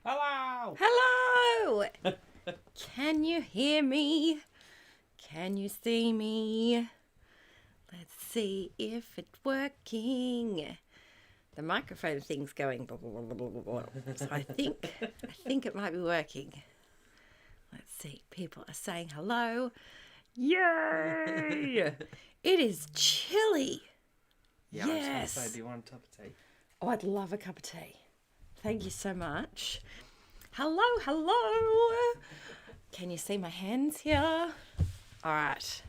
Hello! Hello! Can you hear me? Can you see me? Let's see if it's working. The microphone thing's going blah, blah, blah, blah, blah, blah. So I think it might be working. Let's see. People are saying hello. Yay! It is chilly. Yeah, Yes. I was going to say, do you want a cup of tea? Oh, I'd love a cup of tea. Thank you so much. Hello. Can you see my hands here? All right.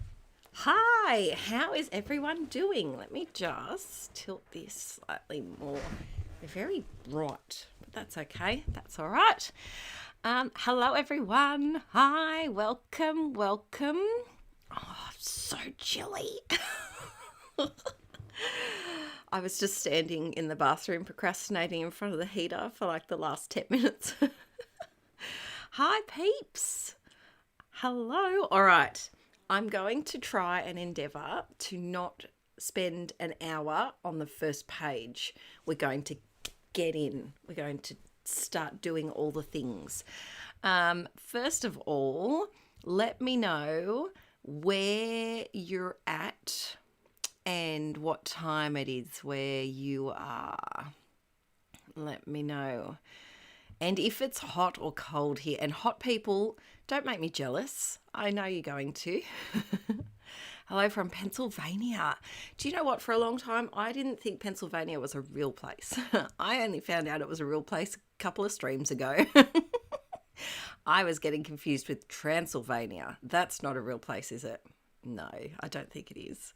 Hi, how is everyone doing? Let me just tilt this slightly more. They're very bright, but that's okay. That's all right. Hello, everyone. Hi, welcome. Oh, so chilly. I was just standing in the bathroom procrastinating in front of the heater for like the last 10 minutes. Hi, peeps. Hello. All right. I'm going to try and endeavour to not spend an hour on the first page. We're going to get in. We're going to start doing all the things. First of all, let me know where you're at and what time it is where you are. Let me know. And if it's hot or cold here, and hot people, don't make me jealous. I know you're going to. Hello from Pennsylvania. Do you know what? For a long time, I didn't think Pennsylvania was a real place. I only found out it was a real place a couple of streams ago. I was getting confused with Transylvania. That's not a real place, is it? No, I don't think it is.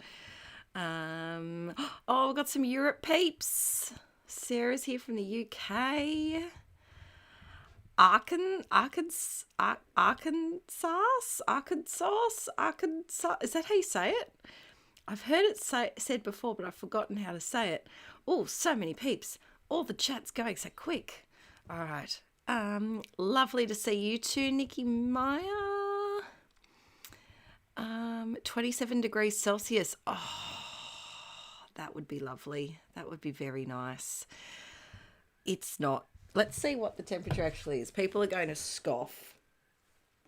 Oh, we've got some Europe peeps. Sarah's here from the UK. Arkansas. Is that how you say it? I've heard it said before, but I've forgotten how to say it. Oh, so many peeps. All the chat's going so quick. All right. Lovely to see you too, Nikki Maya. 27 degrees Celsius. Oh, that would be lovely. That would be very nice. It's not. Let's see what the temperature actually is. People are going to scoff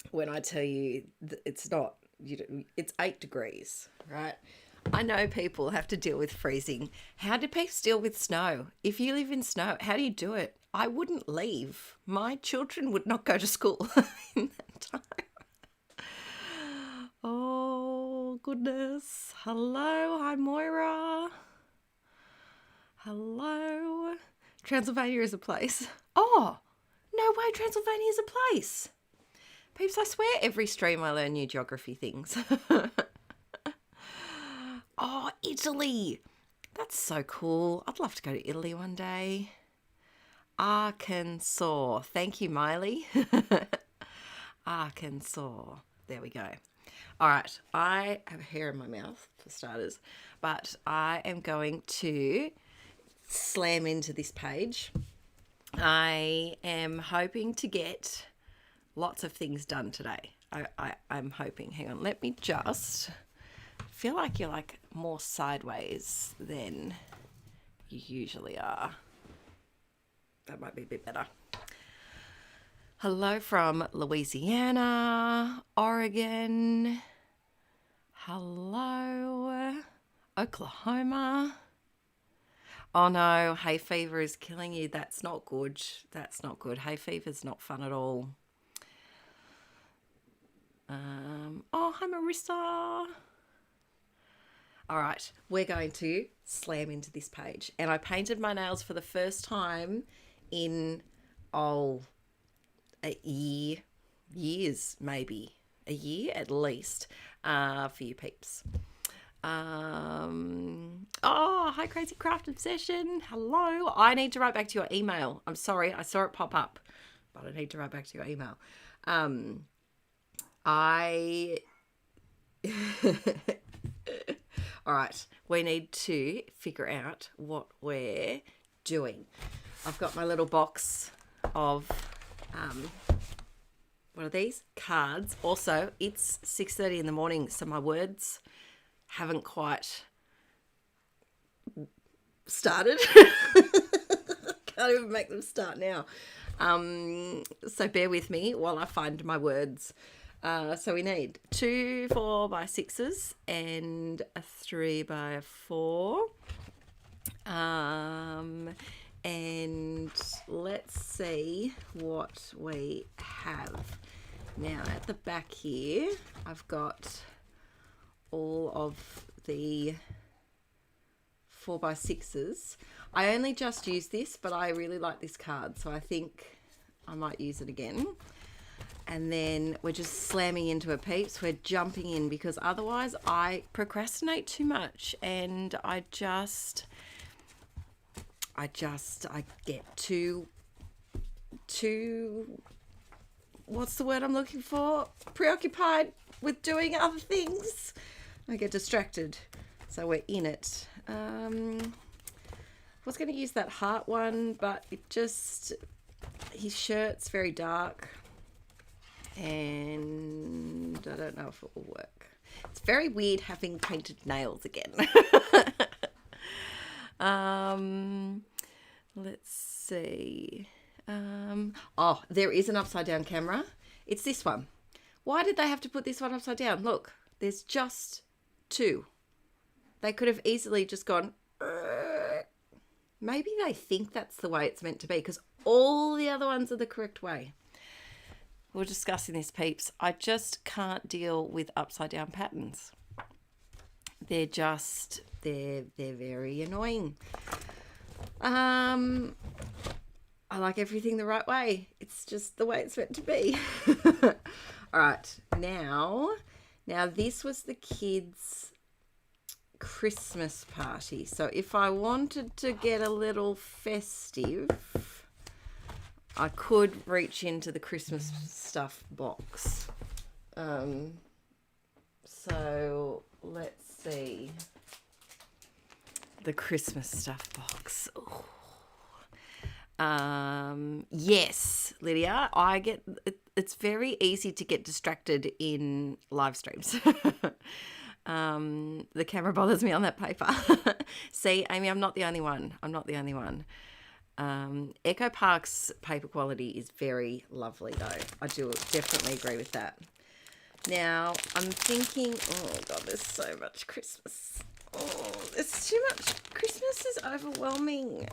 when I tell you that it's not. It's 8 degrees, right? I know people have to deal with freezing. How do people deal with snow? If you live in snow, how do you do it? I wouldn't leave. My children would not go to school in that time. Oh, goodness. Hello. Hi, Moira. Hello. Transylvania is a place. Oh, no way, Transylvania is a place. Peeps, I swear every stream I learn new geography things. Oh, Italy. That's so cool. I'd love to go to Italy one day. Arkansas. Thank you, Miley. Arkansas. There we go. All right. I have hair in my mouth, for starters, but I am going to slam into this page. I am hoping to get lots of things done today. I'm hoping. Hang on, let me just feel like you're like more sideways than you usually are. That might be a bit better. Hello from Louisiana, Oregon. Hello, Oklahoma. Oh no, hay fever is killing you. That's not good. That's not good. Hay fever's not fun at all. Oh, hi Marissa. All right, we're going to slam into this page. And I painted my nails for the first time in, years maybe. A year at least, for you peeps. Oh, hi Crazy Craft Obsession. Hello. I need to write back to your email. I'm sorry, I saw it pop up, but I need to write back to your email. All right, we need to figure out what we're doing. I've got my little box of what are these? Cards. Also, it's 6:30 in the morning, so my words haven't quite started. Can't even make them start now. So bear with me while I find my words. So we need 2 4x6s and a 3x4. And let's see what we have. Now at the back here, I've got all of the 4x6s. I only just used this, but I really like this card, so I think I might use it again. And then we're just slamming into it, peeps. We're jumping in because otherwise I procrastinate too much and I get too, what's the word I'm looking for? Preoccupied with doing other things. I get distracted. So we're in it. I was going to use that heart one, but his shirt's very dark and I don't know if it will work. It's very weird having painted nails again. Let's see. Oh, there is an upside down camera. It's this one. Why did they have to put this one upside down? Look, there's just 2. They could have easily just gone, maybe they think that's the way it's meant to be because all the other ones are the correct way. We're discussing this, peeps. I just can't deal with upside down patterns. They're very annoying. I like everything the right way. It's just the way it's meant to be. All right, now this was the kids' Christmas party. So if I wanted to get a little festive, I could reach into the Christmas stuff box. So let's see. The Christmas stuff box. Ooh. Yes, Lydia, it's very easy to get distracted in live streams. The camera bothers me on that paper. See, Amy, I'm not the only one. Echo Park's paper quality is very lovely though. I do definitely agree with that. Now, I'm thinking, oh God, there's so much Christmas. Oh, there's too much. Christmas is overwhelming.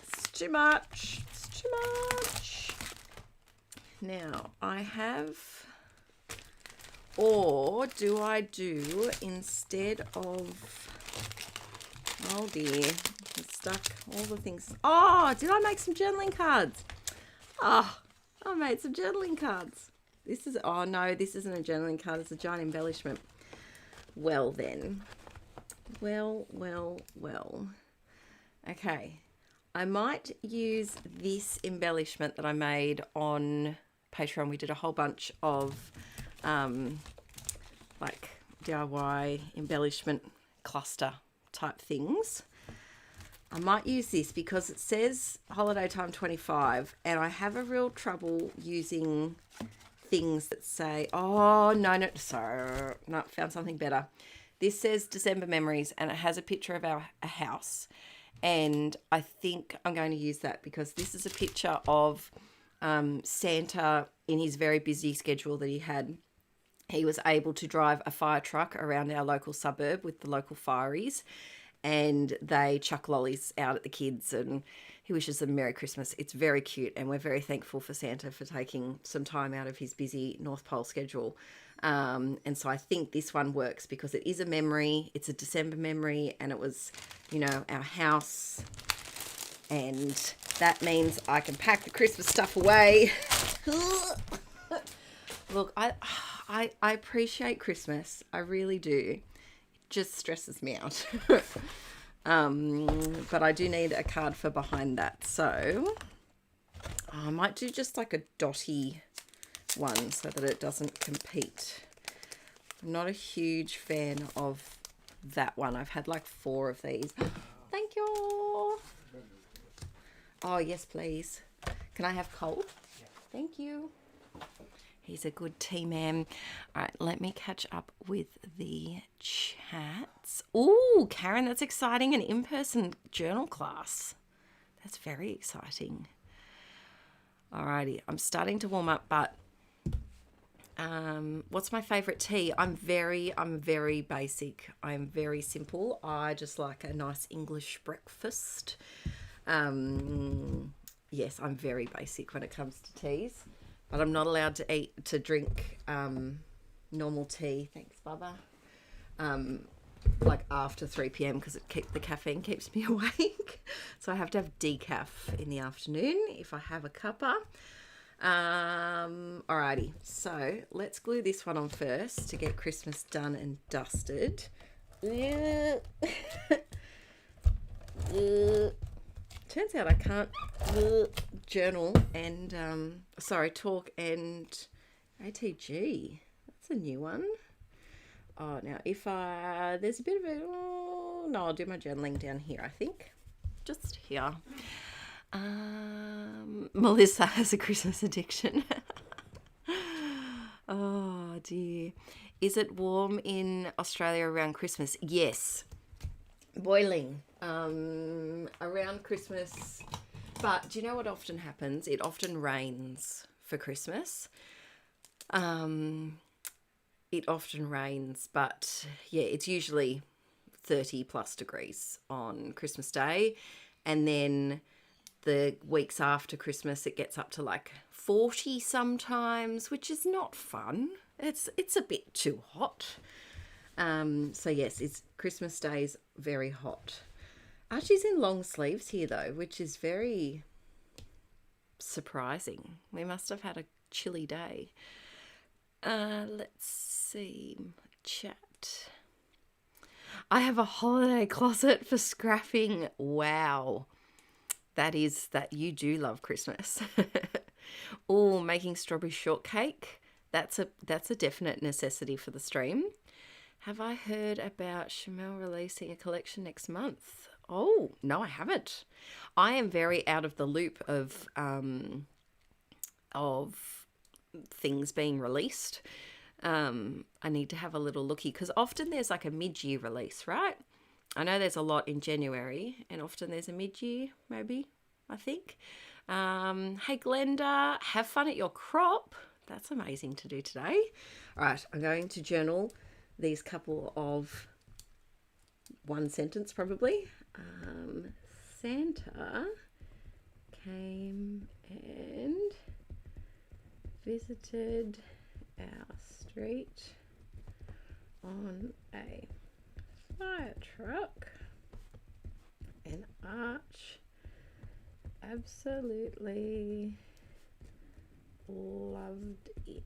It's too much. Now, I have, or do I do instead of, oh dear, it's stuck all the things. Oh, did I make some journaling cards? Oh, I made some journaling cards. This is, oh no, this isn't a journaling card. It's a giant embellishment. Well then. Well. Okay. I might use this embellishment that I made on Patreon. We did a whole bunch of like DIY embellishment cluster type things. I might use this because it says holiday time 25 and I have a real trouble using things that say, oh, no, sorry, no, found something better. This says December memories and it has a picture of a house. And I think I'm going to use that because this is a picture of Santa in his very busy schedule that he had. He was able to drive a fire truck around our local suburb with the local fireys and they chuck lollies out at the kids and he wishes them Merry Christmas. It's very cute and we're very thankful for Santa for taking some time out of his busy North Pole schedule. And so I think this one works because it is a memory. It's a December memory and it was, you know, our house. And that means I can pack the Christmas stuff away. Look, I appreciate Christmas. I really do. It just stresses me out. But I do need a card for behind that. So I might do just like a dotty one so that it doesn't compete. I'm not a huge fan of that one. I've had like 4 of these. Thank you. Oh, yes, please. Can I have cold? Yeah. Thank you. He's a good tea man. All right, let me catch up with the chats. Ooh, Karen, that's exciting. An in-person journal class. That's very exciting. Alrighty, I'm starting to warm up, but what's my favorite tea? I'm very basic. I'm very simple. I just like a nice English breakfast. Yes, I'm very basic when it comes to teas, but I'm not allowed to drink normal tea. Thanks, Bubba. Like after 3 p.m. because the caffeine keeps me awake. So I have to have decaf in the afternoon if I have a cuppa. Alrighty, so let's glue this one on first to get Christmas done and dusted. Turns out I can't journal and talk and ATG. That's a new one. Oh, now if there's a bit of no, I'll do my journaling down here, I think. Just here. Melissa has a Christmas addiction. Oh dear. Is it warm in Australia around Christmas? Yes. Boiling. Around Christmas. But do you know what often happens? It often rains for Christmas. It often rains, but yeah, it's usually 30 plus degrees on Christmas Day. And then the weeks after Christmas, it gets up to like 40 sometimes, which is not fun. It's a bit too hot. So yes, it's Christmas Day's very hot. Archie's in long sleeves here though, which is very surprising. We must have had a chilly day. Let's see. Chat. I have a holiday closet for scrapping. Wow. That you do love Christmas. Oh, making strawberry shortcake. That's a definite necessity for the stream. Have I heard about Chanel releasing a collection next month? Oh, no, I haven't. I am very out of the loop of things being released. I need to have a little looky because often there's like a mid-year release, right? I know there's a lot in January and often there's a mid-year, maybe, I think. Hey, Glenda, have fun at your crop. That's amazing to do today. All right, I'm going to journal these couple of one sentence probably. Santa came and visited our street on a fire truck and Arch absolutely loved it.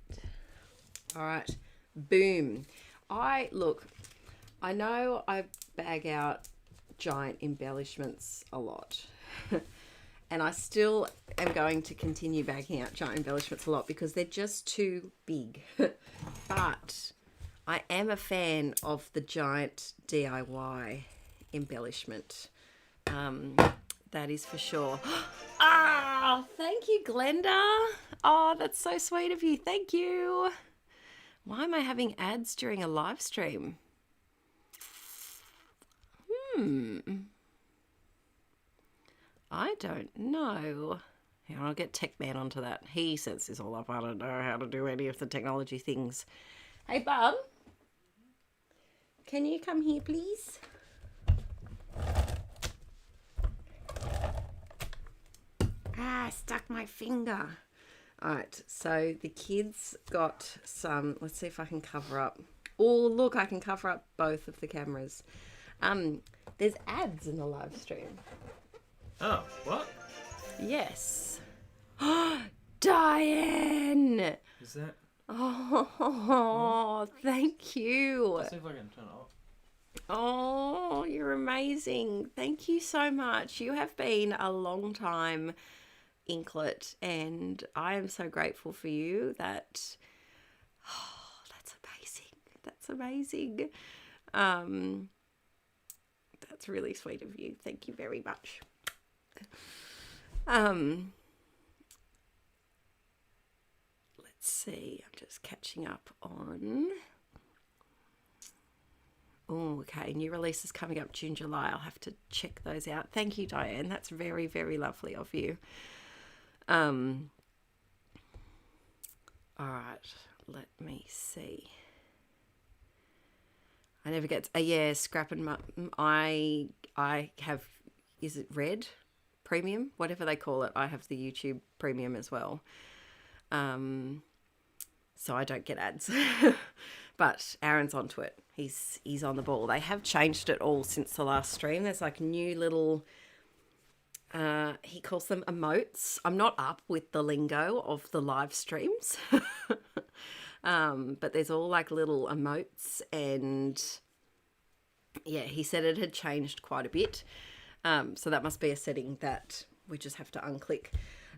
All right, boom. I know I bag out giant embellishments a lot. And I still am going to continue bagging out giant embellishments a lot because they're just too big. But I am a fan of the giant DIY embellishment. That is for sure. Ah, thank you, Glenda. Oh, that's so sweet of you. Thank you. Why am I having ads during a live stream? I don't know. Yeah, I'll get Tech Man onto that. He sets this all up. I don't know how to do any of the technology things. Hey, Bub. Can you come here, please? Ah, stuck my finger. All right, so the kids got some... Let's see if I can cover up. Oh, look, I can cover up both of the cameras. There's ads in the live stream. Oh, what? Yes. Diane! Is that? Oh, thank you. Let's see if I can turn it off. Oh, you're amazing. Thank you so much. You have been a long time inklet and I am so grateful for you that... Oh, that's amazing. That's amazing. That's really sweet of you. Thank you very much. Let's see. I'm just catching up on... Oh, okay. New releases coming up June, July. I'll have to check those out. Thank you, Diane. That's very, very lovely of you. All right, let me see. I never get yeah, Scrap and I have, is it Red Premium, whatever they call it. I have the YouTube Premium as well, so I don't get ads. But Aaron's onto it. He's on the ball. They have changed it all since the last stream. There's like new little he calls them emotes. I'm not up with the lingo of the live streams. But there's all like little emotes, and yeah, he said it had changed quite a bit. So that must be a setting that we just have to unclick.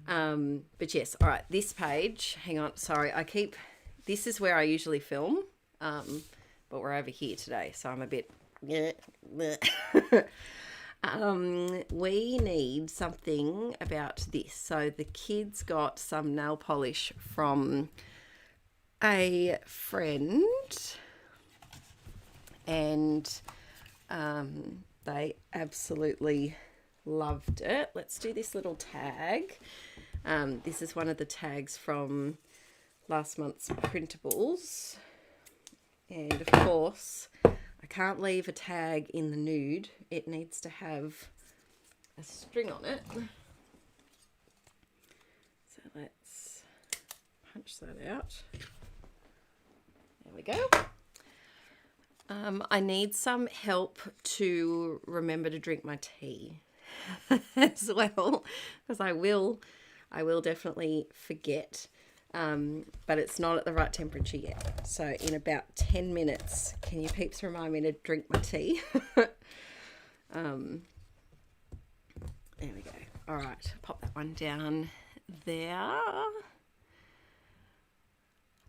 But yes, all right, this page, hang on, sorry, this is where I usually film, but we're over here today, so I'm a bit, we need something about this. So the kids got some nail polish from a friend, and they absolutely loved it. Let's do this little tag. This is one of the tags from last month's printables, and of course I can't leave a tag in the nude. It needs to have a string on it. So let's punch that out. There we go. I need some help to remember to drink my tea as well, because I will definitely forget, but it's not at the right temperature yet. So in about 10 minutes, can you peeps remind me to drink my tea? There we go. All right, pop that one down there.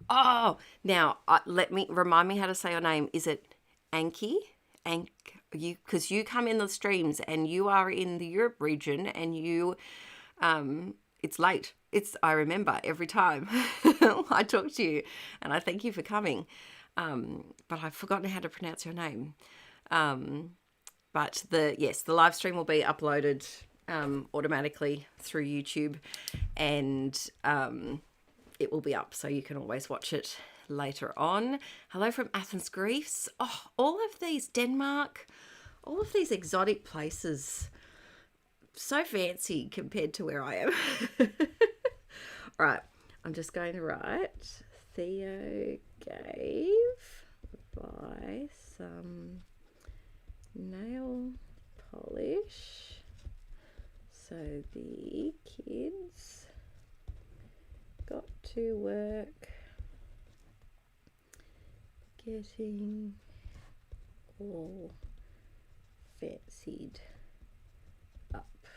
Oh, now let me remind me how to say your name. Is it Inkie? Because you come in the streams and you are in the Europe region, and you, it's late. I remember every time I talk to you, and I thank you for coming. But I've forgotten how to pronounce your name. But the live stream will be uploaded automatically through YouTube, and it will be up, so you can always watch it later on. Hello from Athens, Greece. Oh, all of these, Denmark, all of these exotic places, so fancy compared to where I am. All right, I'm just going to write, Theo gave by some nail polish, so the kids got to work getting all fancied up.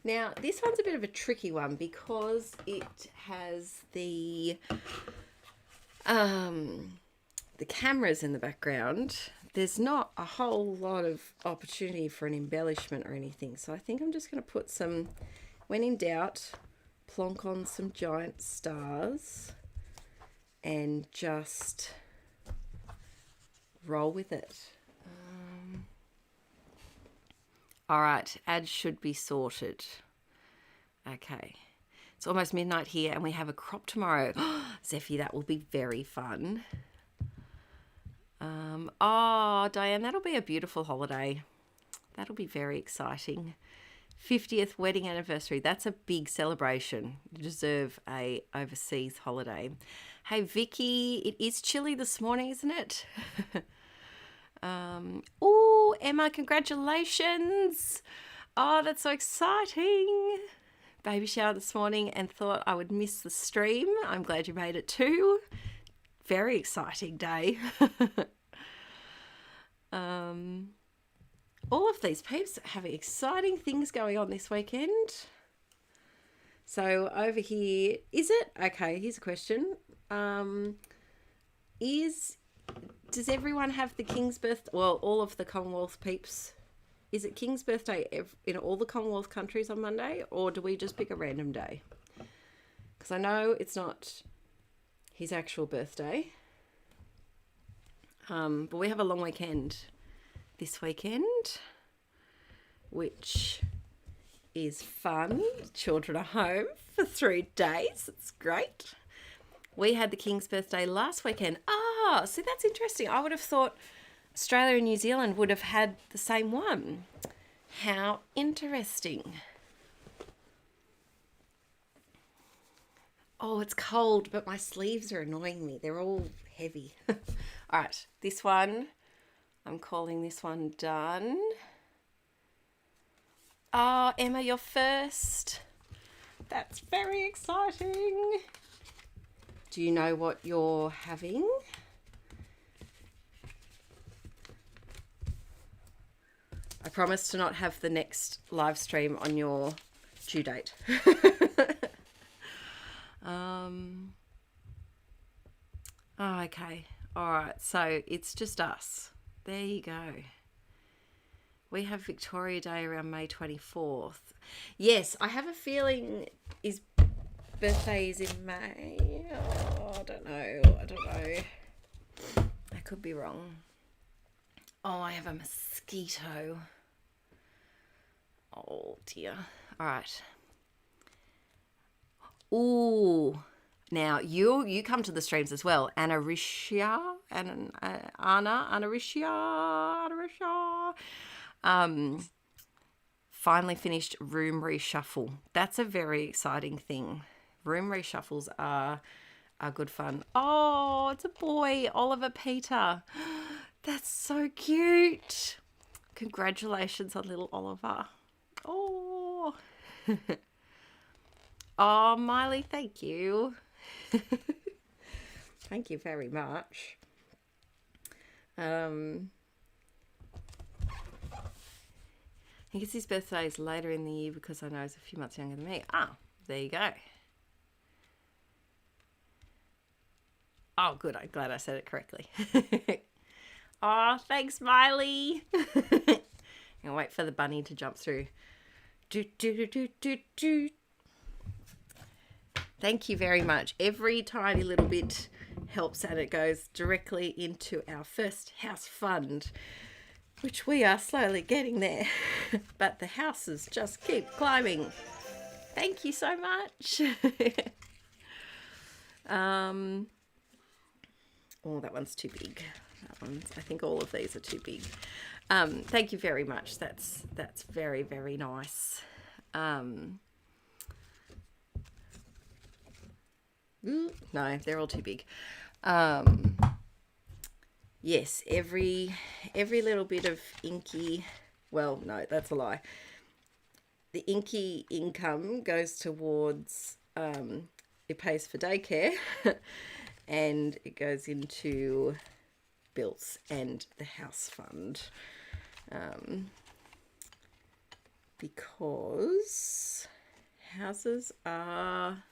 Now this one's a bit of a tricky one because it has the cameras in the background. There's not a whole lot of opportunity for an embellishment or anything, so I think I'm just going to put some, when in doubt, plonk on some giant stars and just roll with it. All right, ads should be sorted. Okay, it's almost midnight here and we have a crop tomorrow. Zephy, that will be very fun. Oh, Diane, that'll be a beautiful holiday. That'll be very exciting. 50th wedding anniversary. That's a big celebration. You deserve a overseas holiday. Hey, Vicky, it is chilly this morning, isn't it? Oh, Emma, congratulations. Oh, that's so exciting. Baby shower this morning and thought I would miss the stream. I'm glad you made it too. Very exciting day. All of these peeps having exciting things going on this weekend. So over here, is it? Okay, here's a question. Does everyone have the King's birthday? Well, all of the Commonwealth peeps. Is it King's birthday in all the Commonwealth countries on Monday, or do we just pick a random day? Because I know it's not his actual birthday. But we have a long weekend this weekend, which is fun. Children are home for 3 days. It's great. We had the King's birthday last weekend. Ah, see, that's interesting. I would have thought Australia and New Zealand would have had the same one. How interesting. Oh, it's cold, but my sleeves are annoying me. They're all heavy. All right, this one, I'm calling this one done. Oh, Emma, you're first. That's very exciting. Do you know what you're having? I promise to not have the next live stream on your due date. Oh, okay. All right. So it's just us. There you go. We have Victoria Day around May 24th. Yes, I have a feeling his birthday is in May. Oh, I don't know. I could be wrong. Oh, I have a mosquito. Oh, dear. All right. Ooh. Now, you come to the streams as well. Anna Rishia. Finally finished room reshuffle. That's a very exciting thing. Room reshuffles are good fun. Oh, it's a boy, Oliver Peter. That's so cute. Congratulations on little Oliver. Oh. Oh, Miley, thank you. Thank you very much. I guess his birthday is later in the year because I know he's a few months younger than me. Ah, there you go. Oh, good. I'm glad I said it correctly. Oh, thanks, Miley. I'll wait for the bunny to jump through. Thank you very much. Every tiny little bit helps, and it goes directly into our first house fund, which we are slowly getting there. But the houses just keep climbing. Thank you so much. Oh, that one's too big. I think all of these are too big. Thank you very much. That's very, very nice. No, they're all too big. Yes, every little bit of Inkie, well, no, that's a lie. The Inkie income goes towards, it pays for daycare and it goes into bills and the house fund. Because houses are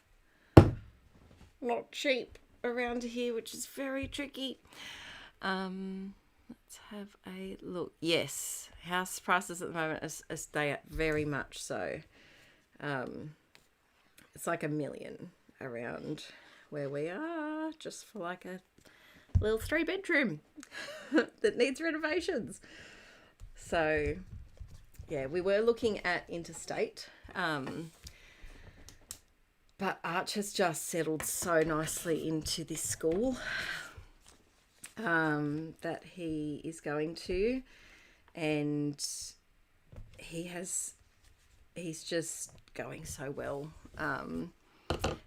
not cheap around here, which is very tricky. Let's have a look. Yes, house prices at the moment as they are very much so. It's like $1 million around where we are, just for like a little 3-bedroom that needs renovations. So yeah, we were looking at interstate, but Arch has just settled so nicely into this school that he is going to, and he's just going so well,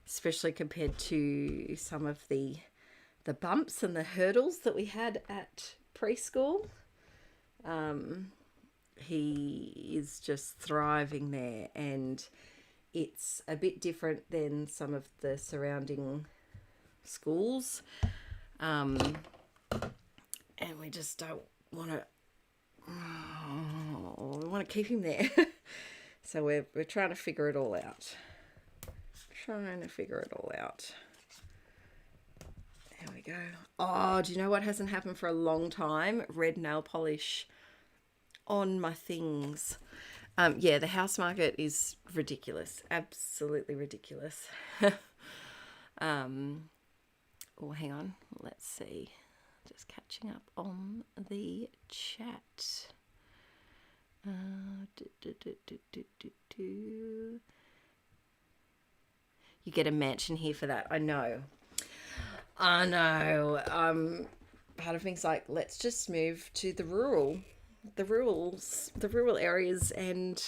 especially compared to some of the bumps and the hurdles that we had at preschool. He is just thriving there, and it's a bit different than some of the surrounding schools. And we just don't want to, we want to keep him there. So we're trying to figure it all out. There we go. Oh, do you know what hasn't happened for a long time? Red nail polish on my things. Yeah, the house market is ridiculous. Absolutely ridiculous. Oh, hang on. Let's see. Just catching up on the chat. You get a mansion here for that. I know. I know. Part of me's like, let's just move to the rural areas, and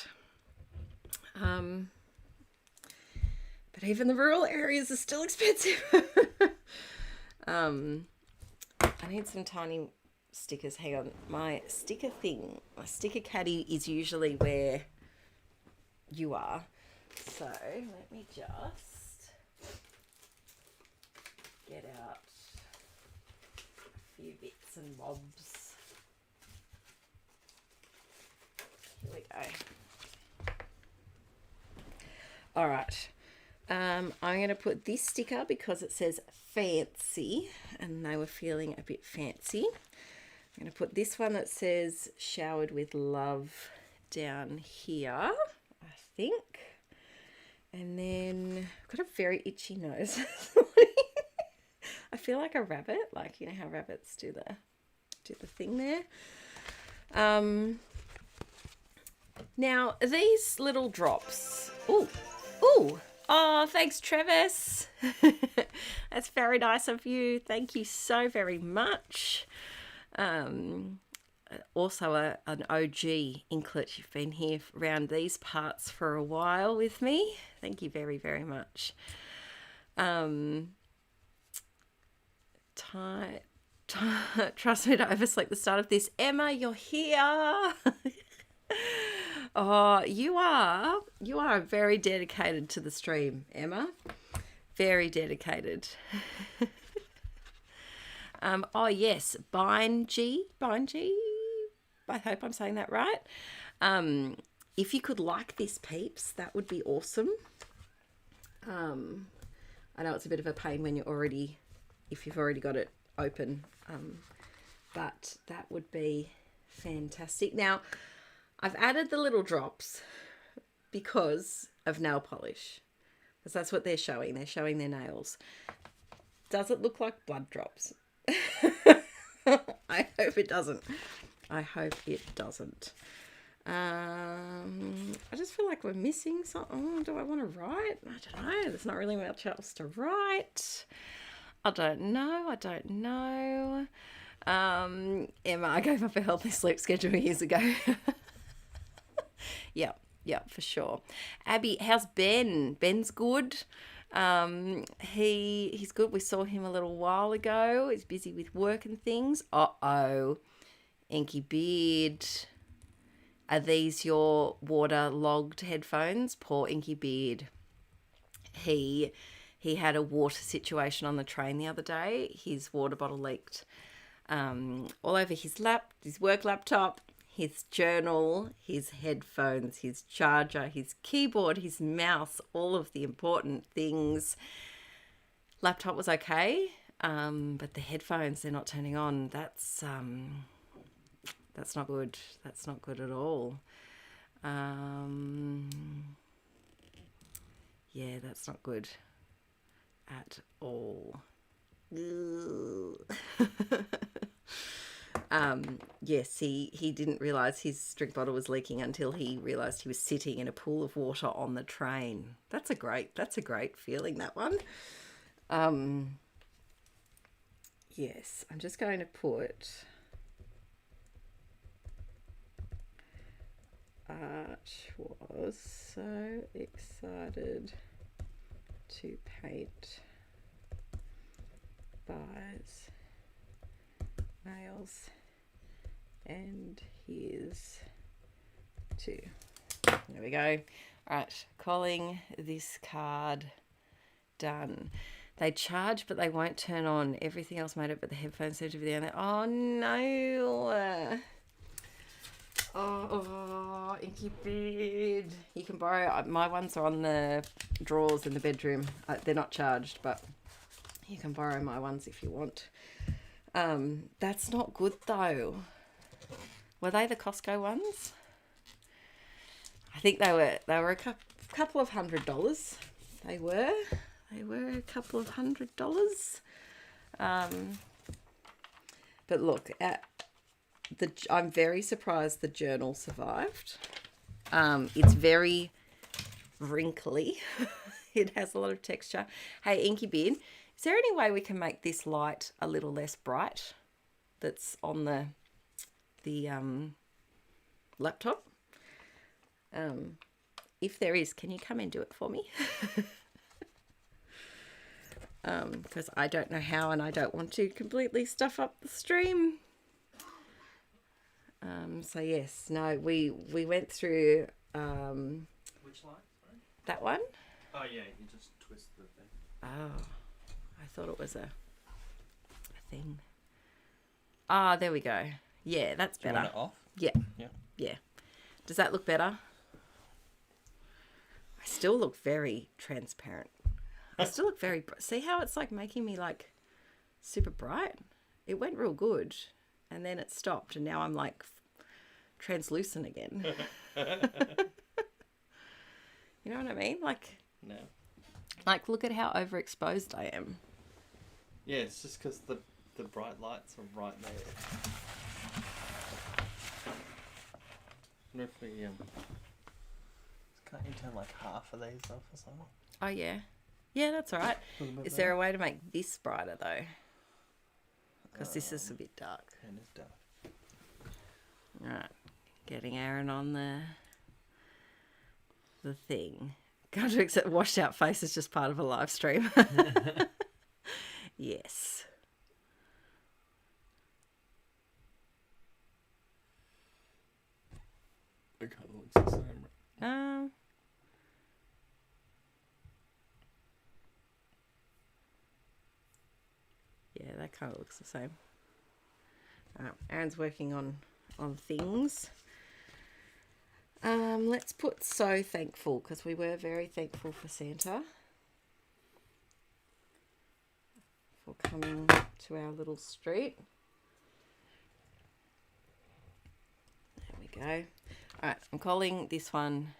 but even the rural areas are still expensive. I need some tiny stickers. Hang on, my sticker caddy is usually where you are. So let me just get out a few bits and bobs. Here we go. All right. I'm going to put this sticker because it says fancy, and they were feeling a bit fancy. I'm going to put this one that says showered with love down here, I think. And then I've got a very itchy nose. I feel like a rabbit, like, you know how rabbits do the thing there. Now these little drops. Oh, thanks, Travis. That's very nice of you. Thank you so very much. Also an OG inklet. You've been here around these parts for a while with me. Thank you very, very much. Trust me to oversleep the start of this. Emma, you're here. Oh, you are very dedicated to the stream, Emma. Very dedicated. Oh yes, Bingie. I hope I'm saying that right. If you could like this, peeps, that would be awesome. I know it's a bit of a pain when if you've already got it open, but that would be fantastic. Now, I've added the little drops because of nail polish, because that's what they're showing. They're showing their nails. Does it look like blood drops? I hope it doesn't. I just feel like we're missing something. Oh, do I want to write? I don't know. There's not really much else to write. I don't know. Emma, I gave up a healthy sleep schedule years ago. Yep, for sure. Abby, how's Ben? Ben's good. He's good. We saw him a little while ago. He's busy with work and things. Inky Beard. Are these your water-logged headphones? Poor Inky Beard. He had a water situation on the train the other day. His water bottle leaked all over his work laptop, his journal, his headphones, his charger, his keyboard, his mouse, all of the important things. Laptop was okay, but the headphones, they're not turning on. That's not good. That's not good at all. Yeah, that's not good at all. Yes, he didn't realise his drink bottle was leaking until he realised he was sitting in a pool of water on the train. That's a great feeling, that one. Yes, I'm just going to put Arch was so excited to paint buys nails and his too. There we go. All right, calling this card done. They charge, but they won't turn on. Everything else made it, but the headphones seem to be there. Oh no! Oh, Inky Beard. You can borrow. My ones are on the drawers in the bedroom. They're not charged, but you can borrow my ones if you want. That's not good though. Were they the Costco ones? I think they were a couple of $100. They were a couple of $100. But look at I'm very surprised the journal survived. It's very wrinkly. It has a lot of texture. Hey, Inky Beard, Is there any way we can make this light a little less bright that's on the laptop? If there is, can you come and do it for me? Because I don't know how, and I don't want to completely stuff up the stream. So yes, no, we went through Which light? Sorry? that one. Oh yeah, you just twist the thing. Oh, I thought it was a thing. Ah, there we go. Yeah, that's Do you better. want it off? Yeah. Yeah. Yeah. Does that look better? I still look very transparent. I still look very... See how it's like making me like super bright? It went real good and then it stopped and now I'm like translucent again. You know what I mean? Like, No. like look at how overexposed I am. Yeah, it's just because the bright lights are right there. I wonder if we can't you turn like half of these off or something? Oh yeah. Yeah, that's all right. Is there a way to make this brighter though? Because this is a bit dark. And it's dark. Right, getting Aaron on the thing. Got to accept washed out face is just part of a live stream. Yes. It kind of looks the same. Yeah, that kind of looks the same. Aaron's working on things. Let's put so thankful because we were very thankful for Santa for coming to our little street. There we go. All right, I'm calling this one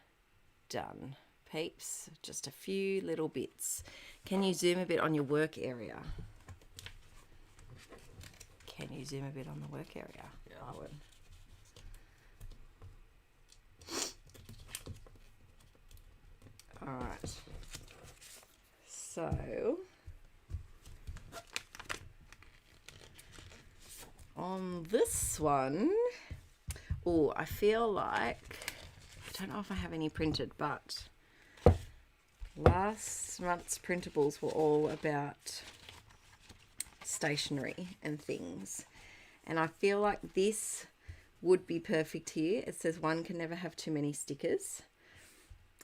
done. Peeps, just a few little bits. Can you zoom a bit on your work area? Can you zoom a bit on the work area? Yeah. Owen? All right. So, on this one, oh, I feel like, I don't know if I have any printed, but last month's printables were all about stationery and things. And I feel like this would be perfect here. It says one can never have too many stickers.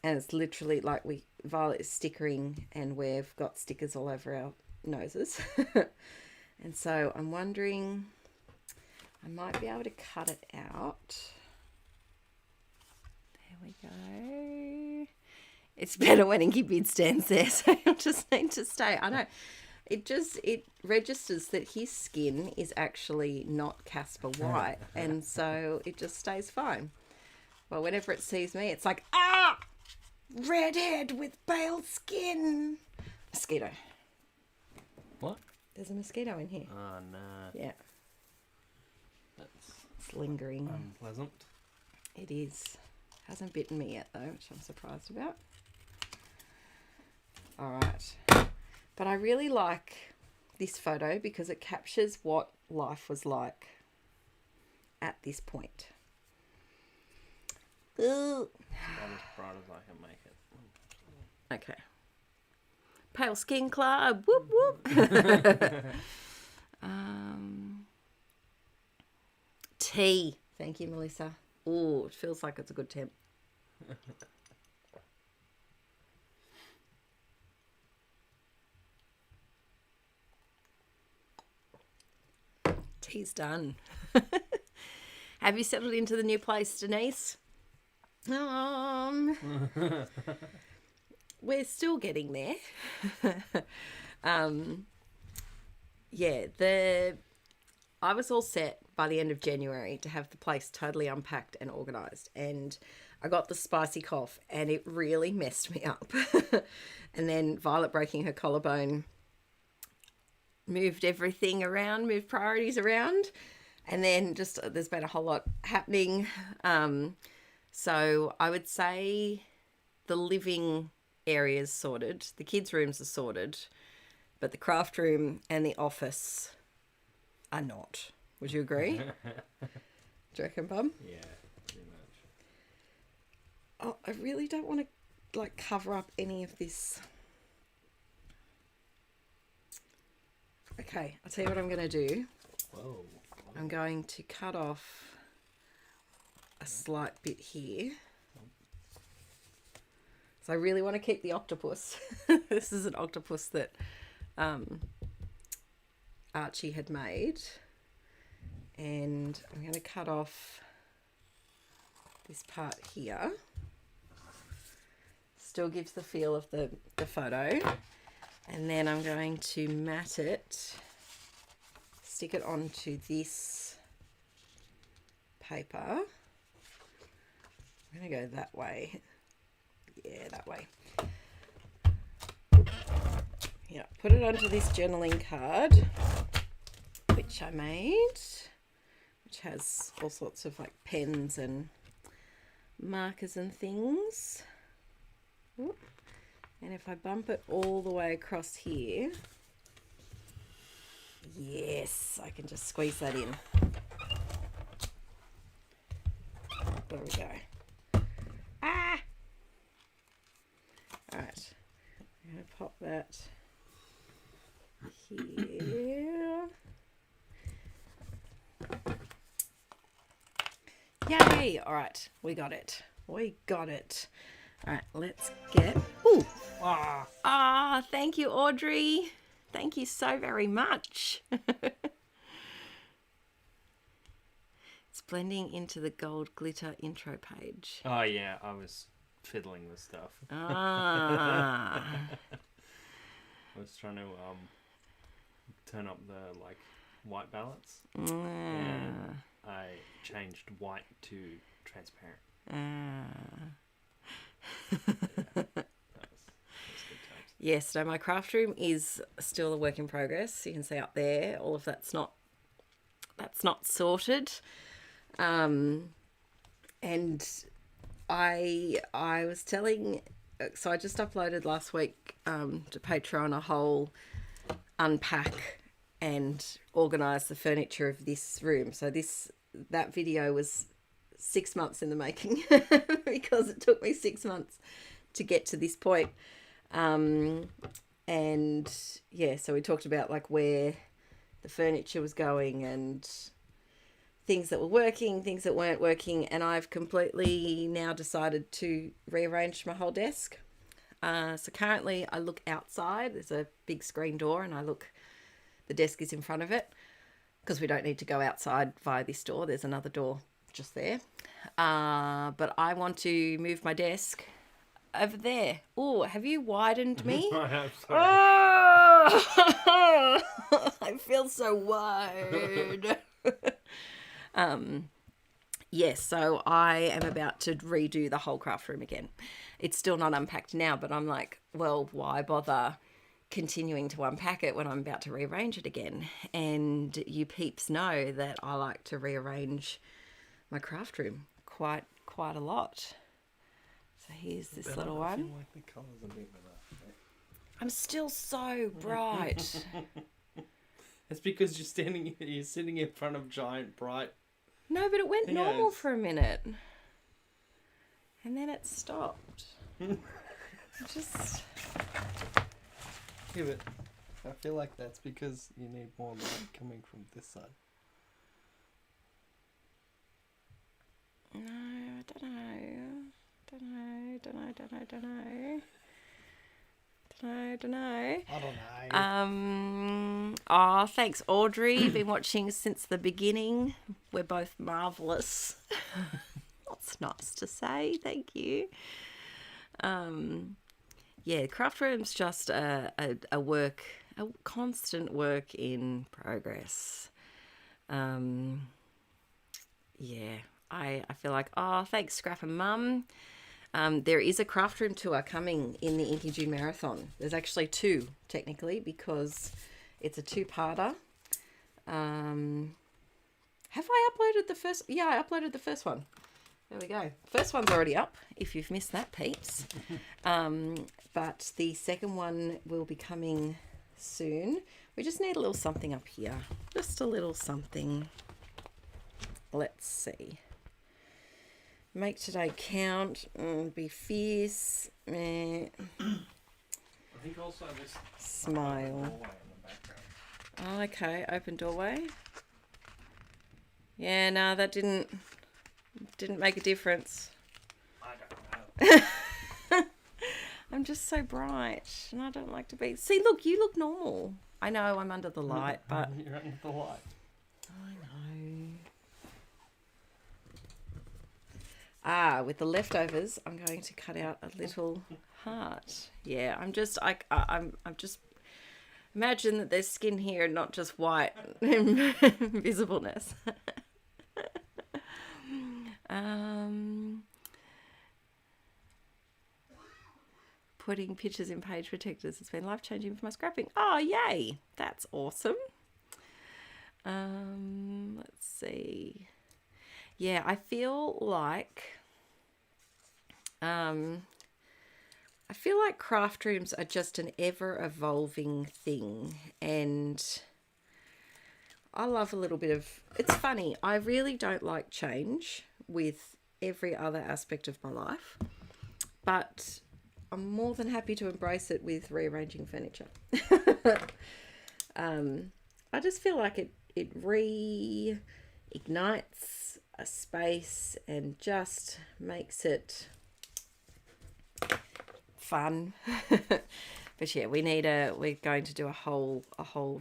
And it's literally like Violet is stickering and we've got stickers all over our noses. And so I'm wondering, I might be able to cut it out. There we go. It's better when Inkie Bid stands there, so I just need to stay. I know. It registers that his skin is actually not Casper white, and so it just stays fine. Well, whenever it sees me, it's like, ah! Redhead with pale skin. Mosquito. What? There's a mosquito in here. Oh no. Yeah. It's lingering. Unpleasant. It is. Hasn't bitten me yet though, which I'm surprised about. Alright. But I really like this photo because it captures what life was like at this point. Ooh. About as bright as I can make it. Okay. Pale Skin Club. Whoop whoop. Tea. Thank you, Melissa. Oh, it feels like it's a good temp. Tea's done. Have you settled into the new place, Denise? We're still getting there. Yeah, I was all set by the end of January to have the place totally unpacked and organised, and I got the spicy cough and it really messed me up. And then Violet breaking her collarbone moved everything around, moved priorities around, and then just there's been a whole lot happening. So I would say the living area's sorted, the kids' rooms are sorted, but the craft room and the office are not. Would you agree? Do you reckon, Bum? Yeah, pretty much. Oh, I really don't want to like cover up any of this. Okay, I'll tell you what I'm going to do. Whoa. I'm going to cut off a slight bit here. So I really want to keep the octopus. This is an octopus that Archie had made. And I'm going to cut off this part here. Still gives the feel of the photo. And then I'm going to mat it, stick it onto this paper. I'm going to go that way. Yeah, that way. Yeah, put it onto this journaling card, which I made, which has all sorts of like pens and markers and things. Ooh. And if I bump it all the way across here, yes, I can just squeeze that in. There we go. Ah! All right, I'm going to pop that here. Yay! All right, we got it. We got it. All right, let's get... Ooh! Ah, thank you, Audrey. Thank you so very much. It's blending into the gold glitter intro page. Oh, yeah, I was fiddling with stuff. Ah. I was trying to turn up the, like, white balance. Ah. And I changed white to transparent. Ah. That was good times. Yes, no, my craft room is still a work in progress. You can see up there, all of that's not sorted. And I was telling, so I just uploaded last week to Patreon a whole unpack and organise the furniture of this room. So that video was 6 months in the making because it took me 6 months to get to this point. And yeah, so we talked about like where the furniture was going and things that were working, things that weren't working. And I've completely now decided to rearrange my whole desk. So currently I look outside. There's a big screen door and the desk is in front of it because we don't need to go outside via this door. There's another door just there. But I want to move my desk over there. Oh, have you widened me? I have, sorry. Oh! I feel so wide. Yes, so I am about to redo the whole craft room again. It's still not unpacked now, but I'm like, well, why bother continuing to unpack it when I'm about to rearrange it again? And you peeps know that I like to rearrange my craft room quite a lot. So here's this little one. I feel like the colours a bit better. I'm still so bright. It's because you're sitting in front of giant bright. No, but it went normal Yes. for a minute. And then it stopped. Just... Yeah, but I feel like that's because you need more light coming from this side. No, I don't know. Don't know. I don't know. Oh, thanks, Audrey. Been watching since the beginning. We're both marvellous. That's nice to say. Thank you. Yeah, craft room's just a constant work in progress. Yeah, I feel like, oh, thanks, Scrap and Mum. There is a craft room tour coming in the Inkie June Marathon. There's actually two, technically, because it's a two-parter. Have I uploaded the first? Yeah, I uploaded the first one. There we go. First one's already up, if you've missed that, peeps. But the second one will be coming soon. We just need a little something up here. Just a little something. Let's see. Make today count. Be fierce. I think also this Smile. doorway in the background. Oh, okay, open doorway. Yeah, no, that didn't make a difference. I don't know. I'm just so bright, and I don't like to be. See, look, you look normal. I know I'm under the light, but You're under the light. I know. Ah, with the leftovers, I'm going to cut out a little heart. Yeah, I'm just imagine that there's skin here, not just white invisibleness. Putting pictures in page protectors has been life-changing for my scrapping. Oh, yay! That's awesome. Let's see. Yeah, I feel like craft rooms are just an ever-evolving thing, and I love a little bit of... It's funny, I really don't like change with every other aspect of my life, but I'm more than happy to embrace it with rearranging furniture. I just feel like it reignites a space and just makes it fun. But yeah, we're going to do a whole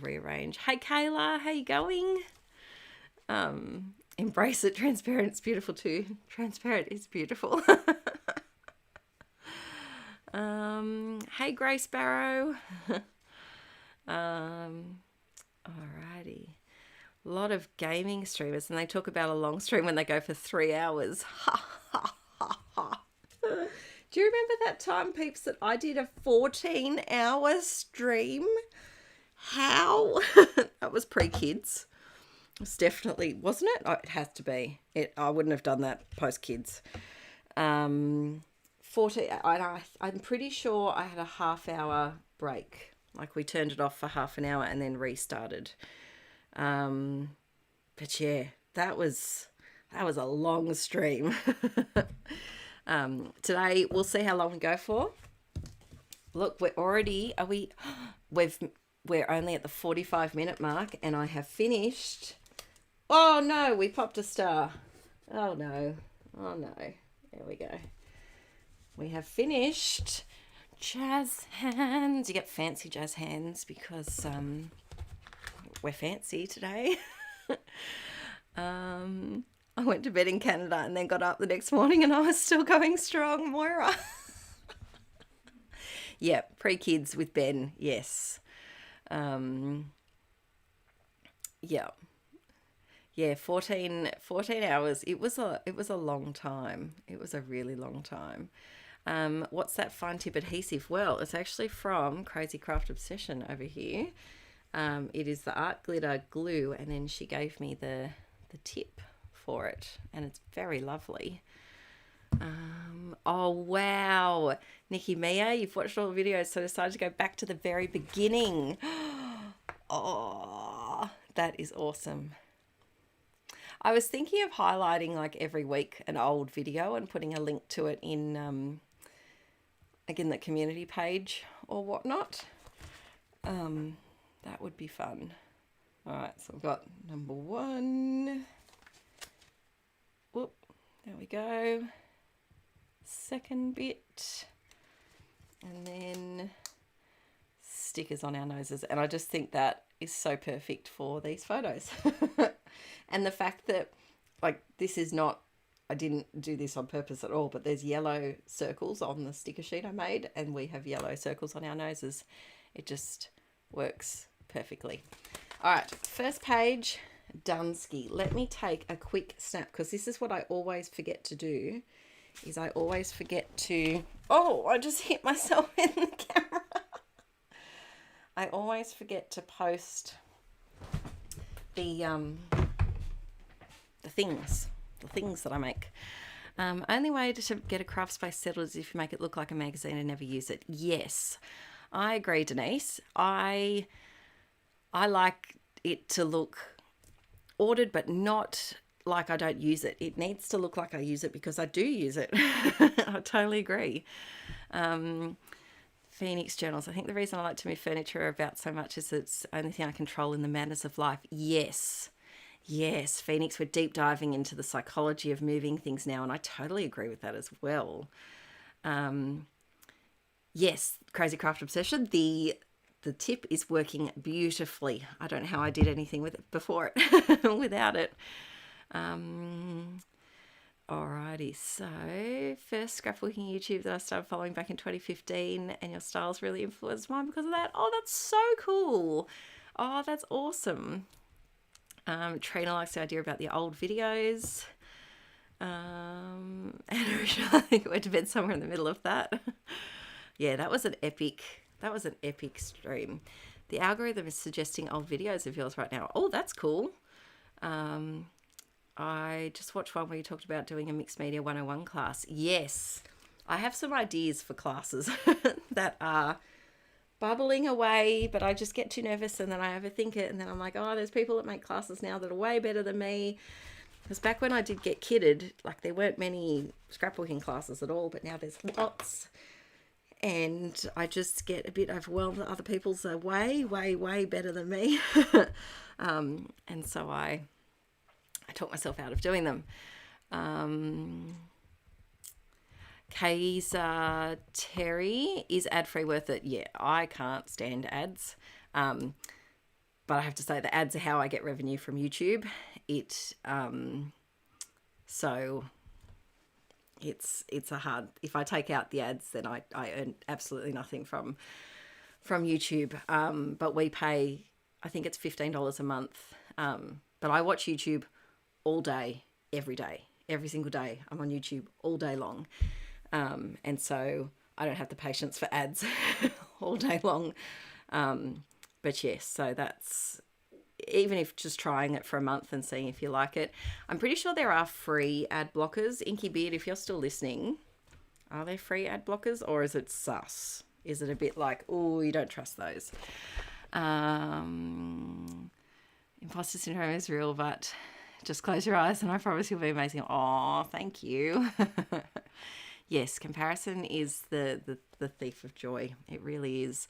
rearrange. Hey Kayla, how you going? Embrace it. Transparent's beautiful too. Transparent is beautiful. Hey Grey Sparrow. Alrighty. A lot of gaming streamers, and they talk about a long stream when they go for 3 hours. Do you remember that time, peeps, that I did a 14-hour stream? How? That was pre-kids. It's definitely, wasn't it? Oh, it has to be. I wouldn't have done that post-kids. 40. I'm pretty sure I had a half-hour break. Like we turned it off for half an hour and then restarted. But yeah, that was a long stream. Today we'll see how long we go for. Look, we're only at the 45-minute mark, and I have finished. Oh no, we popped a star. Oh no. There we go. We have finished jazz hands. You get fancy jazz hands because we're fancy today. I went to bed in Canada and then got up the next morning and I was still going strong, Moira. Yeah, pre-kids with Ben, yes. Yeah, 14 hours. It was a long time. It was a really long time. What's that fine tip adhesive? Well, it's actually from Crazy Craft Obsession over here. It is the art glitter glue, and then she gave me the tip for it, and it's very lovely. Oh wow, Nikki Mia, you've watched all the videos, so decided to go back to the very beginning. Oh, that is awesome. I was thinking of highlighting like every week an old video and putting a link to it in again, the community page or whatnot. That would be fun. All right, so I've got number 1. Whoop, there we go. Second bit. And then stickers on our noses. And I just think that is so perfect for these photos. And the fact that, like, this is not, I didn't do this on purpose at all, but there's yellow circles on the sticker sheet I made, and we have yellow circles on our noses. It just works perfectly. All right, first page, Dunsky. Let me take a quick snap, because this is what I always forget to do, is I always forget to... Oh, I just hit myself in the camera. I always forget to post the things that I make. Only way to get a craft space settled is if you make it look like a magazine and never use it. Yes. I agree, Denise. I like it to look ordered, but not like I don't use it. It needs to look like I use it because I do use it. I totally agree. Phoenix journals. I think the reason I like to move furniture about so much is it's the only thing I control in the manners of life. Yes. Yes, Phoenix, we're deep diving into the psychology of moving things now, and I totally agree with that as well. Yes, Crazy Craft Obsession. The tip is working beautifully. I don't know how I did anything with it before it without it. Alrighty, so first scrapbooking YouTube that I started following back in 2015, and your styles really influenced mine because of that. Oh, that's so cool. Oh, that's awesome. Trina likes the idea about the old videos. And I think I went to bed somewhere in the middle of that. Yeah, that was an epic stream. The algorithm is suggesting old videos of yours right now. Oh, that's cool. I just watched one where you talked about doing a mixed media 101 class. Yes, I have some ideas for classes that are bubbling away, but I just get too nervous and then I overthink it, and then I'm like, oh, there's people that make classes now that are way better than me. Because back when I did get kidded, like there weren't many scrapbooking classes at all, but now there's lots. And I just get a bit overwhelmed that other people's are way, way, way better than me. And so I talk myself out of doing them. Kaiser Terry, is ad-free worth it? Yeah, I can't stand ads. But I have to say the ads are how I get revenue from YouTube. So it's a hard, if I take out the ads, then I earn absolutely nothing from YouTube. But we pay, I think it's $15 a month. But I watch YouTube all day, every single day. I'm on YouTube all day long. And so I don't have the patience for ads all day long. But yes, so that's, even if just trying it for a month and seeing if you like it. I'm pretty sure there are free ad blockers. Inkie Beard, if you're still listening, are there free ad blockers, or is it sus? Is it a bit like, oh, you don't trust those? Imposter syndrome is real, but just close your eyes and I promise you'll be amazing. Oh, thank you. Yes, comparison is the thief of joy. It really is.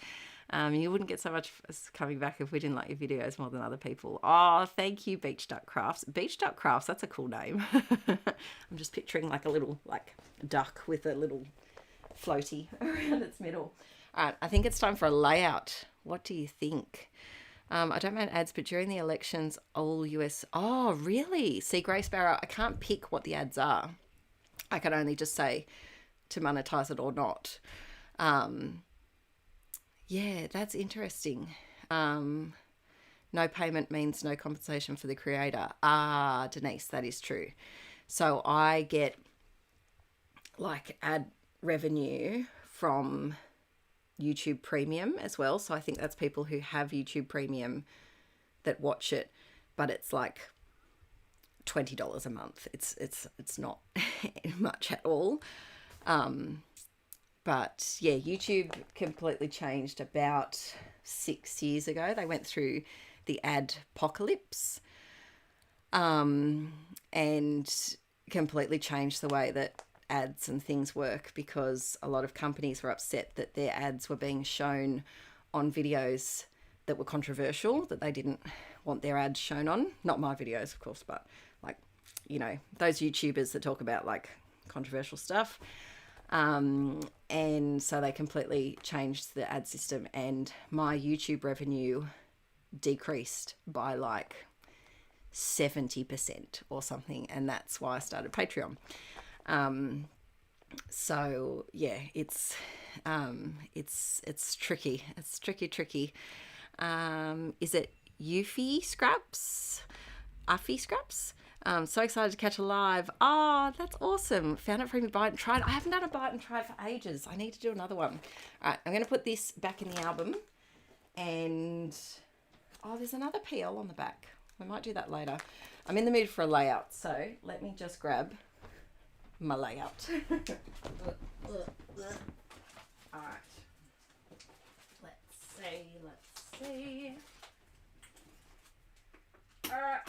You wouldn't get so much coming back if we didn't like your videos more than other people. Oh, thank you, Beach Duck Crafts. Beach Duck Crafts, that's a cool name. I'm just picturing like a little duck with a little floaty around its middle. All right, I think it's time for a layout. What do you think? I don't mind ads, but during the elections, all US... Oh, really? See, Grey Sparrow, I can't pick what the ads are. I can only just say to monetize it or not. Yeah, that's interesting. No payment means no compensation for the creator. Ah, Denise, that is true. So I get like ad revenue from YouTube Premium as well. So I think that's people who have YouTube Premium that watch it, but it's like $20 a month. It's not much at all. But yeah, YouTube completely changed about 6 years ago. They went through the ad apocalypse, and completely changed the way that ads and things work, because a lot of companies were upset that their ads were being shown on videos that were controversial, that they didn't want their ads shown on. Not my videos, of course, but like, you know, those YouTubers that talk about like controversial stuff. And so they completely changed the ad system, and my YouTube revenue decreased by like 70% or something. And that's why I started Patreon. So yeah, it's tricky. It's tricky. Is it Yuffie Scraps? Uffie Scraps? So excited to catch a live. Oh, that's awesome. Found it for me, bite and tried. I haven't done a bite and try for ages. I need to do another one. All right, I'm going to put this back in the album. And, oh, there's another PL on the back. We might do that later. I'm in the mood for a layout, so let me just grab my layout. All right. Okay. Alright.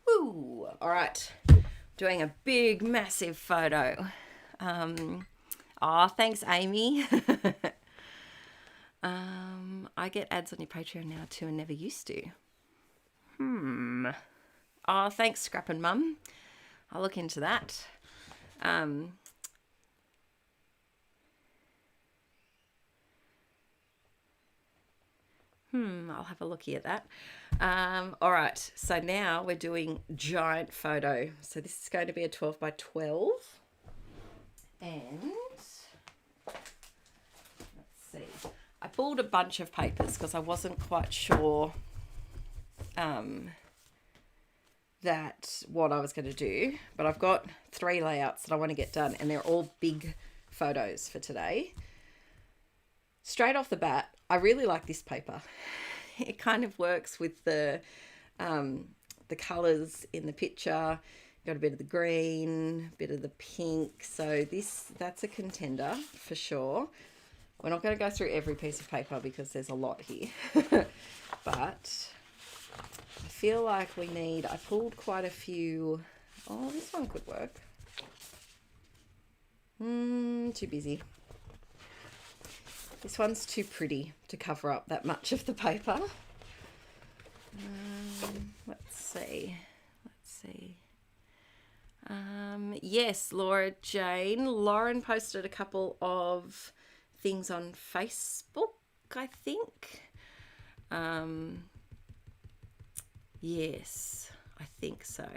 Woo! Alright. Doing a big, massive photo. Thanks, Amy. I get ads on your Patreon now too and never used to. Thanks, Scrap and Mum. I'll look into that. I'll have a looky at that. All right, so now we're doing giant photo. So this is going to be a 12 by 12. And let's see. I pulled a bunch of papers because I wasn't quite sure that what I was going to do. But I've got 3 layouts that I want to get done, and they're all big photos for today. Straight off the bat, I really like this paper. It kind of works with the colours in the picture. Got a bit of the green, a bit of the pink. So that's a contender for sure. We're not going to go through every piece of paper because there's a lot here. But I feel like I pulled quite a few. Oh, this one could work. Too busy. This one's too pretty to cover up that much of the paper. Let's see. Yes, Laura Jane. Lauren posted a couple of things on Facebook, I think. Yes, I think so.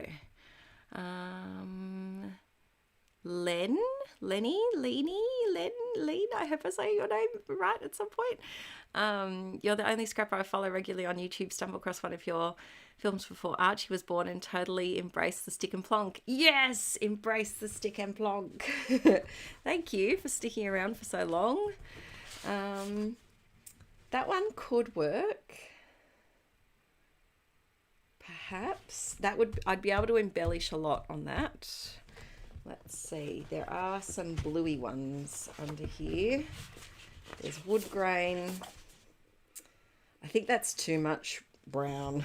Len, I hope I say your name right at some point. You're the only scrapper I follow regularly on YouTube. Stumbled across one of your films before Archie was born and totally embraced the stick and plonk. Yes, embrace the stick and plonk. Thank you for sticking around for so long. That one could work. Perhaps I'd be able to embellish a lot on that. Let's see, there are some bluey ones under here. There's wood grain. I think that's too much brown.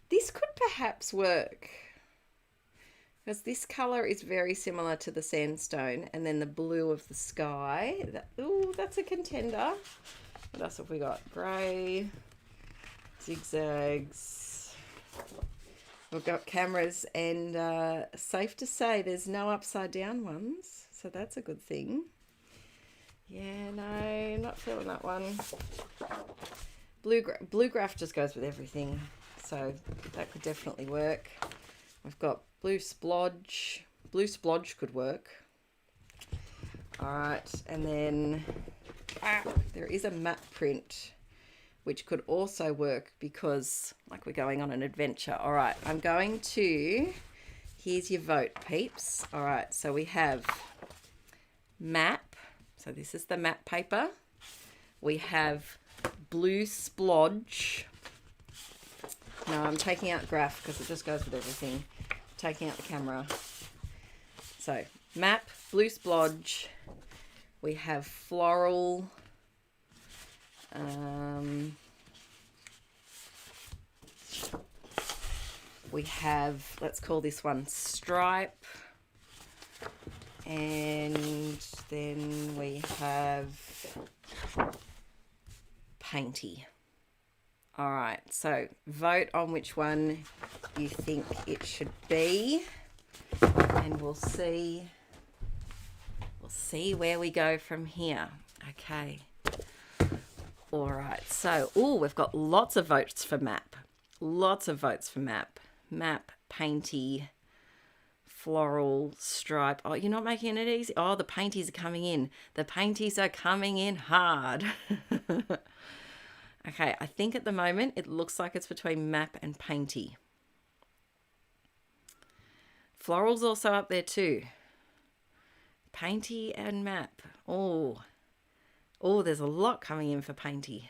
This could perhaps work, because this colour is very similar to the sandstone, and then the blue of the sky. That's a contender. What else have we got? Grey, zigzags. We've got cameras, and safe to say there's no upside down ones, so that's a good thing. Yeah, no, not feeling that one. Blue graph just goes with everything, so that could definitely work. We've got blue splodge. Blue splodge could work. All right, and then there is a map print, which could also work because, like, we're going on an adventure. All right, here's your vote, peeps. All right, so we have map. So this is the map paper. We have blue splodge. No, I'm taking out graph because it just goes with everything. Taking out the camera. So map, blue splodge. We have floral. We have, let's call this one stripe. And then we have painty. All right, so vote on which one you think it should be, and we'll see where we go from here. Okay. All right, so we've got lots of votes for map. Lots of votes for map. Map, painty, floral, stripe. Oh, you're not making it easy. Oh, the painties are coming in. The painties are coming in hard. Okay, I think at the moment it looks like it's between map and painty. Floral's also up there too. Painty and map. Oh, there's a lot coming in for painty.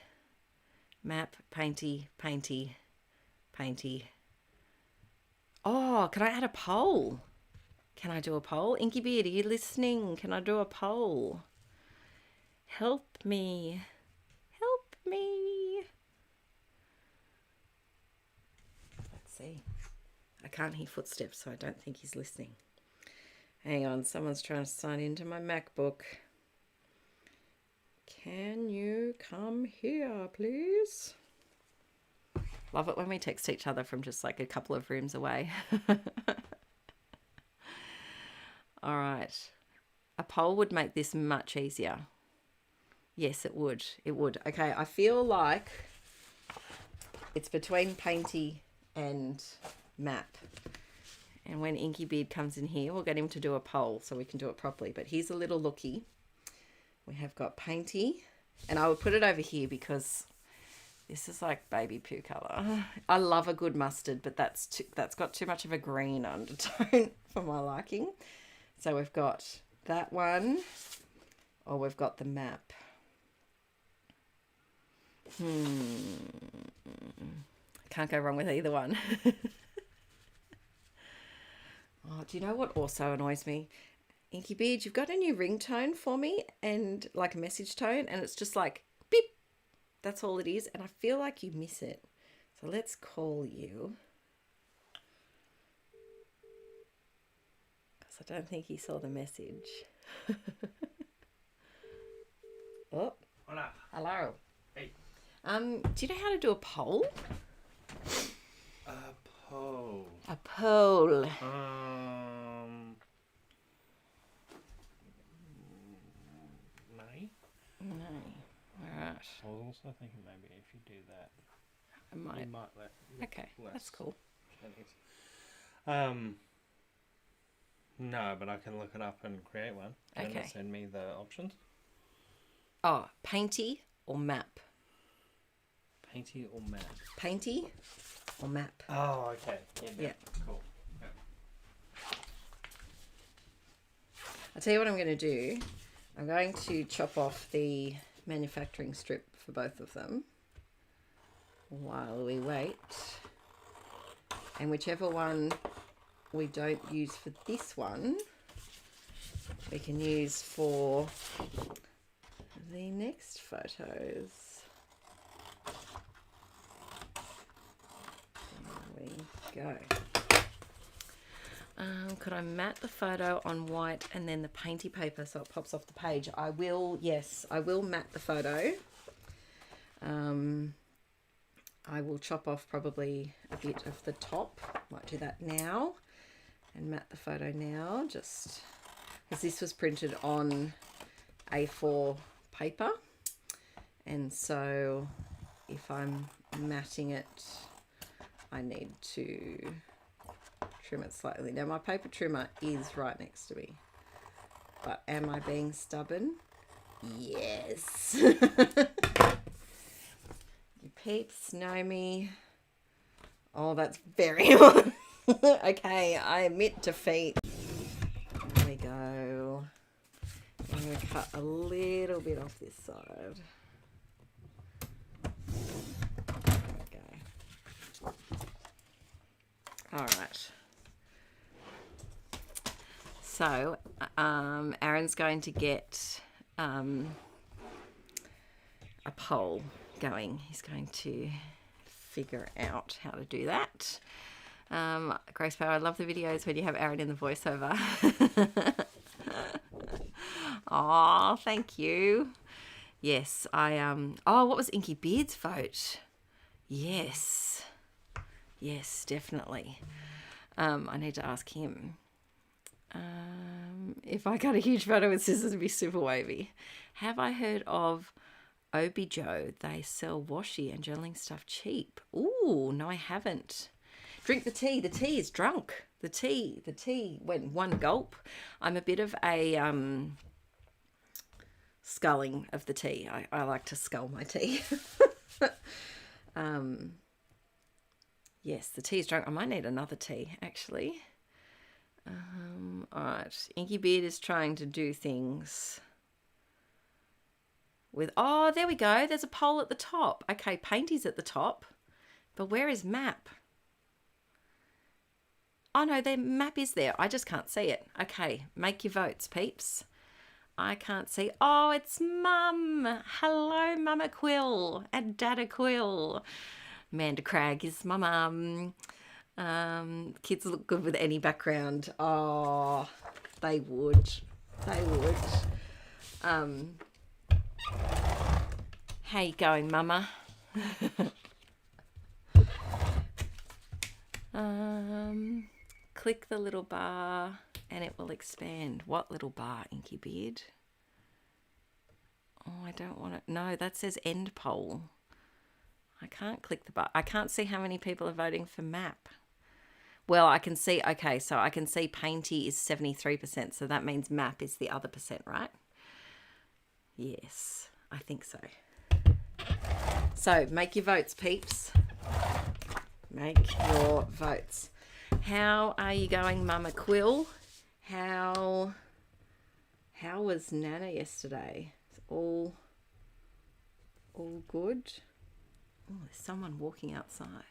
Map, painty, painty, Painty. Oh, can I add a poll? Can I do a poll? Inky Beard, are you listening? Can I do a poll? Help me. Help me. Let's see. I can't hear footsteps, so I don't think he's listening. Hang on, someone's trying to sign into my MacBook. Can you come here, please? Love it when we text each other from just like a couple of rooms away. All right. A poll would make this much easier. Yes, it would. It would. Okay, I feel like it's between Painty and Map. And when Inky Beard comes in here, we'll get him to do a poll so we can do it properly. But here's a little looky. We have got Painty. And I will put it over here because this is like baby poo colour. I love a good mustard, but that's got too much of a green undertone for my liking. So we've got that one, or we've got the Map. Can't go wrong with either one. Oh, do you know what also annoys me? Inky Beard, you've got a new ringtone for me, and like a message tone, and it's just like beep. That's all it is, and I feel like you miss it. So let's call you. Because I don't think he saw the message. Oh. Hola. Hello. Hey. Do you know how to do a poll? A poll. A poll. No. All right. I was also thinking maybe if you do that, I might. you might let. Okay, that's cool. No, but I can look it up and create one. Can you send me the options? Oh, Painty or Map? Painty or Map? Painty or Map? Oh, okay. Yeah. Cool. Yeah. I'll tell you what I'm going to do. I'm going to chop off the manufacturing strip for both of them while we wait. And whichever one we don't use for this one, we can use for the next photos. There we go. Could I matte the photo on white and then the painty paper so it pops off the page? I will, yes, I will matte the photo. I will chop off probably a bit of the top. Might do that now and matte the photo now, just because this was printed on A4 paper. And so if I'm matting it, I need to trim it slightly. Now my paper trimmer is right next to me, but am I being stubborn? Yes. You peeps know me. Oh, that's very okay, I admit defeat. There we go. I'm going to cut a little bit off this side. There we go. All right. So, Aaron's going to get a poll going. He's going to figure out how to do that. Grace Power, I love the videos when you have Aaron in the voiceover. Oh, thank you. Yes, oh, what was Inky Beard's vote? Yes. Yes, definitely. I need to ask him. If I cut a huge photo with scissors, it'd be super wavy. Have I heard of Obijo? They sell washi and journaling stuff cheap. Ooh, no, I haven't. Drink the tea. The tea is drunk. The tea went one gulp. I'm a bit of a sculling of the tea. I like to scull my tea. Yes, the tea is drunk. I might need another tea, actually. All right. Inky Beard is trying to do things with... Oh, there we go. There's a poll at the top. Okay, Painty's at the top. But where is Map? Oh no, their map is there. I just can't see it. Okay, make your votes, peeps. I can't see. Oh, it's Mum. Hello, Mama Quill and Dada Quill. Amanda Cragg is my mum. Kids look good with any background. Oh, they would. They would. How you going, Mama? Click the little bar and it will expand. What little bar, Inky Beard? Oh, I don't want it. No, that says end poll. I can't click the bar. I can't see how many people are voting for map. Well, I can see, okay, so I can see Painty is 73%, so that means map is the other percent, right? Yes, I think so. So, make your votes, peeps. Make your votes. How are you going, Mama Quill? How was Nana yesterday? It's all good? Oh, there's someone walking outside.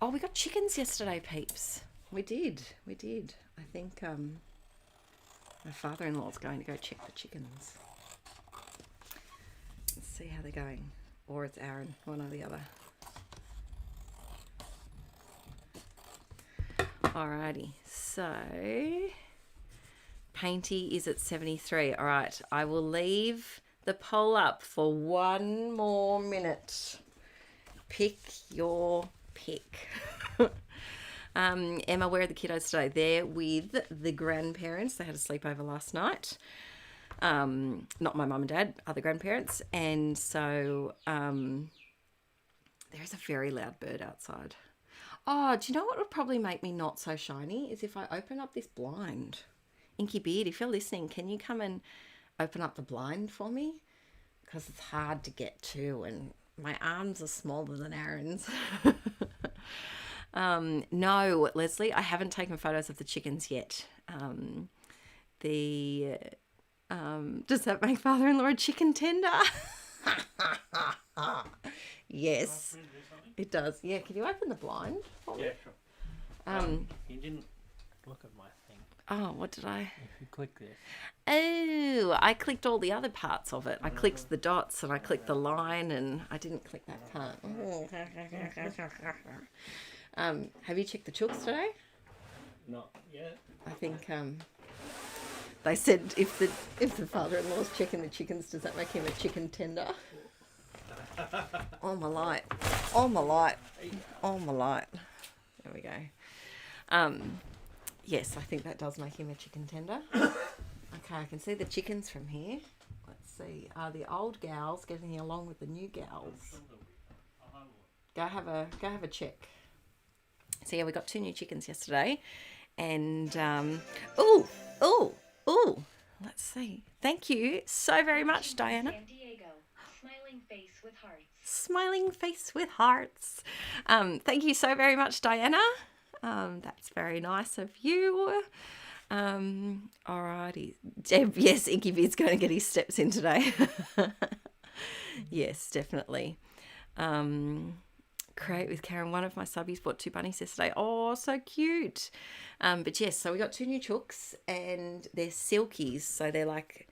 Oh, we got chickens yesterday, peeps. We did. I think my father-in-law's going to go check the chickens. Let's see how they're going. Or it's Aaron, one or the other. Alrighty, so Painty is at 73. All right, I will leave the poll up for 1 more minute. Pick your pick. Emma, where are the kiddos today? They're with the grandparents. They had a sleepover last night. Not my mum and dad, other grandparents. And so there's a very loud bird outside. Oh, do you know what would probably make me not so shiny is if I open up this blind. Inky Beard, if you're listening, can you come and open up the blind for me? Because it's hard to get to and my arms are smaller than Aaron's. No, Leslie, I haven't taken photos of the chickens yet. Does that make father-in-law a chicken tender? Yes, it does. Yeah, can you open the blind for me? Yeah, sure. You didn't look at my thing. Oh, what did I? If you click this. Oh, I clicked all the other parts of it. I clicked the dots and I clicked the line and I didn't click that part. Have you checked the chooks today? Not yet. I think they said if the father-in-law's checking the chickens, does that make him a chicken tender? Oh my light. Oh my light. Oh my light. There we go. Yes, I think that does make him a chicken tender. Okay, I can see the chickens from here. Let's see. Are the old gals getting along with the new gals? Go have a check. So yeah, we got 2 new chickens yesterday, and let's see. Thank you so very much, Diana. San Diego. Smiling face with hearts. Smiling face with hearts. Thank you so very much, Diana. That's very nice of you. Alrighty. Deb, yes, Inky Beard's going to get his steps in today. Yes, definitely. Create with Karen. One of my subbies bought 2 bunnies yesterday. Oh, so cute. But yes, so we got 2 new chooks and they're silkies. So they're like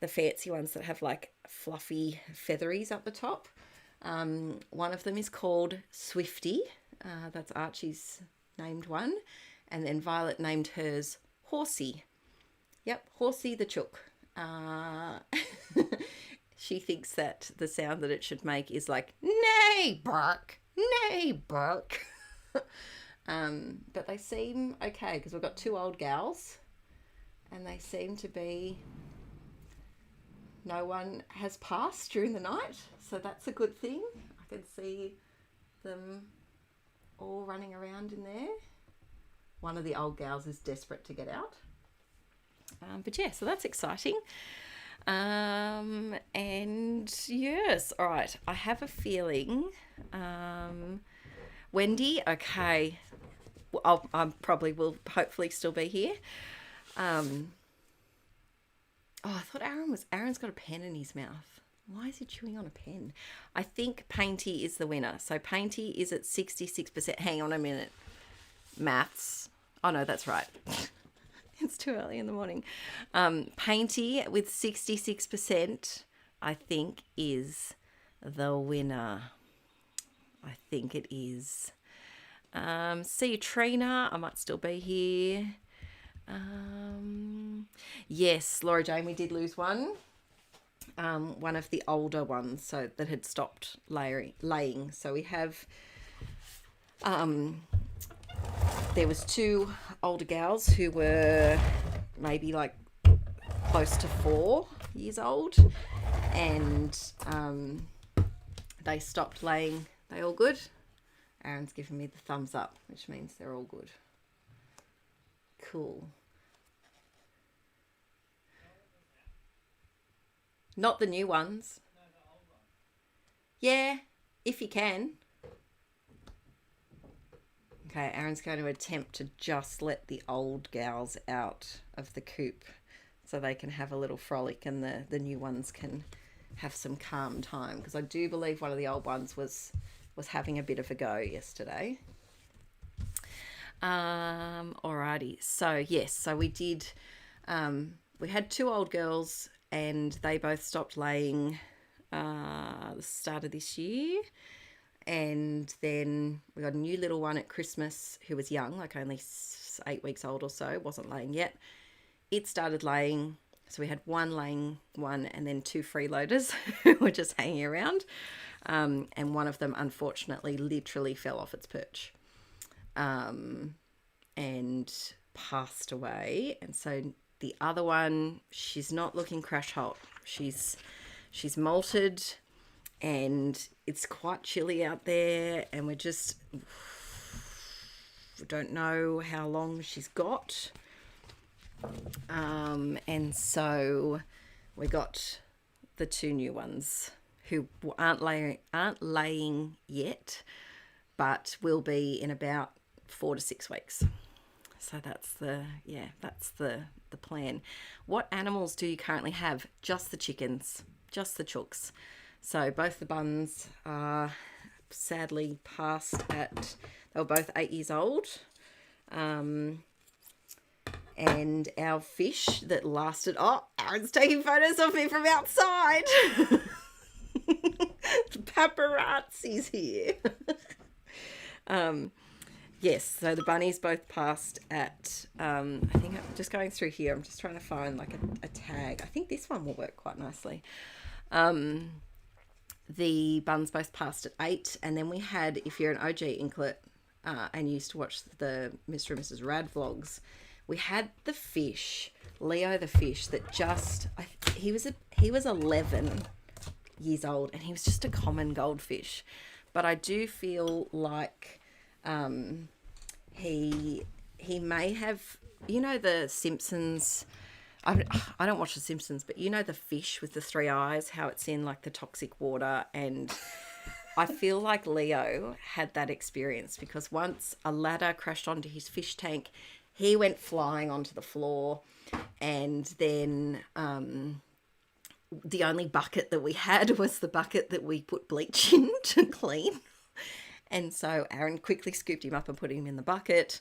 the fancy ones that have like fluffy featheries up the top. One of them is called Swifty. That's Archie's named one. And then Violet named hers Horsey. Yep, Horsey the chook. She thinks that the sound that it should make is like, neigh, bark, neigh, bark. But they seem okay because we've got 2 old gals and they seem to be, no one has passed during the night. So that's a good thing. I can see them all running around in there. One of the old gals is desperate to get out. But yeah, so that's exciting. And yes, all right. I have a feeling, Wendy, okay, I probably will hopefully still be here. Oh, I thought Aaron's got a pen in his mouth. Why is he chewing on a pen? I think Painty is the winner. So Painty is at 66%. Hang on a minute. Maths. Oh, no, that's right. It's too early in the morning. Painty with 66%, I think, is the winner. I think it is. See you, Trina. I might still be here. Yes, Laura Jane, we did lose one. One of the older ones, so that had stopped laying. So we have, there was 2 older gals who were maybe like close to 4 years old, and they stopped laying. They all good? Aaron's giving me the thumbs up, which means they're all good. Cool. Not the new ones. No, the old ones. Yeah, if you can. Okay, Aaron's going to attempt to just let the old gals out of the coop so they can have a little frolic and the new ones can have some calm time, because I do believe one of the old ones was having a bit of a go yesterday. Alrighty, so yes, so we did, we had 2 old girls and they both stopped laying the start of this year, and then we got a new little one at Christmas who was young, like only 8 weeks old or so, wasn't laying yet. It started laying, so we had one laying one and then 2 freeloaders who were just hanging around, and one of them unfortunately literally fell off its perch and passed away. And so the other one, she's not looking crash hot. She's molted and it's quite chilly out there, and we don't know how long she's got. And so we got the 2 new ones who aren't laying yet, but will be in about 4 to 6 weeks. So that's the plan. What animals do you currently have? Just the chickens, just the chooks. So both the buns are sadly passed at, they were both 8 years old. And our fish that lasted, oh, Aaron's taking photos of me from outside. The paparazzi's here. Yes, so the bunnies both passed at, I think I'm just going through here. I'm just trying to find like a tag. I think this one will work quite nicely. The buns both passed at 8. And then we had, if you're an OG inklet and used to watch the Mr. and Mrs Rad vlogs, we had the fish, Leo the fish, that just, he was 11 years old and he was just a common goldfish. But I do feel like he may have, you know, the Simpsons, I don't watch the Simpsons, but you know the fish with the 3 eyes, how it's in like the toxic water, and I feel like Leo had that experience, because once a ladder crashed onto his fish tank, he went flying onto the floor, and then the only bucket that we had was the bucket that we put bleach in to clean. And so Aaron quickly scooped him up and put him in the bucket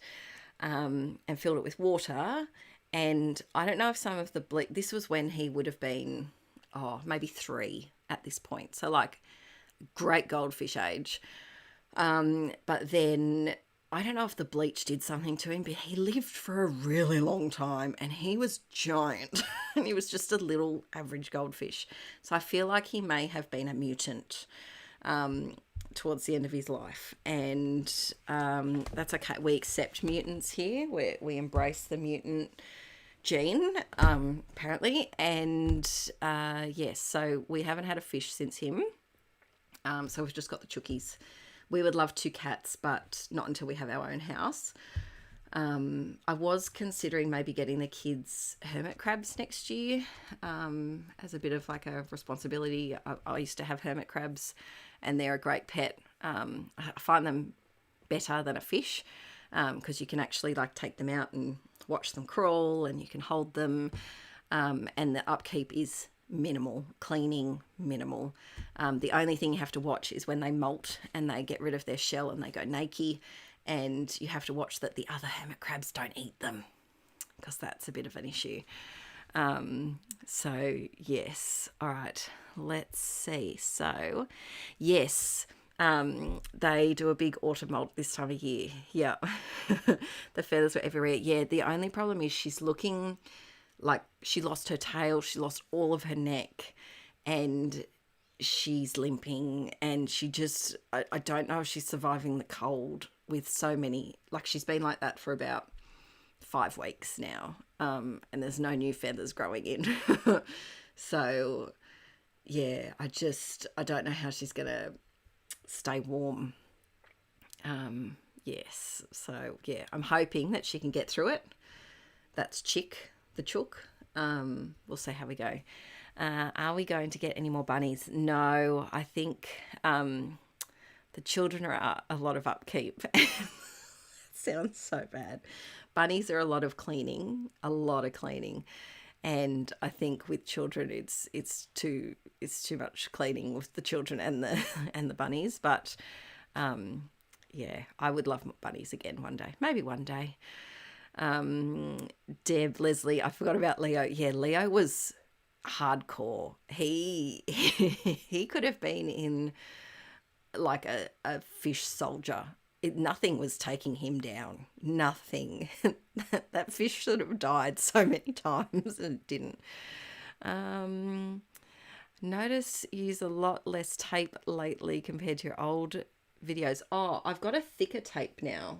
and filled it with water. And I don't know if some of the bleach, this was when he would have been, maybe 3 at this point. So like great goldfish age. But then I don't know if the bleach did something to him, but he lived for a really long time and he was giant and he was just a little average goldfish. So I feel like he may have been a mutant towards the end of his life, and that's okay. We accept mutants here. We embrace the mutant gene, apparently, and yes, so we haven't had a fish since him. So we've just got the chookies. We would love 2 cats, but not until we have our own house. I was considering maybe getting the kids hermit crabs next year as a bit of like a responsibility. I used to have hermit crabs and they're a great pet. I find them better than a fish because you can actually like take them out and watch them crawl, and you can hold them, and the upkeep is minimal. Cleaning, minimal. The only thing you have to watch is when they molt and they get rid of their shell and they go naked, and you have to watch that the other hermit crabs don't eat them, because that's a bit of an issue. So yes, all right, let's see. So yes, they do a big autumn molt this time of year. Yeah. The feathers were everywhere. Yeah, the only problem is she's looking like she lost her tail, she lost all of her neck, and she's limping, and she just, I don't know if she's surviving the cold with so many, like she's been like that for about 5 weeks now, and there's no new feathers growing in. So yeah, I don't know how she's gonna stay warm. Yes, so yeah, I'm hoping that she can get through it. That's the chook. We'll see how we go. Are we going to get any more bunnies? No, I think the children are a lot of upkeep. It sounds so bad. Bunnies are a lot of cleaning, and I think with children it's too much cleaning with the children and the bunnies. But yeah, I would love bunnies again one day, maybe one day. Deb, Leslie, I forgot about Leo. Yeah, Leo was hardcore. He could have been in like a fish soldier. Nothing was taking him down. Nothing. That fish should have died so many times and it didn't. Notice you use a lot less tape lately compared to your old videos. Oh, I've got a thicker tape now,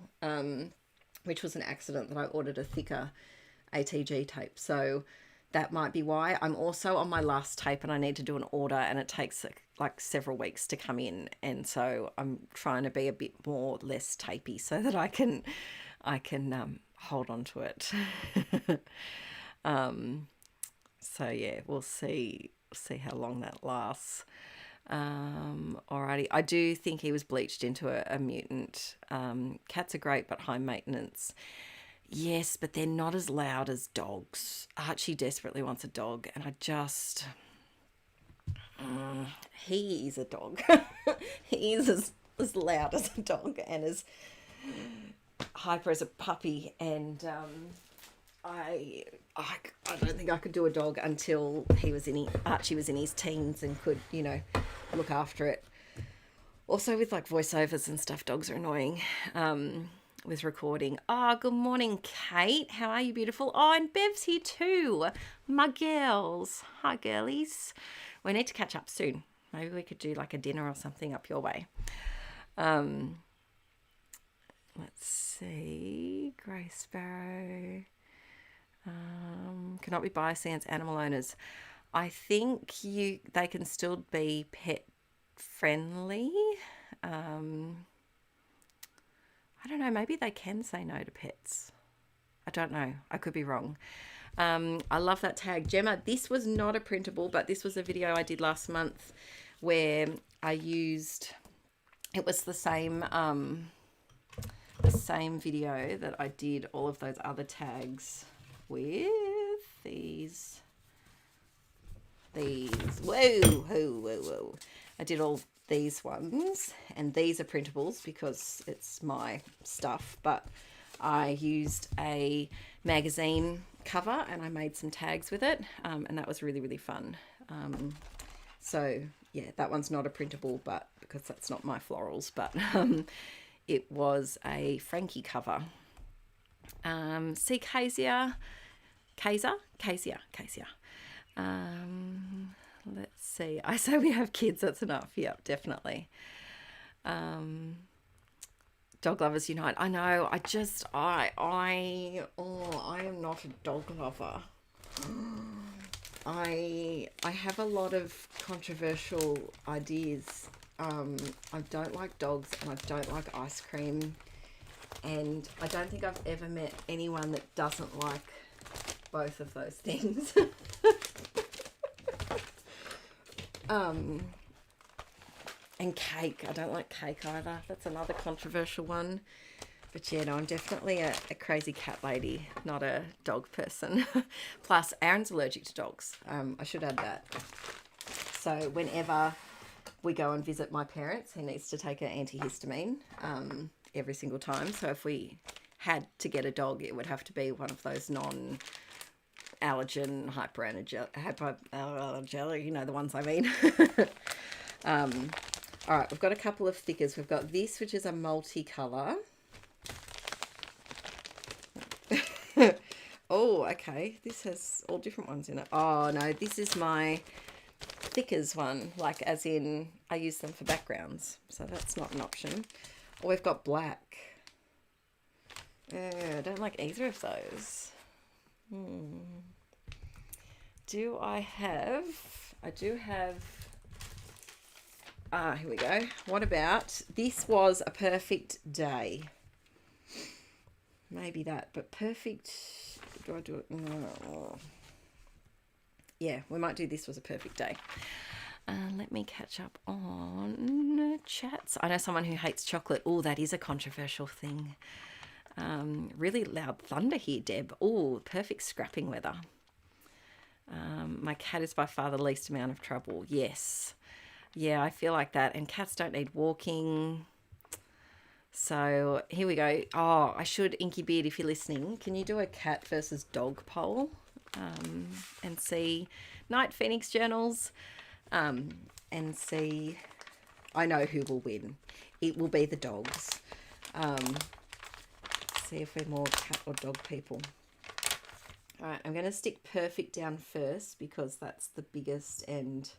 which was an accident that I ordered a thicker ATG tape. So that might be why. I'm also on my last tape and I need to do an order, and it takes like several weeks to come in. And so I'm trying to be a bit more less tapey so that I can hold on to it. So yeah, we'll see how long that lasts. Alrighty. I do think he was bleached into a mutant. Cats are great, but high maintenance. Yes, but they're not as loud as dogs. Archie desperately wants a dog, and I just... he is a dog. He is as loud as a dog and as hyper as a puppy, and I don't think I could do a dog until Archie was in his teens and could, look after it. Also with like voiceovers and stuff, dogs are annoying. With recording. Oh, good morning, Kate. How are you, beautiful? Oh, and Bev's here too. My girls. Hi, girlies. We need to catch up soon. Maybe we could do like a dinner or something up your way. Let's see. Grey Sparrow. Cannot be biased against animal owners. I think they can still be pet friendly. I don't know, maybe they can say no to pets. I don't know. I could be wrong. I love that tag. Gemma, this was not a printable, but this was a video I did last month where I used... It was the same video that I did all of those other tags with. These. Whoa. I did all these ones, and these are printables because it's my stuff, but I used a magazine cover and I made some tags with it, and that was really, really fun. So yeah, that one's not a printable, but because that's not my florals, but it was a Frankie cover. See Kezia. Let's see. I say we have kids. That's enough. Yep, definitely. Dog lovers unite. I know. I am not a dog lover. I have a lot of controversial ideas. I don't like dogs and I don't like ice cream, and I don't think I've ever met anyone that doesn't like both of those things. And cake. I don't like cake either. That's another controversial one. But yeah, no, I'm definitely a crazy cat lady, not a dog person. Plus, Aaron's allergic to dogs. I should add that. So whenever we go and visit my parents, he needs to take an antihistamine every single time. So if we had to get a dog, it would have to be one of those non-allergen, hypoallergenic, you know, the ones I mean. All right, we've got a couple of thickers. We've got this, which is a multicolour. Oh, okay. This has all different ones in it. Oh, no, this is my thickers one, like as in I use them for backgrounds. So that's not an option. Or we've got black. I don't like either of those. Do I have... I do have... here we go. What about... This was a perfect day. Maybe that, but perfect... Do I do it? No. Yeah, we might do this was a perfect day. Let me catch up on chats. I know someone who hates chocolate. Oh, that is a controversial thing. Really loud thunder here, Deb. Oh, perfect scrapping weather. My cat is by far the least amount of trouble. Yes. Yeah, I feel like that. And cats don't need walking. So here we go. Oh, I should, Inky Beard, if you're listening, can you do a cat versus dog poll and see Night Phoenix journals and see, I know who will win. It will be the dogs. See if we're more cat or dog people. All right, I'm going to stick perfect down first because that's the biggest and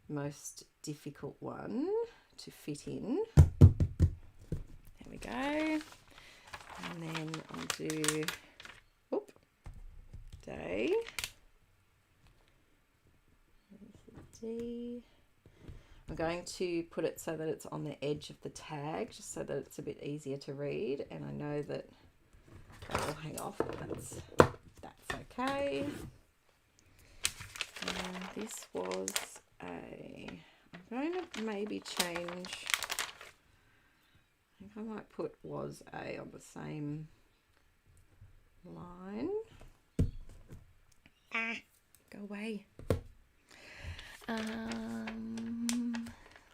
most difficult one to fit in. There we go. And then I'll do, day. D. I'm going to put it so that it's on the edge of the tag, just so that it's a bit easier to read. And I know that will hang off, but that's okay. And this was I'm going to maybe change. I think I might put was a on the same line. Go away.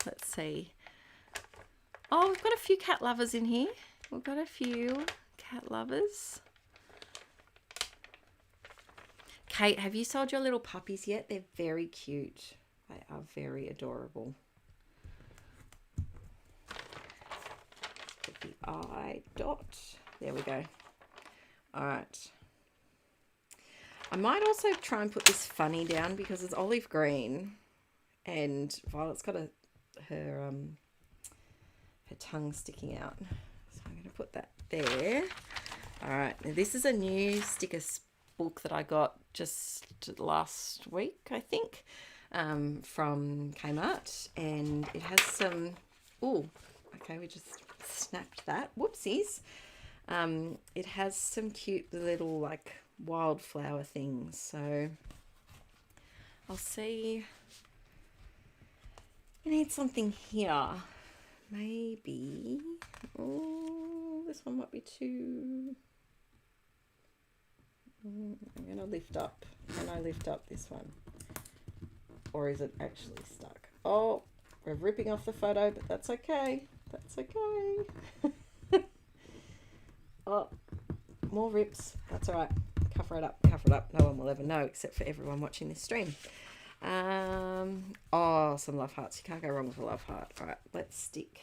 Let's see. Oh, we've got a few cat lovers in here. We've got a few cat lovers. Kate, have you sold your little puppies yet? They're very cute. They are very adorable. Put the eye dot. There we go. All right. I might also try and put this funny down because it's olive green and Violet's got her tongue sticking out. So I'm going to put that there. All right. Now this is a new sticker book that I got just last week, I think, from Kmart. And it has some... Oh, okay. We just snapped that. Whoopsies. It has some cute little, like, wildflower things, so I'll see. I need something here, maybe. Oh, this one might be too. I'm gonna lift up. Can I lift up this one, or is it actually stuck? Oh, we're ripping off the photo, but that's okay. That's okay. Oh, more rips. That's all right. Cover it up, cover it up. No one will ever know except for everyone watching this stream. Oh, some love hearts. You can't go wrong with a love heart. All right, let's stick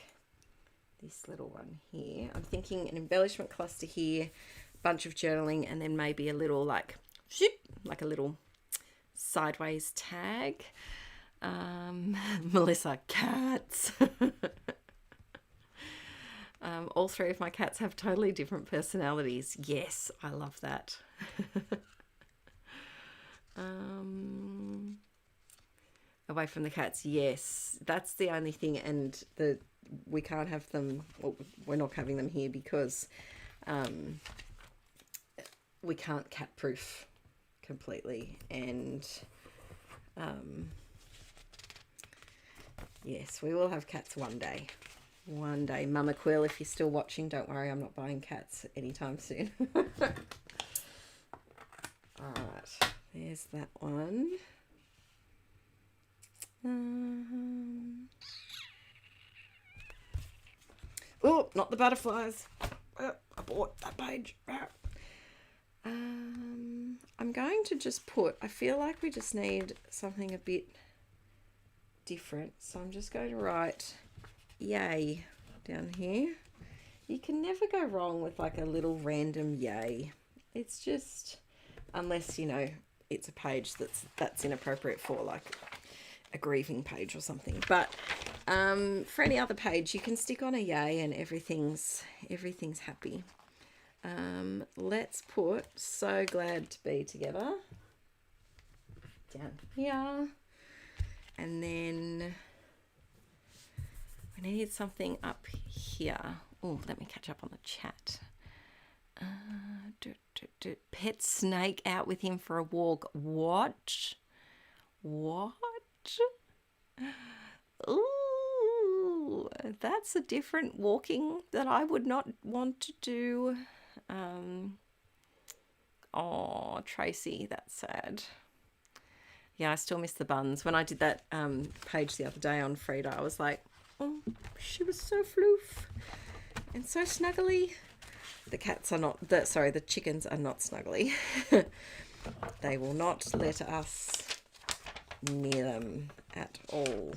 this little one here. I'm thinking an embellishment cluster here, bunch of journaling, and then maybe a little like a little sideways tag. Melissa, cats. All three of my cats have totally different personalities. Yes, I love that. Away from the cats, yes. That's the only thing, and we can't have them, well, we're not having them here because we can't cat proof completely, and yes, we will have cats one day. One day. Mama Quill, if you're still watching, don't worry, I'm not buying cats anytime soon. Alright, there's that one. Oh, not the butterflies. I bought that page. I'm going to just put, I feel like we just need something a bit different. So I'm just going to write yay down here. You can never go wrong with like a little random yay. It's just, unless, you know, it's a page that's inappropriate for like a grieving page or something. But for any other page, you can stick on a yay and everything's happy. Let's put so glad to be together down here. And then we need something up here. Oh, let me catch up on the chat. Pet snake out with him for a walk. What? Ooh, that's a different walking that I would not want to do. Oh, Tracy, that's sad. Yeah, I still miss the buns. When I did that page the other day on Frida, I was like, oh, she was so floof and so snuggly. The cats are not, the chickens are not snuggly. They will not let us near them at all.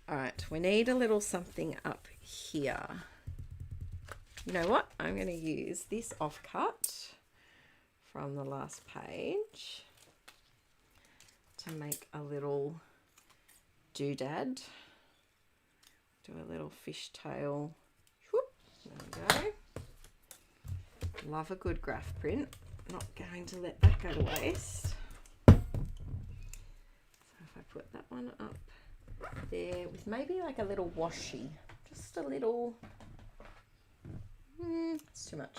All right, we need a little something up here. You know what? I'm going to use this offcut from the last page to make a little doodad. Do a little fishtail. There we go. Love a good graph print. Not going to let that go to waste. So if I put that one up there with maybe like a little washi, just a little. It's too much.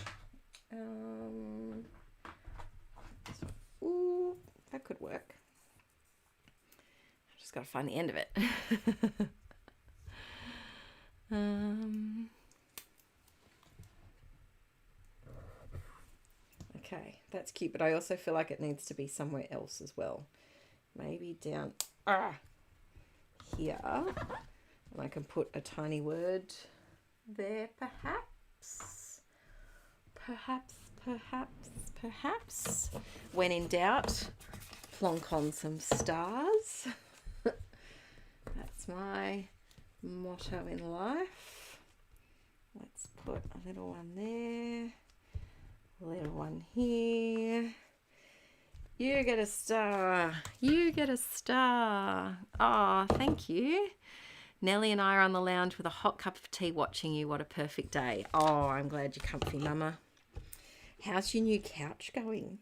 This one. Ooh, that could work. I've just got to find the end of it. Okay, that's cute, but I also feel like it needs to be somewhere else as well. Maybe down here. And I can put a tiny word there, perhaps. Perhaps. When in doubt, plonk on some stars. That's my motto in life. Let's put a little one there. Little one here. You get a star. You get a star. Oh, thank you. Nellie and I are on the lounge with a hot cup of tea watching you. What a perfect day. Oh, I'm glad you're comfy, Mama. How's your new couch going?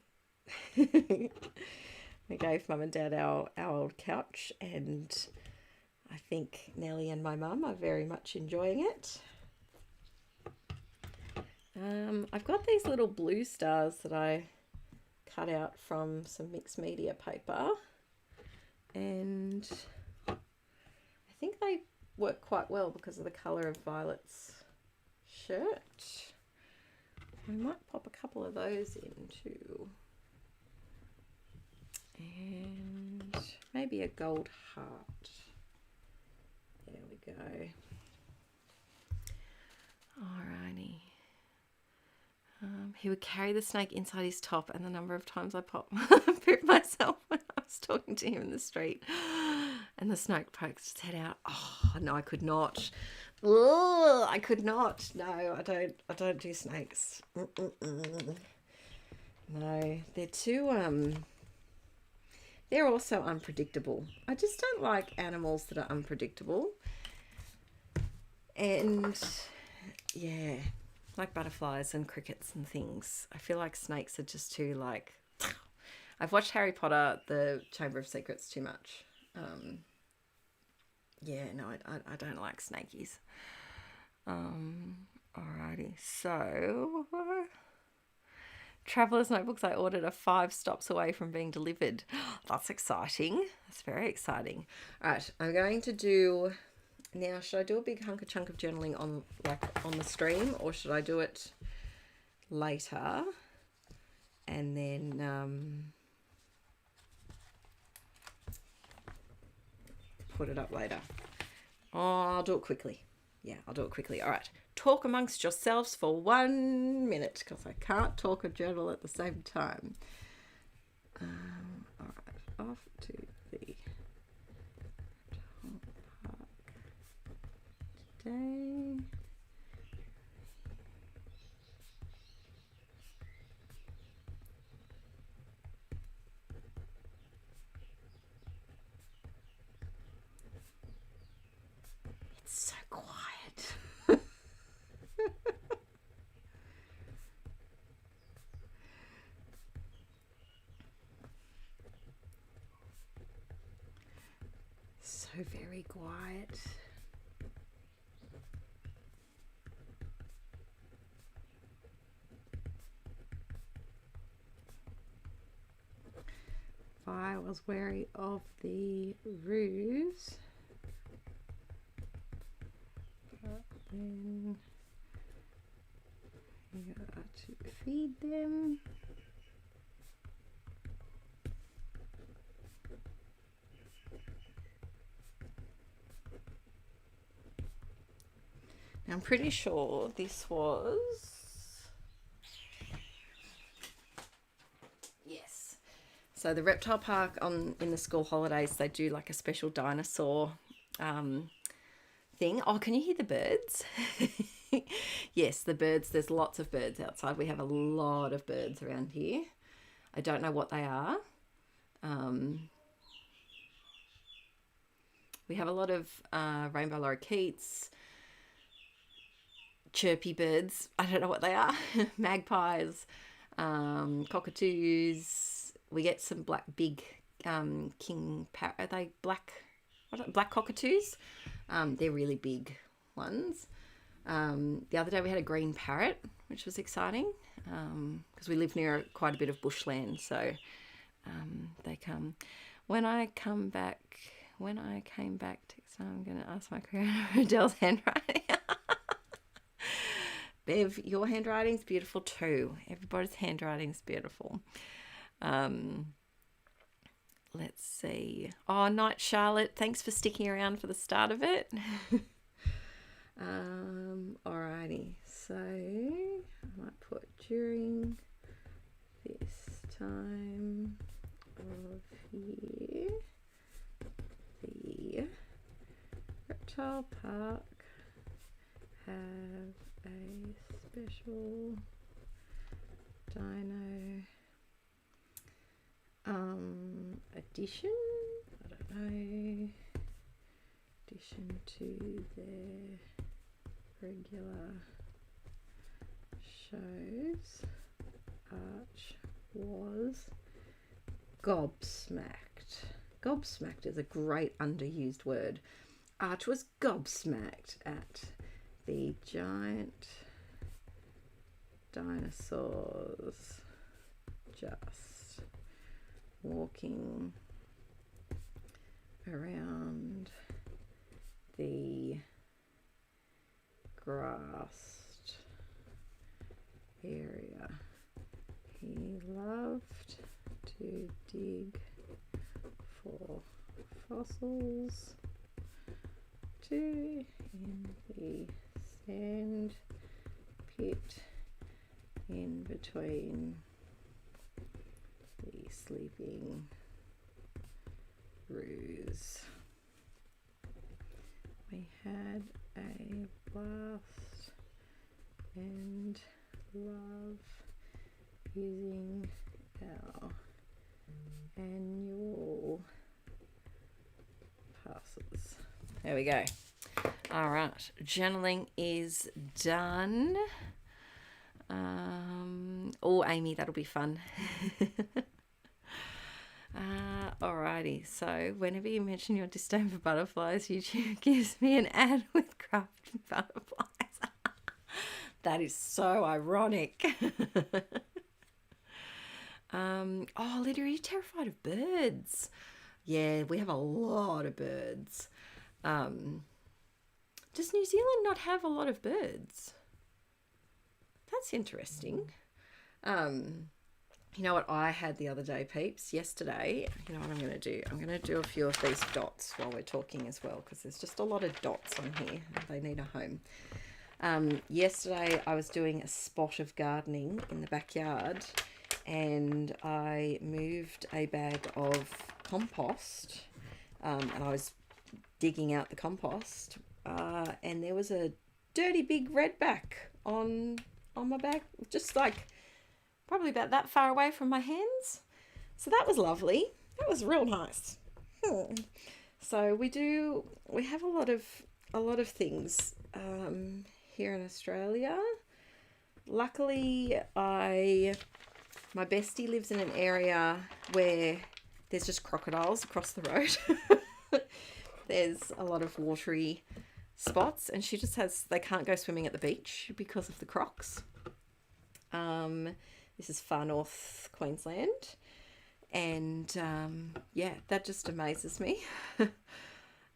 We gave Mum and Dad our old couch, and I think Nellie and my mum are very much enjoying it. I've got these little blue stars that I cut out from some mixed media paper, and I think they work quite well because of the colour of Violet's shirt. I might pop a couple of those in too. And maybe a gold heart. There we go. Alrighty. He would carry the snake inside his top, and the number of times I popped myself when I was talking to him in the street, and the snake poked its head out. Oh no, I could not. Ugh, I could not. No, I don't do snakes. No, they're too they're also unpredictable. I just don't like animals that are unpredictable. And yeah, like butterflies and crickets and things. I feel like snakes are just too like. I've watched Harry Potter, The Chamber of Secrets too much. Yeah, no, I don't like snakies. Alrighty, so Traveller's Notebooks I ordered are 5 stops away from being delivered. That's exciting. That's very exciting. All right, I'm going to do Now, should I do a big hunk of chunk of journaling on the stream, or should I do it later and then put it up later? Oh, I'll do it quickly. Yeah, I'll do it quickly. All right. Talk amongst yourselves for 1 minute, because I can't talk or journal at the same time. All right, off to the park today. It's so quiet. So very quiet. If I was wary of the roos, but then we got to feed them. I'm pretty sure this was, yes. So the reptile park in the school holidays, they do like a special dinosaur thing. Oh, can you hear the birds? Yes, the birds. There's lots of birds outside. We have a lot of birds around here. I don't know what they are. We have a lot of rainbow lorikeets, chirpy birds. I don't know what they are. Magpies, cockatoos. We get some big king parrot. Are they black cockatoos? They're really big ones. The other day we had a green parrot, which was exciting because we live near quite a bit of bushland. So they come. When I came back, I'm going to ask my creator Adele's handwriting. Bev, your handwriting's beautiful too. Everybody's handwriting's beautiful. Let's see. Oh, Night Charlotte, thanks for sticking around for the start of it. Alrighty, so I might put during this time of year, the reptile park have a special dino addition. I don't know. Addition to their regular shows. Arch was gobsmacked. Gobsmacked is a great underused word. Arch was gobsmacked at the giant dinosaurs just walking around the grassed area. He loved to dig for fossils in the sand pit in between the sleeping roos. We had a blast and love using our annual passes. There we go. All right, journaling is done. Oh, Amy, that'll be fun. Alrighty, so whenever you mention your disdain for butterflies, YouTube gives me an ad with craft butterflies. That is so ironic. Oh, Lydia, are you terrified of birds? Yeah, we have a lot of birds. Does New Zealand not have a lot of birds? That's interesting. You know what I had the other day, peeps? Yesterday, you know what I'm going to do? I'm going to do a few of these dots while we're talking as well, because there's just a lot of dots on here. They need a home. Yesterday, I was doing a spot of gardening in the backyard, and I moved a bag of compost, and I was digging out the compost, and there was a dirty big redback on my bag, just like probably about that far away from my hands. So that was lovely. That was real nice. So we have a lot of things here in Australia. Luckily, my bestie lives in an area where there's just crocodiles across the road. There's a lot of watery spots, and she just they can't go swimming at the beach because of the crocs. This is far north Queensland, and yeah, that just amazes me.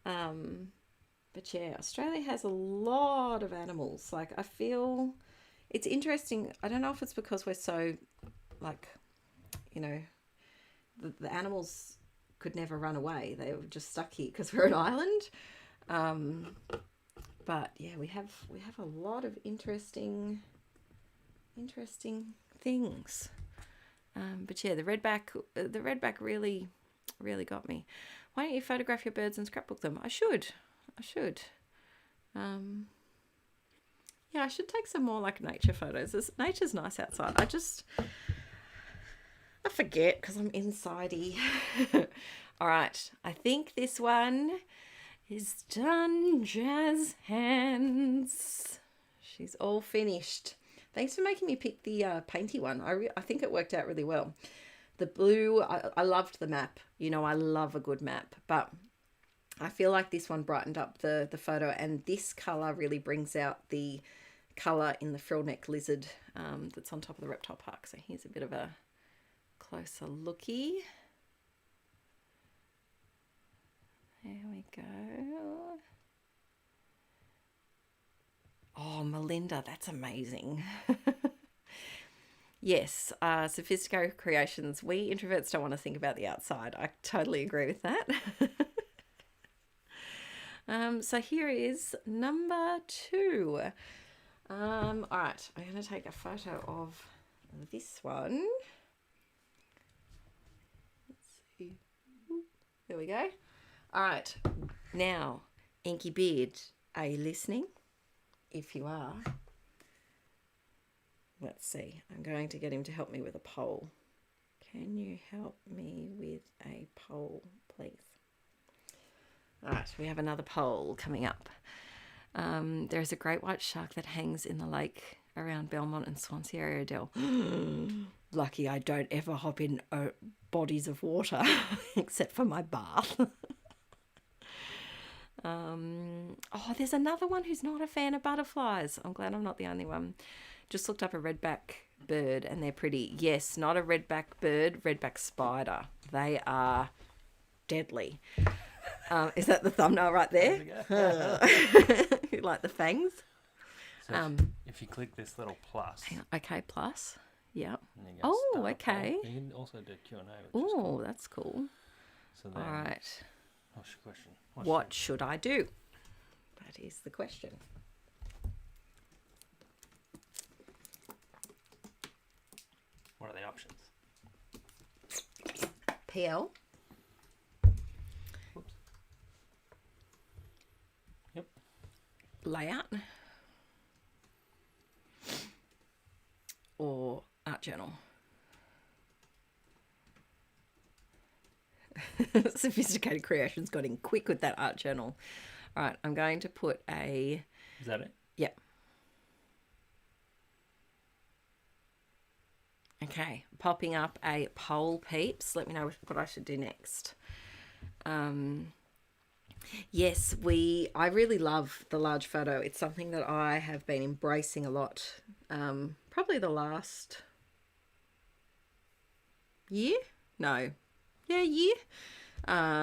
But yeah, Australia has a lot of animals. Like, I feel it's interesting. I don't know if it's because we're so, like, you know, the animals could never run away. They were just stuck here because we're an island. But yeah, we have a lot of interesting things. But yeah, the redback really got me. Why don't you photograph your birds and scrapbook them? I should. Yeah, I should take some more like nature photos. Nature's nice outside. I forget because I'm inside-y. All right, I think this one is done, Jazz Hands. She's all finished. Thanks for making me pick the painty one. I think it worked out really well. The blue, I loved the map. You know, I love a good map, but I feel like this one brightened up the photo, and this colour really brings out the colour in the frill neck lizard that's on top of the reptile park. So here's a bit of a closer looky. There we go. Oh, Melinda, that's amazing. Yes, Sophisticated Creations. We introverts don't want to think about the outside. I totally agree with that. So here is number 2. All right, I'm going to take a photo of this one. Let's see. There we go. All right, now, Inky Beard, are you listening? If you are, let's see. I'm going to get him to help me with a poll. Can you help me with a poll, please? All right, we have another poll coming up. There's a great white shark that hangs in the lake around Belmont and Swansea area, Dell. Lucky I don't ever hop in bodies of water except for my bath. Oh, there's another one who's not a fan of butterflies. I'm glad I'm not the only one. Just looked up a redback bird and they're pretty. Yes, not a redback bird, redback spider. They are deadly. Is that the thumbnail right there? You like the fangs? So if you click this little plus. Hang on. Okay, plus. Yep. Oh, okay. You can also do Q&A. Oh, cool. That's cool. So then, all right. What's your question? What should I do? That is the question. What are the options? PL. Whoops. Yep. Layout. Or art journal. Sophisticated Creations got in quick with that art journal. All right, I'm going to put a... Is that it? Yep. Okay, popping up a poll, peeps. Let me know what I should do next. Yes, I really love the large photo. It's something that I have been embracing a lot. Probably the last year? No. Yeah, year.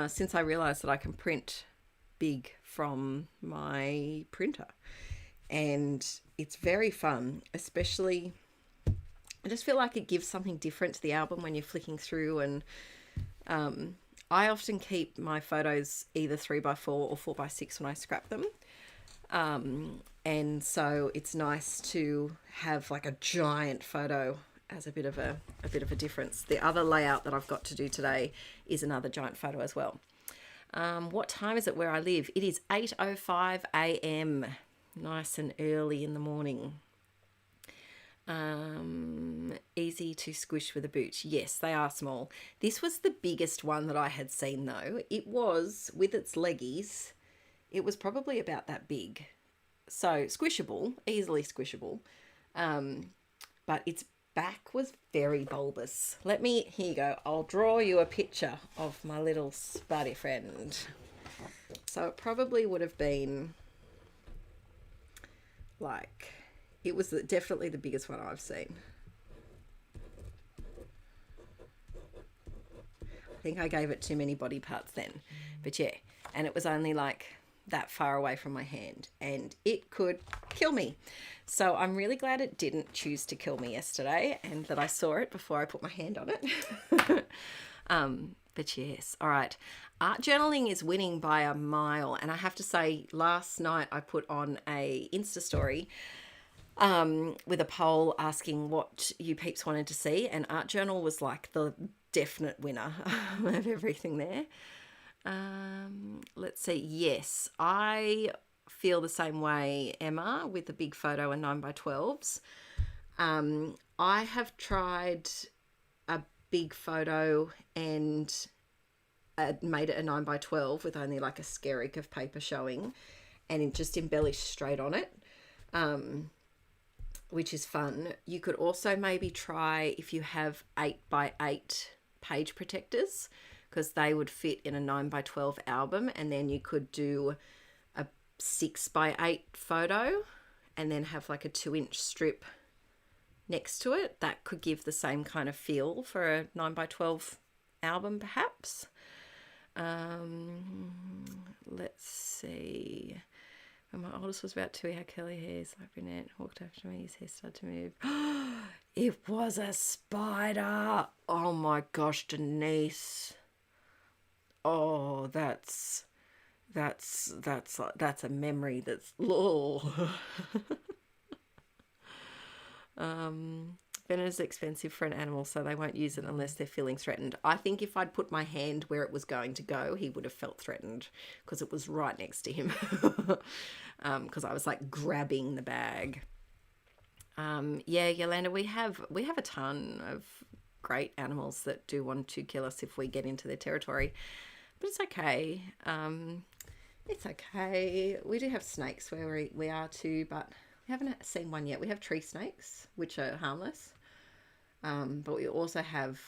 Since I realised that I can print big from my printer. And it's very fun, especially I just feel like it gives something different to the album when you're flicking through. And I often keep my photos either 3x4 or 4x6 when I scrap them. And so it's nice to have like a giant photo as a bit of a difference. The other layout that I've got to do today is another giant photo as well. What time is it where I live? It is 8:05 a.m. Nice and early in the morning. Easy to squish with a boot. Yes, they are small. This was the biggest one that I had seen though. It was, with its leggies, it was probably about that big. So squishable, easily squishable. But its back was very bulbous. Here you go. I'll draw you a picture of my little spuddy friend. So it probably would have been like, it was definitely the biggest one I've seen. I think I gave it too many body parts then. But yeah, and it was only like that far away from my hand, and it could kill me. So I'm really glad it didn't choose to kill me yesterday, and that I saw it before I put my hand on it. But yes, all right. Art journaling is winning by a mile, and I have to say, last night I put on a Insta story with a poll asking what you peeps wanted to see, and art journal was like the definite winner of everything there. Let's see. Yes, I feel the same way, Emma, with the big photo and 9x12s. I have tried a big photo and made it a 9x12 with only like a skerrick of paper showing, and it just embellished straight on it, which is fun. You could also maybe try if you have 8x8 page protectors, because they would fit in a 9x12 album, and then you could do a 6x8 photo and then have like a 2-inch strip next to it. That could give the same kind of feel for a 9x12 album perhaps. Let's see. When my oldest was about 2, he had curly hair, so brunette, walked after me, his hair started to move. It was a spider. Oh my gosh, Denise. Oh, that's a memory that's Venom is expensive for an animal, so they won't use it unless they're feeling threatened. I think if I'd put my hand where it was going to go, he would have felt threatened, because it was right next to him. Because I was like grabbing the bag. Yeah, Yolanda, we have a ton of great animals that do want to kill us if we get into their territory, but it's okay. It's okay. We do have snakes where we are too, but we haven't seen one yet. We have tree snakes, which are harmless. But we also have,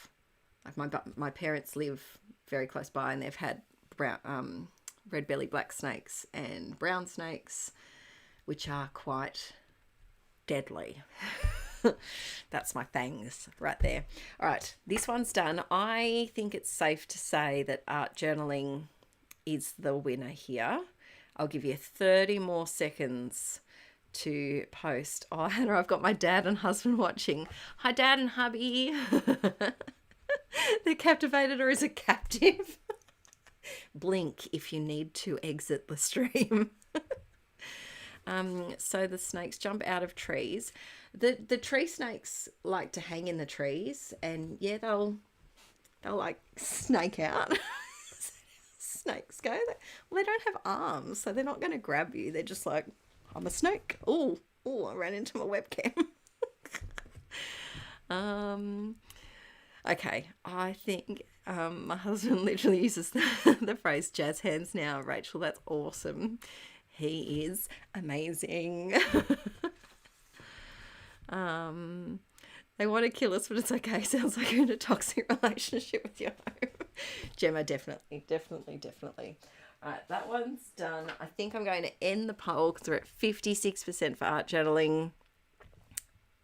like, my parents live very close by, and they've had brown, red-bellied black snakes and brown snakes, which are quite deadly. That's my fangs right there. All right, this one's done. I think it's safe to say that art journaling is the winner here. I'll give you 30 more seconds to post. Oh, Hannah, I've got my dad and husband watching. Hi, Dad and hubby. They're captivated, or is it captive? Blink if you need to exit the stream. So the snakes jump out of trees. The tree snakes like to hang in the trees, and yeah, they'll like snake out. Snakes go. Well, they don't have arms, so they're not going to grab you. They're just like, I'm a snake. Oh, I ran into my webcam. Okay, I think my husband literally uses the phrase jazz hands now. Rachel, that's awesome. He is amazing. They want to kill us, but it's okay. Sounds like you're in a toxic relationship with your home. Gemma, definitely. All right, that one's done. I think I'm going to end the poll because we're at 56% for art journaling.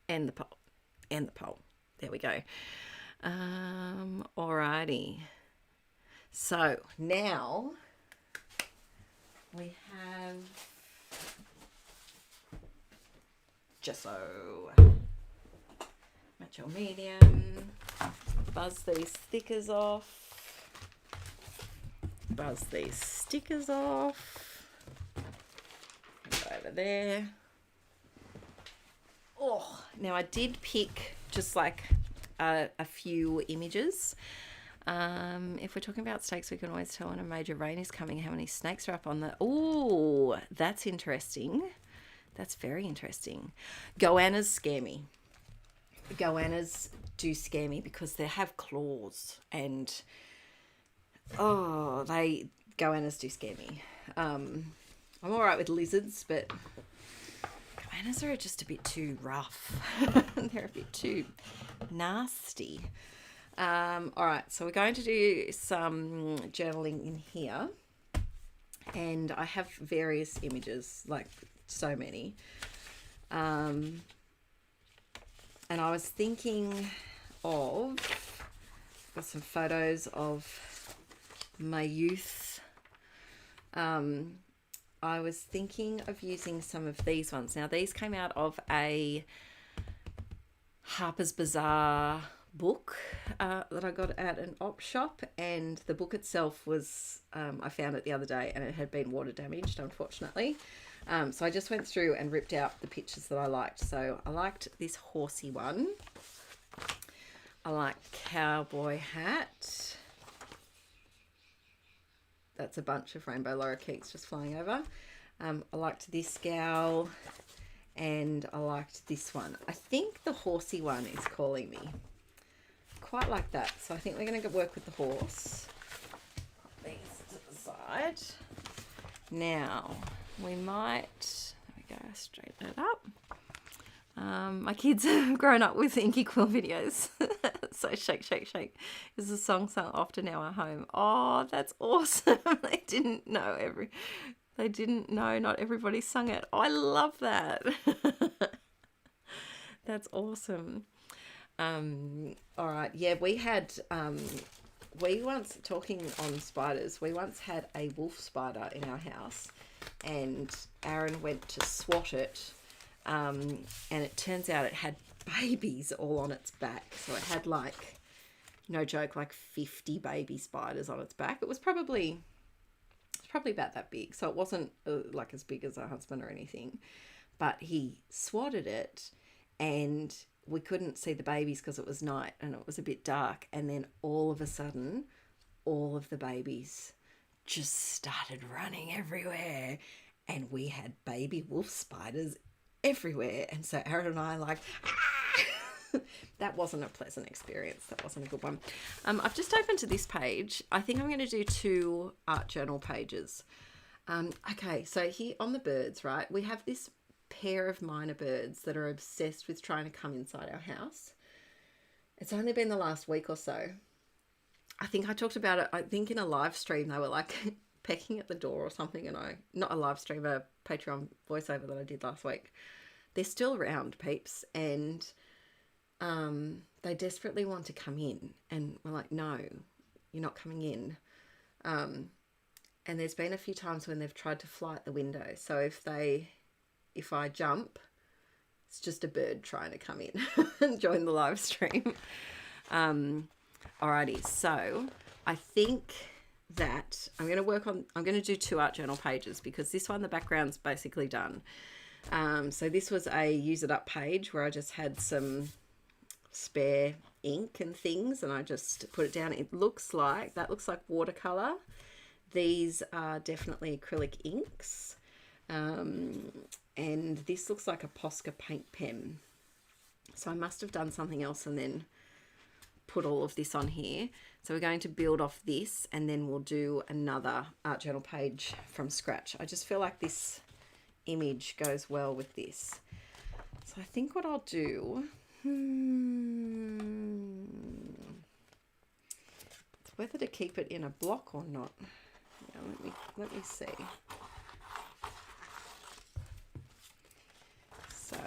End the poll. There we go. Alrighty. So now we have gesso, match your medium, buzz these stickers off, buzz these stickers off, go over there. Oh, now I did pick just like a few images. If we're talking about snakes, we can always tell when a major rain is coming how many snakes are up on the... Oh, that's interesting. That's very interesting. Goannas scare me. Goannas do scare me because they have claws and... Oh, goannas do scare me. I'm all right with lizards, but goannas are just a bit too rough. They're a bit too nasty. All right, so we're going to do some journaling in here, and I have various images, like so many. And I was thinking of, I've got some photos of my youth. I was thinking of using some of these ones. Now, these came out of a Harper's Bazaar book that I got at an op shop, and the book itself was I found it the other day and it had been water damaged, unfortunately. So I just went through and ripped out the pictures that I liked. So I liked this horsey one. I like cowboy hat. That's a bunch of rainbow lorikeets just flying over. I liked this gal, and I liked this one. I think the horsey one is calling me. Quite like that. So I think we're going to work with the horse. Put these to the side. Now, we might... There we go, straighten it up. My kids have grown up with Inkie Quill videos. So shake, shake, shake is a song sung often in our home. Oh, that's awesome. They didn't know not everybody sung it. Oh, I love that. That's awesome. All right. Yeah, we once, talking on spiders, we once had a wolf spider in our house, and Aaron went to swat it. And it turns out it had babies all on its back. So it had, like, no joke, like 50 baby spiders on its back. It was probably about that big. So it wasn't like as big as our husband or anything, but he swatted it, and we couldn't see the babies because it was night and it was a bit dark. And then all of a sudden, all of the babies just started running everywhere, and we had baby wolf spiders everywhere. And so Aaron and I like, ah! That wasn't a pleasant experience. That wasn't a good one. I've just opened to this page. I think I'm going to do 2 art journal pages. Okay, so here on the birds, right, we have this pair of minor birds that are obsessed with trying to come inside our house. It's only been the last week or so. I think I talked about it, I think in a live stream, they were like pecking at the door or something, and not a live stream, a Patreon voiceover that I did last week. They're still around, peeps, and they desperately want to come in, and we're like, no, you're not coming in. And there's been a few times when they've tried to fly at the window. So if I jump, it's just a bird trying to come in and join the live stream. Alrighty, so I think that I'm going to do 2 art journal pages, because this one, the background's basically done. So this was a use it up page where I just had some spare ink and things, and I just put it down. That looks like watercolor. These are definitely acrylic inks. And this looks like a Posca paint pen. So I must have done something else and then put all of this on here. So we're going to build off this, and then we'll do another art journal page from scratch. I just feel like this image goes well with this. So I think what I'll do, it's whether to keep it in a block or not. Yeah, let me see. So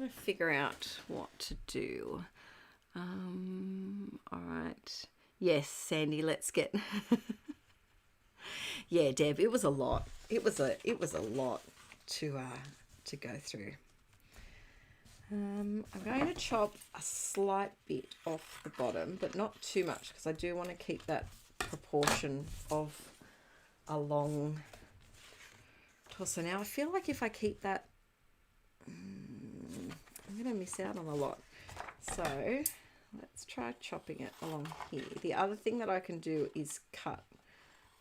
trying to figure out what to do. All right. Yes, Sandy, let's get... Yeah, Deb, it was a lot. It was a lot to go through. I'm going to chop a slight bit off the bottom, but not too much, because I do want to keep that proportion of a long torso. Now I feel like if I keep that, I'm going to miss out on a lot. So let's try chopping it along here. The other thing that I can do is cut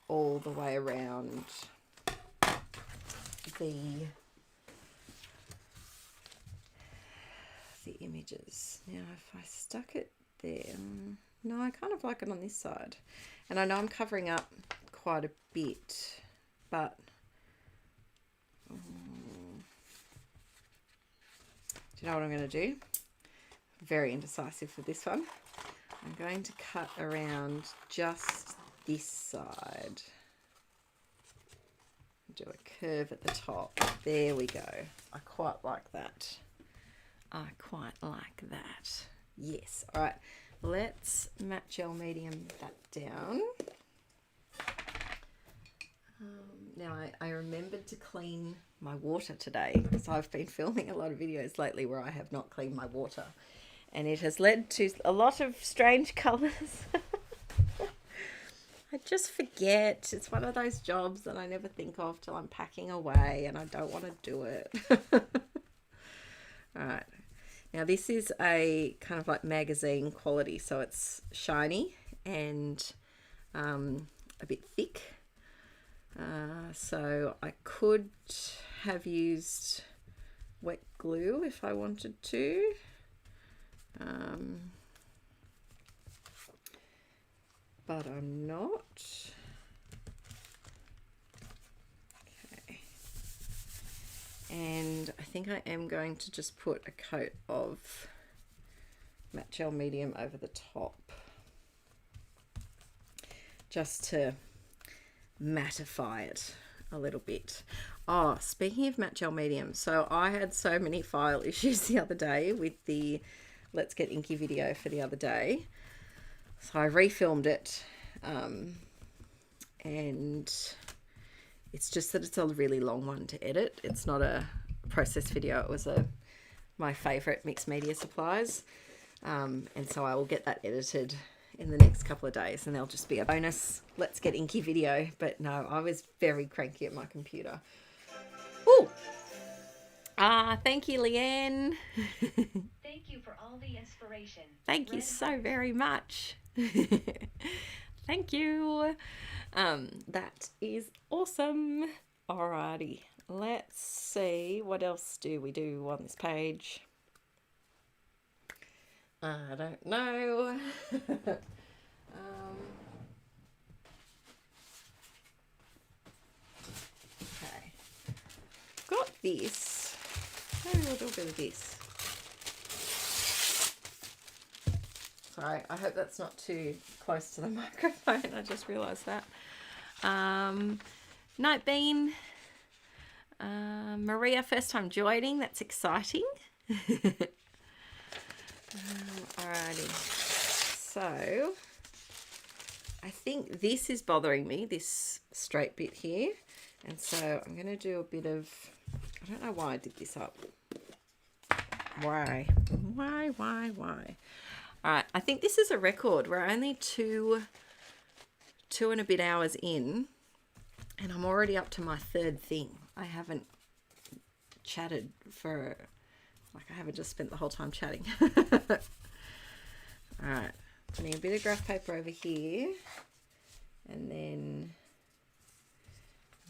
all the way around the images. Now if I stuck it there, no, I kind of like it on this side, and I know I'm covering up quite a bit, but do you know what I'm going to do? Very indecisive for this one. I'm going to cut around just this side. Do a curve at the top. There we go. I quite like that. I quite like that. Yes. All right. Let's matte gel medium that down. Now I remembered to clean my water today, because I've been filming a lot of videos lately where I have not cleaned my water, and it has led to a lot of strange colours. I just forget. It's one of those jobs that I never think of till I'm packing away, and I don't want to do it. All right. Now this is a kind of like magazine quality, so it's shiny and a bit thick. So I could have used wet glue if I wanted to. But I'm not. Okay. And I think I am going to just put a coat of matte gel medium over the top, just to mattify it a little bit. Oh, speaking of matte gel medium, so I had so many file issues the other day with the Let's Get Inky video for the other day. So I refilmed it, and it's just that it's a really long one to edit. It's not a process video. It was my favourite mixed media supplies, and so I will get that edited in the next couple of days, and there'll just be a bonus Let's Get Inky video. But no, I was very cranky at my computer. Ooh! Thank you, Leanne. Thank you for all the inspiration. Thank you so very much. Thank you. That is awesome. Alrighty, let's see, what else do we do on this page? I don't know. Okay, got this. Maybe we'll do a bit of this. Sorry, I hope that's not too close to the microphone. I just realised that. Night Bean. Maria, first time joining. That's exciting. Alrighty. So, I think this is bothering me, this straight bit here. And so I'm going to do a bit of... I don't know why I did this up. Why? Alright, I think this is a record. We're only two and a bit hours in, and I'm already up to my third thing. I haven't chatted for, like, I haven't just spent the whole time chatting. Alright, putting a bit of graph paper over here, and then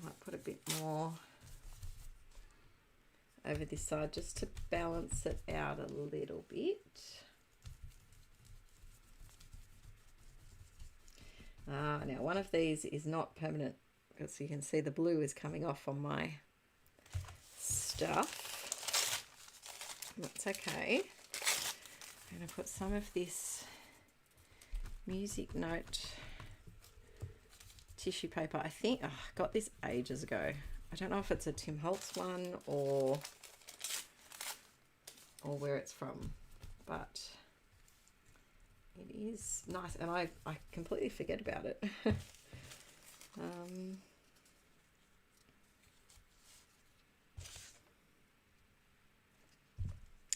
I might put a bit more over this side just to balance it out a little bit. Now one of these is not permanent, because you can see the blue is coming off on my stuff. That's okay. I'm going to put some of this music note tissue paper. I think I got this ages ago. I don't know if it's a Tim Holtz one or or where it's from, but it is nice, and I completely forget about it. I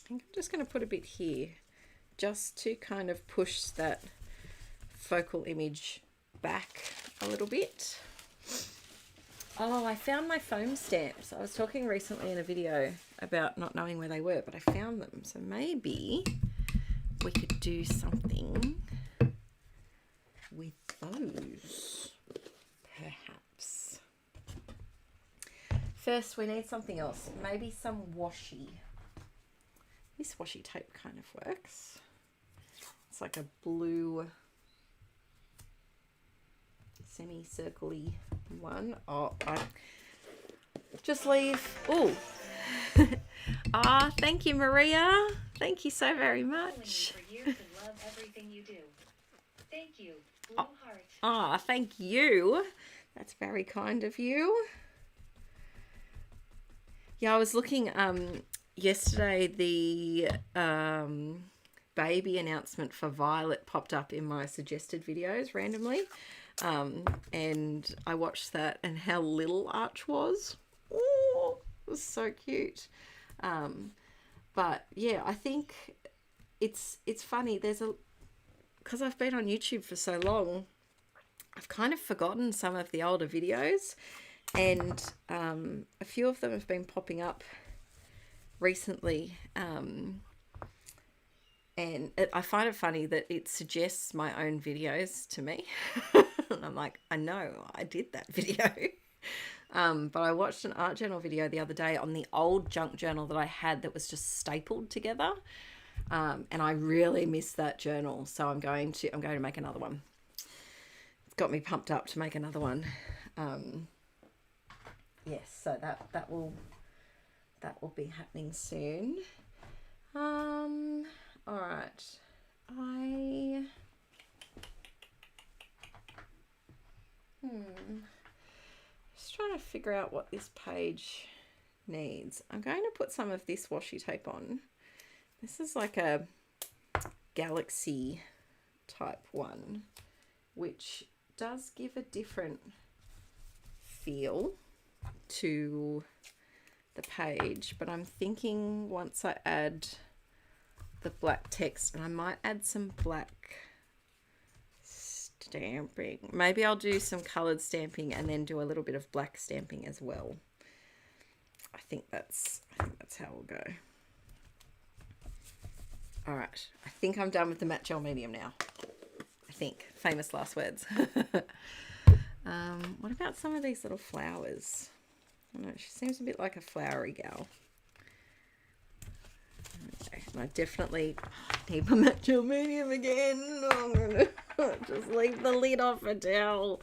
think I'm just going to put a bit here just to kind of push that focal image back a little bit. Oh, I found my foam stamps. I was talking recently in a video about not knowing where they were, but I found them. So maybe we could do something with those, perhaps. First, we need something else. Maybe some washi. This washi tape kind of works. It's like a blue semicircle-y one. Oh, I just leave. Oh, ah, thank you, Maria. Thank you so very much. For years and love everything you do. Thank you, Blue Heart. Ah, thank you. That's very kind of you. Yeah, I was looking yesterday. The baby announcement for Violet popped up in my suggested videos randomly. And I watched that, and how little Arch was. Oh, it was so cute. But yeah, I think it's funny. Because I've been on YouTube for so long, I've kind of forgotten some of the older videos, and a few of them have been popping up recently. And I find it funny that it suggests my own videos to me. And I'm like, I know, I did that video. But I watched an art journal video the other day on the old junk journal that I had that was just stapled together. And I really miss that journal. So I'm going to make another one. It's got me pumped up to make another one. Yes, so that will be happening soon. All right, just trying to figure out what this page needs. I'm going to put some of this washi tape on. This is like a galaxy type one, which does give a different feel to the page, but I'm thinking once I add the black text, and I might add some black stamping. Maybe I'll do some colored stamping and then do a little bit of black stamping as well. I think that's how we'll go. All right, I think I'm done with the matte gel medium now. I think, famous last words. What about some of these little flowers? I don't know, she seems a bit like a flowery gal. Okay, and I definitely need my matte gel medium again. I'm gonna just leave the lid off a towel.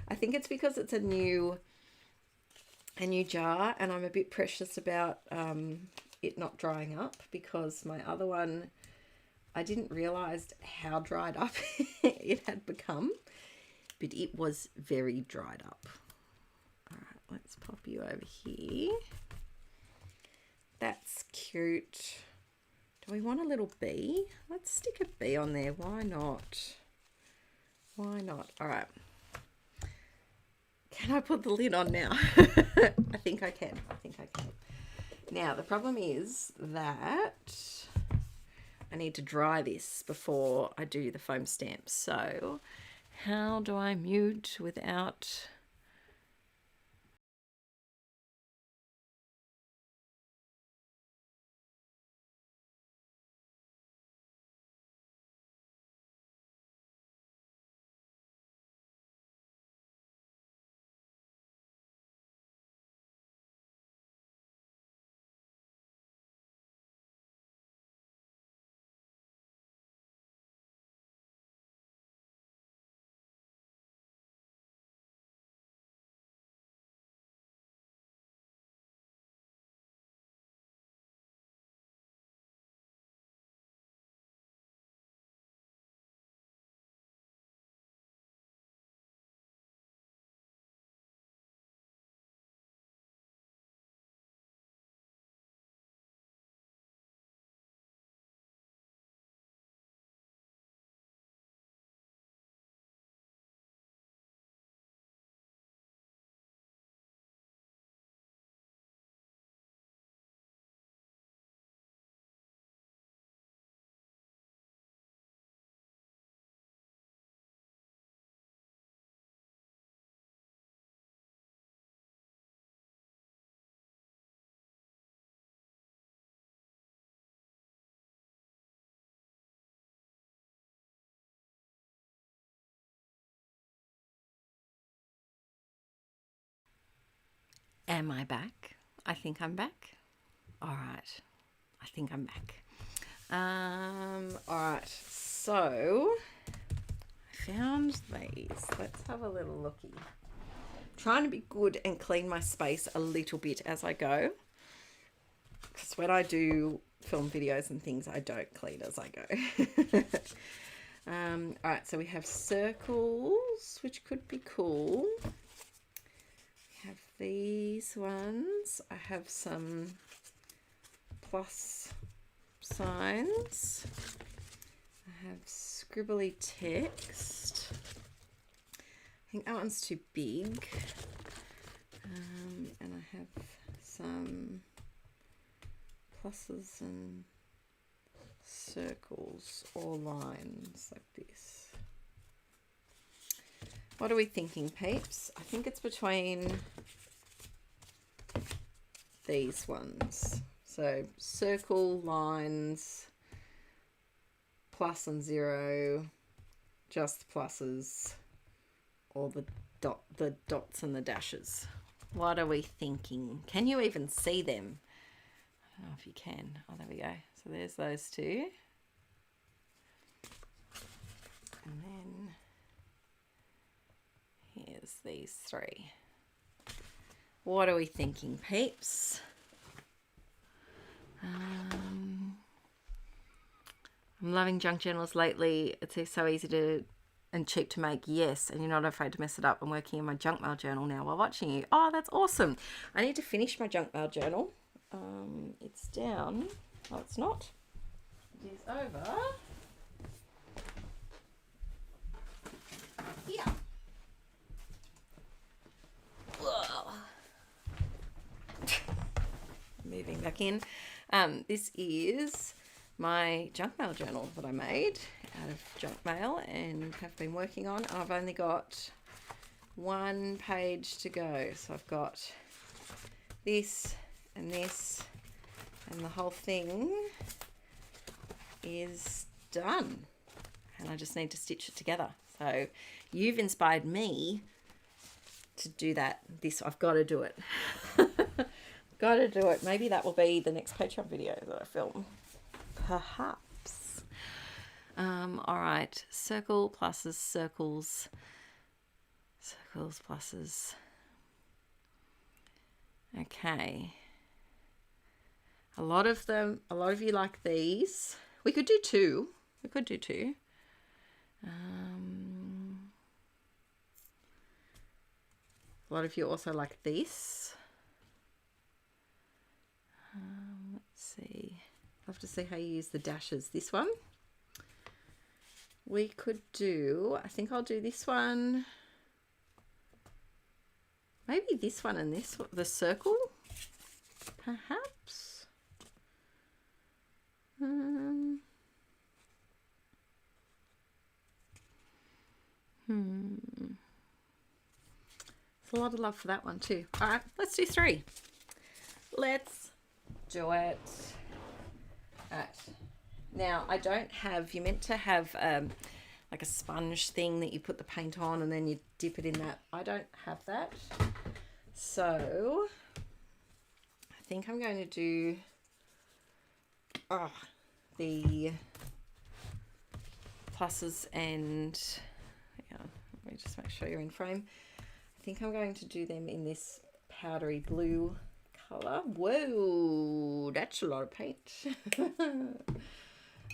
I think it's because it's a new jar, and I'm a bit precious about it not drying up, because my other one, I didn't realize how dried up it had become, but it was very dried up. All right, let's pop you over here. That's cute. Do we want a little bee? Let's stick a bee on there. Why not? Why not? All right. Can I put the lid on now? I think I can. I think I can. Now, the problem is that I need to dry this before I do the foam stamp. So how do I mute without... Am I back? I think I'm back. All right. I think I'm back. All right. So I found these. Let's have a little looky. Trying to be good and clean my space a little bit as I go. Because when I do film videos and things, I don't clean as I go. All right. So we have circles, which could be cool. Have these ones. I have some plus signs. I have scribbly text. I think that one's too big. And I have some pluses and circles or lines like this. What are we thinking, peeps? I think it's between these ones. So circle, lines, plus and zero, just pluses, or the dots and the dashes. What are we thinking? Can you even see them? I don't know if you can. Oh, there we go. So there's those two. And then here's these three. What are we thinking, peeps? I'm loving junk journals lately. It's so easy to and cheap to make, yes, and you're not afraid to mess it up. I'm working in my junk mail journal now while watching you. Oh, that's awesome. I need to finish my junk mail journal. It's down. Oh, it's not. It is over. Yeah. Whoa. Moving back in. This is my junk mail journal that I made out of junk mail and have been working on. I've only got one page to go. So I've got this and this, and the whole thing is done. And I just need to stitch it together. So you've inspired me to do that. I've got to do it. Got to do it. Maybe that will be the next Patreon video that I film. Perhaps. All right. Circle, pluses, circles. Circles, pluses. Okay. A lot of you like these. We could do two. A lot of you also like this. Let's see. I'll have to see how you use the dashes. This one. We could do, I think I'll do this one. Maybe this one and this one, the circle, perhaps. It's a lot of love for that one too. All right, let's do three. Let's do it. All right. Now, I don't have, you're meant to have like a sponge thing that you put the paint on and then you dip it in that. I don't have that. So, I think I'm going to do the pluses and, hang on, let me just make sure you're in frame. I think I'm going to do them in this powdery blue colour. Whoa, that's a lot of paint.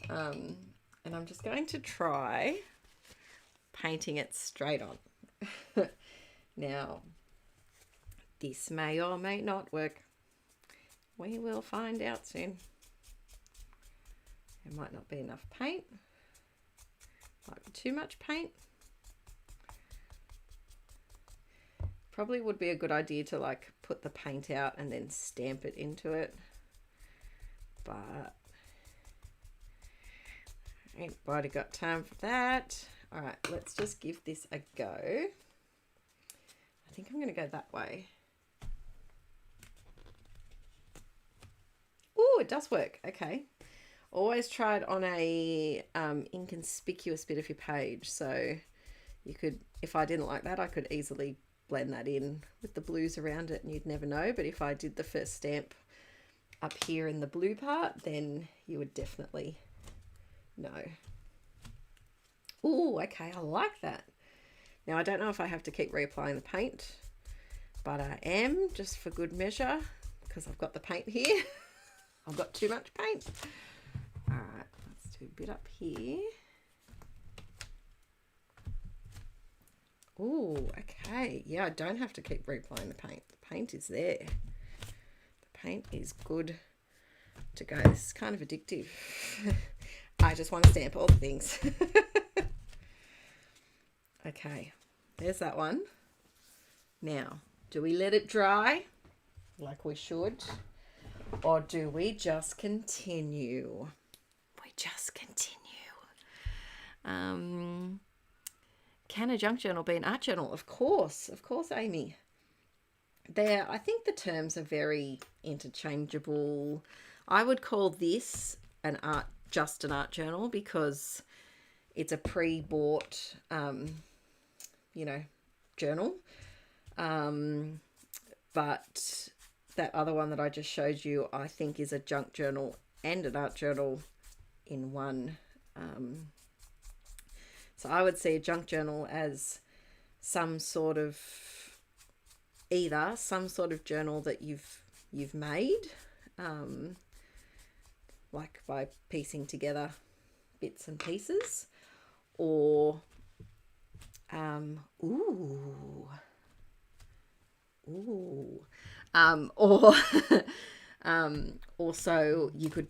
And I'm just going to try painting it straight on. Now, this may or may not work. We will find out soon. There might not be enough paint. Might be too much paint. Probably would be a good idea to like put the paint out and then stamp it into it. But ain't nobody got time for that. All right, let's just give this a go. I think I'm going to go that way. Oh, it does work. Okay. Always try it on a inconspicuous bit of your page. So you could, if I didn't like that, I could easily blend that in with the blues around it and you'd never know. But if I did the first stamp up here in the blue part, then you would definitely know. Oh, okay, I like that. Now I don't know if I have to keep reapplying the paint, but I am, just for good measure, because I've got the paint here. I've got too much paint. All right, let's do a bit up here. Oh, okay. Yeah, I don't have to keep reapplying the paint. The paint is there. The paint is good to go. This is kind of addictive. I just want to stamp all the things. Okay, there's that one. Now, do we let it dry like we should? Or do we just continue? We just continue. Can a junk journal be an art journal? Of course, Amy. I think the terms are very interchangeable. I would call this just an art journal because it's a pre-bought, journal. But that other one that I just showed you, I think is a junk journal and an art journal in one. So I would see a junk journal as some sort of journal that you've made, like by piecing together bits and pieces, or also you could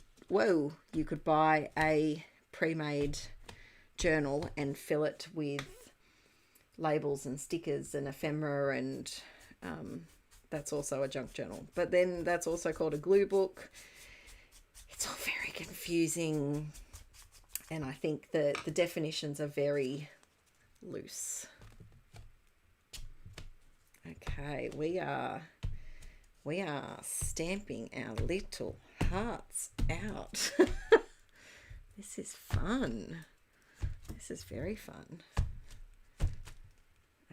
buy a pre-made journal and fill it with labels and stickers and ephemera, and that's also a junk journal. But then that's also called a glue book. It's all very confusing, and I think the definitions are very loose. Okay, we are stamping our little hearts out. This is fun. This is very fun.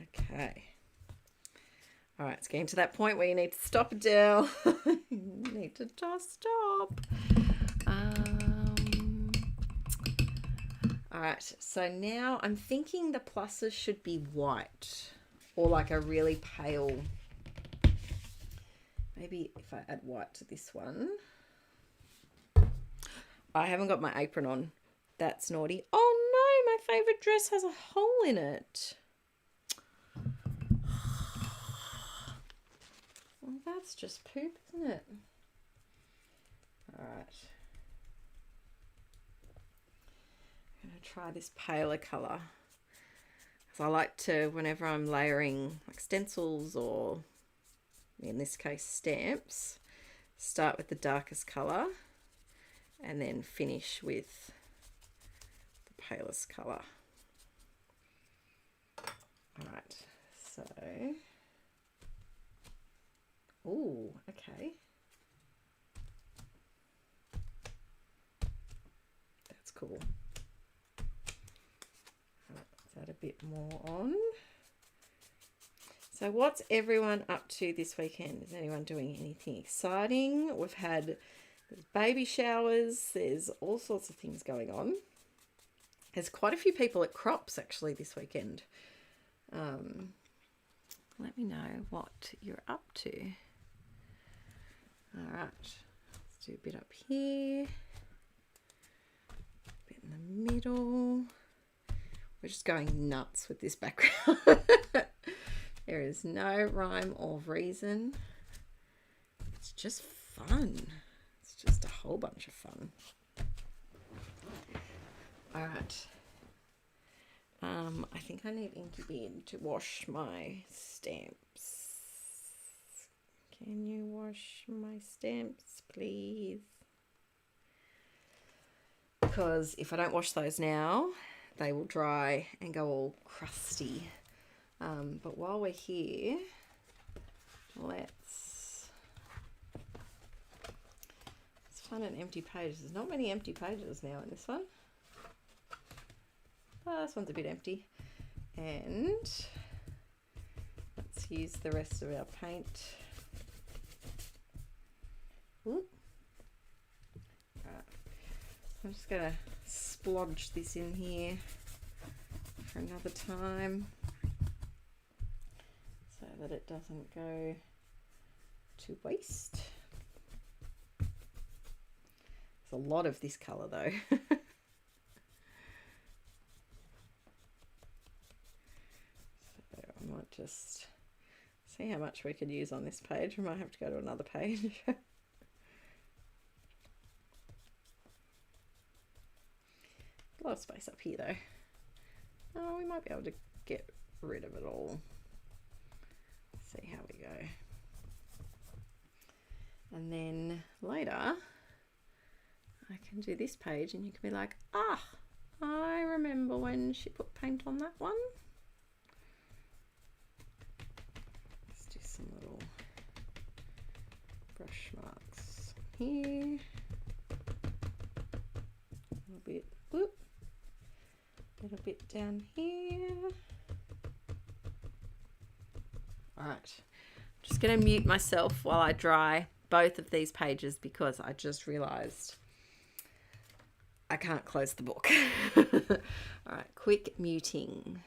Okay. All right, it's getting to that point where you need to stop, Adele. You need to just stop. All right, so now I'm thinking the pluses should be white or like a really pale. Maybe if I add white to this one. I haven't got my apron on. That's naughty. Oh no, my favorite dress has a hole in it. Well, that's just poop, isn't it? All right. I'm going to try this paler colour. Because I like to, whenever I'm layering like stencils or, in this case, stamps, start with the darkest colour and then finish with the palest colour. All right, so... Oh, okay. That's cool. Let's add a bit more on. So what's everyone up to this weekend? Is anyone doing anything exciting? We've had baby showers. There's all sorts of things going on. There's quite a few people at Crops actually this weekend. Let me know what you're up to. All right, let's do a bit up here, a bit in the middle. We're just going nuts with this background. There is no rhyme or reason. It's just fun. It's just a whole bunch of fun. All right. I think I need Inkie Bean to wash my stamps. Can you wash my stamps, please? Because if I don't wash those now, they will dry and go all crusty. But while we're here, let's find an empty page. There's not many empty pages now in this one. Oh, this one's a bit empty. And let's use the rest of our paint. Ooh. Right. I'm just going to splodge this in here for another time so that it doesn't go to waste. There's a lot of this colour though. So I might just see how much we could use on this page. We might have to go to another page. A lot of space up here though. Oh, we might be able to get rid of it all. See how we go. And then later I can do this page and you can be like, ah, I remember when she put paint on that one. Let's do some little brush marks here. A little bit, whoop. Little bit down here. Alright, just going to mute myself while I dry both of these pages because I just realised I can't close the book. Alright, quick muting.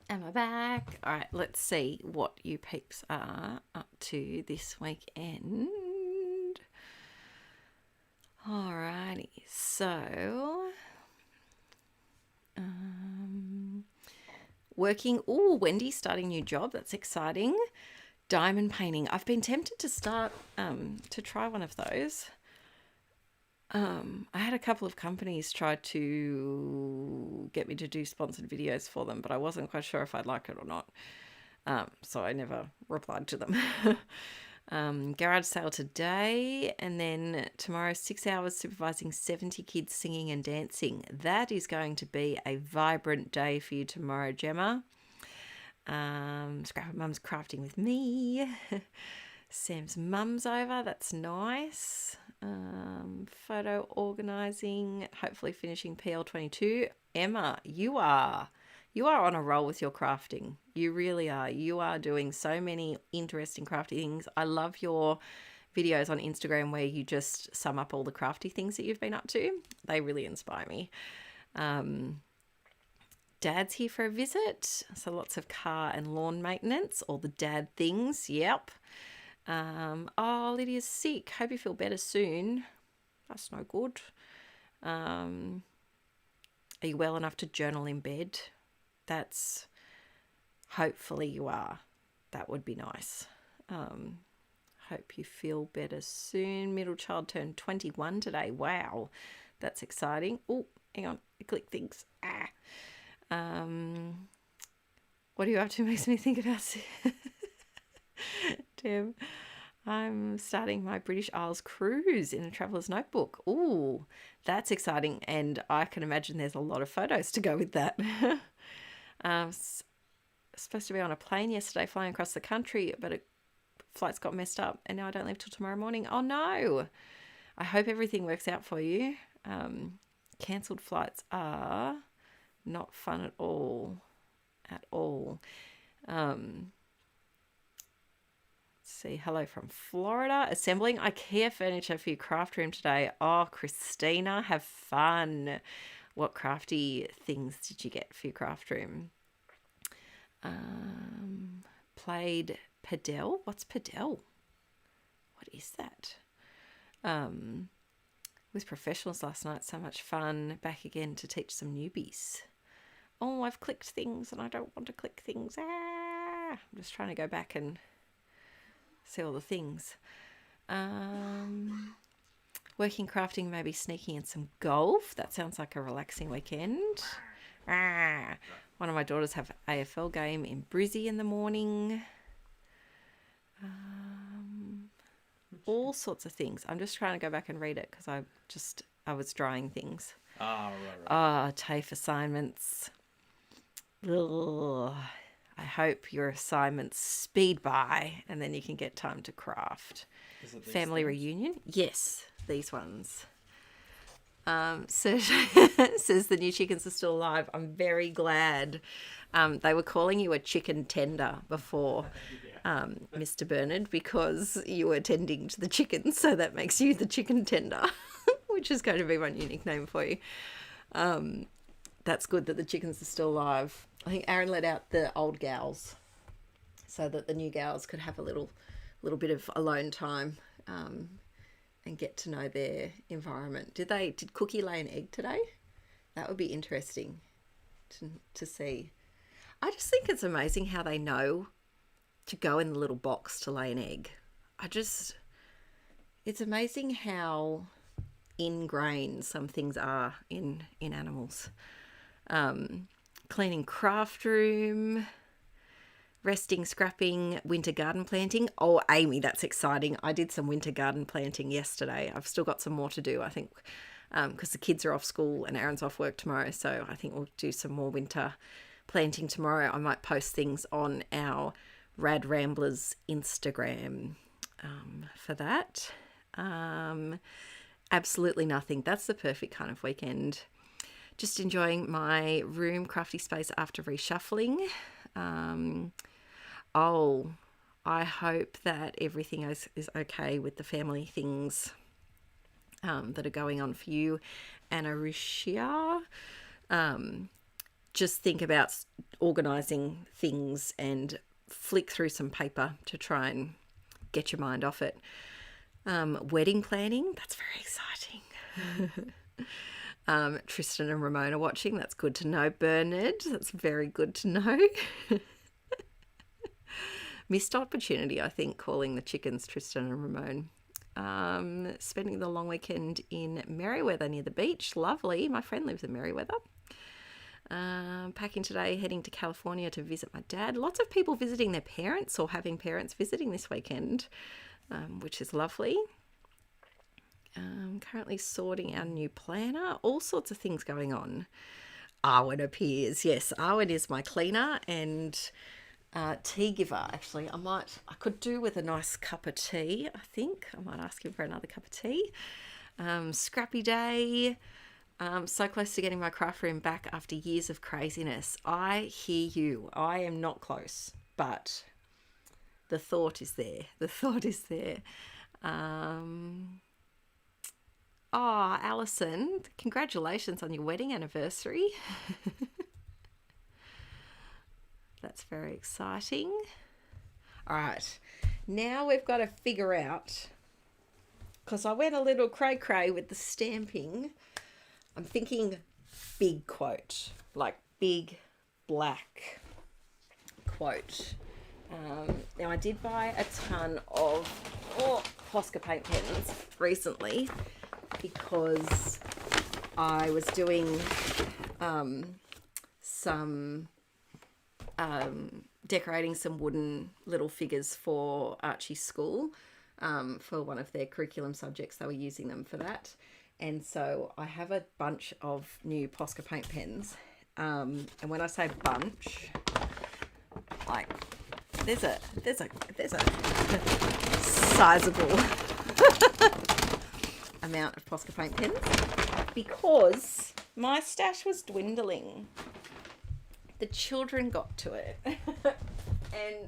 Am I back? All right, let's see what you peeps are up to this weekend. Alrighty, so working. Oh, Wendy's starting a new job. That's exciting. Diamond painting. I've been tempted to start to try one of those. I had a couple of companies try to get me to do sponsored videos for them, but I wasn't quite sure if I'd like it or not. So I never replied to them. Garage sale today, and then tomorrow 6 hours supervising 70 kids singing and dancing. That is going to be a vibrant day for you tomorrow, Gemma. Scrappy Mum's crafting with me. Sam's mum's over, that's nice. Photo organising, hopefully finishing PL22. Emma, you are You are on a roll with your crafting. You really are. You are doing so many interesting crafty things. I love your videos on Instagram where you just sum up all the crafty things that you've been up to. They really inspire me. Dad's here for a visit. So lots of car and lawn maintenance, all the dad things. Yep. Oh, Lydia's sick. Hope you feel better soon. That's no good. Are you well enough to journal in bed? That's, hopefully you are. That would be nice. Hope you feel better soon. Middle child turned 21 today. Wow, that's exciting. Oh, hang on, I click things. What are you up to? Makes me think about Deb. I'm starting my British Isles cruise in a traveller's notebook. Ooh, that's exciting. And I can imagine there's a lot of photos to go with that. Supposed to be on a plane yesterday flying across the country, but flights got messed up and now I don't leave till tomorrow morning. Oh no. I hope everything works out for you. Cancelled flights are not fun at all. Let's see. Hello from Florida. Assembling IKEA furniture for your craft room today. Oh, Christina, have fun. What crafty things did you get for your craft room? Played padel. What's padel? What is that? With professionals last night. So much fun. Back again to teach some newbies. Oh, I've clicked things and I don't want to click things. I'm just trying to go back and see all the things. Working, crafting, maybe sneaking in some golf. That sounds like a relaxing weekend. One of my daughters have AFL game in Brizzy in the morning. All sorts of things. I'm just trying to go back and read it because I was drawing things. Ah, right. TAFE assignments. Ugh. I hope your assignments speed by and then you can get time to craft. Family reunion? Yes, these ones. Says the new chickens are still alive. I'm very glad. They were calling you a chicken tender before, Mr. Bernard, because you were tending to the chickens, so that makes you the chicken tender, which is going to be my new nickname for you. That's good that the chickens are still alive. I think Aaron let out the old gals so that the new gals could have a little bit of alone time and get to know their environment. Did Cookie lay an egg today? That would be interesting to see. I just think it's amazing how they know to go in the little box to lay an egg. It's amazing how ingrained some things are in animals. Cleaning craft room, resting, scrapping, winter garden planting. Oh, Amy, that's exciting. I did some winter garden planting yesterday. I've still got some more to do, I think, because the kids are off school and Aaron's off work tomorrow. So I think we'll do some more winter planting tomorrow. I might post things on our Rad Ramblers Instagram for that. Absolutely nothing. That's the perfect kind of weekend. Just enjoying my room crafty space after reshuffling. I hope that everything is okay with the family things that are going on for you, Anna Rishia. Just think about organising things and flick through some paper to try and get your mind off it. Wedding planning, that's very exciting. Tristan and Ramona watching, that's good to know. Bernard, that's very good to know. Missed opportunity, I think, calling the chickens Tristan and Ramon. Spending the long weekend in Merriweather near the beach. Lovely. My friend lives in Merriweather. Packing today, heading to California to visit my dad. Lots of people visiting their parents or having parents visiting this weekend, which is lovely. Currently sorting our new planner. All sorts of things going on. Arwen appears. Yes, Arwen is my cleaner and tea giver. Actually, I could do with a nice cup of tea. I think I might ask him for another cup of tea. Scrappy day. So close to getting my craft room back after years of craziness. I hear you. I am not close, but the thought is there. The thought is there. Oh, Alison, congratulations on your wedding anniversary. That's very exciting. All right, now we've got to figure out, because I went a little cray-cray with the stamping. I'm thinking big quote, like big black quote. Now I did buy a ton of Posca paint pens recently because I was doing some decorating some wooden little figures for Archie's school for one of their curriculum subjects. They were using them for that. And so I have a bunch of new Posca paint pens. And when I say bunch, like there's a sizable amount of Posca paint pens because my stash was dwindling. The children got to it. And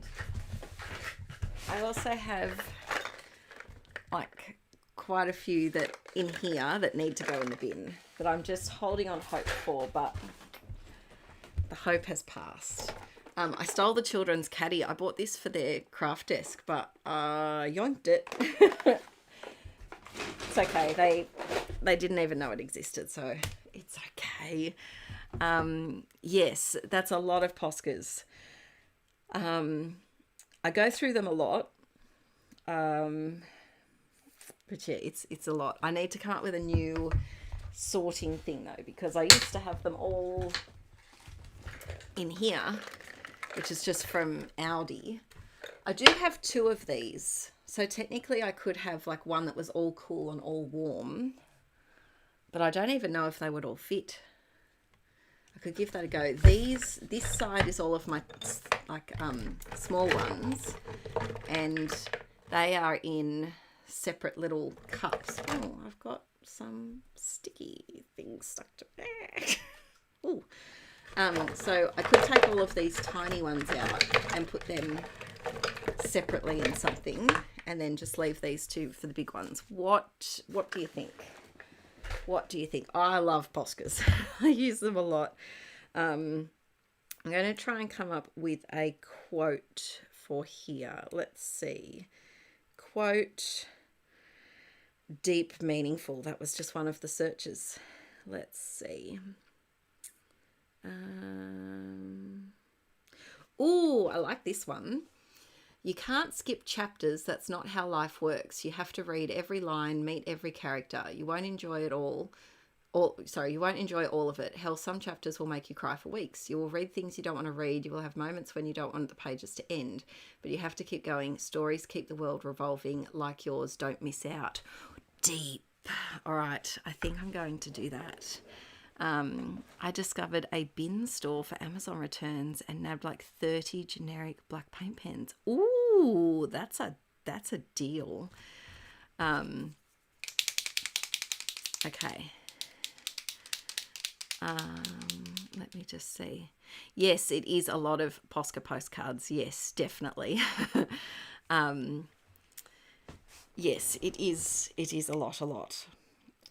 I also have like quite a few that in here that need to go in the bin that I'm just holding on hope for, but the hope has passed. I stole the children's caddy. I bought this for their craft desk, but yoinked it. It's okay. They didn't even know it existed, so it's okay. Yes, that's a lot of Poscas. I go through them a lot. But yeah, it's a lot. I need to come up with a new sorting thing though, because I used to have them all in here, which is just from Aldi. I do have two of these. So technically I could have like one that was all cool and all warm, but I don't even know if they would all fit. I could give that a go. This side is all of my like small ones, and they are in separate little cups. Oh, I've got some sticky things stuck to it. Ooh. So I could take all of these tiny ones out and put them separately in something, and then just leave these two for the big ones. What do you think? What do you think? I love Poscas. I use them a lot. I'm going to try and come up with a quote for here. Let's see. Quote, deep, meaningful. That was just one of the searches. Let's see. Oh, I like this one. You can't skip chapters. That's not how life works. You have to read every line, meet every character. You won't enjoy it all. You won't enjoy all of it. Hell, some chapters will make you cry for weeks. You will read things you don't want to read. You will have moments when you don't want the pages to end, but you have to keep going. Stories keep the world revolving. Like yours, don't miss out. Deep. All right, I think I'm going to do that. I discovered a bin store for Amazon returns and nabbed like 30 generic black paint pens. Ooh, that's a deal. Okay. Let me just see. Yes, it is a lot of Posca postcards. Yes, definitely. Yes, it is a lot.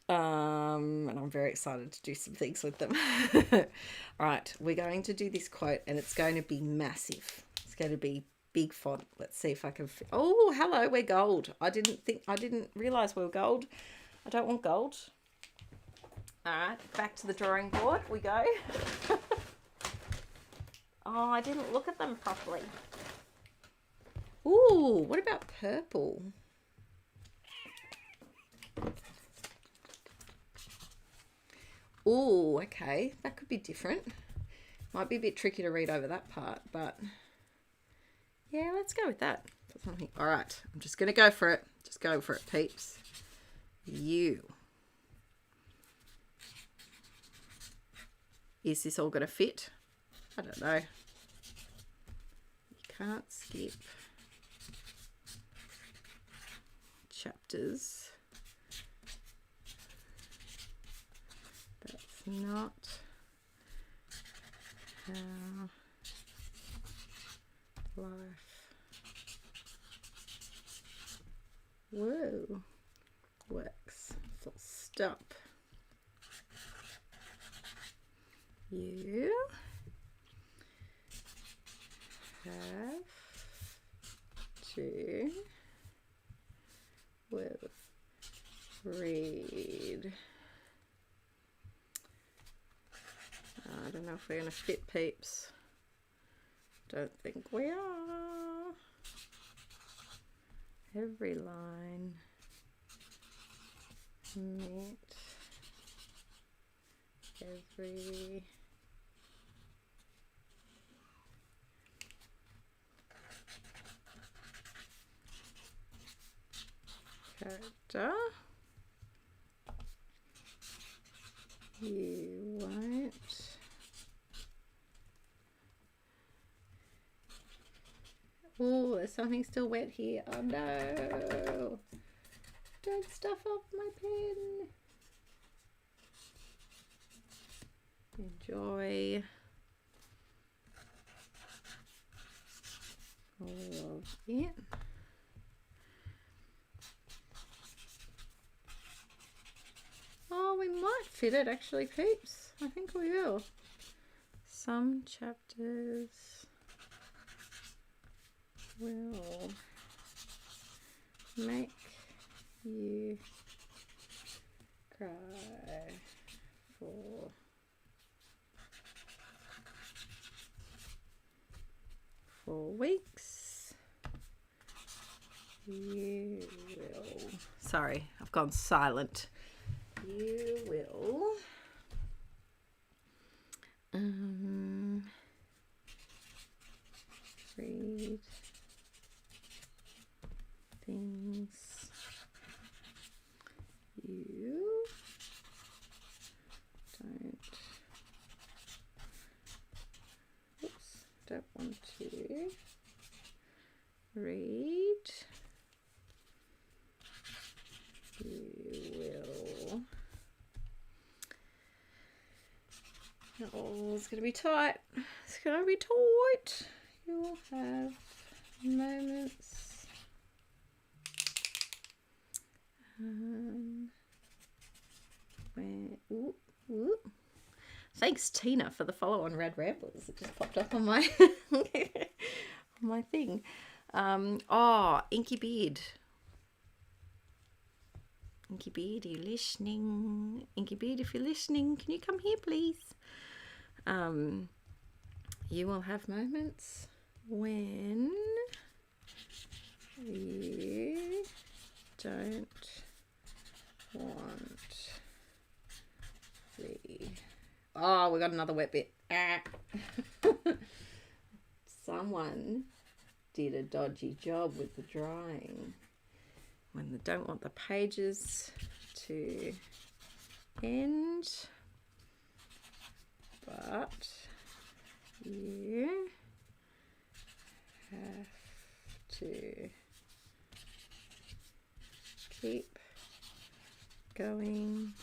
And I'm very excited to do some things with them. All right, we're going to do this quote, and it's going to be massive. It's going to be big font. Let's see if I can. Oh, hello, we're gold. I didn't realize we were gold. I don't want gold. All right, back to the drawing board we go. Oh, I didn't look at them properly. Ooh, what about purple? Ooh, okay, that could be different. Might be a bit tricky to read over that part, but yeah, let's go with that. All right, I'm just going to go for it. Just go for it, peeps. Is this all going to fit? I don't know. You can't skip chapters. That not how life works. Full stop. You have to read. I don't know if we're going to fit, peeps. Don't think we are. Every line meet every character. You won't oh, there's something still wet here. Oh no, don't stuff up my pen. Enjoy all of it. Oh, we might fit it actually, peeps. I think we will. Some chapters will make you cry for 4 weeks. You will. Sorry, I've gone silent. You will read things you don't want to read. You will. Oh, it's going to be tight. It's going to be tight. You'll have moments when. Ooh, ooh. Thanks, Tina, for the follow on Rad Ramblers. It just popped up on my on my thing. Oh, Inky Beard. Inky Beard, are you listening? Inky Beard, if you're listening, can you come here, please? You will have moments when you don't want the... Oh, we got another wet bit. Ah. Someone did a dodgy job with the drawing. When they don't want the pages to end, but you have to keep going.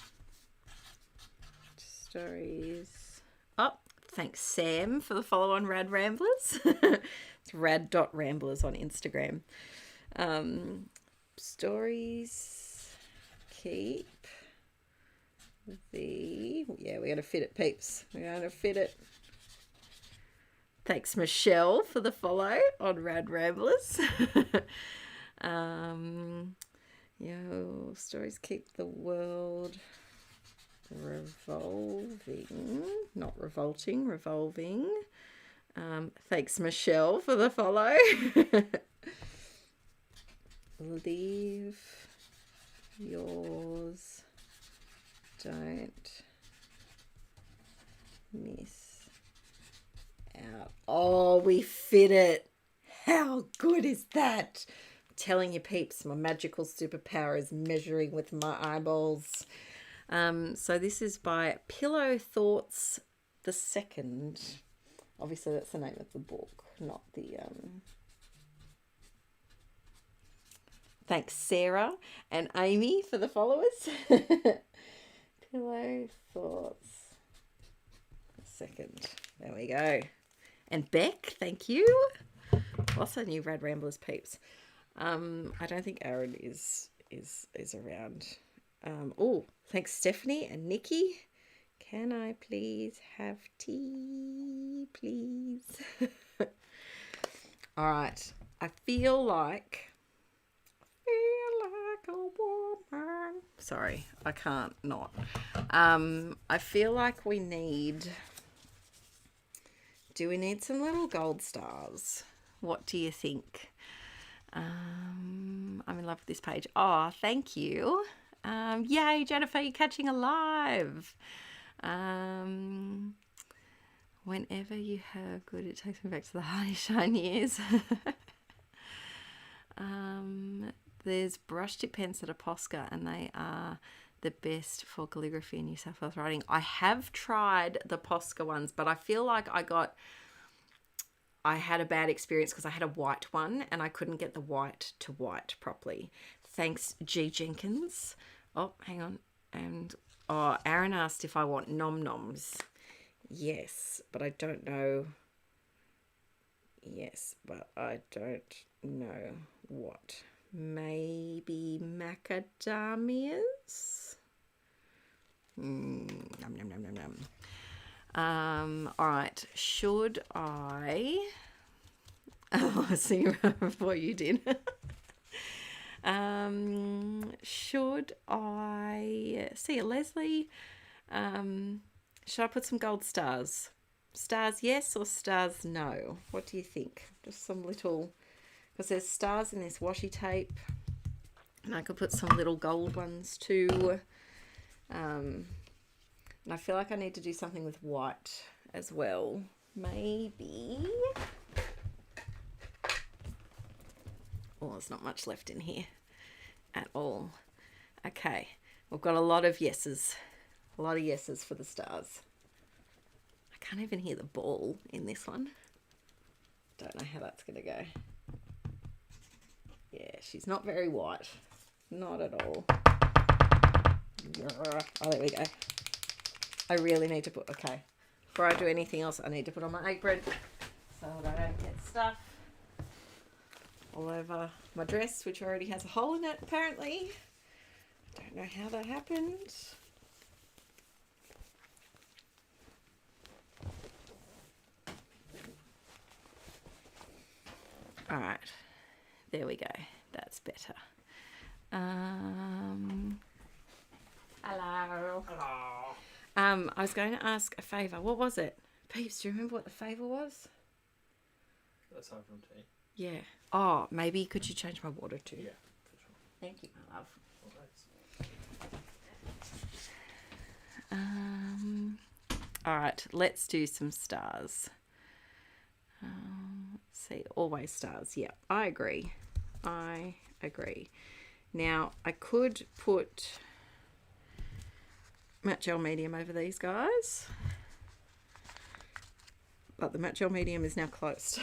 Stories. Oh, thanks Sam for the follow on Rad Ramblers. It's rad.ramblers on Instagram. Stories keep the... Yeah, we're going to fit it, peeps. We're going to fit it. Thanks, Michelle, for the follow on Rad Ramblers. Stories keep the world revolving. Not revolting, revolving. Thanks, Michelle, for the follow. Leave yours. Don't miss out. Oh, we fit it. How good is that? I'm telling you, peeps, my magical superpower is measuring with my eyeballs. So this is by Pillow Thoughts the Second. Obviously, that's the name of the book, not the... Thanks, Sarah and Amy, for the followers. Pillow Thoughts second. There we go. And Beck, thank you. Also new Rad Ramblers peeps. I don't think Aaron is around. Oh, thanks Stephanie and Nikki. Can I please have tea, please? All right. I feel like a woman. Sorry, I can't not. I feel like we need. Do we need some little gold stars? What do you think? I'm in love with this page. Oh, thank you. Yay, Jennifer, you're catching a live. Whenever you have good, it takes me back to the Honey Shine years. There's brush tip pens that are Posca, and they are the best for calligraphy in New South Wales writing. I have tried the Posca ones, but I feel like I had a bad experience because I had a white one and I couldn't get the white to white properly. Thanks, G. Jenkins. Oh, hang on. And Aaron asked if I want nom-noms. Yes, but I don't know. Yes, but I don't know what. Maybe macadamias? Nom, nom, nom, nom, nom. All right. Should I... Oh, I see before you did. Should I... See, Leslie... should I put some gold stars? Stars yes or stars no? What do you think? Just some little... Because there's stars in this washi tape. And I could put some little gold ones too. And I feel like I need to do something with white as well. Maybe... Oh, there's not much left in here at all. Okay. We've got a lot of yeses. A lot of yeses for the stars. I can't even hear the ball in this one. Don't know how that's going to go. Yeah, she's not very white. Not at all. Oh, there we go. I really need to put... Okay. Before I do anything else, I need to put on my apron so that I don't get stuff all over my dress, which already has a hole in it, apparently. I don't know how that happened. All right, there we go. That's better. Hello. Hello. I was going to ask a favour. What was it? Peeps, do you remember what the favour was? Aside from tea. Yeah. Oh, maybe could you change my water too? Yeah, for sure. Thank you, my love. Well, thanks. All right, let's do some stars. Let's see, always stars. Yeah, I agree. I agree. Now, I could put matte gel medium over these guys, but the matte gel medium is now closed.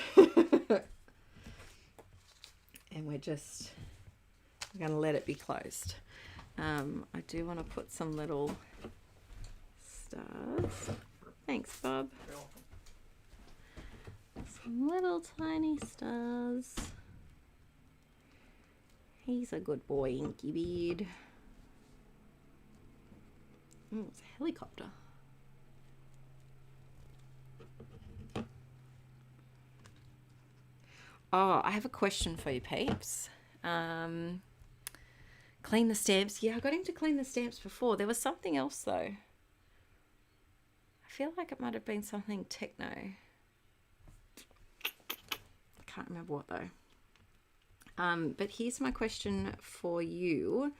And we're going to let it be closed. I do want to put some little stars. Thanks, Bob. You're welcome. Some little tiny stars. He's a good boy, Inky Beard. Oh, it's a helicopter. Oh, I have a question for you, peeps. Clean the stamps. Yeah, I got him to clean the stamps before. There was something else, though. I feel like it might have been something techno. I can't remember what, though. But here's my question for you.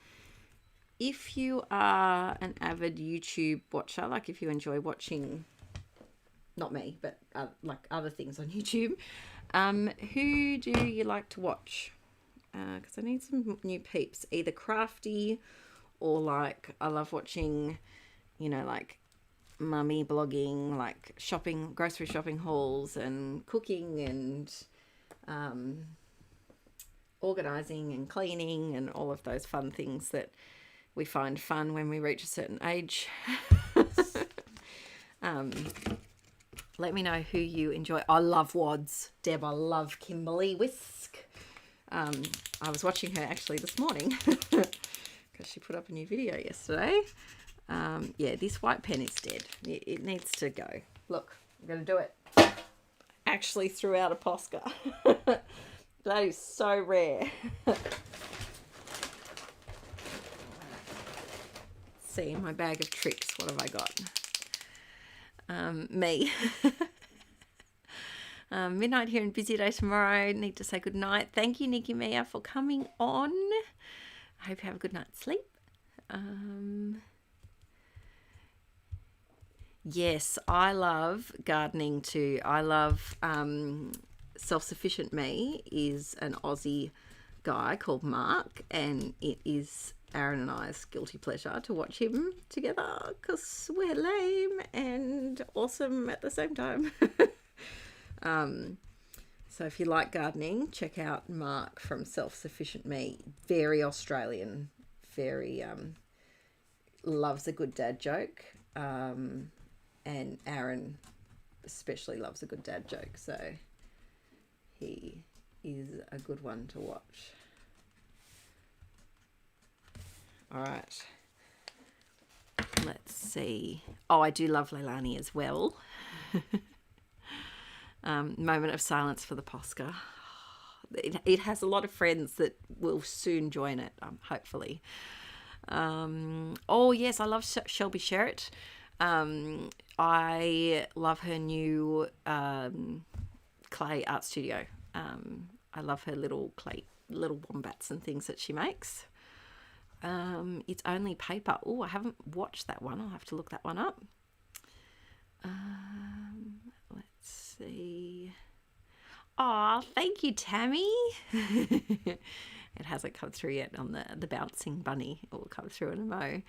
If you are an avid YouTube watcher, like if you enjoy watching, not me, but like other things on YouTube, who do you like to watch? Because I need some new peeps, either crafty or like I love watching, you know, like mummy blogging, like shopping, grocery shopping hauls and cooking and organising and cleaning and all of those fun things that we find fun when we reach a certain age. let me know who you enjoy. I love wads. Deb, I love Kimberly Whisk. I was watching her actually this morning because she put up a new video yesterday. Yeah, this white pen is dead. It needs to go. Look, I'm going to do it. Actually threw out a Posca. That is so rare. See, in my bag of tricks, what have I got? Me. Midnight here and busy day tomorrow. Need to say good night. Thank you, Nikki Mia, for coming on. I hope you have a good night's sleep. Yes, I love gardening too. I love Self-Sufficient Me is an Aussie guy called Mark, and it is Aaron and I's guilty pleasure to watch him together because we're lame and awesome at the same time. So if you like gardening, check out Mark from Self-Sufficient Me. Very Australian, very loves a good dad joke. And Aaron especially loves a good dad joke, so he is a good one to watch. All right, let's see. Oh, I do love Leilani as well. Moment of silence for the Posca. It has a lot of friends that will soon join it, hopefully. Oh yes, I love Shelby Sherritt. I love her new clay art studio. I love her little wombats and things that she makes. It's only paper. Oh, I haven't watched that one. I'll have to look that one up. Let's see. Oh, thank you, Tammy. It hasn't come through yet on the bouncing bunny. It will come through in a mo.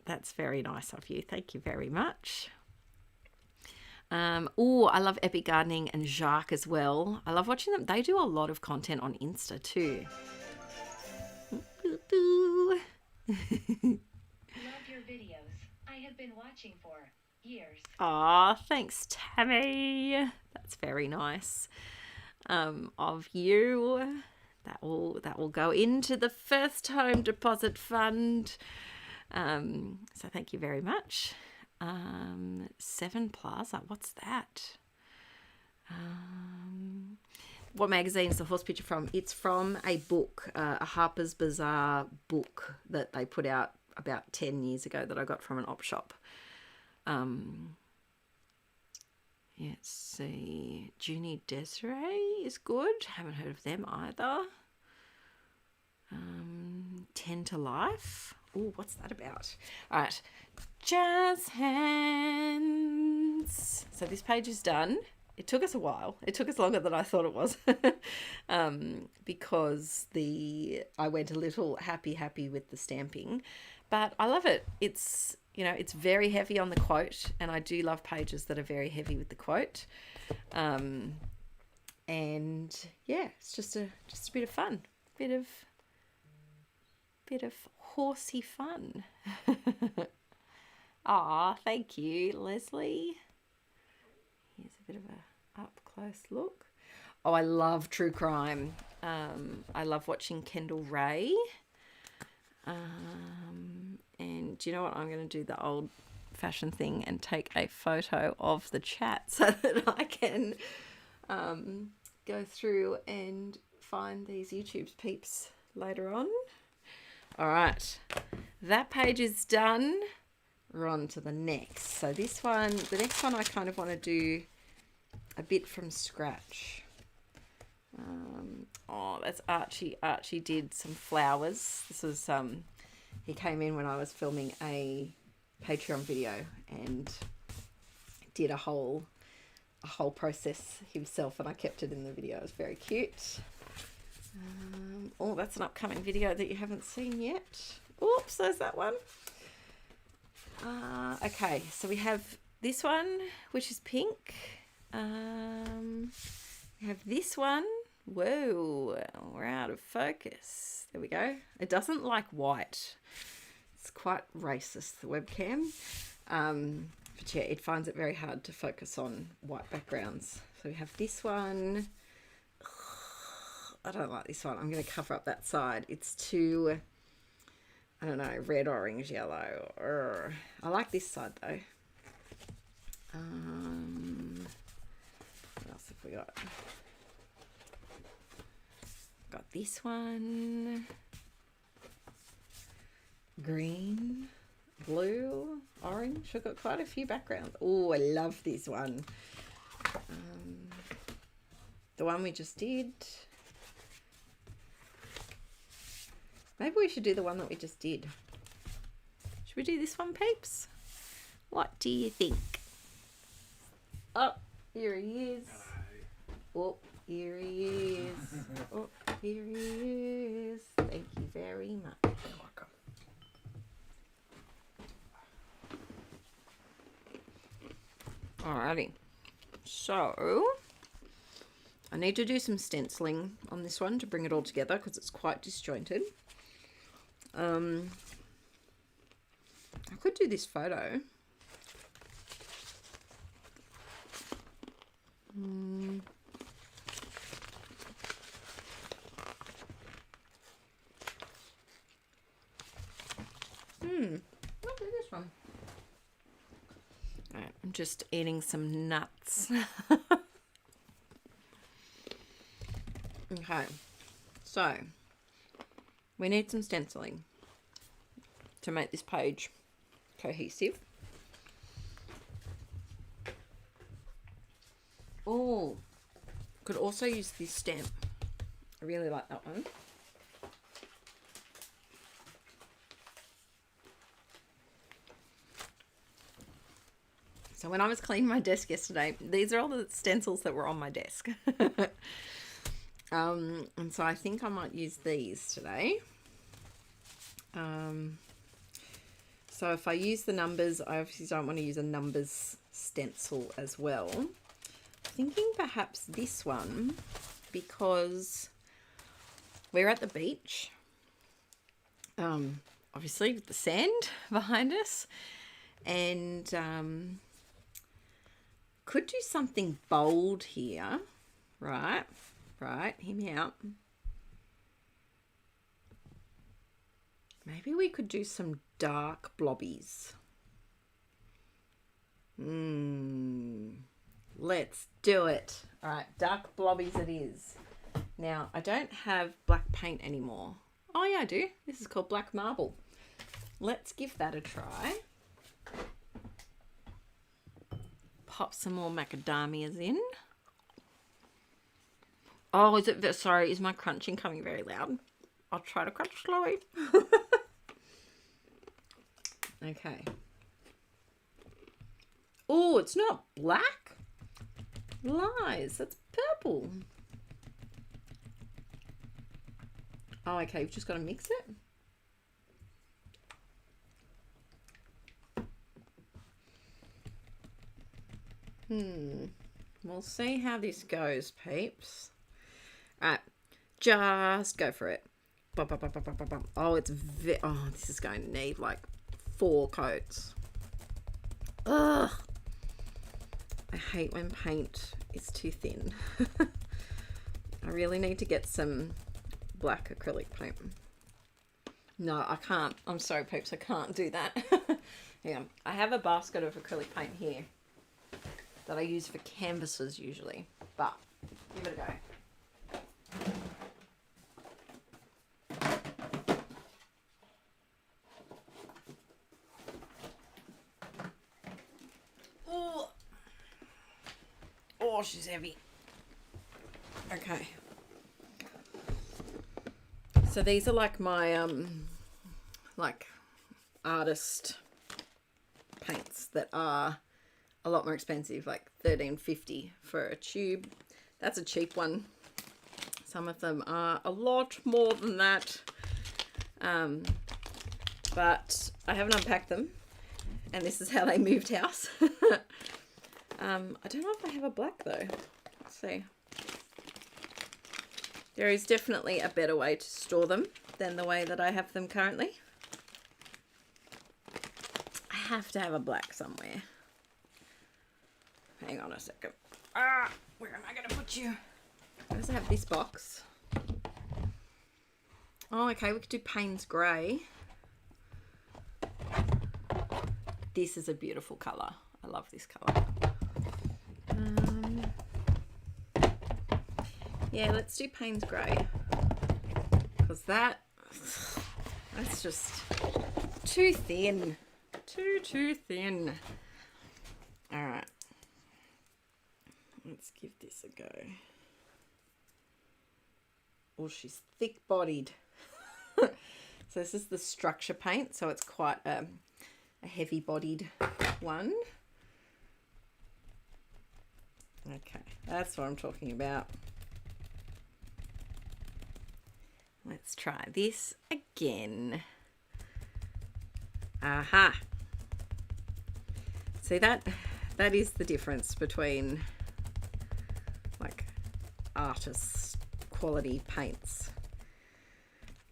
That's very nice of you. Thank you very much. Oh, I love Epic Gardening and Jacques as well. I love watching them. They do a lot of content on Insta too. Love your videos. I have been watching for years. Aw, thanks, Tammy. That's very nice of you. That will go into the first home deposit fund. So thank you very much. 7 Plaza, what's that? What magazine is the horse picture from? It's from a book, a Harper's Bazaar book that they put out about 10 years ago that I got from an op shop. Let's see. Junie Desiree is good. Haven't heard of them either. 10 to Life. Oh, what's that about? All right. Jazz hands. So this page is done. It took us a while. It took us longer than I thought it was. Because I went a little happy with the stamping. But I love it. It's, it's very heavy on the quote, and I do love pages that are very heavy with the quote. And yeah, it's just a bit of fun. Bit of horsey fun. Ah, thank you, Leslie. Here's a bit of a up close look. Oh, I love true crime. I love watching Kendall Ray. And do you know what? I'm going to do the old fashioned thing and take a photo of the chat so that I can go through and find these YouTube peeps later on. All right, that page is done. We're on to the next. So the next one I kind of want to do a bit from scratch. Oh, that's Archie. Archie did some flowers. This was, he came in when I was filming a Patreon video and did a whole process himself, and I kept it in the video. It was very cute. Oh, that's an upcoming video that you haven't seen yet. Oops, there's that one. Okay, so we have this one, which is pink. We have this one. Whoa, we're out of focus. There we go. It doesn't like white. It's quite racist, the webcam. But yeah, it finds it very hard to focus on white backgrounds. So we have this one. I don't like this one. I'm going to cover up that side. It's too, I don't know, red, orange, yellow. I like this side though. What else have we got? Got this one. Green, blue, orange. I've got quite a few backgrounds. Oh, I love this one. The one we just did. Maybe we should do the one that we just did. Should we do this one, peeps? What do you think? Oh, here he is. Oh, here he is. Oh, here he is. Thank you very much. You're welcome. Alrighty. So, I need to do some stenciling on this one to bring it all together because it's quite disjointed. I could do this photo. I'll do this one. Alright, I'm just eating some nuts. Okay, so we need some stenciling to make this page cohesive. Oh, could also use this stamp. I really like that one. So when I was cleaning my desk yesterday, these are all the stencils that were on my desk. And so I think I might use these today. So if I use the numbers, I obviously don't want to use a numbers stencil as well. I'm thinking perhaps this one, because we're at the beach. Obviously with the sand behind us. And could do something bold here, right? Right, hear me out. Maybe we could do some dark blobbies. Let's do it. All right, dark blobbies it is. Now, I don't have black paint anymore. Oh yeah, I do. This is called black marble. Let's give that a try. Pop some more macadamias in. Oh, is it, sorry, is my crunching coming very loud? I'll try to crunch slowly. Okay. Oh, it's not black. Lies, that's purple. Oh, okay, you've just got to mix it. We'll see how this goes, peeps. Alright, just go for it. Oh, it's oh, this is going to need like 4 coats. Ugh. I hate when paint is too thin. I really need to get some black acrylic paint. No, I can't. I'm sorry, peeps, I can't do that. Hang on. I have a basket of acrylic paint here that I use for canvases usually, but give it a go. Oh, she's heavy. Okay. So these are like my like artist paints that are a lot more expensive, like $13.50 for a tube. That's a cheap one. Some of them are a lot more than that. But I haven't unpacked them, and this is how they moved house. I don't know if I have a black though. Let's see. There is definitely a better way to store them than the way that I have them currently. I have to have a black somewhere. Hang on a second. Where am I going to put you? Does it have this box? Oh, okay. We could do Payne's Grey. This is a beautiful colour. I love this colour. Yeah, let's do Payne's Grey. Because that's just too thin. Too thin. Alright. Let's give this a go. Oh, she's thick-bodied. So this is the structure paint, so it's quite a heavy-bodied one. Okay, that's what I'm talking about. Let's try this again. Aha! See that is the difference between like artist quality paints.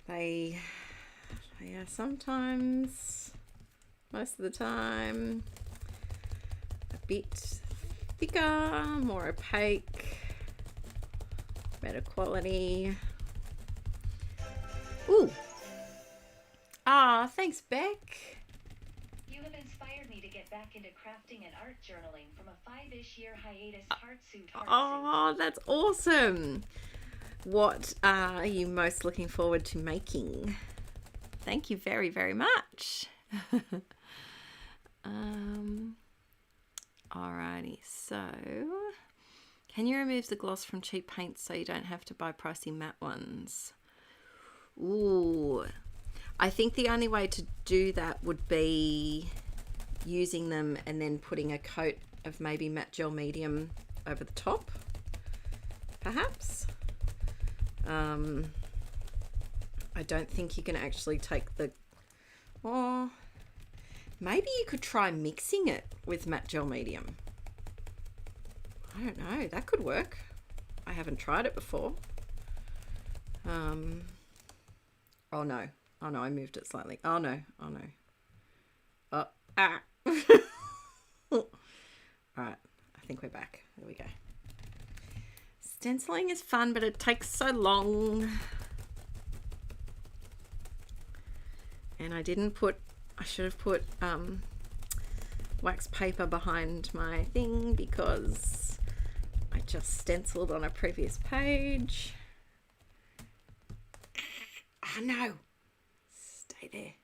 They are sometimes, most of the time, a bit thicker, more opaque, better quality. Ooh! Ah, thanks, Beck. You have inspired me to get back into crafting and art journaling from a 5-ish year hiatus heartsuit. Oh, that's awesome. What are you most looking forward to making? Thank you very, very much. Alrighty, so can you remove the gloss from cheap paints so you don't have to buy pricey matte ones? Ooh, I think the only way to do that would be using them and then putting a coat of maybe matte gel medium over the top, perhaps. I don't think you can actually take the, or maybe you could try mixing it with matte gel medium. I don't know, that could work. I haven't tried it before. Oh no, I moved it slightly. Oh no. Oh, ah. All right, I think we're back. There we go. Stenciling is fun, but it takes so long. And I should have put wax paper behind my thing because I just stenciled on a previous page. Oh no, stay there,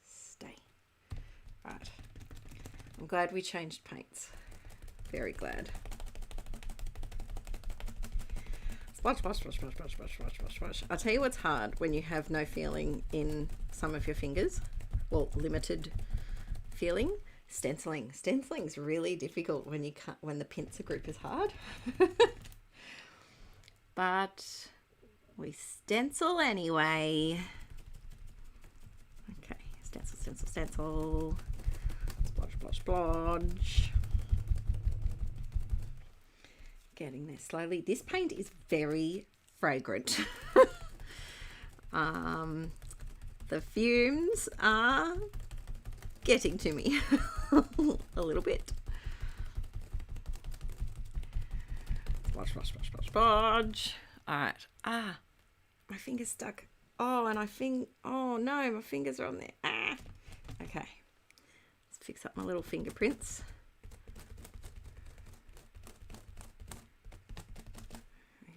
stay. Right, I'm glad we changed paints, very glad. Splash, splash, splash, splash, splash, splash, splash, splash, splash. I'll tell you what's hard when you have no feeling in some of your fingers, well, limited feeling. Stenciling is really difficult when you can't, when the pincer grip is hard. But we stencil anyway. Okay, stencil. Splodge, splodge. Getting there slowly. This paint is very fragrant. The fumes are getting to me a little bit. Splodge. All right. My finger's stuck. Oh, and oh no, my fingers are on there. Okay. Let's fix up my little fingerprints.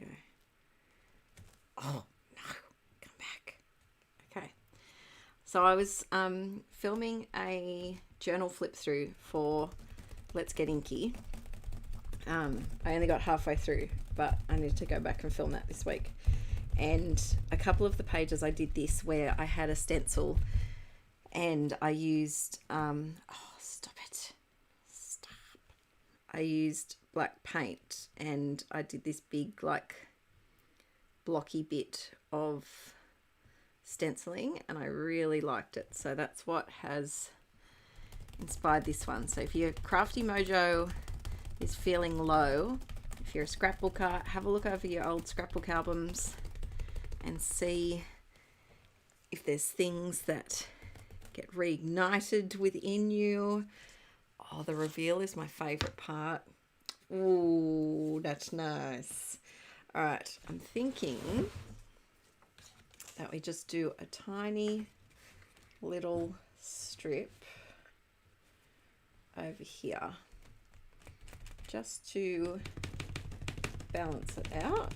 Okay. Oh no, come back. Okay. So I was filming a journal flip through for Let's Get Inky. I only got halfway through, but I need to go back and film that this week. And a couple of the pages I did this where I had a stencil and I used stop. I used black paint and I did this big like blocky bit of stenciling and I really liked it. So that's what has inspired this one. So if your crafty mojo is feeling low, if you're a scrapbooker, have a look over your old scrapbook albums and see if there's things that get reignited within you. Oh, the reveal is my favourite part. Ooh, that's nice. All right, I'm thinking that we just do a tiny little strip over here just to balance it out.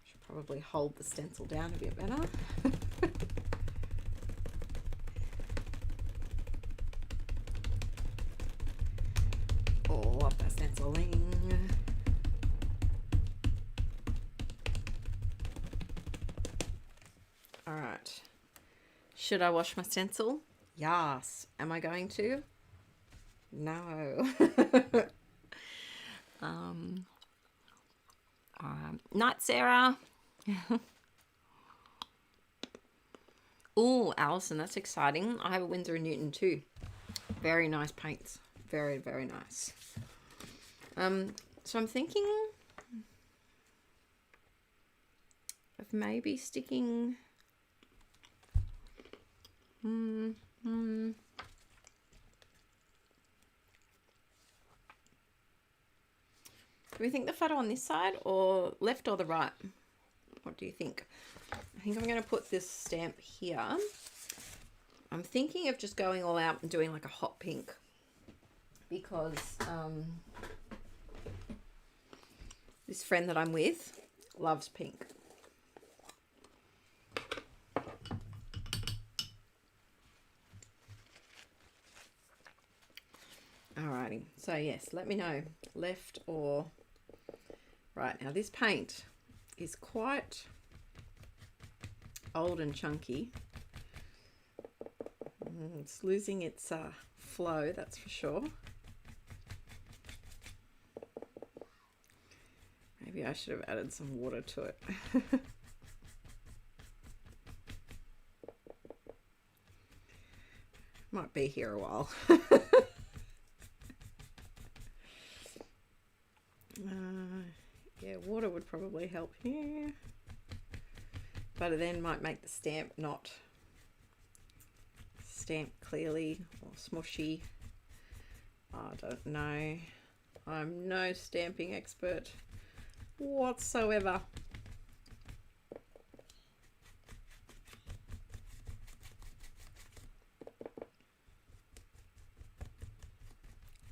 Should probably hold the stencil down a bit better. All of the stenciling. All right. Should I wash my stencil? Yes. Am I going to? No. Night, Sarah. Oh, Alison, that's exciting. I have a Winsor & Newton too. Very nice paints. Very, very nice. So I'm thinking of maybe sticking... Do we think the photo on this side or left or the right? What do you think? I think I'm going to put this stamp here. I'm thinking of just going all out and doing like a hot pink because this friend that I'm with loves pink. Alrighty, so yes, let me know, left or right. Now this paint is quite old and chunky. It's losing its flow, that's for sure. Maybe I should have added some water to it. Might be here a while. Yeah, water would probably help here, but it then might make the stamp not stamp clearly or smushy. I don't know. I'm no stamping expert whatsoever.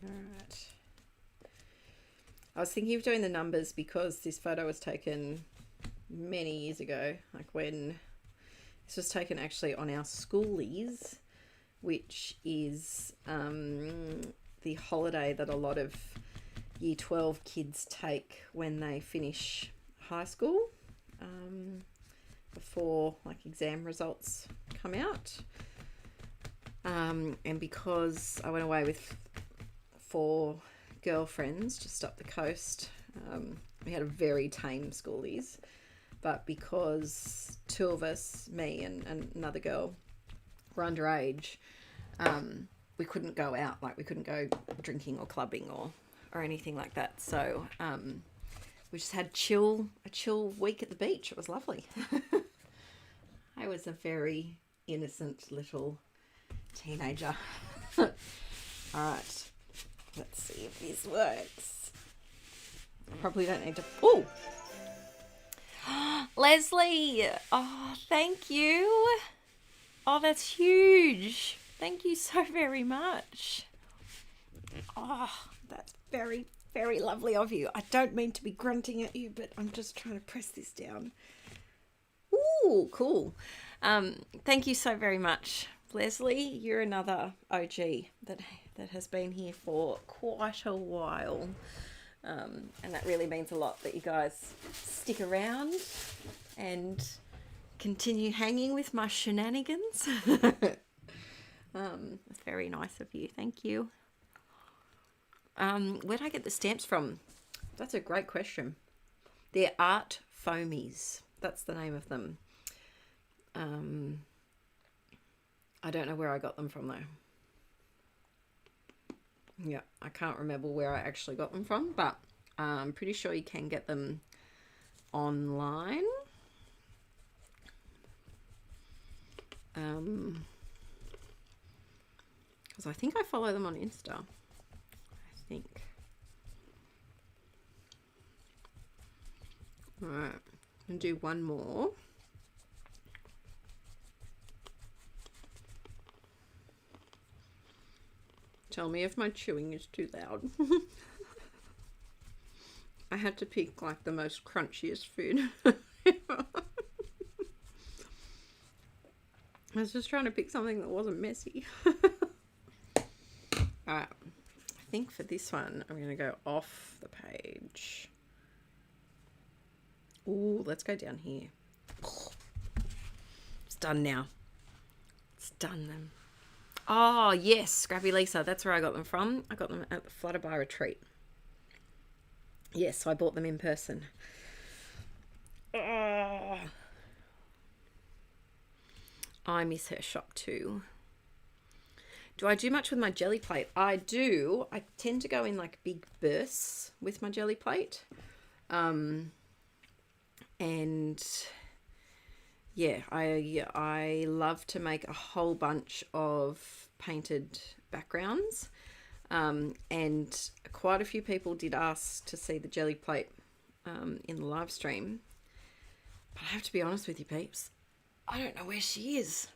All right. I was thinking of doing the numbers because this photo was taken many years ago, like when this was taken actually on our schoolies, which is the holiday that a lot of year 12 kids take when they finish high school, before like exam results come out. And because I went away with 4 girlfriends just up the coast, we had a very tame schoolies, but because 2 of us, me and another girl, were underage, we couldn't go out, like we couldn't go drinking or clubbing or anything like that. So we just had a chill week at the beach. It was lovely. I was a very innocent little teenager. All right. Let's see if this works. I probably don't need to... Oh! Leslie! Oh, thank you. Oh, that's huge. Thank you so very much. Oh, that's very, very lovely of you. I don't mean to be grunting at you, but I'm just trying to press this down. Ooh, cool. Thank you so very much, Leslie. You're another OG that has been here for quite a while, and that really means a lot that you guys stick around and continue hanging with my shenanigans. That's very nice of you. Thank you. Where did I get the stamps from? That's a great question. They're Art Foamies. That's the name of them. I don't know where I got them from though. Yeah, I can't remember where I actually got them from, but I'm pretty sure you can get them online. Because I think I follow them on Insta. I think. Alright, I'm going to do one more. Tell me if my chewing is too loud. I had to pick like the most crunchiest food. I was just trying to pick something that wasn't messy. Alright, I think for this one, I'm going to go off the page. Ooh, let's go down here. It's done now. It's done them. Oh, yes, Scrappy Lisa. That's where I got them from. I got them at the Flutterby retreat. Yes, so I bought them in person. Oh, I miss her shop too. Do I do much with my jelly plate? I do. I tend to go in like big bursts with my jelly plate. And yeah, I love to make a whole bunch of painted backgrounds. And quite a few people did ask to see the jelly plate in the live stream. But I have to be honest with you, peeps. I don't know where she is.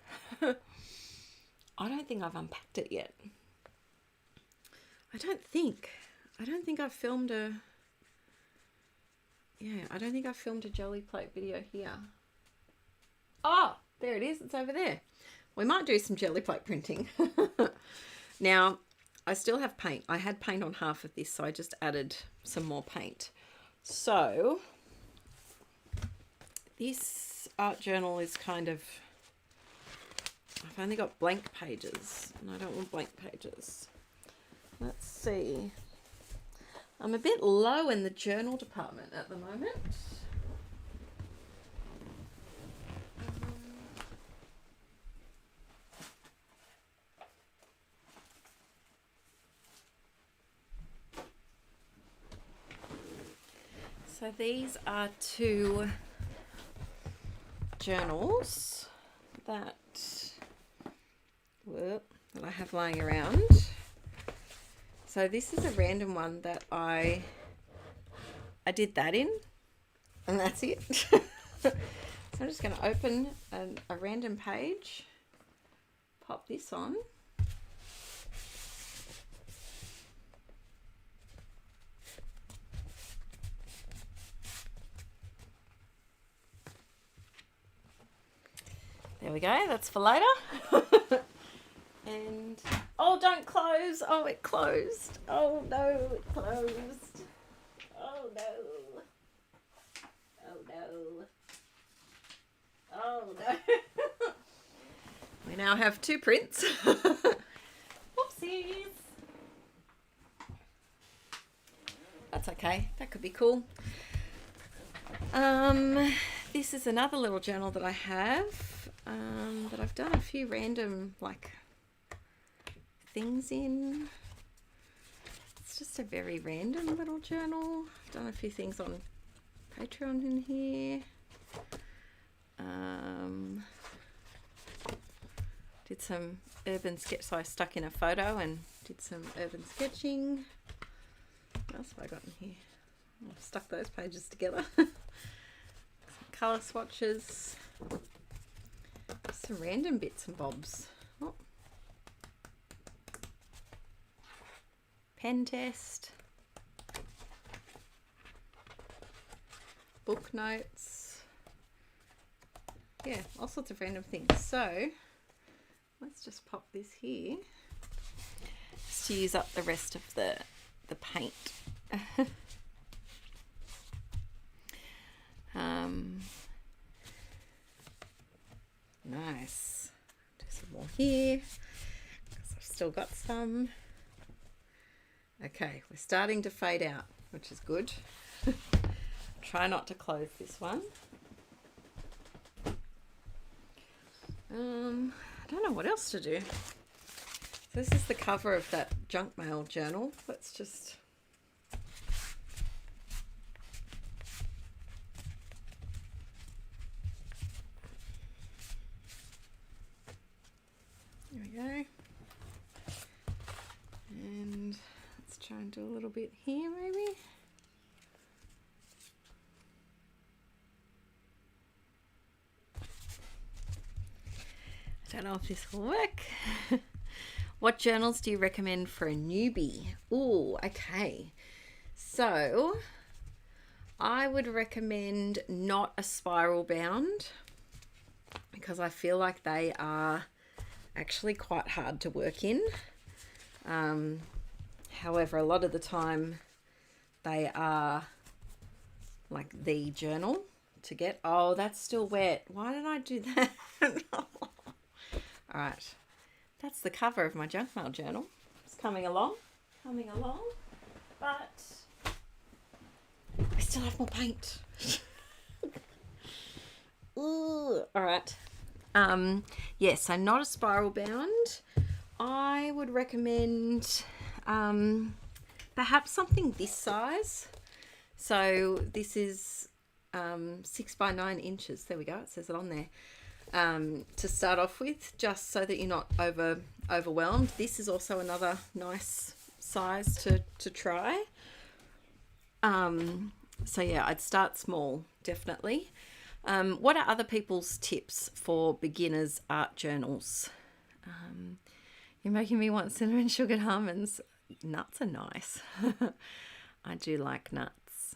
I don't think I've unpacked it yet. I don't think I've filmed a... Yeah, I don't think I've filmed a jelly plate video here. Oh, there it is. It's over there. We might do some jelly plate printing. Now, I still have paint. I had paint on half of this, so I just added some more paint. So, this art journal is kind of... I've only got blank pages, and I don't want blank pages. Let's see. I'm a bit low in the journal department at the moment. So these are two journals that I have lying around. So this is a random one that I did that in, and that's it. So I'm just going to open a random page, pop this on. There we go, that's for later. And, oh, don't close. Oh, it closed. Oh, no, it closed. Oh, no. Oh, no. Oh, no. We now have two prints. Whoopsies. That's okay. That could be cool. This is another little journal that I have, that I've done a few random, like, things in. It's just a very random little journal. I've done a few things on Patreon in here. Did some urban sketch, so I stuck in a photo and did some urban sketching. What else have I got in here? I've stuck those pages together. Some colour swatches. Some random bits and bobs. Oh. Pen test. Book notes. Yeah, all sorts of random things. So let's just pop this here just to use up the rest of the paint. Nice. Do some more here because I've still got some. Okay, we're starting to fade out, which is good. Try not to close this one. I don't know what else to do. So this is the cover of that junk mail journal. Let's just... we go. And let's try and do a little bit here maybe. I don't know if this will work. What journals do you recommend for a newbie? Ooh, okay. So I would recommend not a spiral bound because I feel like they are actually quite hard to work in. However, a lot of the time they are like the journal to get. Oh, that's still wet. Why did I do that? All right. That's the cover of my junk mail journal. It's coming along, but I still have more paint. Ooh, all right. Yes, so not a spiral bound. I would recommend perhaps something this size. So this is 6 by 9 inches. There we go. It says it on there. To start off with, just so that you're not overwhelmed. This is also another nice size to try. So yeah, I'd start small, definitely. What are other people's tips for beginners art journals? You're making me want cinnamon sugar almonds. Nuts are nice. I do like nuts.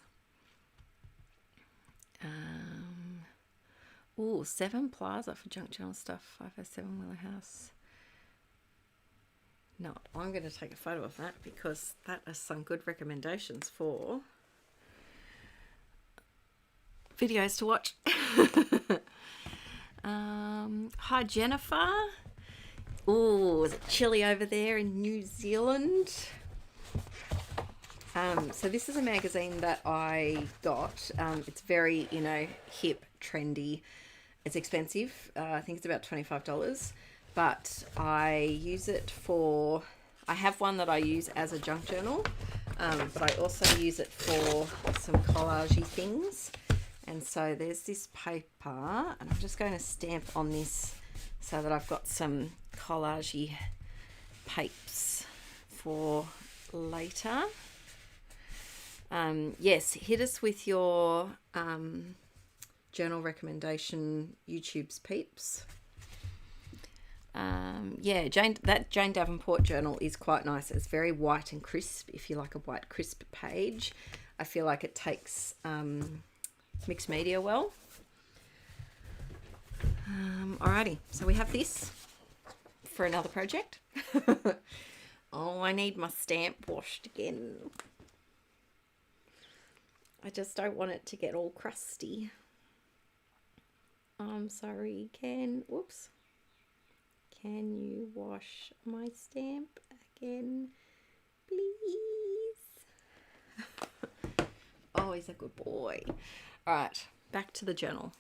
Ooh, 7 Plaza for junk journal stuff. 507 Willow House. No, I'm going to take a photo of that because that is some good recommendations for videos to watch. Hi, Jennifer. Ooh, is it chilly over there in New Zealand? So this is a magazine that I got. It's very, hip, trendy. It's expensive. I think it's about $25, but I use it for, I have one that I use as a junk journal, but I also use it for some collagey things. And so there's this paper, and I'm just going to stamp on this so that I've got some collagey papes for later. Yes, hit us with your journal recommendation YouTube's peeps. Yeah, that Jane Davenport journal is quite nice. It's very white and crisp. If you like a white crisp page, I feel like it takes mixed media well. Alrighty, so we have this for another project. Oh, I need my stamp washed again. I just don't want it to get all crusty. I'm sorry, whoops. Can you wash my stamp again, please? Oh, he's a good boy. All right, back to the journal.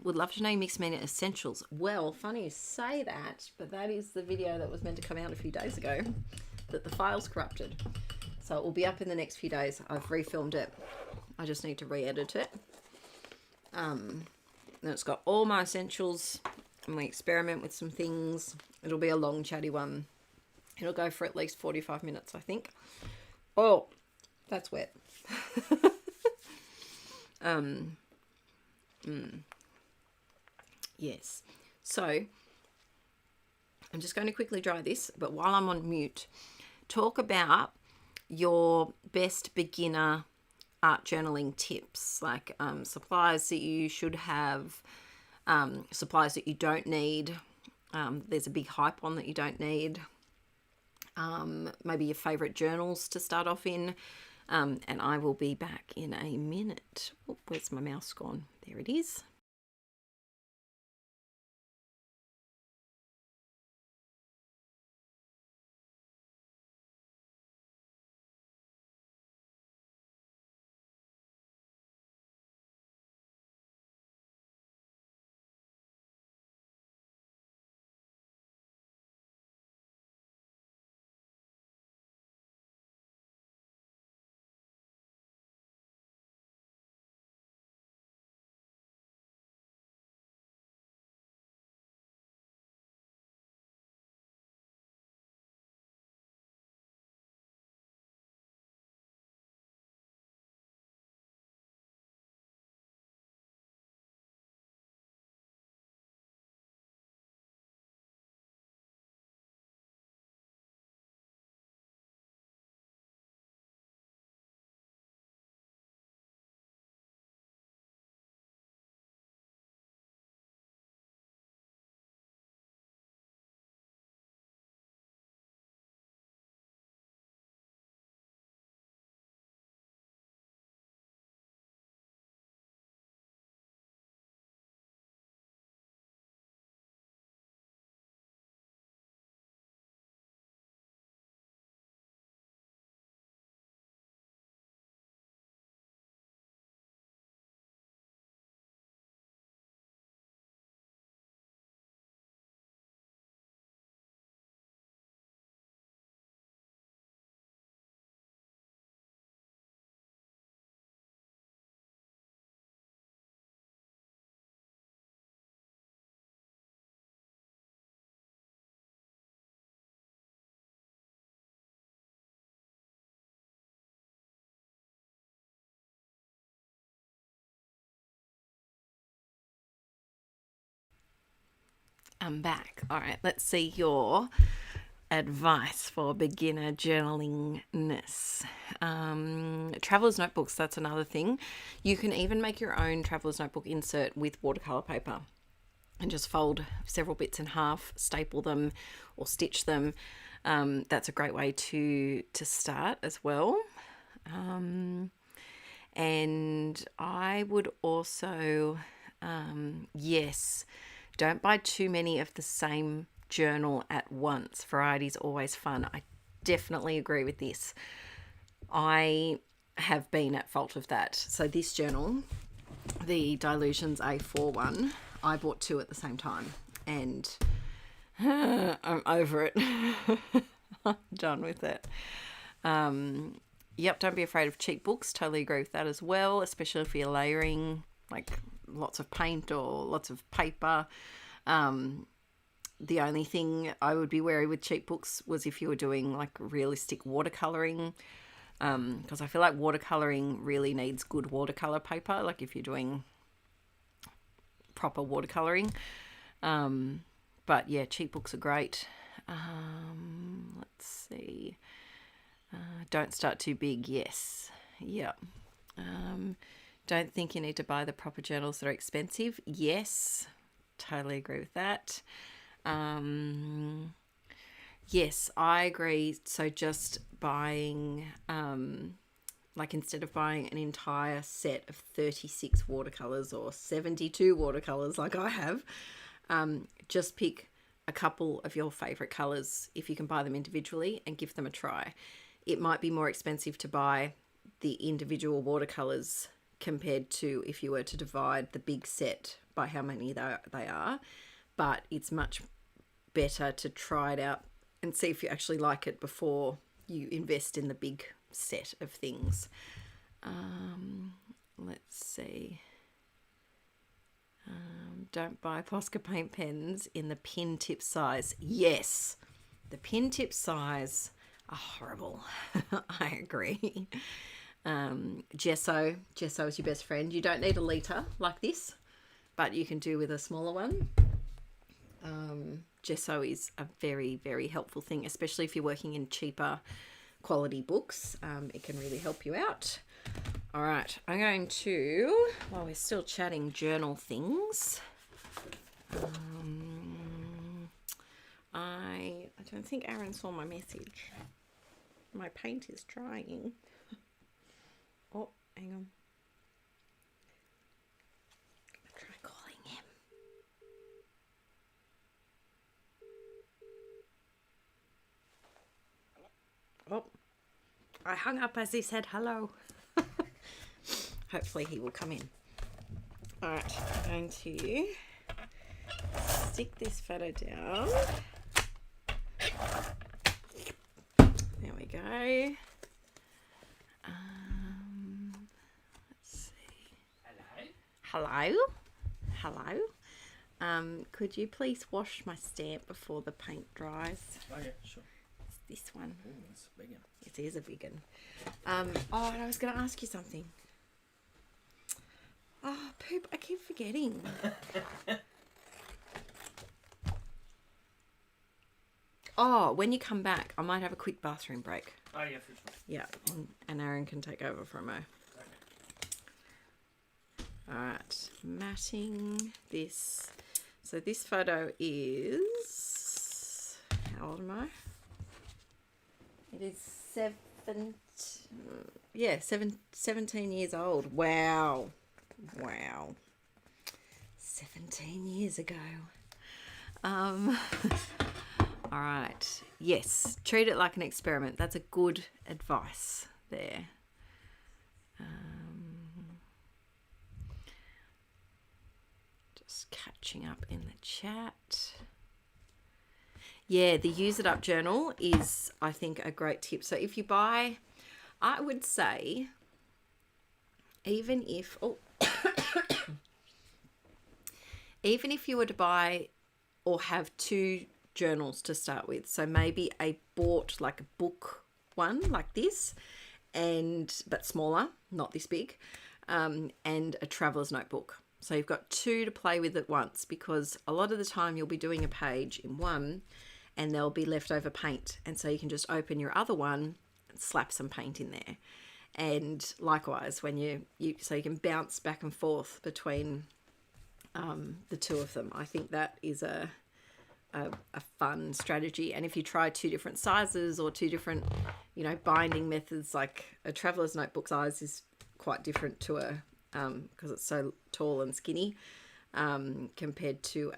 Would love to know mixed media essentials. Well, funny you say that, but that is the video that was meant to come out a few days ago that the file's corrupted. So it will be up in the next few days. I've refilmed it. I just need to re-edit it. And it's got all my essentials. I'm going to experiment with some things. It'll be a long chatty one. It'll go for at least 45 minutes, I think. Oh, that's wet. Yes. So I'm just going to quickly dry this, but while I'm on mute, talk about your best beginner art journaling tips, like supplies that you should have, supplies that you don't need. There's a big hype on that you don't need. Maybe your favorite journals to start off in. And I will be back in a minute. Oh, where's my mouse gone? There it is. I'm back. All right, let's see your advice for beginner journalingness. Traveler's notebooks, that's another thing. You can even make your own traveler's notebook insert with watercolor paper and just fold several bits in half, staple them or stitch them. That's a great way to start as well. And I would also, yes, don't buy too many of the same journal at once. Variety is always fun. I definitely agree with this. I have been at fault of that. So this journal, the Dilutions A4 one, I bought 2 at the same time, and I'm over it. I'm done with it. Yep, don't be afraid of cheap books. Totally agree with that as well, especially if you're layering like lots of paint or lots of paper. The only thing I would be wary with cheap books was if you were doing like realistic watercoloring, because I feel like watercoloring really needs good watercolor paper, like if you're doing proper watercoloring. But yeah, cheap books are great. Let's see. Don't start too big. Yes. Yeah. Don't think you need to buy the proper journals that are expensive. Yes. Totally agree with that. Yes, I agree. So just buying, like instead of buying an entire set of 36 watercolors or 72 watercolors like I have, just pick a couple of your favorite colors if you can buy them individually and give them a try. It might be more expensive to buy the individual watercolors compared to if you were to divide the big set by how many they are, but it's much better to try it out and see if you actually like it before you invest in the big set of things. Let's see. Don't buy Posca paint pens in the pin tip size. Yes, the pin tip size are horrible. I agree. Gesso is your best friend. You don't need a litre like this, but you can do with a smaller one. Gesso is a very, very helpful thing, especially if you're working in cheaper quality books. It can really help you out. All right, I'm going to, while we're still chatting journal things, I don't think Aaron saw my message. My paint is drying. Oh, hang on. I'll try calling him. Oh, I hung up as he said hello. Hopefully he will come in. All right, I'm going to stick this photo down. There we go. Let's see. Hello. Could you please wash my stamp before the paint dries? Oh yeah, sure. It's this one. Ooh, that's a big one. It is a big one. Oh, and I was going to ask you something. Oh, poop! I keep forgetting. Oh, when you come back, I might have a quick bathroom break. Oh yeah, for sure. Yeah, and Aaron can take over for a mo. Okay. Alright, matting this. So this photo is, how old am I? It is 17 years old. Wow. 17 years ago. All right. Yes, treat it like an experiment. That's a good advice there. Just catching up in the chat. Yeah, the Use It Up journal is, I think, a great tip. So if you buy, I would say, even if, even if you were to buy or have 2 journals to start with, so maybe bought like a book one like this, but smaller, not this big, and a traveler's notebook. So you've got 2 to play with at once, because a lot of the time you'll be doing a page in one and there'll be leftover paint. And so you can just open your other one and slap some paint in there. And likewise, when so you can bounce back and forth between the 2 of them. I think that is a fun strategy. And if you try 2 different sizes or 2 different, binding methods, like a traveler's notebook size is quite different to a because it's so tall and skinny, compared to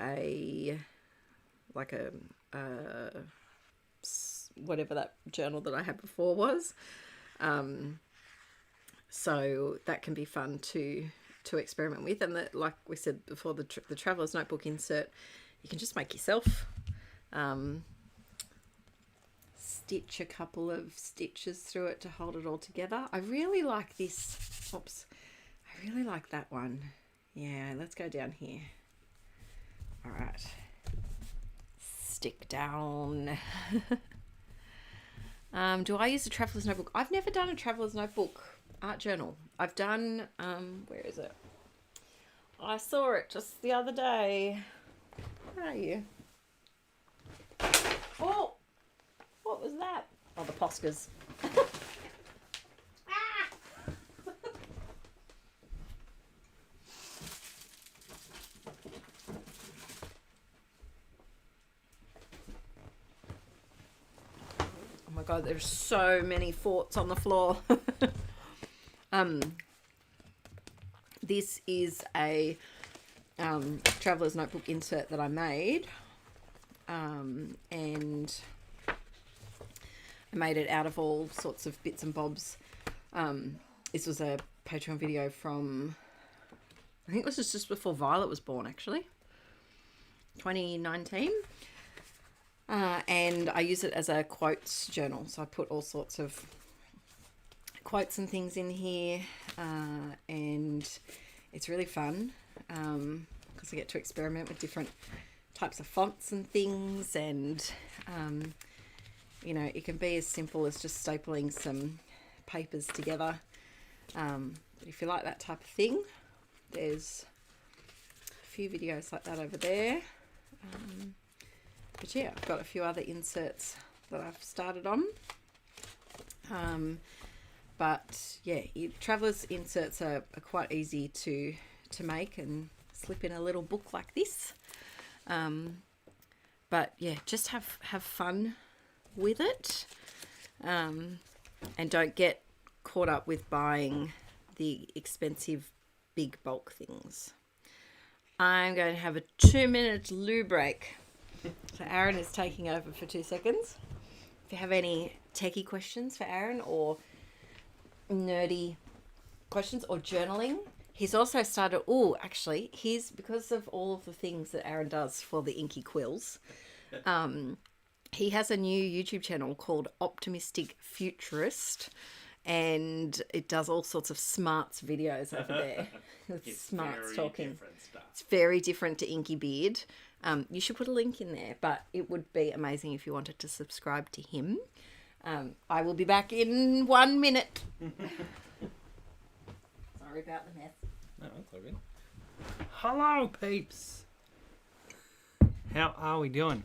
whatever that journal that I had before was. So that can be fun to experiment with. And that, like we said before, the traveler's notebook insert, you can just make yourself. Stitch a couple of stitches through it to hold it all together. I really like this. Oops. I really like that one. Yeah, let's go down here. All right. Stick down. Do I use a traveler's notebook? I've never done a traveler's notebook art journal. I've done, where is it? I saw it just the other day. Where are you? Oh, what was that? Oh, the Poscas. Oh my God, there's so many forts on the floor. This is a traveler's notebook insert that I made, and I made it out of all sorts of bits and bobs. This was a Patreon video from, I think this was just before Violet was born, actually, 2019. And I use it as a quotes journal. So I put all sorts of quotes and things in here, and it's really fun because I get to experiment with different types of fonts and things, and it can be as simple as just stapling some papers together. But if you like that type of thing, there's a few videos like that over there. But yeah, I've got a few other inserts that I've started on. But yeah, traveler's inserts are quite easy to make and slip in a little book like this. But yeah, just have fun with it, and don't get caught up with buying the expensive big bulk things. I'm going to have a 2-minute loo break. So Aaron is taking over for 2 seconds. If you have any techie questions for Aaron, or nerdy questions, or journaling, he's also started, because of all of the things that Aaron does for the Inkie Quills, he has a new YouTube channel called Optimistic Futurist, and it does all sorts of smarts videos over there. It's smarts talking. It's very different to Inkie Beard. You should put a link in there, but it would be amazing if you wanted to subscribe to him. I will be back in 1 minute. Sorry about the mess. No, that's all good. Hello, peeps. How are we doing?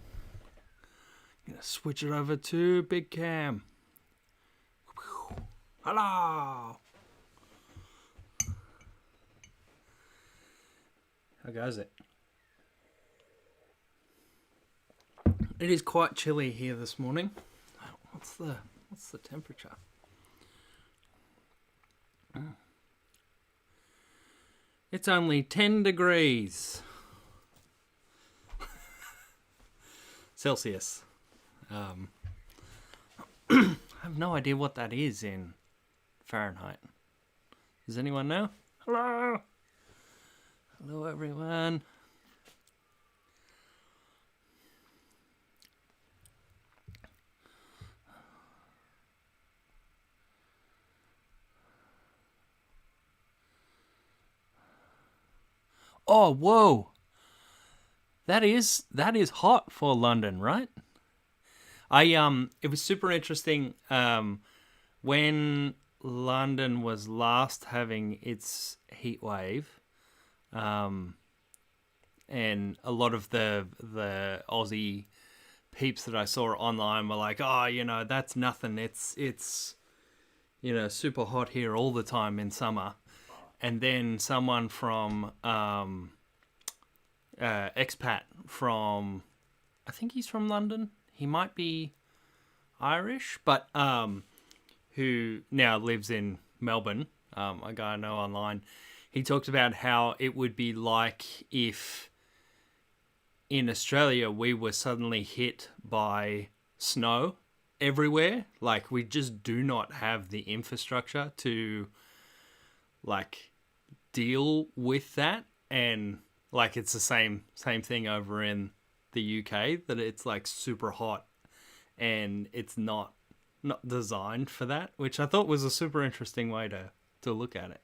I'm gonna switch it over to Big Cam. Hello. How goes it? It is quite chilly here this morning. What's the temperature? It's only 10 degrees Celsius. I have no idea what that is in Fahrenheit. Does anyone know? Hello. Hello, everyone. Oh, whoa. That is hot for London, right? It was super interesting when London was last having its heat wave. And a lot of the Aussie peeps that I saw online were like, oh, you know, that's nothing. It's you know, super hot here all the time in summer. And then someone from expat from, I think he's from London. He might be Irish, but who now lives in Melbourne, a guy I know online. He talked about how it would be like if in Australia we were suddenly hit by snow everywhere. Like, we just do not have the infrastructure to like deal with that. And like, it's the same thing over in the UK, that it's like super hot and it's not designed for that, which I thought was a super interesting way to look at it.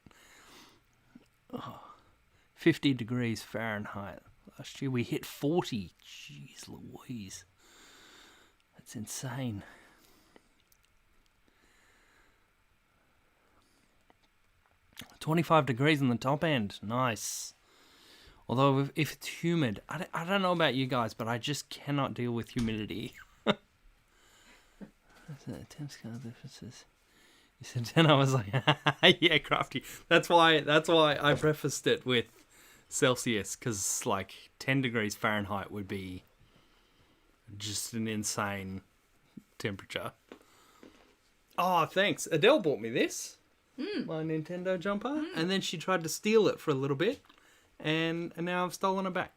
50 degrees Fahrenheit. Last year we hit 40. Jeez Louise. That's insane. $25 degrees on the top end. Nice. Although if it's humid, I don't know about you guys, but I just cannot deal with humidity. 10 scale differences. You said 10, I was like, yeah, crafty. That's why I prefaced it with Celsius, because like 10 degrees Fahrenheit would be just an insane temperature. Oh, thanks. Adele bought me this. My Nintendo jumper. And then she tried to steal it for a little bit. And now I've stolen it back.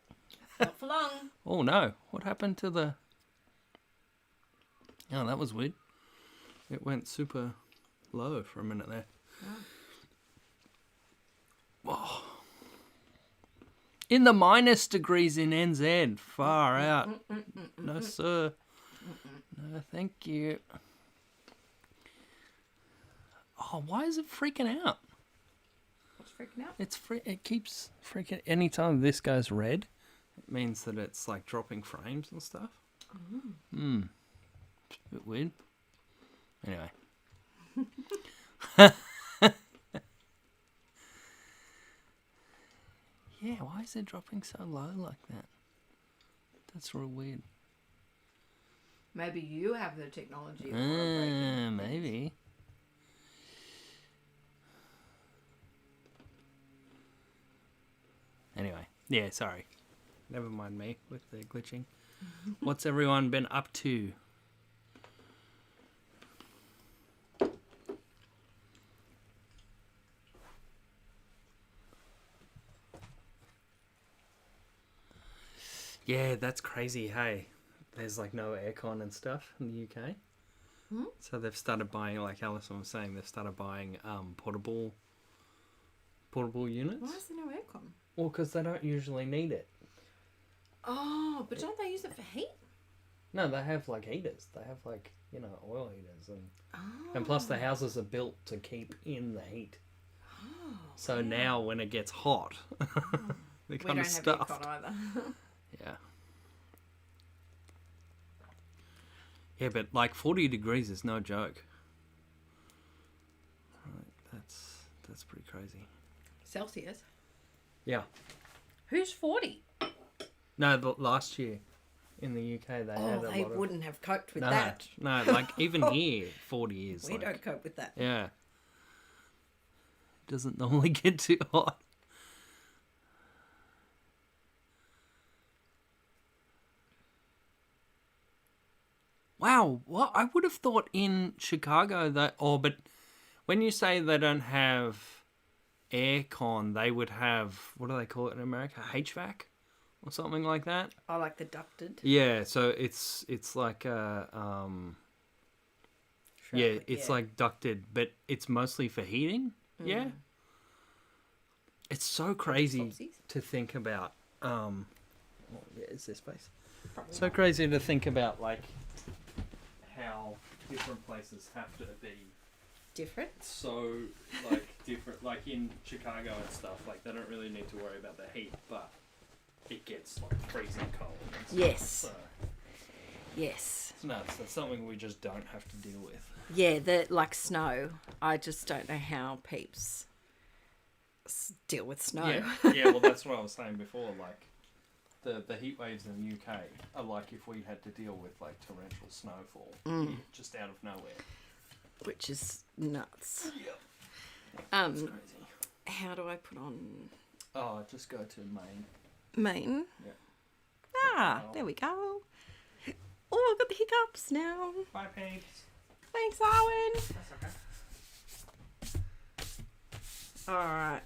Not for long. Oh no. What happened to the... Oh, that was weird. It went super low for a minute there. Oh. In the minus degrees in NZ. Far out. No, sir. No, thank you. Oh, why is it freaking out? What's freaking out? It keeps freaking... Anytime this goes red, it means that it's like dropping frames and stuff. It's a bit weird. Anyway. Yeah, why is it dropping so low like that? That's real weird. Maybe you have the technology. Of breaking maybe. Anyway, yeah, sorry. Never mind me with the glitching. What's everyone been up to? Yeah, that's crazy, hey. There's like no aircon and stuff in the UK. So they've started buying, like Alison was saying, they've started buying portable units. Why is there no aircon? Well, because they don't usually need it. Oh, but don't they use it for heat? No, they have like heaters. They have like, you know, oil heaters. And plus the houses are built to keep in the heat. Oh, So now when it gets hot, they're kind of stuffed. We don't have aircon either. Yeah. Yeah, but like 40 degrees is no joke. Right, that's pretty crazy. Celsius? Yeah. Who's 40? No, but last year in the UK they had a lot of... they wouldn't have coped with no, that. No, like even here, 40 is We like... don't cope with that. Yeah. It doesn't normally get too hot. Wow, what I would have thought in Chicago that, but when you say they don't have aircon, they would have, what do they call it in America? HVAC or something like that? I like the ducted. Yeah, so it's like it's like ducted, but it's mostly for heating. Yeah. It's so crazy to think about. Is this space? Probably So not. crazy to think about, like, how different places have to be Different? so, like, different. Like in Chicago and stuff, like, they don't really need to worry about the heat, but it gets, like, freezing cold and stuff. Yes. So Yes. it's nuts. That's something we just don't have to deal with. Yeah, like snow. I just don't know how peeps deal with snow. Yeah, well, that's what I was saying before. Like, the heat waves in the UK are like if we had to deal with like torrential snowfall here, just out of nowhere. Which is nuts. Yeah. Um, It's crazy. how do I put on Oh, just go to main. main? Yeah. Ah, there we go. Oh, I've got the hiccups now. Bye, peeps. Thanks, Arwen. That's okay. All right.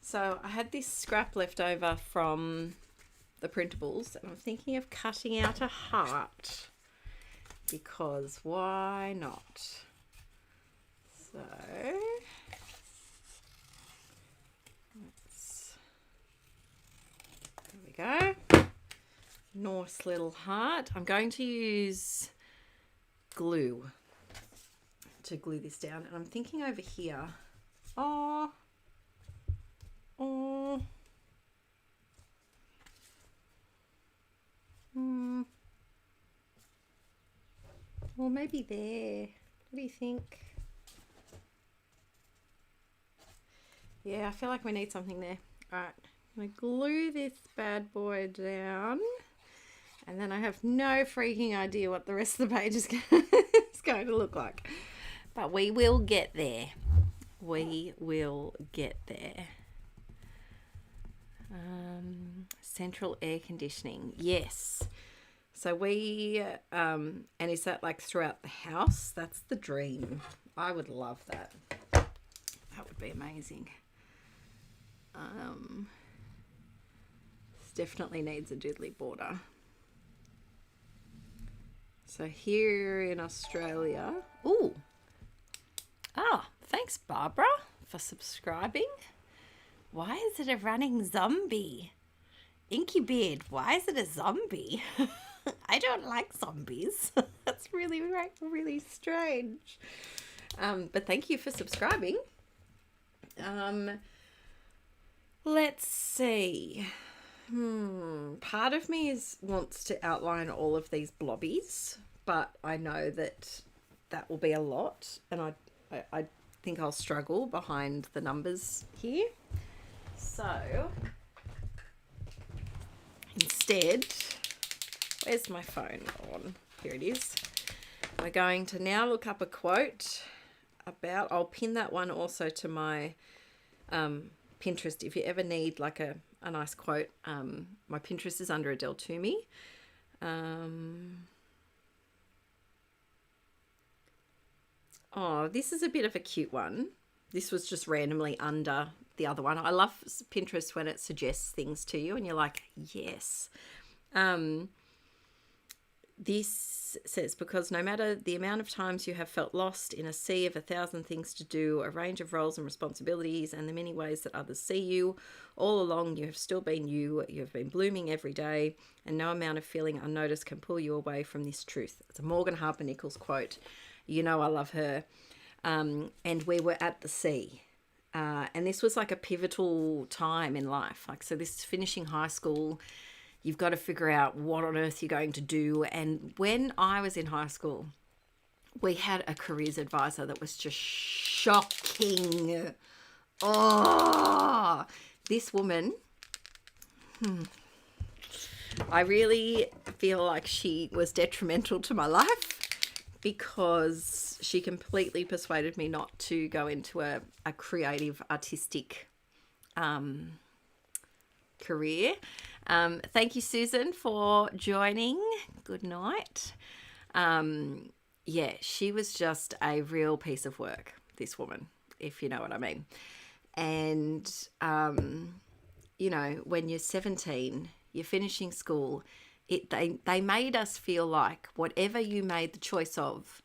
So I had this scrap left over from the printables, and I'm thinking of cutting out a heart because why not? So there we go. Nice little heart. I'm going to use glue to glue this down, and I'm thinking over here. Oh. Well, maybe there. What do you think? Yeah, I feel like we need something there. All right, I'm going to glue this bad boy down. And then I have no freaking idea what the rest of the page is going to look like. But we will get there. We will get there. Central air conditioning. Yes. So we, and is that like throughout the house? That's the dream. I would love that. That would be amazing. This definitely needs a diddly border. So here in Australia, ooh. Ah, thanks Barbara for subscribing. Why is it a running zombie? Inky Beard, why is it a zombie? I don't like zombies. That's really, really strange. But thank you for subscribing. Let's see. Part of me wants to outline all of these blobbies, but I know that will be a lot, and I think I'll struggle behind the numbers here. So instead, where's my phone on? Here it is. We're going to now look up a quote about, I'll pin that one also to my Pinterest if you ever need like a nice quote. My Pinterest is under Adele Toomey. Oh, this is a bit of a cute one. This was just randomly under the other one. I love Pinterest when it suggests things to you and you're like, yes. This says, because no matter the amount of times you have felt lost in a sea of 1,000 things to do, a range of roles and responsibilities, and the many ways that others see you, all along you have still been you. You have been blooming every day, and no amount of feeling unnoticed can pull you away from this truth. It's a Morgan Harper Nichols quote. You know I love her. And we were at the sea. And this was like a pivotal time in life. Like, so this is finishing high school. You've got to figure out what on earth you're going to do. And when I was in high school, we had a careers advisor that was just shocking. Oh, this woman, I really feel like she was detrimental to my life because she completely persuaded me not to go into a creative, artistic career. Thank you, Susan, for joining. Good night. Yeah, she was just a real piece of work, this woman, if you know what I mean. And, you know, when you're 17, you're finishing school, they made us feel like whatever you made the choice of,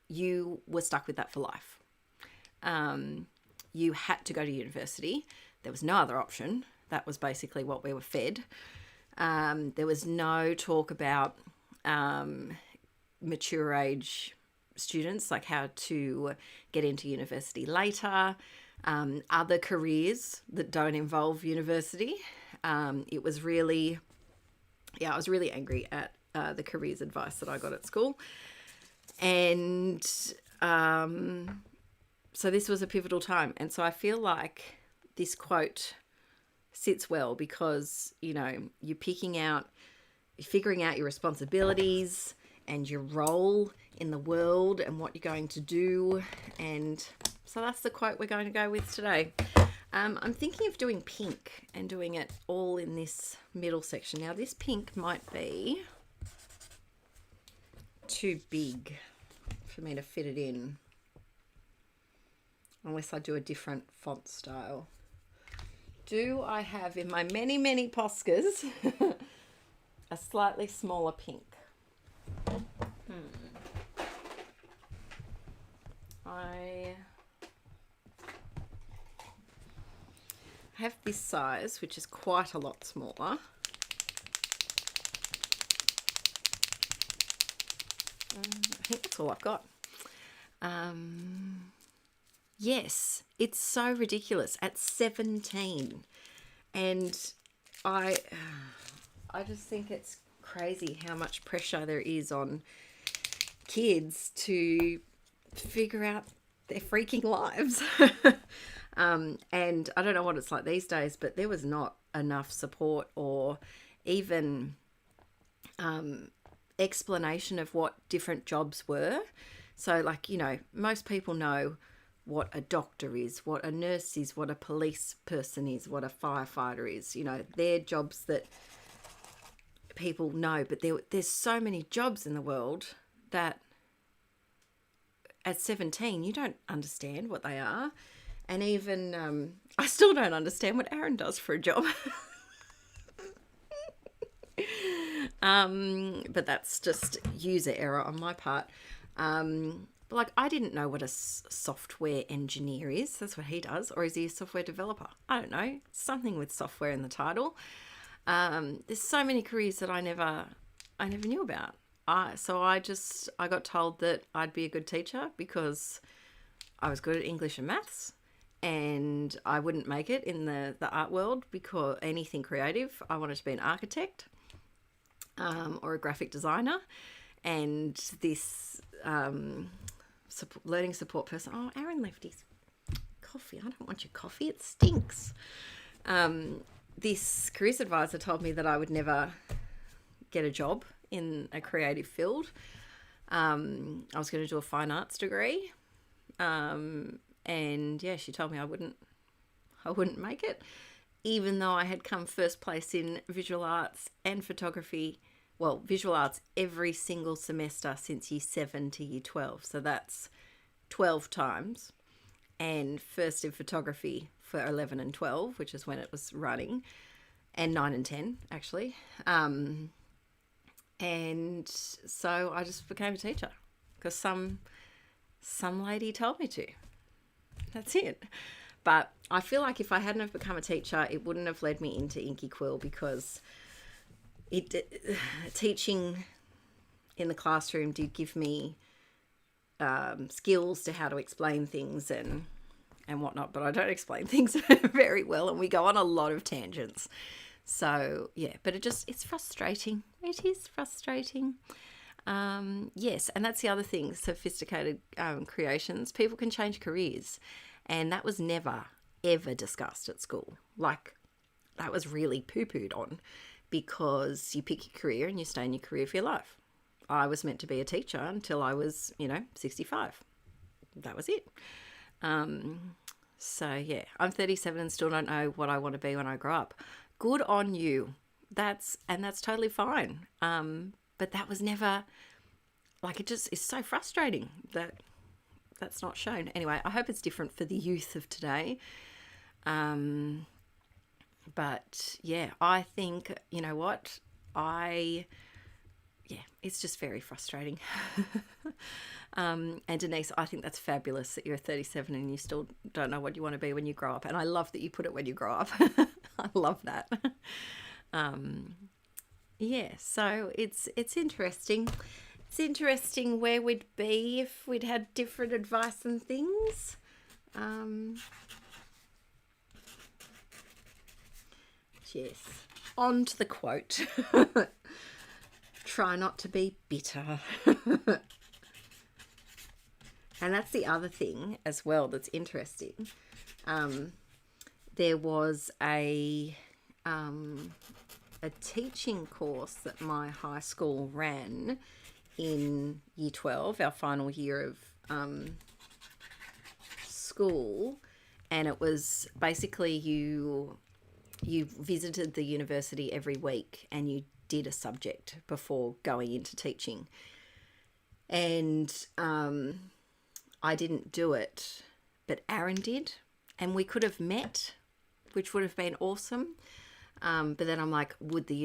you were stuck with that for life. You had to go to university. There was no other option. That was basically what we were fed. There was no talk about mature age students, like how to get into university later, other careers that don't involve university. It was really, I was really angry at the careers advice that I got at school. And so this was a pivotal time. And so I feel like this quote sits well because, you're figuring out your responsibilities and your role in the world and what you're going to do. And so that's the quote we're going to go with today. I'm thinking of doing pink and doing it all in this middle section. Now, this pink might be too big for me to fit it in, unless I do a different font style. Do I have in my many, many Poscas a slightly smaller pink? I have this size, which is quite a lot smaller. I think that's all I've got. Yes, it's so ridiculous at 17. And I just think it's crazy how much pressure there is on kids to figure out their freaking lives. And I don't know what it's like these days, but there was not enough support or even explanation of what different jobs were. So, like, most people know what a doctor is, what a nurse is, what a police person is, what a firefighter is. They're jobs that people know, but there's so many jobs in the world that at 17 you don't understand what they are. And even I still don't understand what Aaron does for a job. But that's just user error on my part. Like, I didn't know what a software engineer is. That's what he does. Or is he a software developer? I don't know. Something with software in the title. There's so many careers that I never knew about. So I got told that I'd be a good teacher because I was good at English and maths, and I wouldn't make it in the art world because anything creative. I wanted to be an architect or a graphic designer, and this learning support person. Oh, Aaron left his coffee. I don't want your coffee. It stinks. This careers advisor told me that I would never get a job in a creative field. I was going to do a fine arts degree. And yeah, she told me I wouldn't make it, even though I had come first place in visual arts and photography. Well, visual arts every single semester since year 7 to year 12. So that's 12 times. And first in photography for 11 and 12, which is when it was running, and 9 and 10, actually. And so I just became a teacher because some lady told me to. That's it. But I feel like if I hadn't have become a teacher, it wouldn't have led me into Inkie Quill, because teaching in the classroom did give me skills to how to explain things and whatnot, but I don't explain things very well, and we go on a lot of tangents. So yeah, but it's frustrating. It is frustrating. Yes, and that's the other thing, sophisticated creations. People can change careers, and that was never, ever discussed at school. Like, that was really poo-pooed on, because you pick your career and you stay in your career for your life. I was meant to be a teacher until I was, 65. That was it. So yeah, I'm 37 and still don't know what I want to be when I grow up. Good on you. That's totally fine. But that was never, like, it just is so frustrating that that's not shown. Anyway, I hope it's different for the youth of today. But yeah, I think, you know what? It's just very frustrating. And Denise, I think that's fabulous that you're 37 and you still don't know what you want to be when you grow up. And I love that you put it when you grow up. I love that. So it's interesting. It's interesting where we'd be if we'd had different advice and things. Yes. On to the quote. Try not to be bitter. And that's the other thing as well that's interesting. there was a teaching course that my high school ran in year 12, our final year of school, and it was basically you visited the university every week and you did a subject before going into teaching. And I didn't do it, but Aaron did, and we could have met, which would have been awesome. But then I'm like, would we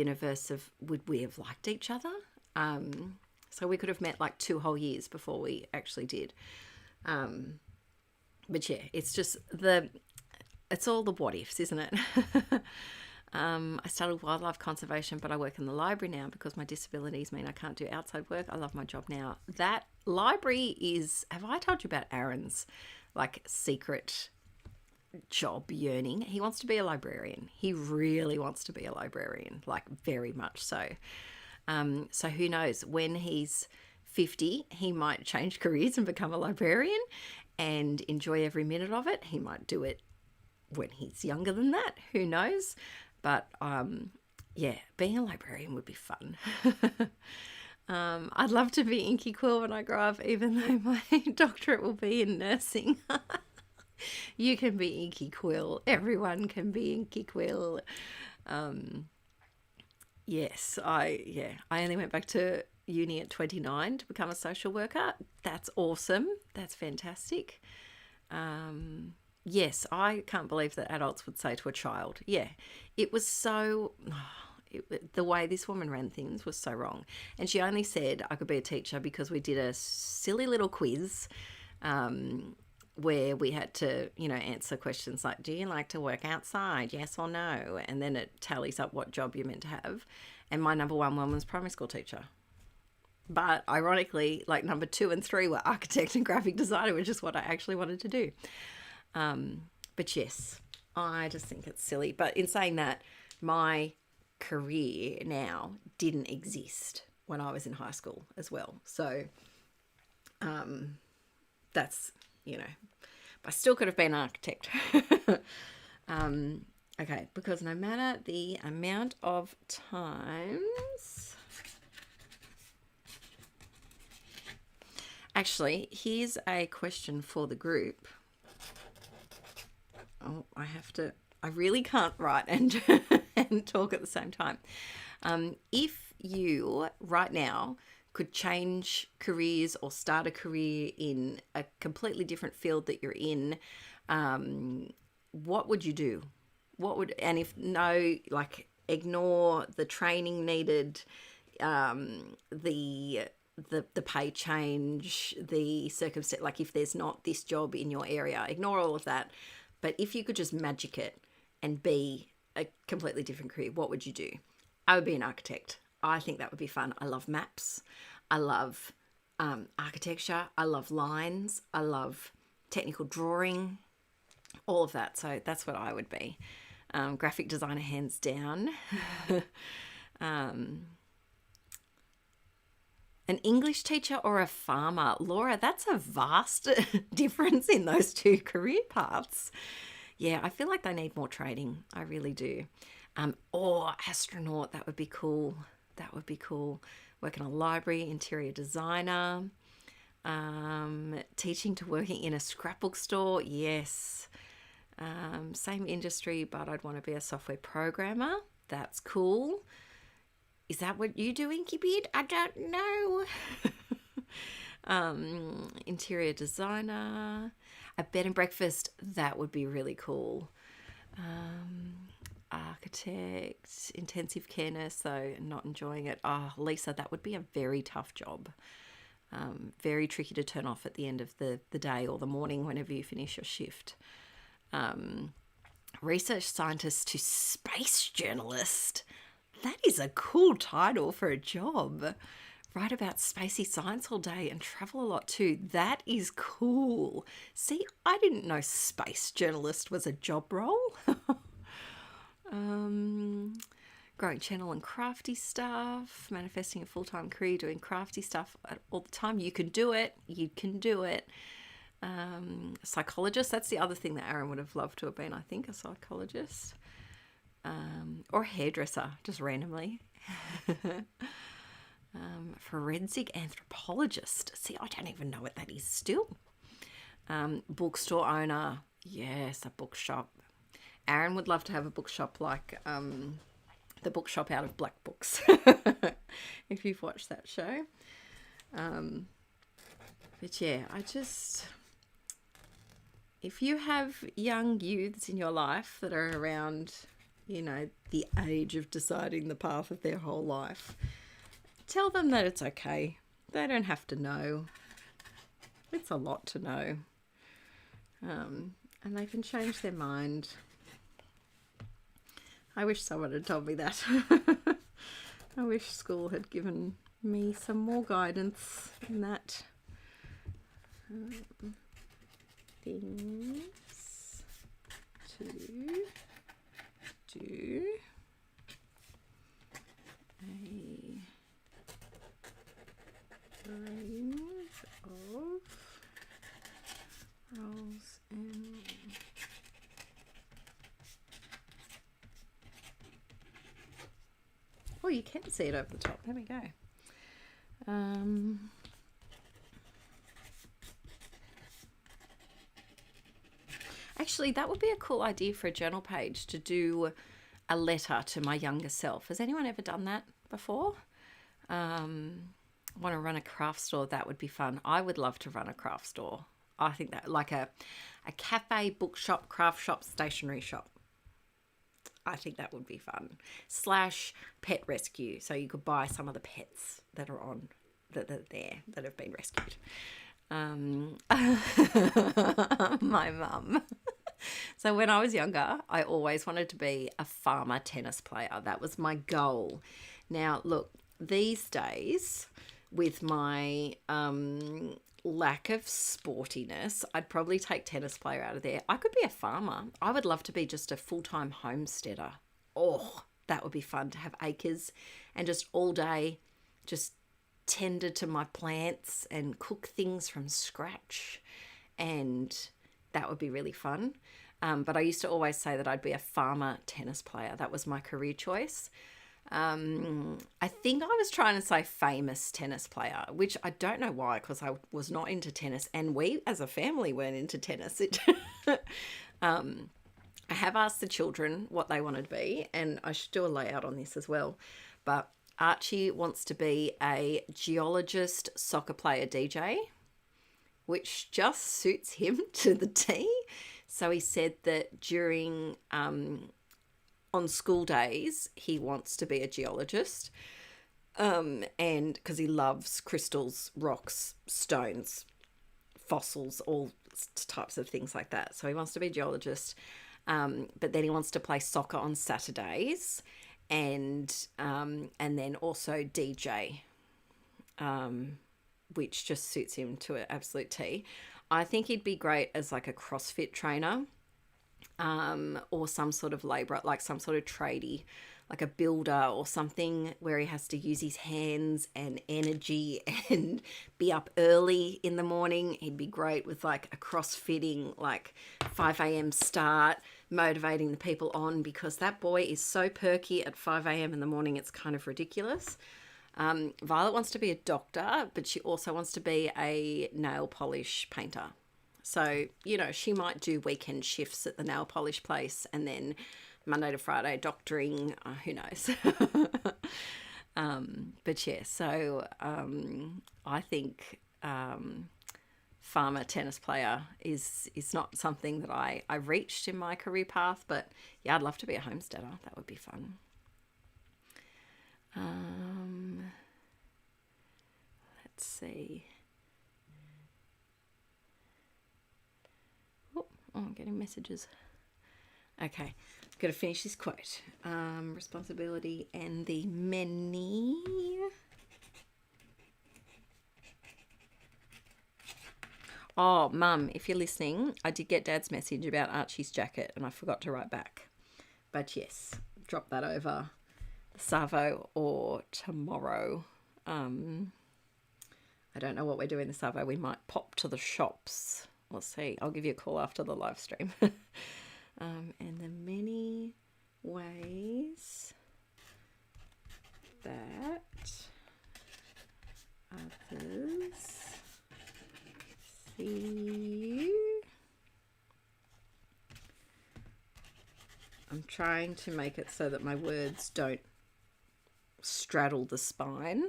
have liked each other? So we could have met like 2 whole years before we actually did. But yeah, it's all the what ifs, isn't it? I started wildlife conservation, but I work in the library now because my disabilities mean I can't do outside work. I love my job now. That library is, have I told you about Aaron's like secret job yearning? He wants to be a librarian. He really wants to be a librarian, like very much so. So who knows, when he's 50, he might change careers and become a librarian and enjoy every minute of it. He might do it when he's younger than that. Who knows? But yeah, being a librarian would be fun. I'd love to be Inkie Quill when I grow up, even though my doctorate will be in nursing. You can be Inkie Quill. Everyone can be Inkie Quill. Yes, I only went back to uni at 29 to become a social worker. That's awesome. That's fantastic. Yes, I can't believe that adults would say to a child, yeah, it was so... the way this woman ran things was so wrong. And she only said I could be a teacher because we did a silly little quiz where we had to, answer questions like, do you like to work outside? Yes or no? And then it tallies up what job you're meant to have. And my number one was primary school teacher. But ironically, like number 2 and 3 were architect and graphic designer, which is what I actually wanted to do. But yes, I just think it's silly. But in saying that, my career now didn't exist when I was in high school as well. So that's, but I still could have been an architect. Okay, because no matter the amount of times... Actually, here's a question for the group. Oh, I really can't write and and talk at the same time. If you right now could change careers or start a career in a completely different field that you're in, what would you do? And if no, like ignore the training needed, the pay change, the circumstance, like if there's not this job in your area, ignore all of that. But if you could just magic it and be a completely different career, what would you do? I would be an architect. I think that would be fun. I love maps. I love architecture. I love lines. I love technical drawing, all of that. So that's what I would be. Graphic designer, hands down. An English teacher or a farmer? Laura, that's a vast difference in those 2 career paths. Yeah, I feel like they need more training. I really do. Or astronaut, that would be cool. That would be cool. Work in a library, interior designer. Teaching to working in a scrapbook store, yes. Same industry, but I'd want to be a software programmer. That's cool. Is that what you do, Inky Beard? I don't know. Interior designer. A bed and breakfast. That would be really cool. Architect. Intensive care nurse, though. Not enjoying it. Oh, Lisa, that would be a very tough job. Very tricky to turn off at the end of the day or the morning whenever you finish your shift. Research scientist to space journalist. That is a cool title for a job. Write about spacey science all day and travel a lot too. That is cool. See, I didn't know space journalist was a job role. Growing channel and crafty stuff. Manifesting a full-time career doing crafty stuff all the time. You can do it. You can do it. Psychologist. That's the other thing that Aaron would have loved to have been, I think, a psychologist. Or a hairdresser, just randomly. Forensic anthropologist. See, I don't even know what that is still. Bookstore owner. Yes, a bookshop. Aaron would love to have a bookshop like the bookshop out of Black Books. If you've watched that show. But yeah, if you have young youths in your life that are around, you know, the age of deciding the path of their whole life, tell them that it's okay. They don't have to know. It's a lot to know. And they can change their mind. I wish someone had told me that. I wish school had given me some more guidance in that. Things to do a range of roles in oh, you can see it over the top. There we go. Actually, that would be a cool idea for a journal page, to do a letter to my younger self. Has anyone ever done that before? Want to run a craft store? That would be fun. I would love to run a craft store. I think that, like a cafe, bookshop, craft shop, stationery shop. I think that would be fun. / pet rescue. So you could buy some of the pets that are on, that are there, that have been rescued. My mum. So when I was younger, I always wanted to be a farmer tennis player. That was my goal. Now, look, these days, with my lack of sportiness, I'd probably take tennis player out of there. I could be a farmer. I would love to be just a full-time homesteader. Oh, that would be fun, to have acres and just all day just tended to my plants and cook things from scratch, and that would be really fun. But I used to always say that I'd be a farmer tennis player. That was my career choice. I think I was trying to say famous tennis player, which I don't know why, because I was not into tennis, and we as a family weren't into tennis. I have asked the children what they wanted to be, and I should do a layout on this as well. But Archie wants to be a geologist, soccer player, DJ, which just suits him to the T. So he said that during on school days, he wants to be a geologist, and because he loves crystals, rocks, stones, fossils, all types of things like that. So he wants to be a geologist, but then he wants to play soccer on Saturdays, and then also DJ, which just suits him to an absolute T. I think he'd be great as like a CrossFit trainer, or some sort of labourer, like some sort of tradie, like a builder or something, where he has to use his hands and energy and be up early in the morning. He'd be great with like a crossfitting, like 5 a.m. start, motivating the people on, because that boy is so perky at 5 a.m. in the morning, it's kind of ridiculous. Violet wants to be a doctor, but she also wants to be a nail polish painter. So, you know, she might do weekend shifts at the nail polish place, and then Monday to Friday doctoring, who knows. But yeah, so I think farmer tennis player is not something that I reached in my career path, but yeah, I'd love to be a homesteader. That would be fun. Let's see. Oh, I'm getting messages. Okay, got to finish this quote. Responsibility and the many. Oh, Mum, if you're listening, I did get Dad's message about Archie's jacket and I forgot to write back. But yes, drop that over Savo or tomorrow. I don't know what we're doing this Savo. We might pop to the shops we'll see. I'll give you a call after the live stream. And the many ways that others see you. I'm trying to make it so that my words don't straddle the spine,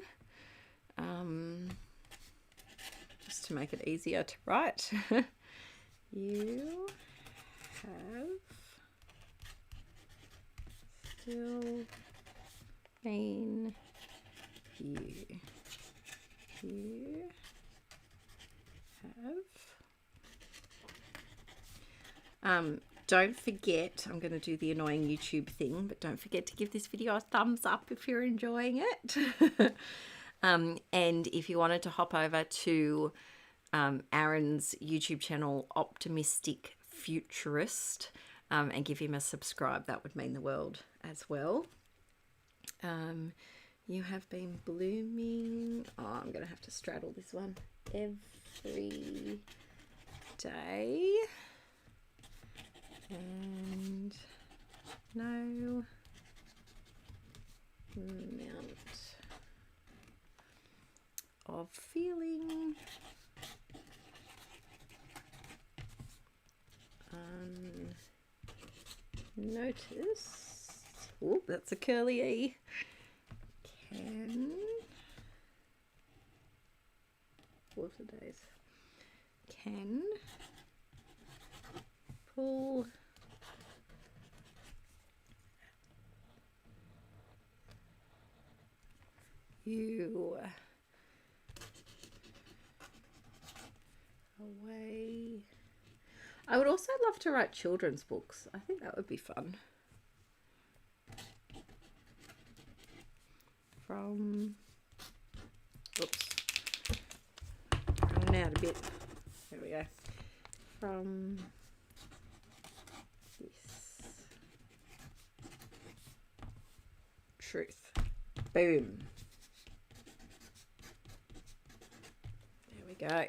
just to make it easier to write. You have still been you. You have. Don't forget, I'm going to do the annoying YouTube thing, but don't forget to give this video a thumbs up if you're enjoying it. And if you wanted to hop over to Aaron's YouTube channel, Optimistic Futurist, and give him a subscribe, that would mean the world as well. You have been blooming. Oh, I'm going to have to straddle this one. Every day. And no amount of feeling unnoticed. Oh, that's a curly E. Can water days can pull you away. I would also love to write children's books. I think that would be fun. From, oops, running out a bit. There we go. From this truth. Boom. There we go.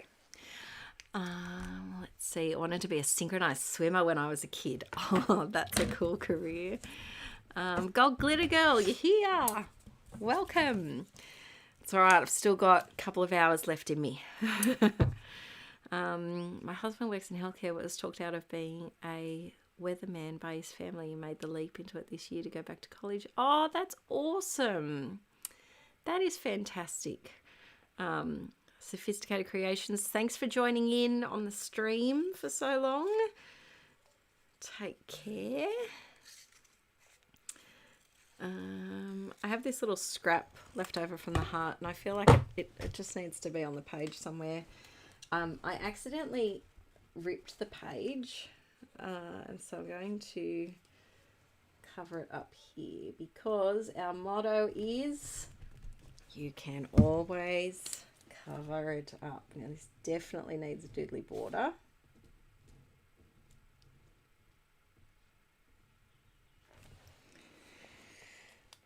Let's see. I wanted to be a synchronized swimmer when I was a kid. Oh, that's a cool career. Gold Glitter Girl, you're here. Welcome. It's all right. I've still got a couple of hours left in me. My husband works in healthcare, was talked out of being a weatherman by his family and made the leap into it this year to go back to college. Oh, that's awesome. That is fantastic. Sophisticated Creations, thanks for joining in on the stream for so long. Take care. I have this little scrap left over from the heart, and I feel like it just needs to be on the page somewhere. I accidentally ripped the page, and so I'm going to cover it up here because our motto is you can always cover it up. Now this definitely needs a doodly border.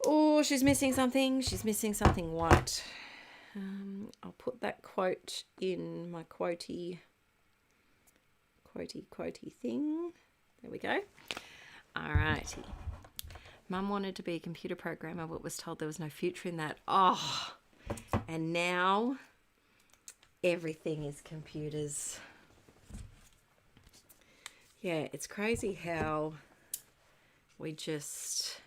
Oh, she's missing something. She's missing something white. I'll put that quote in my quotey thing. There we go. Alrighty. Mum wanted to be a computer programmer, but was told there was no future in that. Oh, and now everything is computers. Yeah, it's crazy how we just,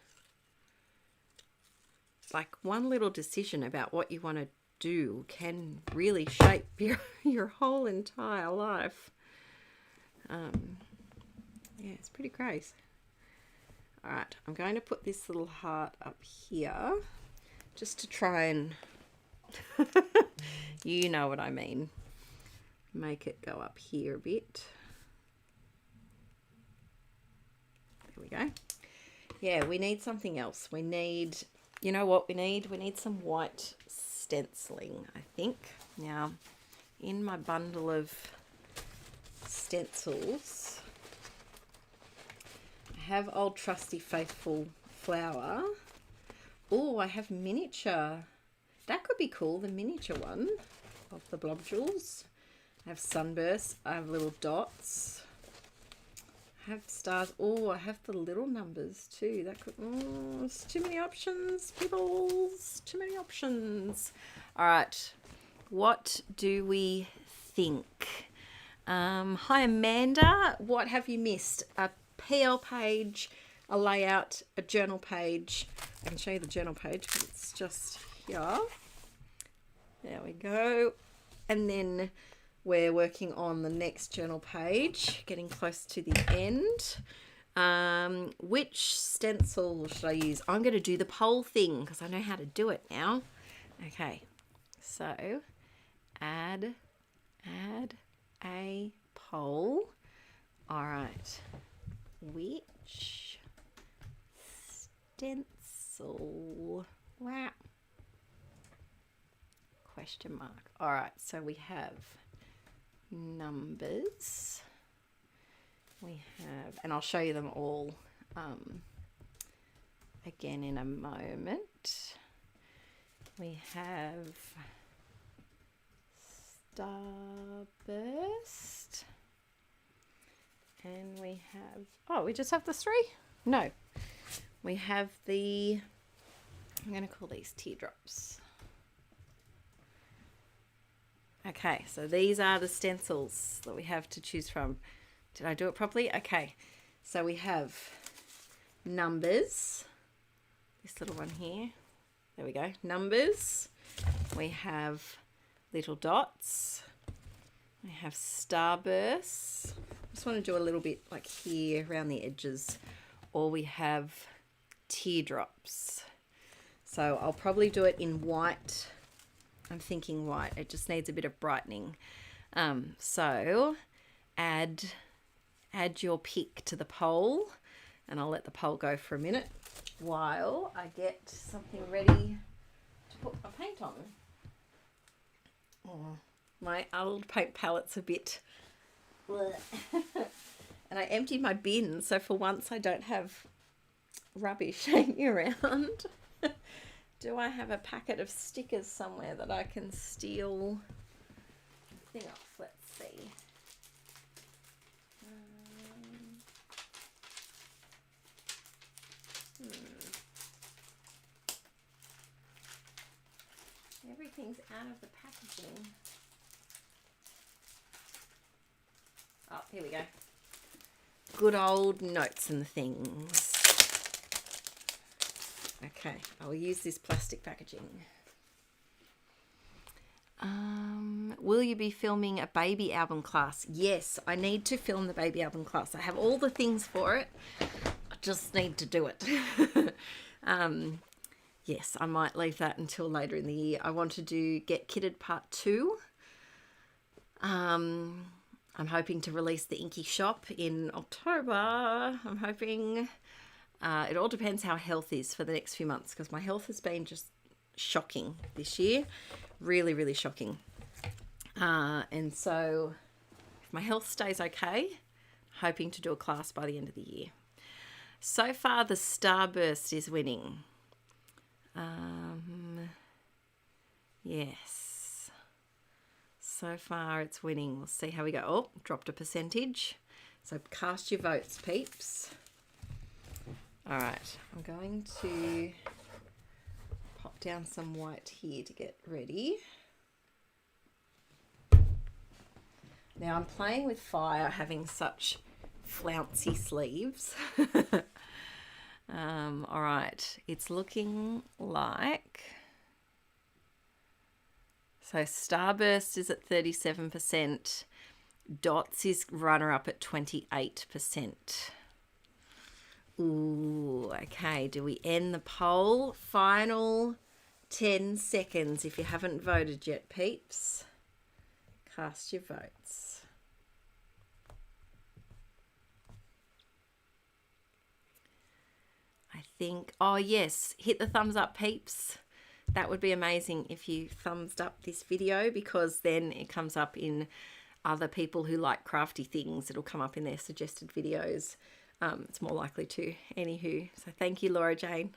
like, one little decision about what you want to do can really shape your whole entire life. Yeah, it's pretty crazy. All right, I'm going to put this little heart up here just to try and you know what I mean, make it go up here a bit. There we go. Yeah, we need something else. We need, you know what we need? We need some white stenciling, I think. Now, in my bundle of stencils, I have Old Trusty Faithful flower. Oh, I have miniature. That could be cool, the miniature one of the blob jewels. I have sunbursts. I have little dots. I have stars. Oh, I have the little numbers too. That could. Oh, it's too many options, peoples. Too many options. All right. What do we think? Hi, Amanda. What have you missed? A PL page, a layout, a journal page. I can show you the journal page because it's just here. There we go. And then we're working on the next journal page, getting close to the end. Which stencil should I use? I'm going to do the poll thing because I know how to do it now. Okay, so add a poll. All right, which stencil? Wow. Question mark. All right, so we have numbers. We have, and I'll show you them all again in a moment. We have starburst, and we have, oh, we just have the three? No, we have the, I'm going to call these teardrops. Okay, so these are the stencils that we have to choose from. Did I do it properly? Okay, so we have numbers, this little one here. There we go, numbers. We have little dots. We have starbursts. Just want to do a little bit like here around the edges. Or we have teardrops. So I'll probably do it in white. I'm thinking white. It just needs a bit of brightening. So add your pick to the poll, and I'll let the poll go for a minute while I get something ready to put my paint on. Oh, my old paint palette's a bit and I emptied my bin, so for once I don't have rubbish hanging around. Do I have a packet of stickers somewhere that I can steal the thing off? Let's see. Everything's out of the packaging. Oh, here we go. Good old notes and things. Okay, I'll use this plastic packaging. Will you be filming a baby album class? Yes, I need to film the baby album class. I have all the things for it. I just need to do it. Yes, I might leave that until later in the year. I want to do Get Kitted Part 2. I'm hoping to release the Inkie shop in October. I'm hoping. It all depends how health is for the next few months, because my health has been just shocking this year. Really, really shocking. And so if my health stays okay, hoping to do a class by the end of the year. So far, the Starburst is winning. Yes. So far, it's winning. We'll see how we go. Oh, dropped a percentage. So cast your votes, peeps. All right, I'm going to pop down some white here to get ready. Now I'm playing with fire, having such flouncy sleeves. All right, it's looking like, so Starburst is at 37%, Dots is runner-up at 28%. Ooh, okay, do we end the poll? Final 10 seconds if you haven't voted yet, peeps. Cast your votes. I think, oh yes, hit the thumbs up, peeps. That would be amazing if you thumbs up this video, because then it comes up in other people who like crafty things. It'll come up in their suggested videos. It's more likely to. Anywho, so thank you, Laura Jane.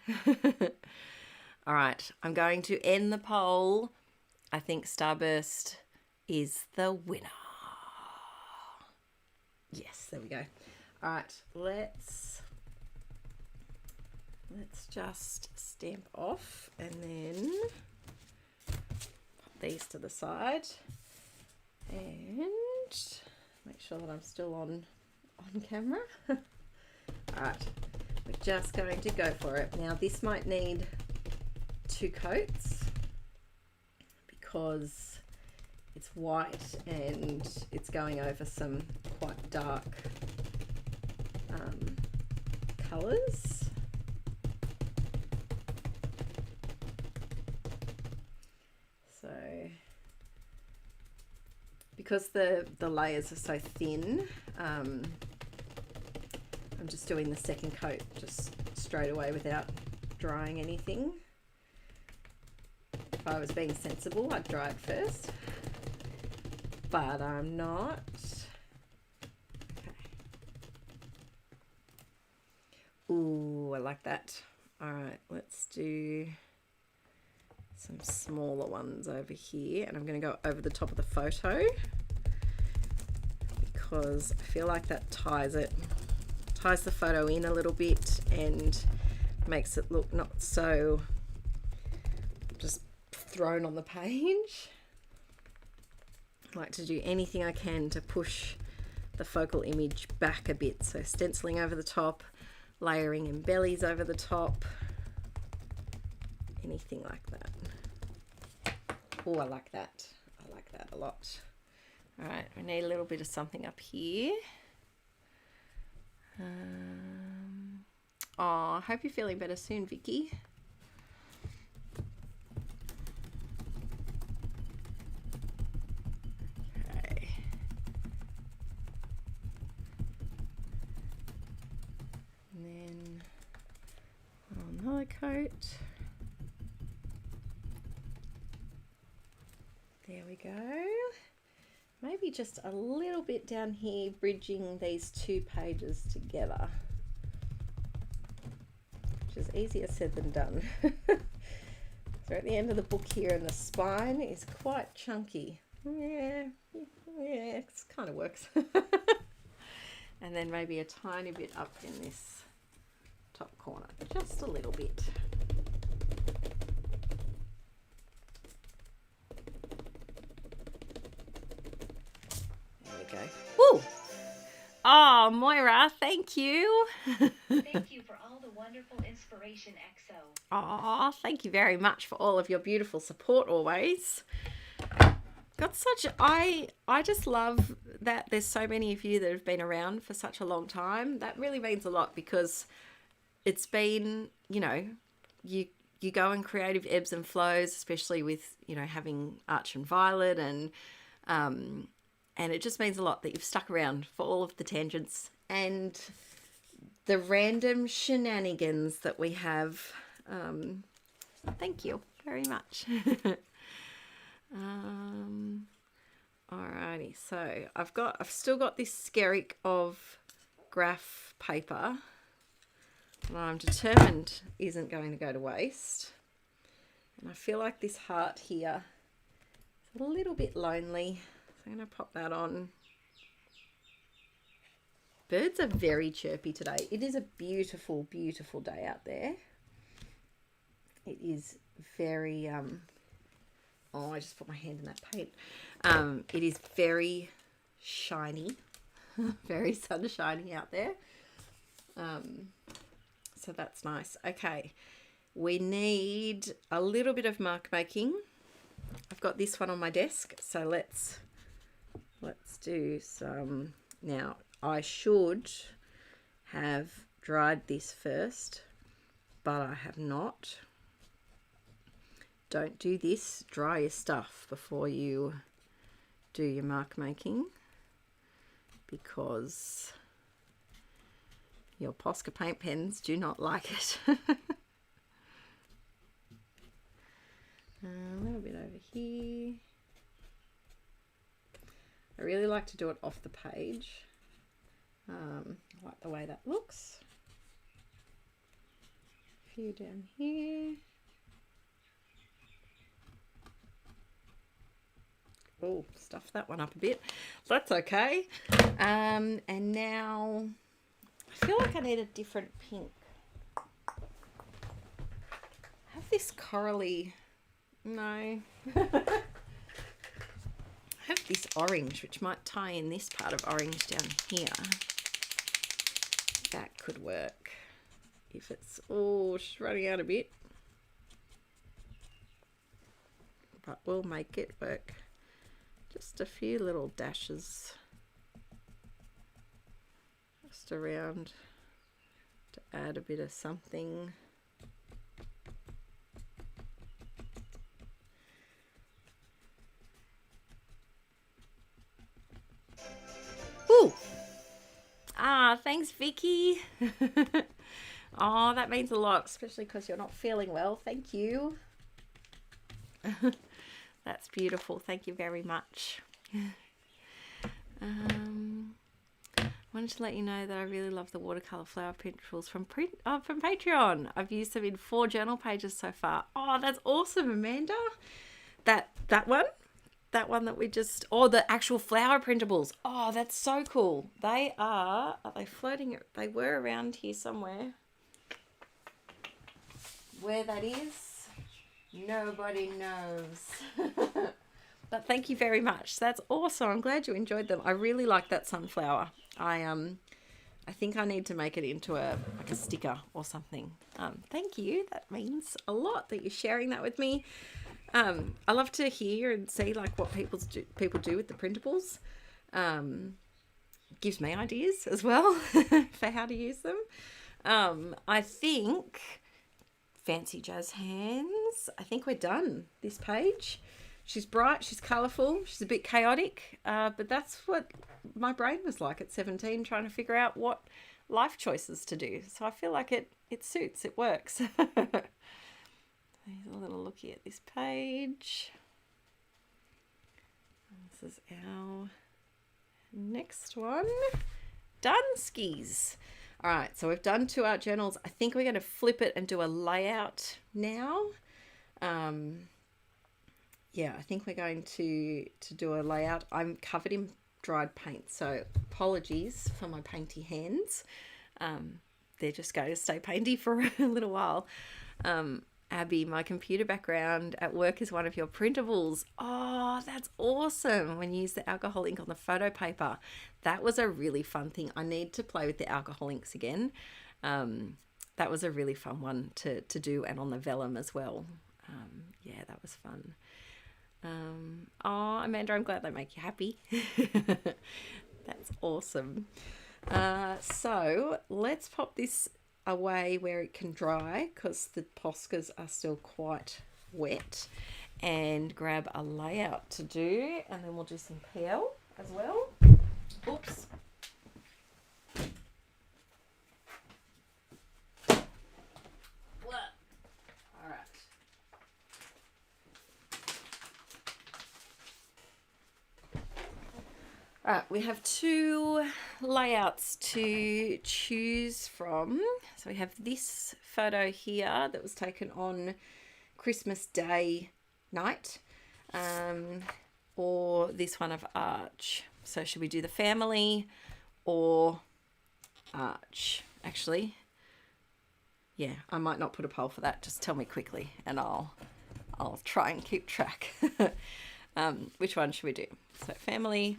All right, I'm going to end the poll. I think Starburst is the winner. Yes, there we go. All right, let's just stamp off and then put these to the side and make sure that I'm still on camera. All right, we're just going to go for it. Now this might need 2 coats because it's white and it's going over some quite dark colours. So because the layers are so thin, I'm just doing the second coat just straight away without drying anything. If I was being sensible, I'd dry it first, but I'm not. Okay. Ooh, I like that. All right, let's do some smaller ones over here, and I'm going to go over the top of the photo because I feel like that ties the photo in a little bit and makes it look not so just thrown on the page. I like to do anything I can to push the focal image back a bit, so stenciling over the top, layering embellies over the top, anything like that. Oh, I like that. I like that a lot. All right, we need a little bit of something up here. Oh, I hope you're feeling better soon, Vicky. Okay. And then another coat. There we go. Maybe just a little bit down here, bridging these 2 pages together, which is easier said than done. So at the end of the book here, and the spine is quite chunky. Yeah, it kind of works. And then maybe a tiny bit up in this top corner, just a little bit. Go. Woo! Oh, Moira, thank you. Thank you for all the wonderful inspiration, XO. Oh, thank you very much for all of your beautiful support always. Got such I just love that there's so many of you that have been around for such a long time. That really means a lot because it's been, you know, you go in creative ebbs and flows, especially with, you know, having Arch and Violet, and it just means a lot that you've stuck around for all of the tangents and the random shenanigans that we have. Thank you very much. Alrighty, so I've still got this skerrick of graph paper that I'm determined isn't going to go to waste. And I feel like this heart here is a little bit lonely. I'm going to pop that on. Birds are very chirpy today. It is a beautiful, beautiful day out there. It is very, oh, I just put my hand in that paint. It is very shiny, very sunshiny out there. So that's nice. Okay, we need a little bit of mark making. I've got this one on my desk, so let's do some. Now I should have dried this first, but I have not. Don't do this, dry your stuff before you do your mark making, because your Posca paint pens do not like it. A little bit over here. I really like to do it off the page. I like the way that looks. A few down here. Oh, stuff that one up a bit. That's okay. And now I feel like I need a different pink. I have this corally. No. I have this orange, which might tie in this part of orange down here. That could work. If it's... Oh, she's running out a bit. But we'll make it work. Just a few little dashes just around to add a bit of something. Ooh! Ah, thanks, Vicky. Oh, that means a lot, especially because you're not feeling well. Thank you. That's beautiful. Thank you very much. Wanted to let you know that I really love the watercolor flower printables from Patreon. I've used them in 4 journal pages so far. Oh, that's awesome, Amanda. That one that we just... Oh, the actual flower printables. Oh, that's so cool. They are they floating? They were around here somewhere. Where that is, nobody knows. But thank you very much. That's awesome. I'm glad you enjoyed them. I really like that sunflower. I think I need to make it into a sticker or something. Thank you. That means a lot that you're sharing that with me. I love to hear and see like what people do with the printables. Gives me ideas as well for how to use them. I think Fancy Jazz Hands. I think we're done this page. She's bright, she's colourful, she's a bit chaotic, but that's what my brain was like at 17, trying to figure out what life choices to do. So I feel like it suits, it works. Here's a little looky at this page. This is our next one. Dunskies. All right, so we've done 2 art journals. I think we're going to flip it and do a layout now. Yeah, I think we're going to do a layout. I'm covered in dried paint, so apologies for my painty hands. They're just going to stay painty for a little while. Abby, my computer background at work is one of your printables. Oh, that's awesome. When you use the alcohol ink on the photo paper. That was a really fun thing. I need to play with the alcohol inks again. That was a really fun one to do, and on the vellum as well. Yeah, that was fun. Oh, Amanda, I'm glad they make you happy. That's awesome. So let's pop this away where it can dry, because the Poscas are still quite wet, and grab a layout to do, and then we'll do some peel as well. Oops. Right, we have 2 layouts to choose from. So we have this photo here that was taken on Christmas Day night, or this one of Arch. So should we do the family or Arch? Actually, yeah, I might not put a poll for that. Just tell me quickly and I'll try and keep track. Which one should we do? So family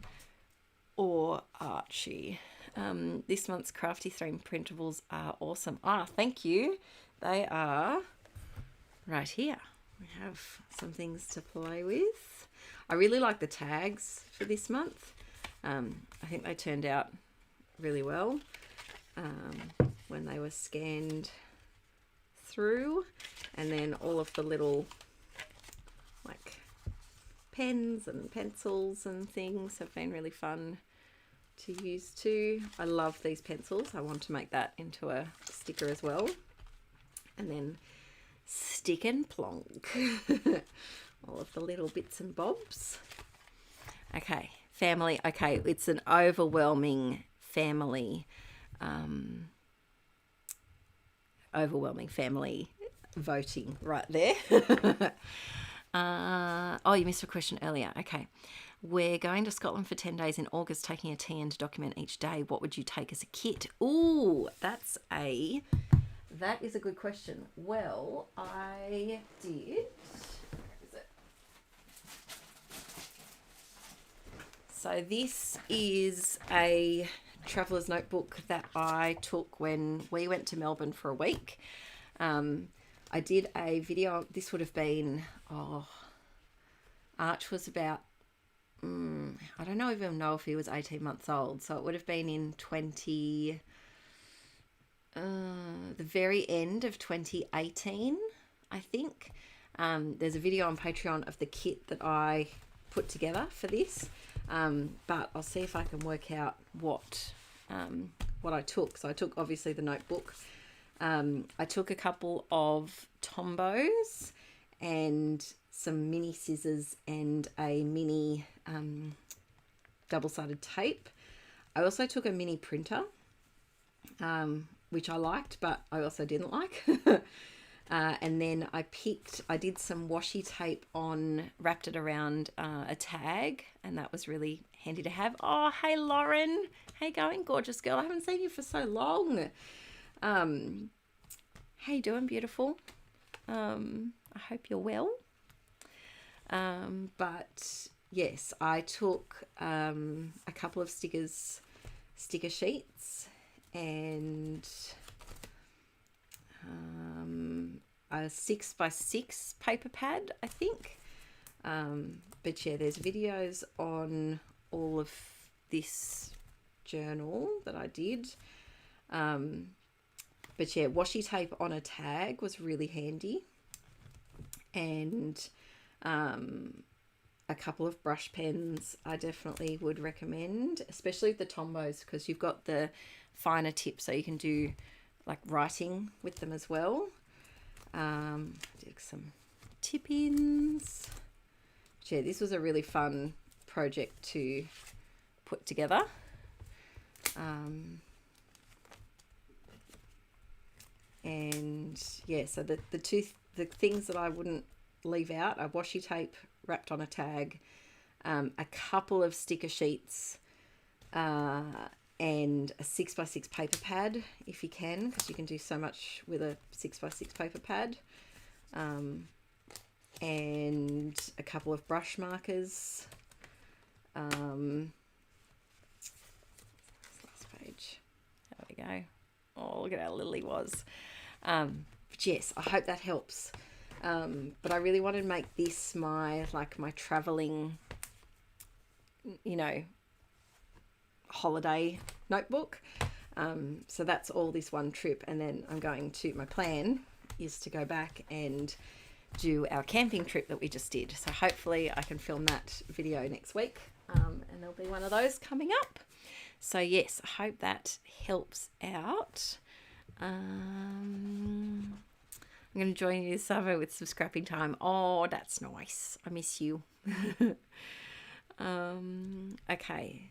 or Archie. This month's Crafty Theme printables are awesome. Thank you. They are right here. We have some things to play with. I really like the tags for this month. I think they turned out really well when they were scanned through, and then all of the little like pens and pencils and things have been really fun to use too. I love these pencils. I want to make that into a sticker as well. And then stick and plonk. All of the little bits and bobs. Okay, family. Okay, it's an overwhelming family. Overwhelming family voting right there. Oh, you missed a question earlier. Okay. We're going to Scotland for 10 days in August, taking a TN to document each day. What would you take as a kit? Ooh, that is a good question. Well, I did. Where is it? So this is a traveller's notebook that I took when we went to Melbourne for a week. I did a video. This would have been, Arch was about, I don't even know if he was 18 months old. So it would have been in the very end of 2018, I think. There's a video on Patreon of the kit that I put together for this. But I'll see if I can work out what I took. So I took obviously the notebook. I took a couple of Tombos and some mini scissors and a mini double-sided tape. I also took a mini printer, which I liked, but I also didn't like. And then I did some washi tape wrapped it around a tag, and that was really handy to have. Oh, hey Lauren. How you going, gorgeous girl? I haven't seen you for so long. How you doing, beautiful? I hope you're well. But yes, I took a couple of sticker sheets and a 6x6 paper pad, I think. But yeah, there's videos on all of this journal that I did. But yeah, washi tape on a tag was really handy. And a couple of brush pens I definitely would recommend, especially the Tombos, because you've got the finer tips so you can do like writing with them as well. Did some tip-ins. Yeah, this was a really fun project to put together. And yeah, so the things that I wouldn't leave out are washi tape wrapped on a tag, a couple of sticker sheets, and a 6x6 paper pad if you can, because you can do so much with a 6x6 paper pad, and a couple of brush markers. Last page. There we go. Oh, look at how little he was. But yes, I hope that helps. But I really wanted to make this my traveling, holiday notebook. So that's all this one trip, and then my plan is to go back and do our camping trip that we just did. So hopefully I can film that video next week, and there'll be one of those coming up. So yes, I hope that helps out. I'm going to join you this summer with some scrapping time. Oh, that's nice. I miss you. Okay.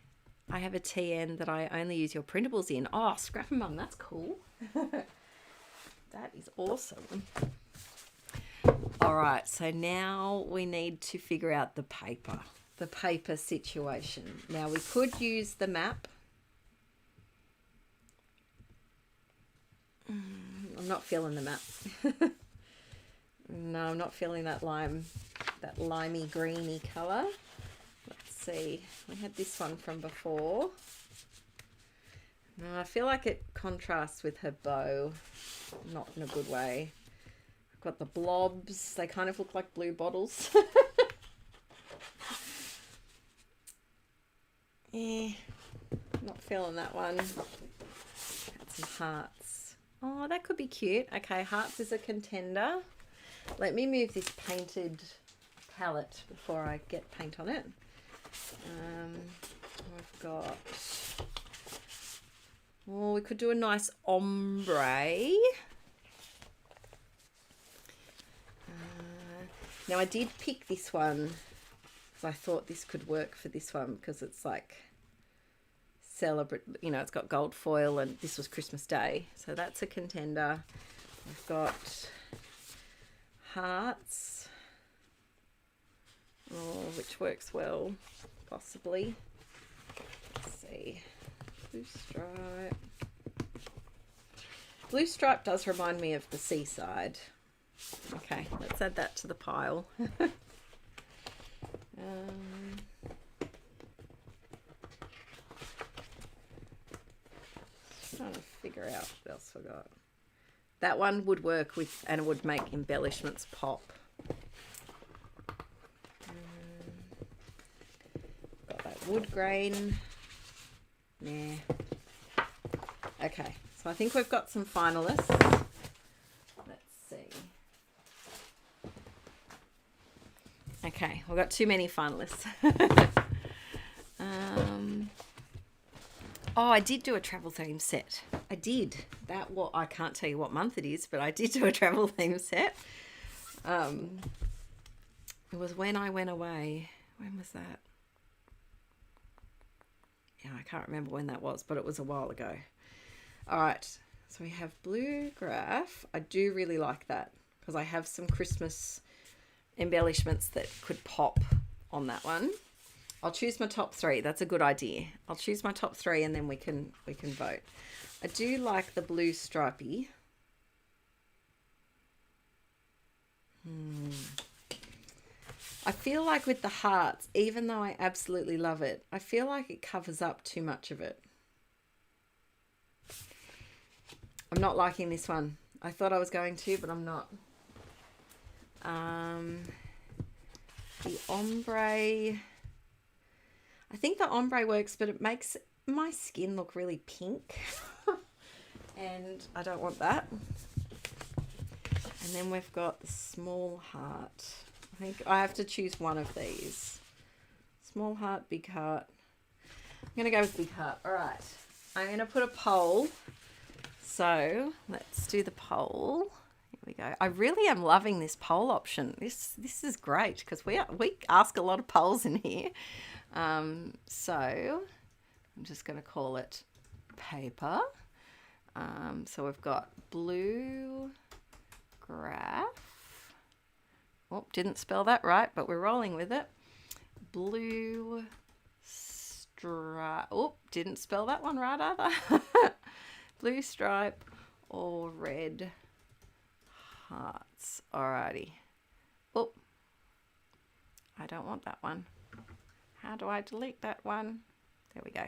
I have a TN that I only use your printables in. Oh, Scrappy Mum, that's cool. That is awesome. All right, so now we need to figure out the paper situation. Now, we could use the map. I'm not feeling the map. No, I'm not feeling that limey greeny colour. Let's see. We had this one from before. I feel like it contrasts with her bow, not in a good way. I've got the blobs. They kind of look like blue bottles. Yeah, not feeling that one. Got some hearts. Oh, that could be cute. Okay, hearts is a contender. Let me move this painted palette before I get paint on it. I've got... Oh, we could do a nice ombre. Now, I did pick this one because I thought this could work for this one because it's like celebrate, it's got gold foil, and this was Christmas Day. So that's a contender. I've got hearts, which works well. possibly. Let's see. Blue stripe. Blue stripe does remind me of the seaside. Okay, let's add that to the pile. Trying to figure out what else I got. That one would work with, and it would make embellishments pop. Got that wood grain. Nah. Okay, so I think we've got some finalists. Let's see. Okay, we've got too many finalists. Oh, I did do a travel theme set. I did. I can't tell you what month it is, but I did do a travel theme set. It was when I went away. When was that? Yeah, I can't remember when that was, but it was a while ago. All right, so we have blue graph. I do really like that because I have some Christmas embellishments that could pop on that one. I'll choose my top 3. That's a good idea. I'll choose my top 3 and then we can vote. I do like the blue stripy. I feel like with the hearts, even though I absolutely love it, I feel like it covers up too much of it. I'm not liking this one. I thought I was going to, but I'm not. The ombre... I think the ombre works, but it makes my skin look really pink. And I don't want that. And then we've got the small heart. I think I have to choose one of these. Small heart, big heart. I'm going to go with big heart. All right. I'm going to put a poll. So let's do the poll. Here we go. I really am loving this poll option. This is great because we ask a lot of polls in here. So I'm just going to call it paper. So we've got blue graph. Oh, didn't spell that right, but we're rolling with it. Blue stripe. Oh, didn't spell that one right either. Blue stripe or red hearts. Alrighty. Oh, I don't want that one. How do I delete that one? There we go.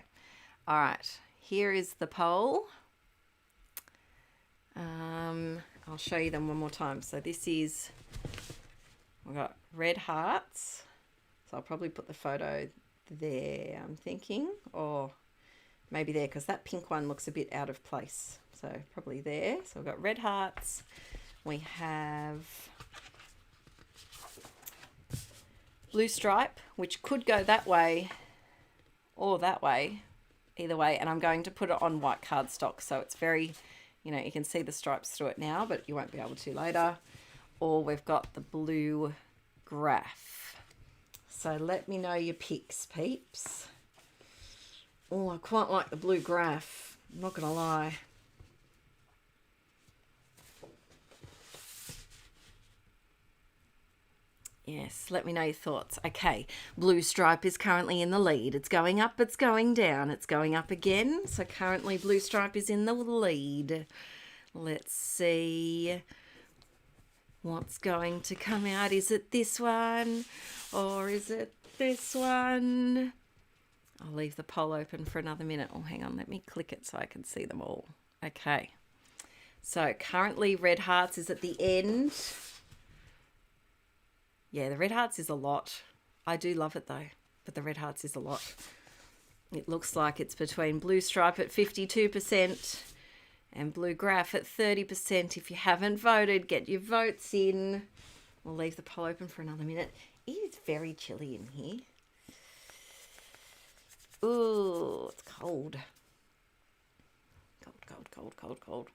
All right, here is the poll. I'll show you them one more time. So this is, we've got red hearts. So I'll probably put the photo there, I'm thinking, or maybe there, because that pink one looks a bit out of place. So probably there. So we've got red hearts. We have blue stripe, which could go that way or that way, either way. And I'm going to put it on white cardstock. So it's very, you can see the stripes through it now, but you won't be able to later. Or we've got the blue graph. So let me know your picks, peeps. Oh, I quite like the blue graph. I'm not going to lie. Yes, let me know your thoughts. Okay, blue stripe is currently in the lead. It's going up, it's going down, it's going up again. So currently blue stripe is in the lead. Let's see what's going to come out. Is it this one or is it this one? I'll leave the poll open for another minute. Oh, hang on, let me click it so I can see them all. Okay, so currently red hearts is at the end. Yeah, the red hearts is a lot. I do love it though, but the red hearts is a lot. It looks like it's between blue stripe at 52% and blue graph at 30%. If you haven't voted, get your votes in. We'll leave the poll open for another minute. It is very chilly in here. Ooh, it's cold. Cold, cold, cold, cold, cold.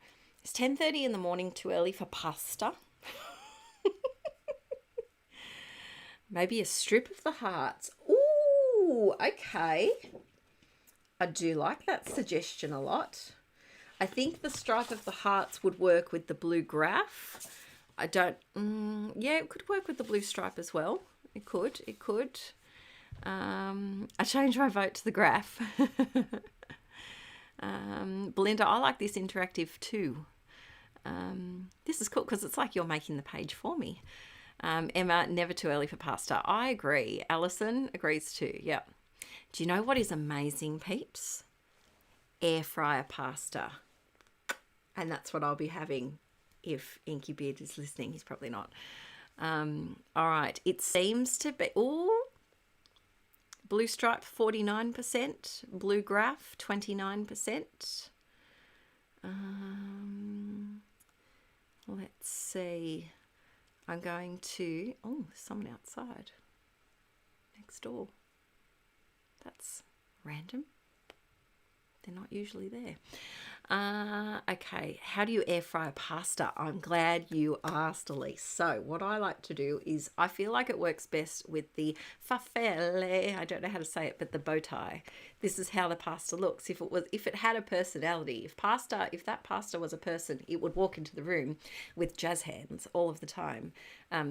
It's 10:30 in the morning, too early for pasta. Maybe a strip of the hearts. Ooh, okay. I do like that suggestion a lot. I think the stripe of the hearts would work with the blue graph. Yeah, it could work with the blue stripe as well. It could. I changed my vote to the graph. Belinda, I like this interactive too. This is cool because it's like you're making the page for me. Emma, never too early for pasta. I agree. Alison agrees too. Yeah. Do you know what is amazing, peeps? Air fryer pasta. And that's what I'll be having if Inky Beard is listening. He's probably not. All right. It seems to be... Ooh. Blue stripe, 49%. Blue graph, 29%. Let's see. I'm going to... Oh, there's someone outside. Next door. That's random. They're not usually there. Okay, how do you air fry pasta? I'm glad you asked, Elise. So what I like to do is I feel like it works best with the farfalle. I don't know how to say it, but the bow tie. This is how the pasta looks. If it had a personality, if that pasta was a person, it would walk into the room with jazz hands all of the time.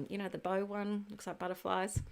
You know, the bow one looks like butterflies.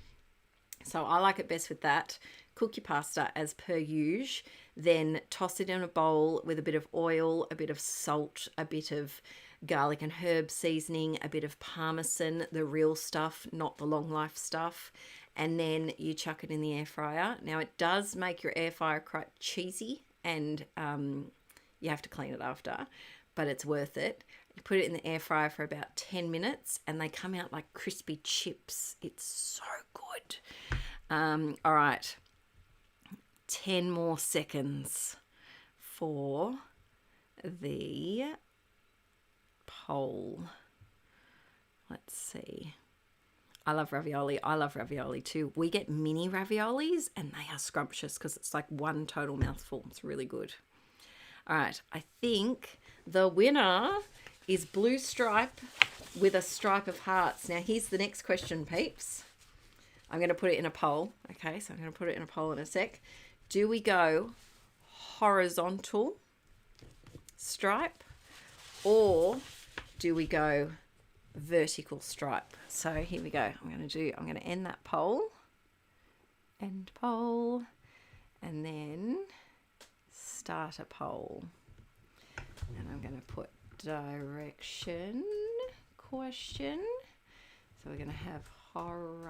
So I like it best with that. Cook your pasta as per usual. Then toss it in a bowl with a bit of oil, a bit of salt, a bit of garlic and herb seasoning, a bit of parmesan, the real stuff, not the long life stuff. And then you chuck it in the air fryer. Now it does make your air fryer quite cheesy and you have to clean it after, but it's worth it. You put it in the air fryer for about 10 minutes and they come out like crispy chips. It's so good. All right. 10 more seconds for the poll. Let's see. I love ravioli. I love ravioli too. We get mini raviolis and they are scrumptious because it's like one total mouthful. It's really good. All right. I think the winner is blue stripe with a stripe of hearts. Now here's the next question, peeps. I'm going to put it in a poll. Okay, so I'm going to put it in a poll in a sec. Do we go horizontal stripe or do we go vertical stripe? So here we go. I'm going to end that poll. End poll. And then start a poll. And I'm going to put direction question. So we're going to have horizon.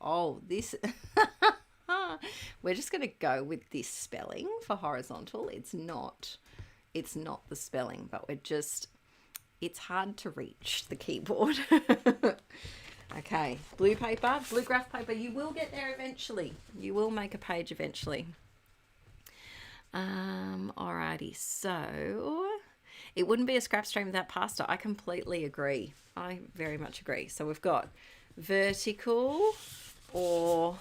Oh, this. We're just going to go with this spelling for horizontal. It's not the spelling, but it's hard to reach the keyboard. Okay, blue paper, blue graph paper. You will get there eventually. You will make a page eventually. Alrighty, so it wouldn't be a scrap stream without pasta. I completely agree. I very much agree. So we've got vertical or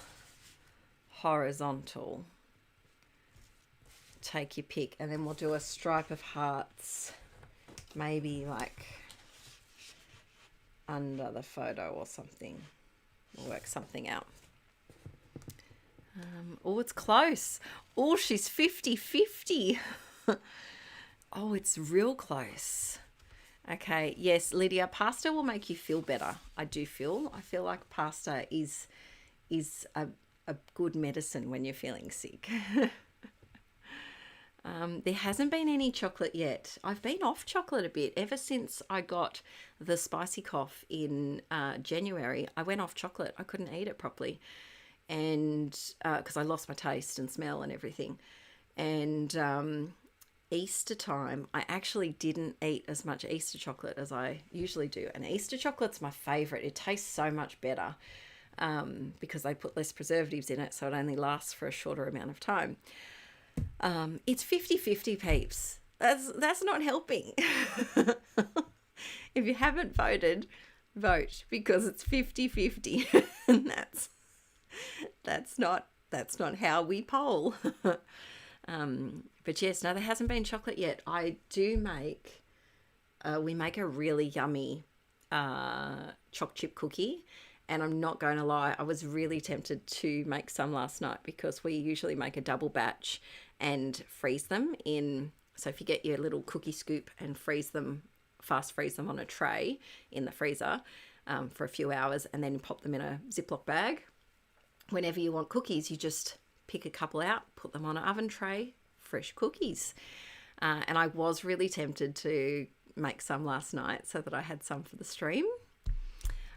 horizontal. Take your pick, and then we'll do a stripe of hearts, maybe like under the photo or something. We'll work something out. Oh, it's close. Oh, she's 50-50. Oh, it's real close. Okay, yes, Lydia, pasta will make you feel better. I feel like pasta is a good medicine when you're feeling sick. There hasn't been any chocolate yet. I've been off chocolate a bit ever since I got the spicy cough in January. I went off chocolate. I couldn't eat it properly, and because I lost my taste and smell and everything. And Easter time, I actually didn't eat as much Easter chocolate as I usually do. And Easter chocolate's my favourite. It tastes so much better because they put less preservatives in it, so it only lasts for a shorter amount of time. It's 50-50, peeps. That's not helping. If you haven't voted, vote, because it's 50-50. And that's not how we poll. But yes, no, there hasn't been chocolate yet. I do make, we make a really yummy choc chip cookie. And I'm not going to lie, I was really tempted to make some last night because we usually make a double batch and freeze them in. So if you get your little cookie scoop and fast freeze them on a tray in the freezer, for a few hours, and then you pop them in a Ziploc bag. Whenever you want cookies, you just pick a couple out, put them on an oven tray, fresh cookies. And I was really tempted to make some last night so that I had some for the stream.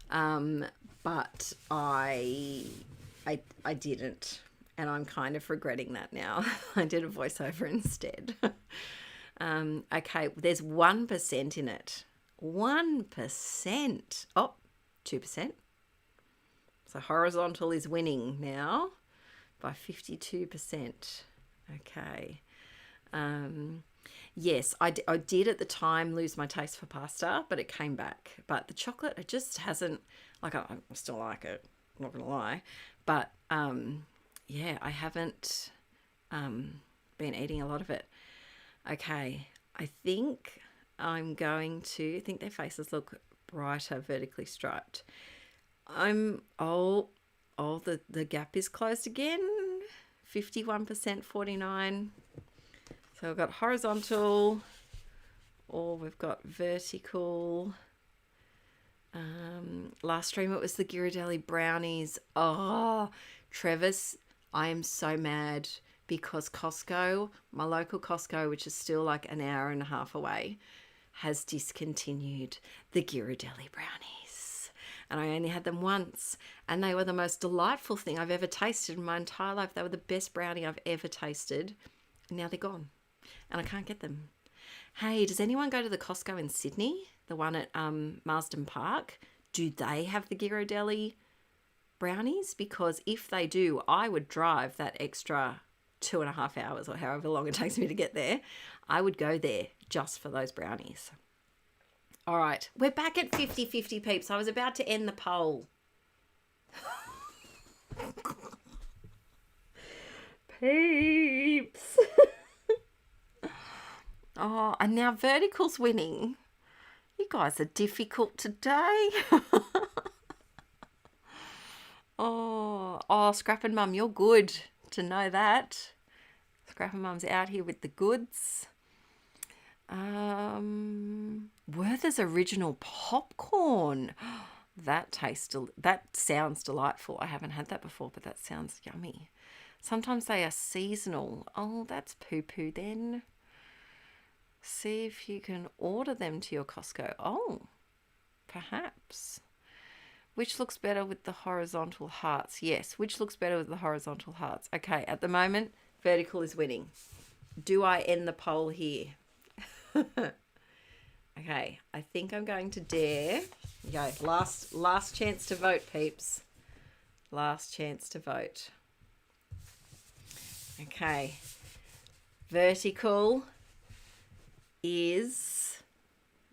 But I didn't, and I'm kind of regretting that now. I did a voiceover instead. Okay, there's 1% in it. 1%. Oh, 2%. So horizontal is winning now by 52%. Okay. Yes, I did at the time lose my taste for pasta, but it came back. But the chocolate, it just hasn't, like, I still like it, I'm not going to lie. But, yeah, I haven't been eating a lot of it. Okay, I think their faces look brighter vertically striped. The gap is closed again. 51%, 49%. So we've got horizontal, or we've got vertical. Last stream it was the Ghirardelli brownies. Oh, Travis, I am so mad because Costco, my local Costco, which is still like an hour and a half away, has discontinued the Ghirardelli brownies. And I only had them once, and they were the most delightful thing I've ever tasted in my entire life. They were the best brownie I've ever tasted, and now they're gone. And I can't get them. Hey, does anyone go to the Costco in Sydney? The one at Marsden Park? Do they have the Ghirardelli brownies? Because if they do, I would drive that extra 2.5 hours or however long it takes me to get there. I would go there just for those brownies. All right, we're back at 50-50, peeps. I was about to end the poll. Peeps. Oh, and now vertical's winning. You guys are difficult today. Oh, Scrap and Mum, you're good to know that. Scrap and Mum's out here with the goods. Werther's original popcorn. That sounds delightful. I haven't had that before, but that sounds yummy. Sometimes they are seasonal. Oh, that's poo-poo then. See if you can order them to your Costco. Oh, perhaps. Which looks better with the horizontal hearts? Yes, which looks better with the horizontal hearts? Okay, at the moment, vertical is winning. Do I end the poll here? Okay, I think I'm going to dare. Okay, last chance to vote, peeps. Last chance to vote. Okay, vertical is,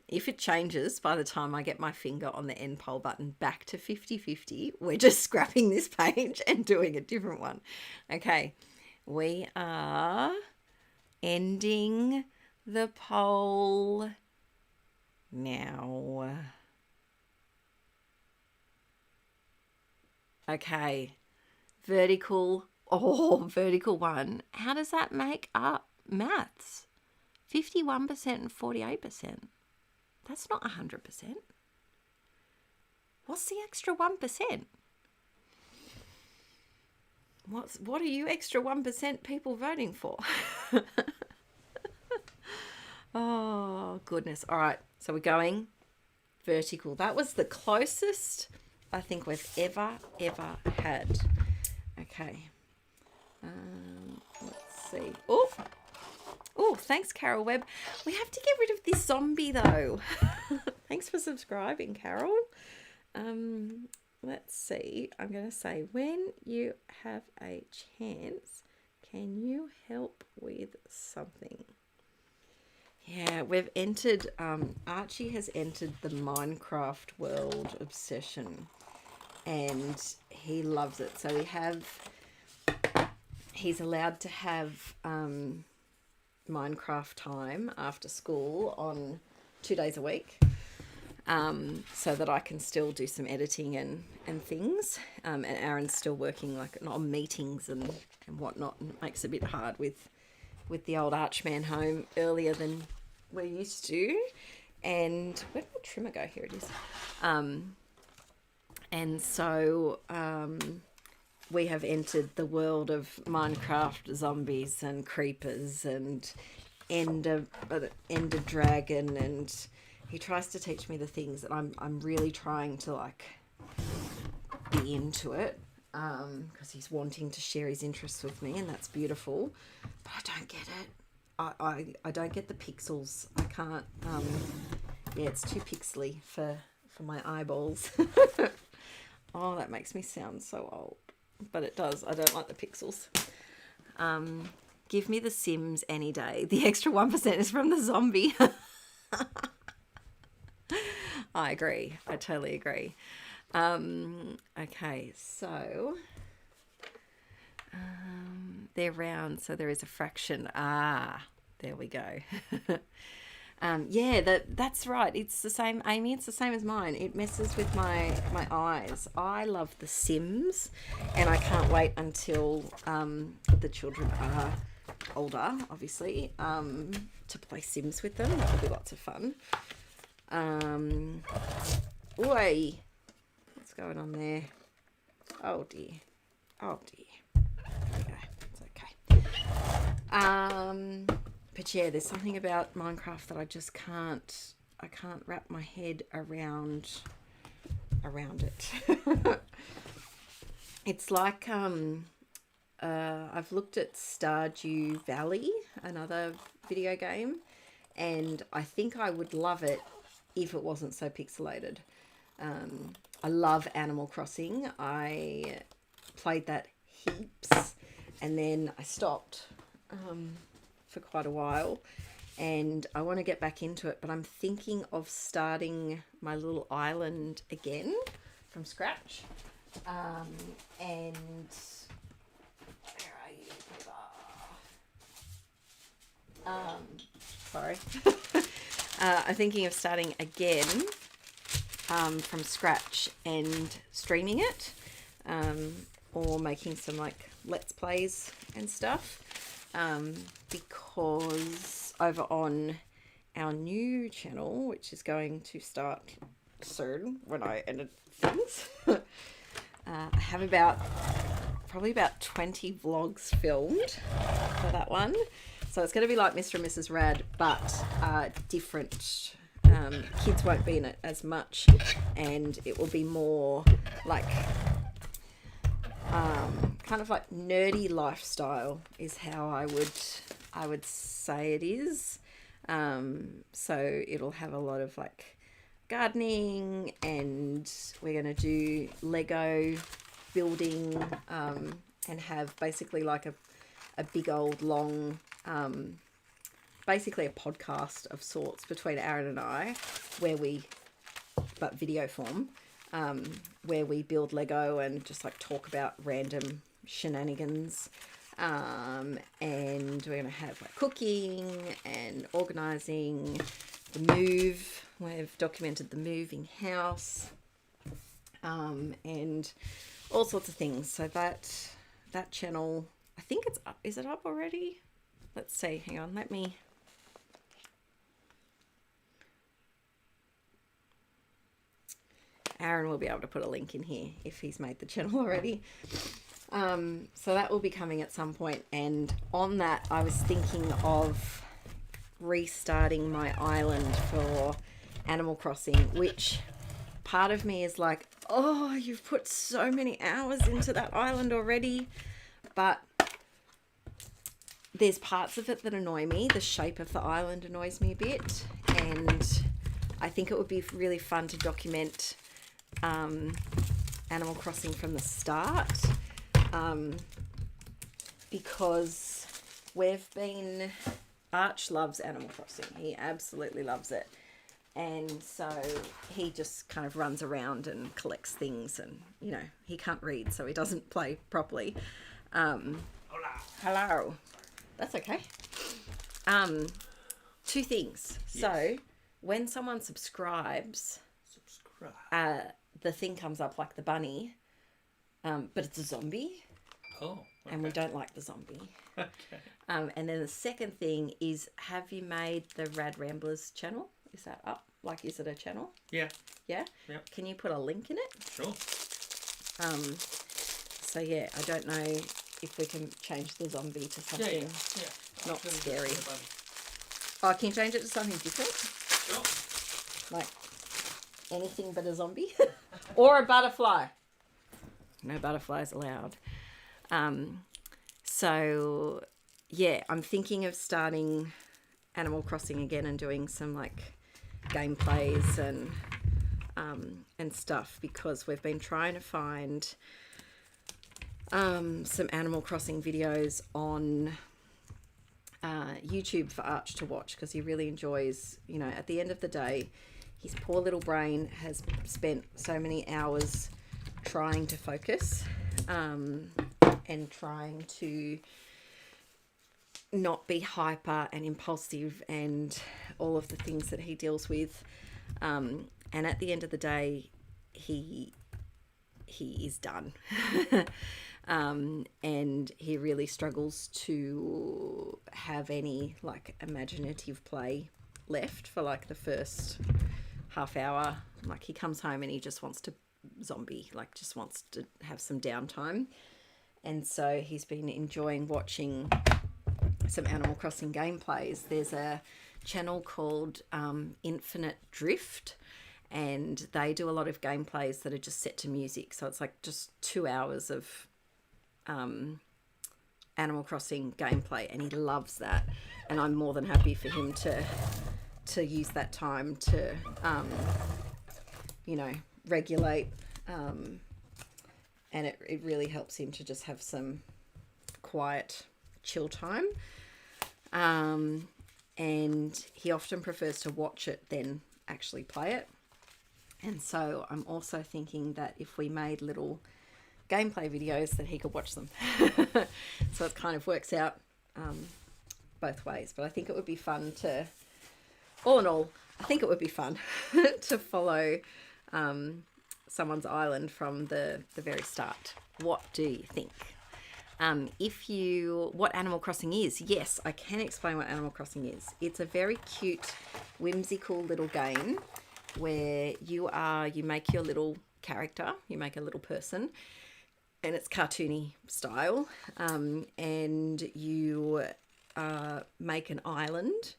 if it changes by the time I get my finger on the end poll button back to 50-50, we're just scrapping this page and doing a different one. Okay, we are ending the poll now. Okay, vertical. Oh, vertical one. How does that make up maths? 51% and 48%. That's not 100%. What's the extra 1%? What are you extra 1% people voting for? Oh, goodness. All right, so we're going vertical. That was the closest I think we've ever had. Okay. Let's see. Oh, thanks, Carol Webb. We have to get rid of this zombie, though. Thanks for subscribing, Carol. Let's see. I'm going to say, when you have a chance, can you help with something? Yeah, we've entered, Archie has entered the Minecraft world obsession, and he loves it. So he's allowed to have Minecraft time after school on 2 days a week, so that I can still do some editing and things. And Aaron's still working on meetings and whatnot, and it makes it a bit hard with the old Archman home earlier than we're used to. And where did my trimmer go? Here it is. And so we have entered the world of Minecraft zombies and creepers and Ender dragon, and he tries to teach me the things that I'm really trying to like be into it, because he's wanting to share his interests with me, and that's beautiful. But I don't get it. I don't get the pixels. I can't. Yeah, it's too pixely for my eyeballs. Oh, that makes me sound so old, but it does. I don't like the pixels. Give me the Sims any day. The extra 1% is from the zombie. I agree. I totally agree. Okay, so they're round, so there is a fraction. Ah, there we go. Yeah, that's right. It's the same, Amy. It's the same as mine. It messes with my eyes. I love The Sims, and I can't wait until the children are older, obviously, to play Sims with them. That will be lots of fun. Oi, what's going on there? Oh dear. Oh dear. There we go. It's okay. But yeah, there's something about Minecraft that I just can't wrap my head around it. It's like I've looked at Stardew Valley, another video game, and I think I would love it if it wasn't so pixelated. I love Animal Crossing. I played that heaps, and then I stopped for quite a while, and I want to get back into it, but I'm thinking of starting my little island again from scratch. And where are you? Sorry. I'm thinking of starting again from scratch and streaming it, or making some like Let's Plays and stuff, because over on our new channel, which is going to start soon when I edit things, I have probably about 20 vlogs filmed for that one. So it's going to be like Mr. and Mrs Rad, but different. Kids won't be in it as much, and it will be more like kind of like nerdy lifestyle is how I would say it is. So it'll have a lot of like gardening, and we're going to do Lego building, and have basically like a big old long, basically a podcast of sorts between Aaron and I, but video form, where we build Lego and just like talk about random shenanigans. And we're going to have like cooking and organising, the move. We've documented the moving house, and all sorts of things. So that channel, I think it's up. Is it up already? Let's see. Hang on. Let me. Aaron will be able to put a link in here if he's made the channel already. So that will be coming at some point. And on that, I was thinking of restarting my island for Animal Crossing, which part of me is like, oh, you've put so many hours into that island already. But there's parts of it that annoy me. The shape of the island annoys me a bit. And I think it would be really fun to document Animal Crossing from the start, because Arch loves Animal Crossing. He absolutely loves it. And so he just kind of runs around and collects things, and, you know, he can't read, so he doesn't play properly. Hello. That's okay. Two things. Yes. So when someone subscribes, the thing comes up like the bunny, but it's a zombie. Oh, okay. And we don't like the zombie. Okay. And then the second thing is, have you made the Rad Ramblers channel? Is that up? Like, is it a channel? Yeah. Yeah? Yep. Can you put a link in it? Sure. So yeah, I don't know if we can change the zombie to something not scary. Oh, can you change it to something different? Sure. Like anything but a zombie? Or a butterfly. No butterflies allowed. So yeah, I'm thinking of starting Animal Crossing again and doing some like gameplays and stuff, because we've been trying to find some Animal Crossing videos on YouTube for Arch to watch, because he really enjoys, you know, at the end of the day, his poor little brain has spent so many hours trying to focus and trying to not be hyper and impulsive and all of the things that he deals with. And at the end of the day, he is done. And he really struggles to have any like imaginative play left for like the first half hour. Like, he comes home and he just wants to zombie, like just wants to have some downtime. And so he's been enjoying watching some Animal Crossing gameplays. There's a channel called Infinite Drift, and they do a lot of gameplays that are just set to music. So it's like just 2 hours of Animal Crossing gameplay, and he loves that. And I'm more than happy for him to use that time to, you know, regulate. And it really helps him to just have some quiet, chill time. And he often prefers to watch it than actually play it. And so I'm also thinking that if we made little gameplay videos, that he could watch them. So it kind of works out both ways. But I think it would be fun to, all in all, I think it would be fun to follow someone's island from the very start. What do you think? What Animal Crossing is, yes, I can explain what Animal Crossing is. It's a very cute, whimsical little game where you make your little character, you make a little person, and it's cartoony style, and you make an island,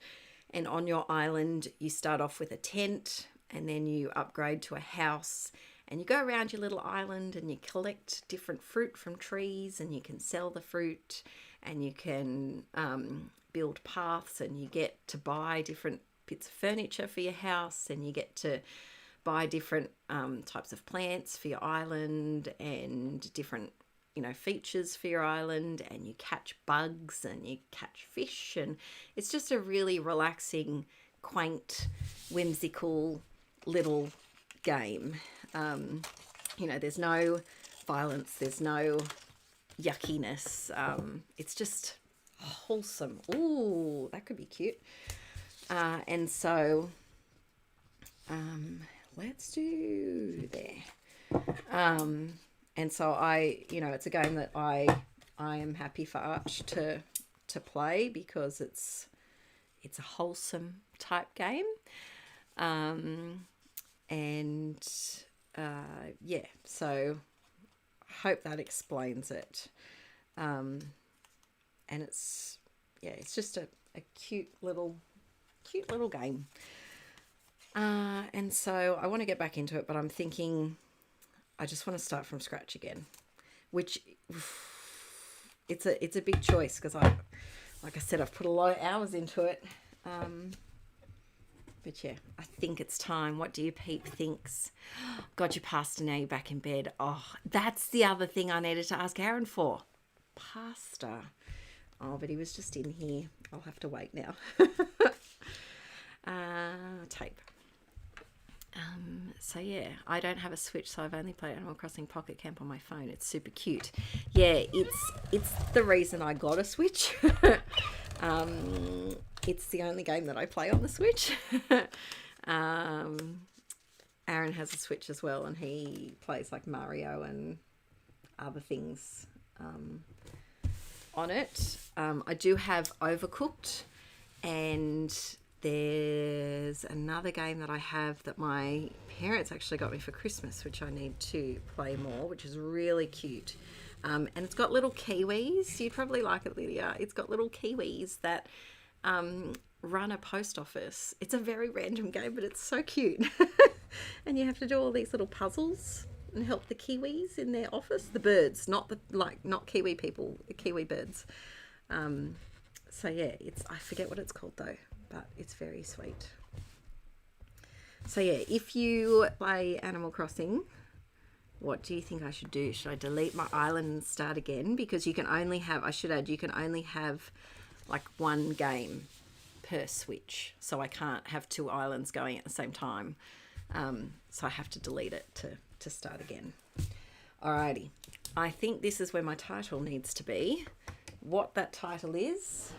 and on your island you start off with a tent, and then you upgrade to a house, and you go around your little island and you collect different fruit from trees, and you can sell the fruit, and you can build paths, and you get to buy different bits of furniture for your house, and you get to buy different types of plants for your island, and different, you know, features for your island, and you catch bugs and you catch fish, and it's just a really relaxing, quaint, whimsical little game. You know, there's no violence, there's no yuckiness. It's just wholesome. Ooh, that could be cute. And so let's do there. And so it's a game that I am happy for Arch to play, because it's a wholesome type game. So I hope that explains it. And it's just a cute little game. And so I want to get back into it, but I'm thinking I just want to start from scratch again, which it's a big choice, because like I said, I've put a lot of hours into it. But yeah, I think it's time. What do you peep thinks? God, you passed and now you're back in bed. Oh, that's the other thing I needed to ask Aaron for. Pasta. Oh, but he was just in here. I'll have to wait now. Tape. So yeah, I don't have a Switch, so I've only played Animal Crossing Pocket Camp on my phone. It's super cute. Yeah, it's the reason I got a Switch. It's the only game that I play on the Switch. Aaron has a Switch as well, and he plays like Mario and other things on it. I do have Overcooked, and There's another game that I have that my parents actually got me for Christmas, which I need to play more, which is really cute. And it's got little kiwis. You'd probably like it, Lydia. It's got little kiwis that run a post office. It's a very random game, but it's so cute. And you have to do all these little puzzles and help the kiwis in their office. The birds, not kiwi people, the kiwi birds. So yeah, I forget what it's called though, but it's very sweet. So yeah, if you play Animal Crossing, what do you think I should do? Should I delete my island and start again? Because you can only have, I should add, you can only have like one game per Switch. So I can't have 2 islands going at the same time. So I have to delete it to start again. Alrighty. I think this is where my title needs to be. What that title is,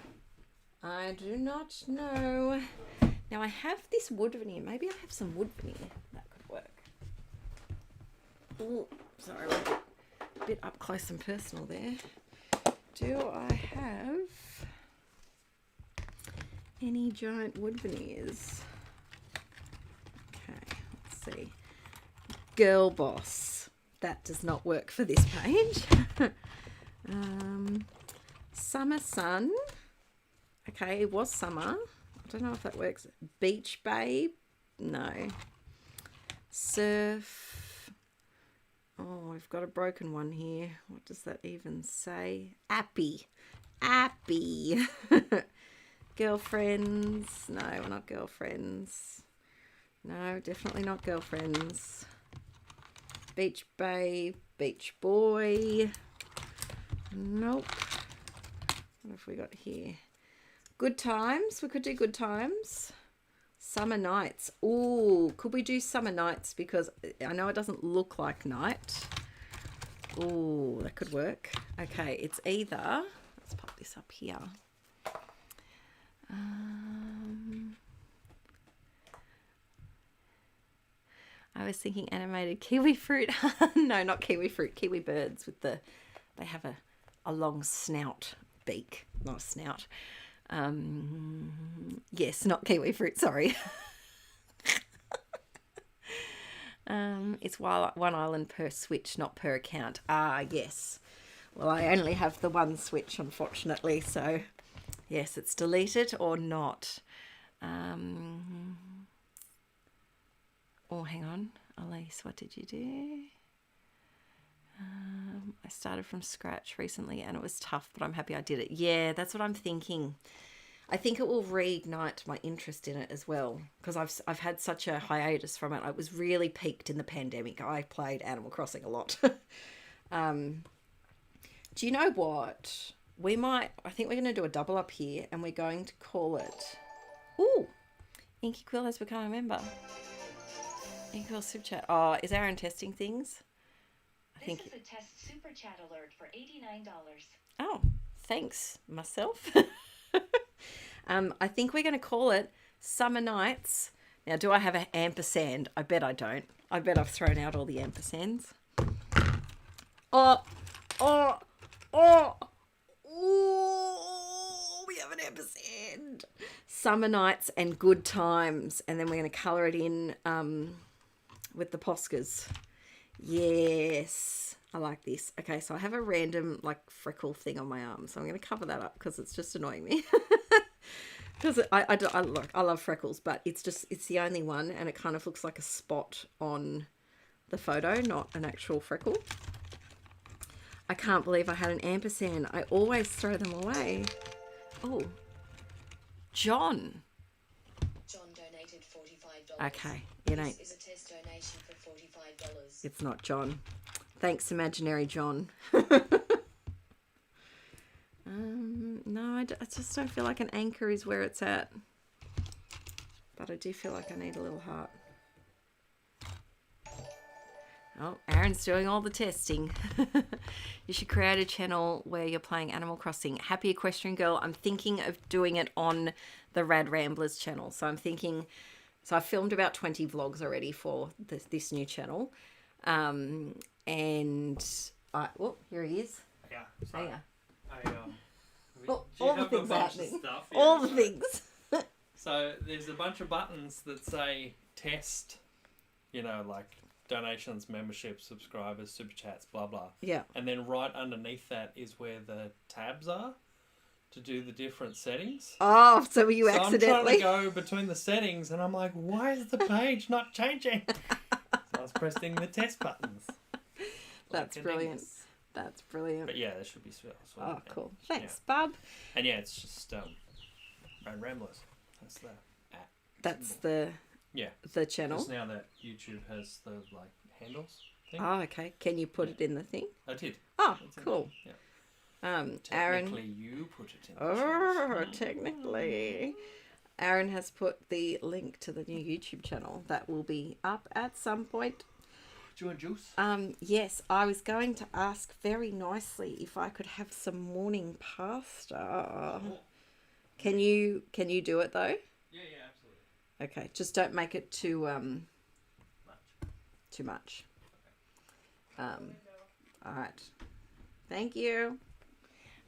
I do not know. Now I have this wood veneer. Maybe I have some wood veneer. That could work. Oh, sorry, we're a bit up close and personal there. Do I have any giant wood veneers? Okay, let's see. Girl Boss. That does not work for this page. Summer Sun. Okay, it was summer. I don't know if that works. Beach Babe. No. Surf. Oh, we've got a broken one here. What does that even say? Appy. Appy. Girlfriends. No, we're not girlfriends. No, definitely not girlfriends. Beach Babe. Beach Boy. Nope. What have we got here? Good Times. We could do Good Times. Summer Nights. Ooh, could we do Summer Nights? Because I know it doesn't look like night. Ooh, that could work. Okay, it's either... Let's pop this up here. I was thinking animated kiwi fruit. No, not kiwi fruit. Kiwi birds with the... They have a long snout. Beak, not a snout. Yes, not kiwi fruit, sorry. It's one island per Switch, not per account. Ah, yes. Well, I only have the one Switch, unfortunately, so yes, it's deleted or not. Oh, hang on. Elise, what did you do? I started from scratch recently and it was tough, but I'm happy I did it. Yeah, that's what I'm thinking. I think it will reignite my interest in it as well, because I've had such a hiatus from it. I was really peaked in the pandemic. I played Animal Crossing a lot. Do you know what? I think we're going to do a double up here and we're going to call it... Ooh, Inkie Quill has become a member. Inkie Quill Super Chat. Oh, is Aaron testing things? This is a test super chat alert for $89. Oh, thanks, myself. I think we're going to call it Summer Nights. Now, do I have an ampersand? I bet I don't. I bet I've thrown out all the ampersands. Oh, we have an ampersand. Summer Nights and Good Times. And then we're going to colour it in with the Poscas. Yes, I like this. Okay, so I have a random like freckle thing on my arm, so I'm going to cover that up because it's just annoying me. Because I love freckles, but it's the only one, and it kind of looks like a spot on the photo, not an actual freckle. I can't believe I had an ampersand. I always throw them away. Oh, John. John donated $45. Okay, it ain't. This is a test donation for $45. It's not John. Thanks, imaginary John. No, I just don't feel like an anchor is where it's at. But I do feel like I need a little heart. Oh, Aaron's doing all the testing. You should create a channel where you're playing Animal Crossing. Happy Equestrian Girl. I'm thinking of doing it on the Rad Ramblers channel. So I'm thinking... So I've filmed about 20 vlogs already for this new channel. And here he is. Yeah. Oh, yeah. I, all the things happening. Stuff, All the things. So there's a bunch of buttons that say test, you know, like donations, memberships, subscribers, super chats, blah, blah. Yeah. And then right underneath that is where the tabs are to do the different settings. Oh, so were you So accidentally? I'm trying to go between the settings and I'm like, why is the page not changing? So I was pressing the test buttons. That's Like a brilliant. dingus. That's brilliant. But yeah, there should be swell. Oh, cool. Thanks, Bub. And yeah, it's just Rad Ramblers. That's the at. That's symbol. the Yeah. channel. Just now that YouTube has the like handles thing. Oh, okay. Can you put it in the thing? I did. Oh, It's in cool. there, Yeah. Aaron. Technically, you put it in. The Oh, channels. technically. Aaron has put the link to the new YouTube channel that will be up at some point. Do you want juice? Yes, I was going to ask very nicely if I could have some morning pasta. Can you do it though? Yeah, absolutely. Okay, just don't make it too much. All right. Thank you.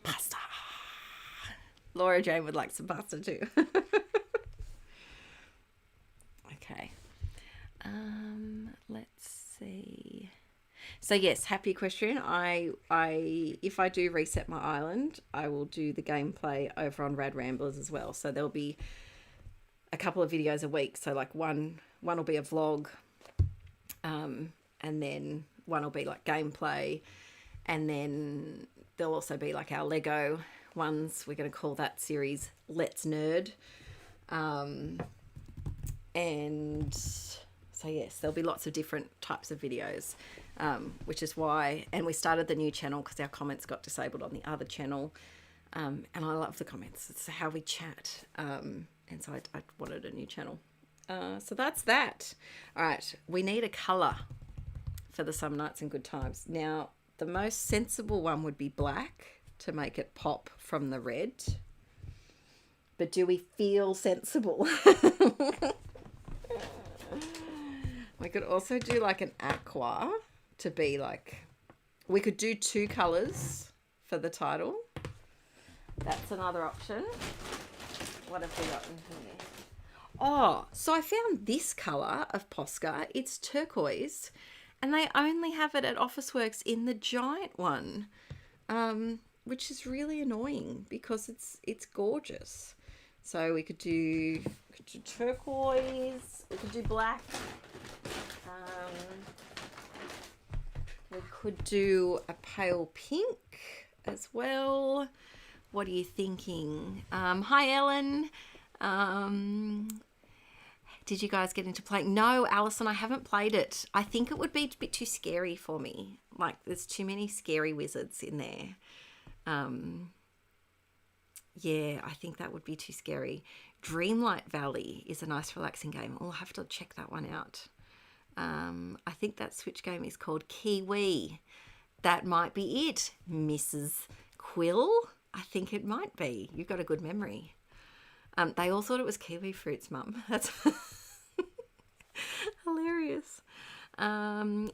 Pasta. Laura Jane would like some pasta too. Okay. Let's see. So yes, happy equestrian. I if I do reset my island, I will do the gameplay over on Rad Ramblers as well. So there'll be a couple of videos a week. So like one will be a vlog, and then one will be like gameplay, and then there'll also be like our Lego ones. We're going to call that series Let's Nerd. And so yes, there'll be lots of different types of videos, which is why, and we started the new channel because our comments got disabled on the other channel, and I love the comments. It's how we chat, and so I wanted a new channel. So that's that. All right, we need a colour for the Summer Nights and Good Times. Now, the most sensible one would be black to make it pop from the red. But do we feel sensible? We could also do like an aqua to be like, we could do 2 colours for the title. That's another option. What have we got in here? Oh, so I found this colour of Posca. It's turquoise, and they only have it at Officeworks in the giant one, which is really annoying because it's gorgeous. So we could do turquoise. We could do black. We could do a pale pink as well. What are you thinking? Hi, Ellen. Did you guys get into playing? No, Alison, I haven't played it. I think it would be a bit too scary for me. Like, there's too many scary wizards in there. Yeah, I think that would be too scary. Dreamlight Valley is a nice, relaxing game. I'll have to check that one out. I think that Switch game is called Kiwi. That might be it, Mrs. Quill. I think it might be. You've got a good memory. They all thought it was kiwi fruits, Mum. That's hilarious.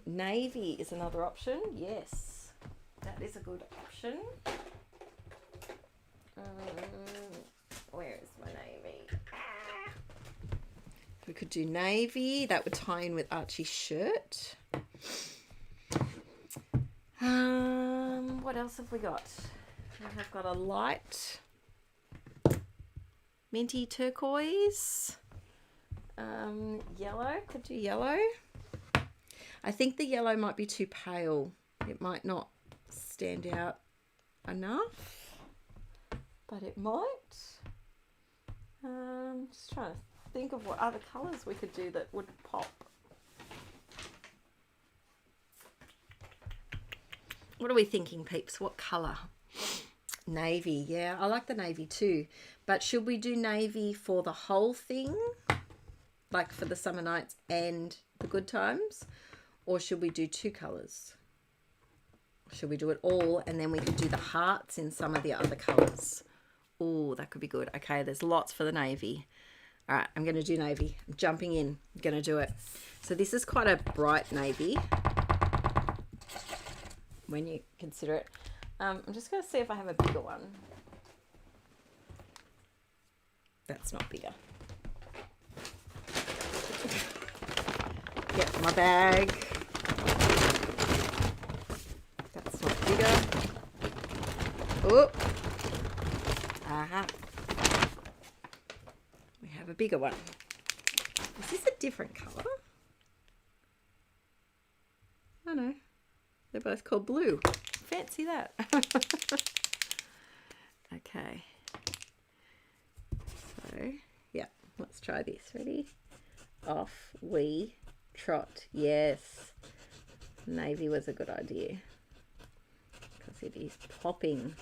Navy is another option. Yes, that is a good option. Where is my navy? We could do navy. That would tie in with Archie's shirt. What else have we got? We have got a light minty turquoise. Yellow. Could do yellow. I think the yellow might be too pale. It might not stand out enough, but it might. Just trying to think of what other colours we could do that would pop. What are we thinking, peeps? What colour? Navy. Yeah, I like the navy too. But should we do navy for the whole thing? Like for the Summer Nights and the Good Times? Or should we do 2 colours? Should we do it all and then we could do the hearts in some of the other colours? Oh, that could be good. Okay, there's lots for the navy. All right, I'm going to do navy. I'm jumping in. I'm going to do it. So this is quite a bright navy when you consider it. I'm just going to see if I have a bigger one. That's not bigger. get my bag. That's not bigger. Oh. Aha. We have a bigger one. Is this a different colour? Oh no. They're both called blue. Fancy that. Okay. So, yeah, let's try this. Ready? Off we trot. Yes. Navy was a good idea because it is popping.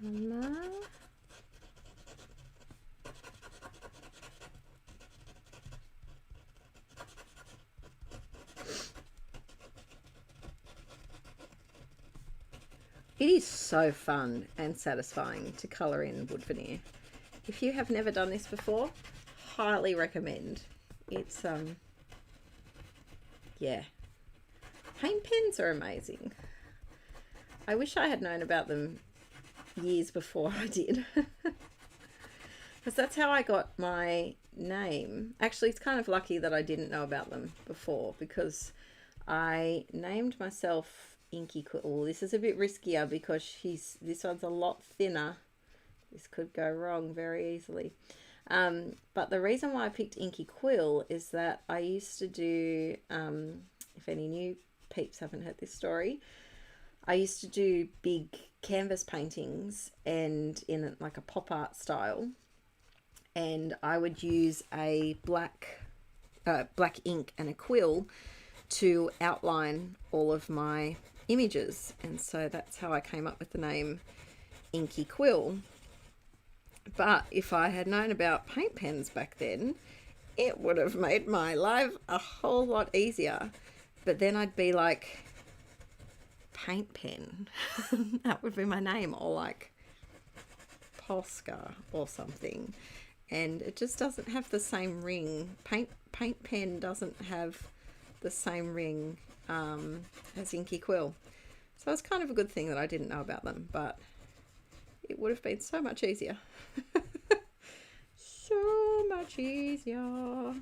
Summer. It is so fun and satisfying to colour in wood veneer. If you have never done this before, highly recommend. It's yeah. Paint pens are amazing. I wish I had known about them years before I did. Because that's how I got my name. Actually, it's kind of lucky that I didn't know about them before, because I named myself Inkie Quill. This is a bit riskier because this one's a lot thinner. This could go wrong very easily. But the reason why I picked Inkie Quill is that I used to do, if any new peeps haven't heard this story, I used to do big canvas paintings and in like a pop art style, and I would use a black ink and a quill to outline all of my images, and so that's how I came up with the name Inkie Quill. But if I had known about paint pens back then, it would have made my life a whole lot easier. But then I'd be like, paint pen. That would be my name, or like Posca or something. And it just doesn't have the same ring. Paint pen doesn't have the same ring as Inkie Quill. So it's kind of a good thing that I didn't know about them, but it would have been so much easier. So much easier.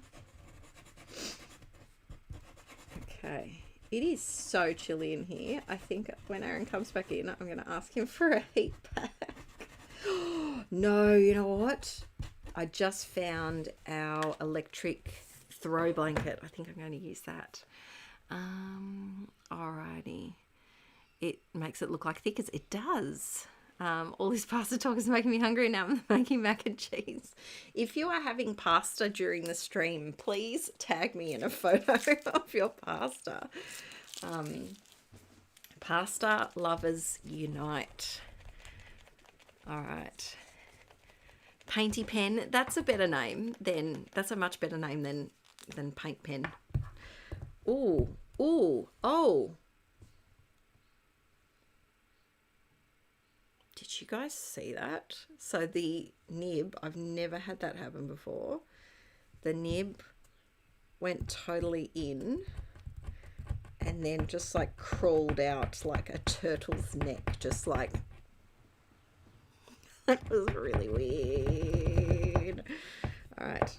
Okay. It is so chilly in here. I think when Aaron comes back in, I'm going to ask him for a heat pack. No, you know what? I just found our electric throw blanket. I think I'm going to use that. Alrighty. It makes it look like thick as it does. All this pasta talk is making me hungry. Now I'm making mac and cheese. If you are having pasta during the stream, please tag me in a photo of your pasta. Pasta lovers unite. All right. Painty pen. That's a better name than, that's a much better name than paint pen. Ooh, ooh, oh. Did you guys see that? So the nib, I've never had that happen before. The nib went totally in and then just like crawled out like a turtle's neck, just like, that was really weird. All right.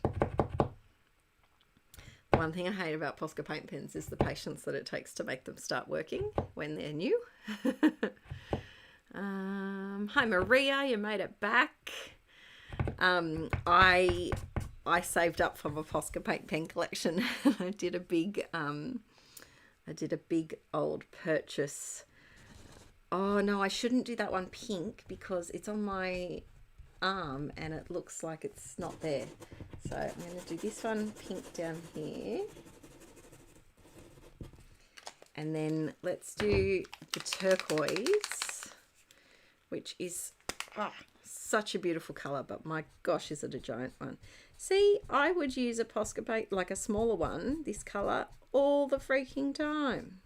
One thing I hate about Posca paint pens is the patience that it takes to make them start working when they're new. Hi Maria, you made it back. I saved up for my Posca paint pen collection. I did a big old purchase. Oh no, I shouldn't do that one pink because it's on my arm and it looks like it's not there. So I'm going to do this one pink down here. And then let's do the turquoise, which is such a beautiful colour, but my gosh, is it a giant one. See, I would use a Posca paint, like a smaller one, this colour, all the freaking time.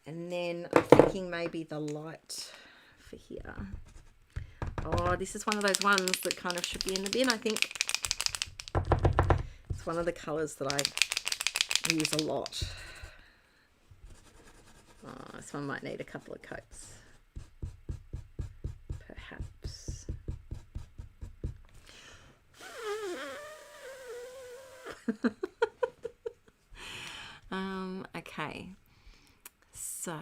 And then I'm thinking maybe the light for here. Oh, this is one of those ones that kind of should be in the bin, I think. It's one of the colours that I use a lot. Oh, this one might need a couple of coats. Perhaps. Okay. So,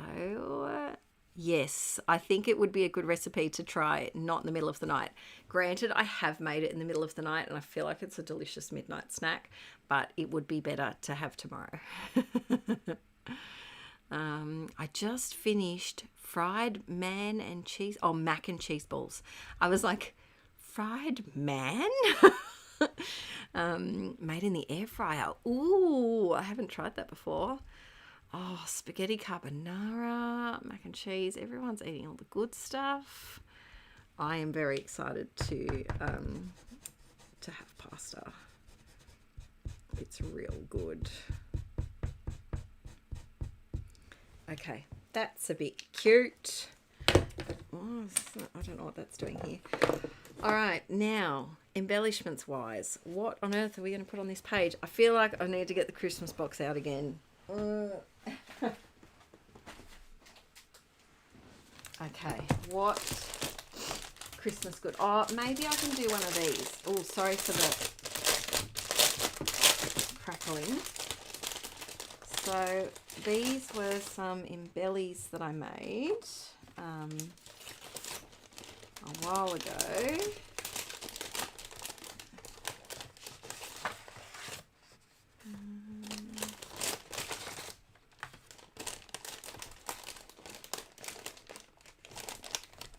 yes, I think it would be a good recipe to try not in the middle of the night. Granted, I have made it in the middle of the night and I feel like it's a delicious midnight snack, but it would be better to have tomorrow. I just finished fried mac and cheese balls. I was like, fried man? Made in the air fryer. Ooh, I haven't tried that before. Oh, spaghetti carbonara, mac and cheese. Everyone's eating all the good stuff. I am very excited to have pasta. It's real good. Okay, that's a bit cute. Oh, I don't know what that's doing here. All right, now, embellishments wise, what on earth are we going to put on this page? I feel like I need to get the Christmas box out again. Okay, what Christmas good? Oh, maybe I can do one of these. Oh, sorry for the crackling. So these were some embellies that I made a while ago.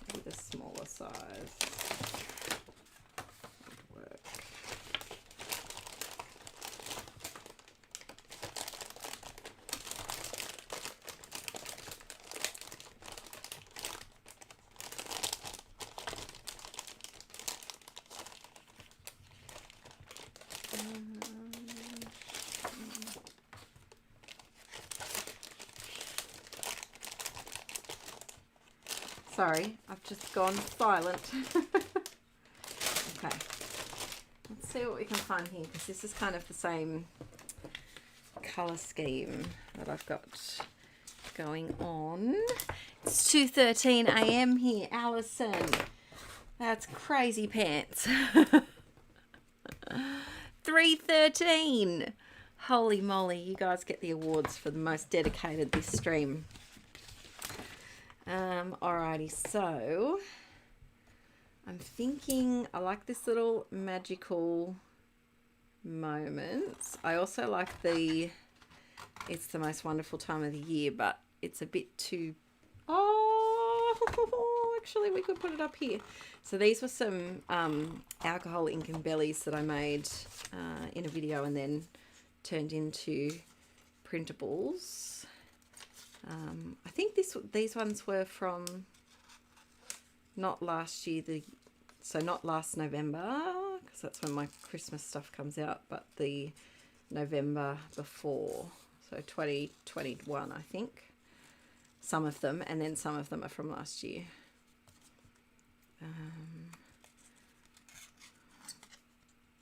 Maybe the smaller size would work. Sorry, I've just gone silent. Okay, let's see what we can find here, because this is kind of the same colour scheme that I've got going on. It's 2:13 a.m. here, Alison. That's crazy pants. 3:13. Holy moly, you guys get the awards for the most dedicated this stream. Alrighty, so I'm thinking I like this little magical moments. I also like it's the most wonderful time of the year, but it's a bit too, actually we could put it up here. So these were some alcohol ink and bellies that I made in a video and then turned into printables. I think these ones were from not last year, so not last November, because that's when my Christmas stuff comes out, but the November before, so 2021 I think, some of them, and then some of them are from last year.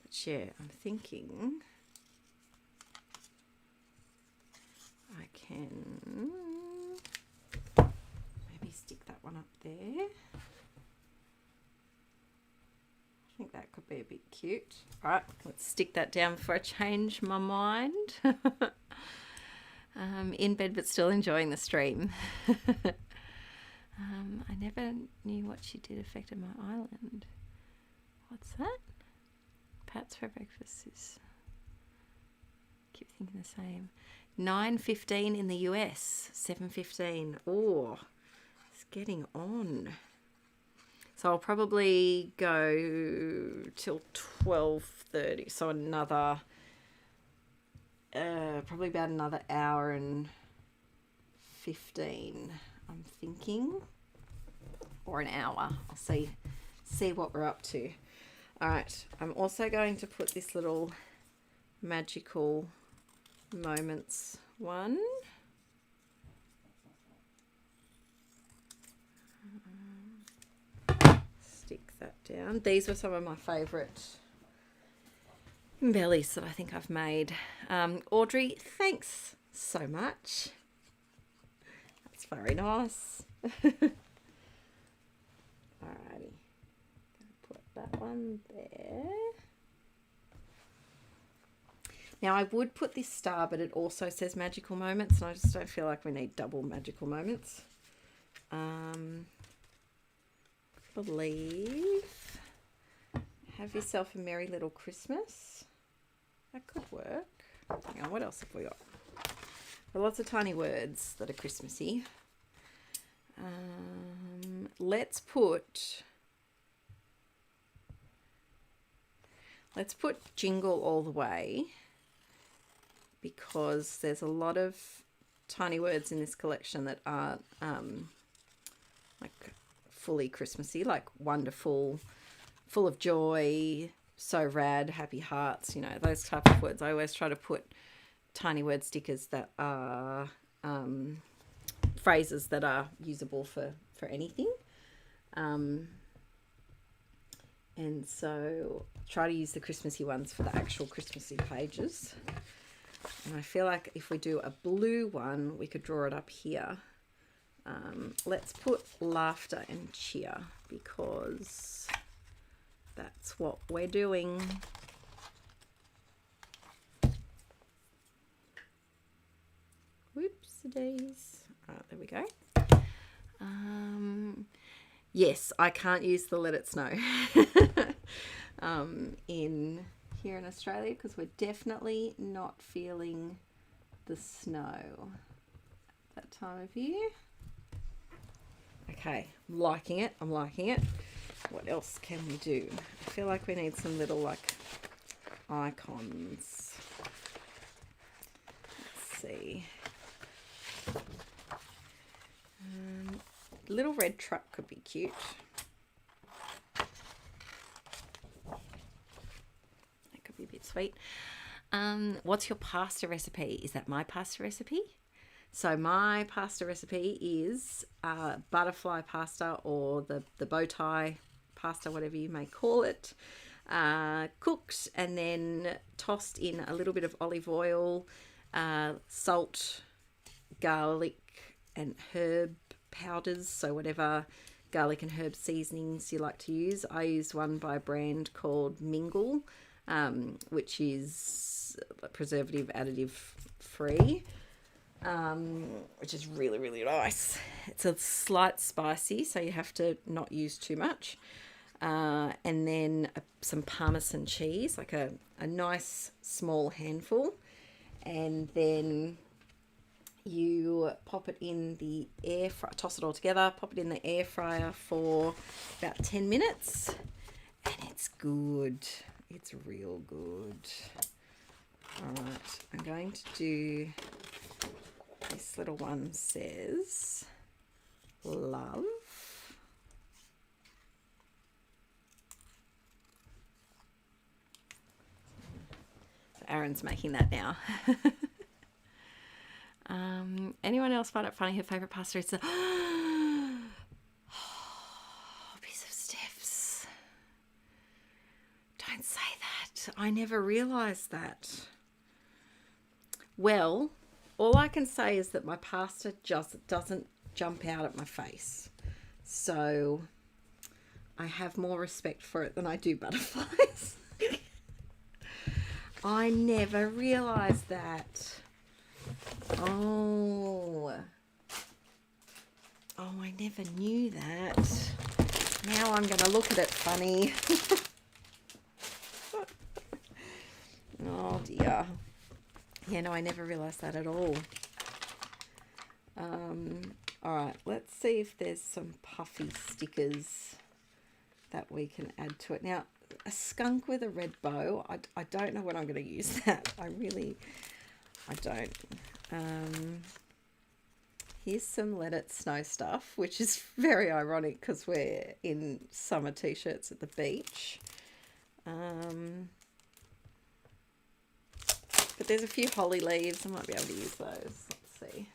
But yeah, I'm thinking I can maybe stick that one up there. I think that could be a bit cute. All right, let's stick that down before I change my mind. In bed but still enjoying the stream. I never knew what she did affected my island. What's that? Pats for breakfast is... keep thinking the same. 9:15 in the US, 7:15. Oh, it's getting on. So I'll probably go till 12:30. So another, probably about another hour and 15, I'm thinking, or an hour. I'll see what we're up to. All right, I'm also going to put this little magical moments one. Stick that down. These were some of my favourite bellies that I think I've made. Audrey, thanks so much. That's very nice. Alrighty, gonna put that one there. Now, I would put this star, but it also says magical moments, and I just don't feel like we need double magical moments. Believe. Have yourself a merry little Christmas. That could work. Hang on, what else have we got? There are lots of tiny words that are Christmassy. Let's put jingle all the way, because there's a lot of tiny words in this collection that aren't like fully Christmassy, like wonderful, full of joy, so rad, happy hearts, you know, those type of words. I always try to put tiny word stickers that are phrases that are usable for anything. And so try to use the Christmassy ones for the actual Christmassy pages. And I feel like if we do a blue one, we could draw it up here. Let's put laughter and cheer, because that's what we're doing. Whoopsie-days. All right, there we go. Yes, I can't use the let it snow here in Australia, because we're definitely not feeling the snow that time of year. Okay, I'm liking it. What else can we do? I feel like we need some little like icons. Let's see. Little red truck could be cute. That could be a bit sweet. What's your pasta recipe? Is that my pasta recipe? So my pasta recipe is butterfly pasta, or the bow tie pasta, whatever you may call it. Cooked and then tossed in a little bit of olive oil, salt, garlic and herb powders, so whatever garlic and herb seasonings you like to use. I use one by a brand called Mingle, which is preservative additive free, which is really, really nice. It's a slight spicy, so you have to not use too much. And then some Parmesan cheese, like a nice small handful, and then you pop it in the air fryer, toss it all together, pop it in the air fryer for about 10 minutes, and it's good. It's real good. All right, I'm going to do, this little one says love. So Aaron's making that now. Anyone else find it funny her favourite pasta is the piece of Steph's? Don't say that. I never realised that. Well, all I can say is that my pasta just doesn't jump out at my face. So I have more respect for it than I do butterflies. I never realised that. Oh, I never knew that. Now I'm going to look at it funny. Oh dear. Yeah, no, I never realised that at all. All right, let's see if there's some puffy stickers that we can add to it. Now, a skunk with a red bow, I don't know when I'm going to use that. I don't. Here's some Let It Snow stuff, which is very ironic because we're in summer t-shirts at the beach. But there's a few holly leaves. I might be able to use those. Let's see.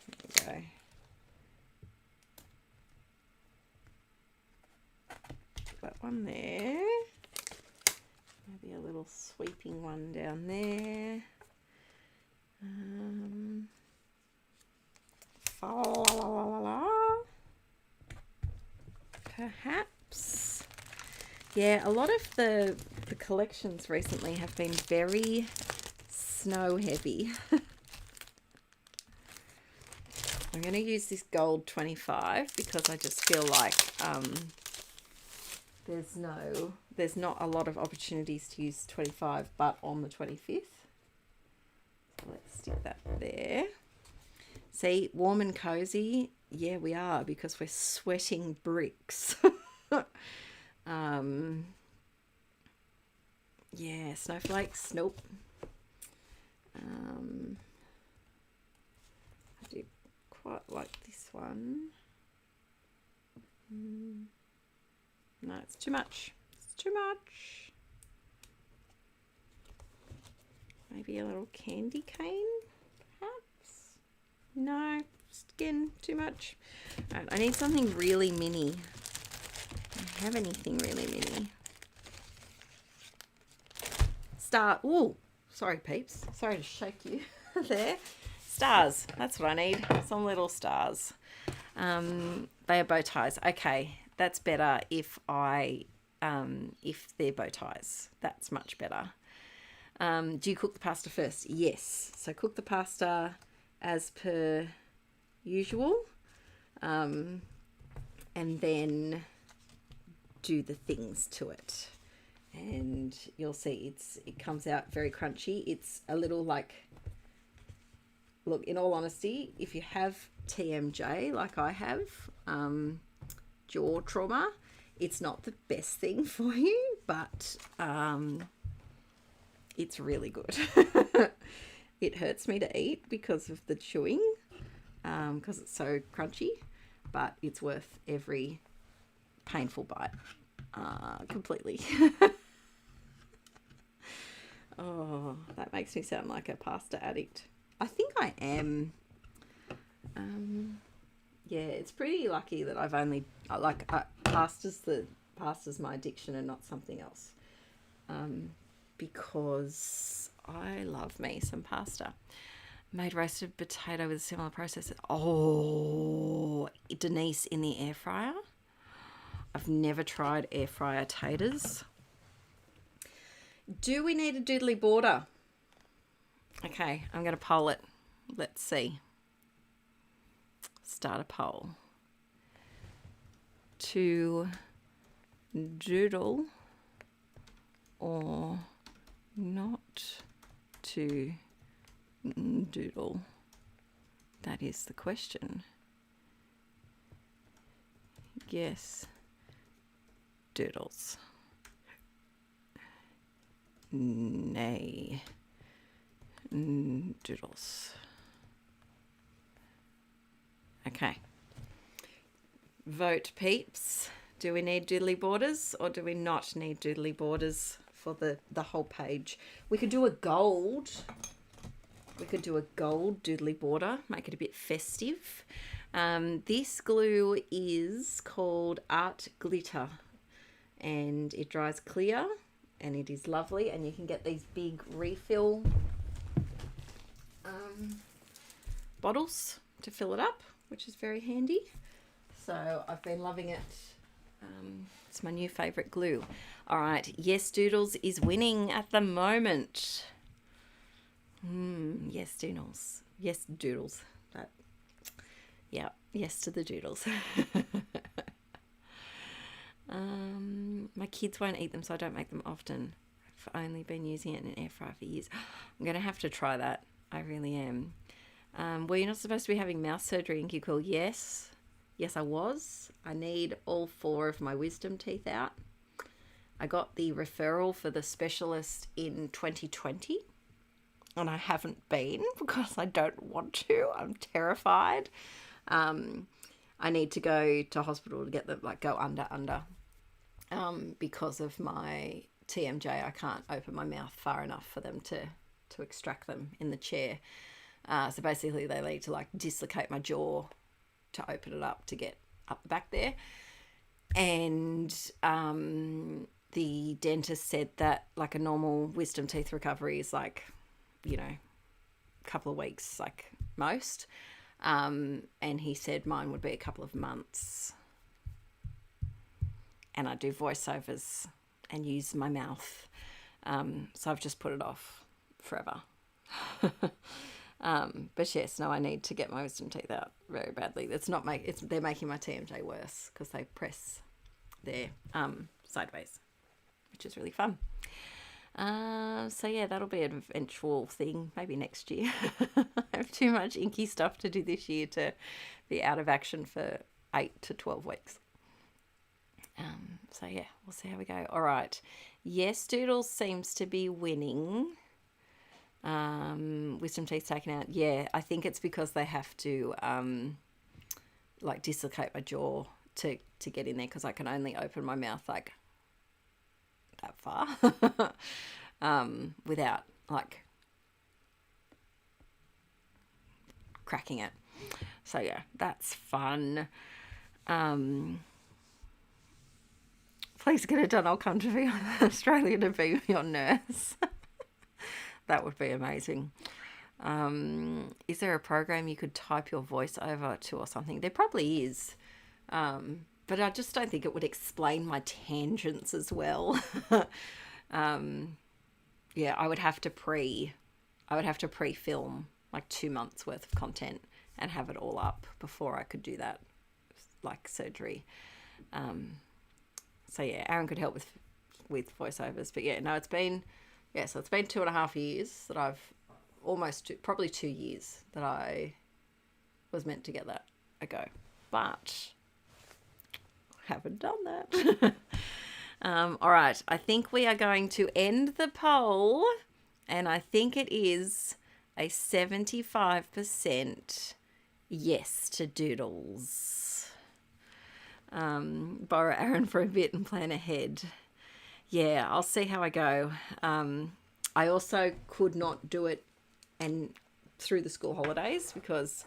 There we go. That one there. Maybe a little sweeping one down there. Perhaps. Yeah, a lot of the collections recently have been very snow heavy. I'm going to use this gold 25 because I just feel like there's not a lot of opportunities to use 25 but on the 25th. So let's stick that there. See, warm and cozy. Yeah, we are, because we're sweating bricks. Yeah, snowflakes. Nope. I do quite like this one. No, it's too much. It's too much. Maybe a little candy cane, perhaps? No, just again, too much. All right, I need something really mini. I don't have anything really mini. Ooh, sorry peeps. Sorry to shake you there. Stars, that's what I need. Some little stars. They are bow ties. Okay, that's better if they're bow ties. That's much better. Do you cook the pasta first? Yes. So cook the pasta as per usual. And then do the things to it. And you'll see it comes out very crunchy. It's a little like, look, in all honesty, if you have TMJ like I have, jaw trauma, it's not the best thing for you, but it's really good. It hurts me to eat because of the chewing, because it's so crunchy, but it's worth every painful bite, completely. Oh, that makes me sound like a pasta addict. I think I am. Yeah, it's pretty lucky that I've only pasta's my addiction and not something else. Because I love me some pasta. Made roasted potato with a similar process. Oh, Denise, in the air fryer. I've never tried air fryer taters. Do we need a doodly border? Okay, I'm going to poll it. Let's see. Start a poll. To doodle or not to doodle? That is the question. Yes, doodles. Nay, doodles. Okay. Vote, peeps. Do we need doodly borders or do we not need doodly borders for the whole page? We could do a gold. We could do a gold doodly border, make it a bit festive. This glue is called Art Glitter and it dries clear. And it is lovely, and you can get these big refill bottles to fill it up, which is very handy. So I've been loving it. It's my new favourite glue. All right, Yes Doodles is winning at the moment. Yes Doodles. Yes Doodles. Yeah, yes to the doodles. My kids won't eat them, so I don't make them often. I've only been using it in an air fryer for years. I'm going to have to try that. I really am. Were you not supposed to be having mouth surgery, Inkie Quill? Yes. Yes, I was. I need all 4 of my wisdom teeth out. I got the referral for the specialist in 2020, and I haven't been because I don't want to. I'm terrified. I need to go to hospital to get them, go under. Because of my TMJ, I can't open my mouth far enough for them to extract them in the chair. So basically they need to dislocate my jaw to open it up to get up the back there. And the dentist said that a normal wisdom teeth recovery is a couple of weeks, most. And he said mine would be a couple of months. And I do voiceovers and use my mouth. So I've just put it off forever. But yes, no, I need to get my wisdom teeth out very badly. They're making my TMJ worse because they press there sideways, which is really fun. So yeah, that'll be an eventual thing, maybe next year. I have too much inky stuff to do this year to be out of action for 8 to 12 weeks. So yeah, we'll see how we go. All right. Yes, Doodles seems to be winning. Wisdom teeth taken out. Yeah, I think it's because they have to like dislocate my jaw to get in there, because I can only open my mouth like that far without like cracking it. So yeah, that's fun. Please get it done. I'll come to Australia to be your nurse. That would be amazing. Is there a program you could type your voice over to or something? There probably is. But I just don't think it would explain my tangents as well. Yeah, I would have to pre-film like 2 months worth of content and have it all up before I could do that, like surgery. So yeah, Aaron could help with voiceovers. But yeah, no, it's been 2.5 years that I've probably 2 years that I was meant to get that a go, but haven't done that. All right, I think we are going to end the poll, and I think it is a 75% yes to Doodles. Borrow Aaron for a bit and plan ahead. Yeah, I'll see how I go. I also could not do it through the school holidays because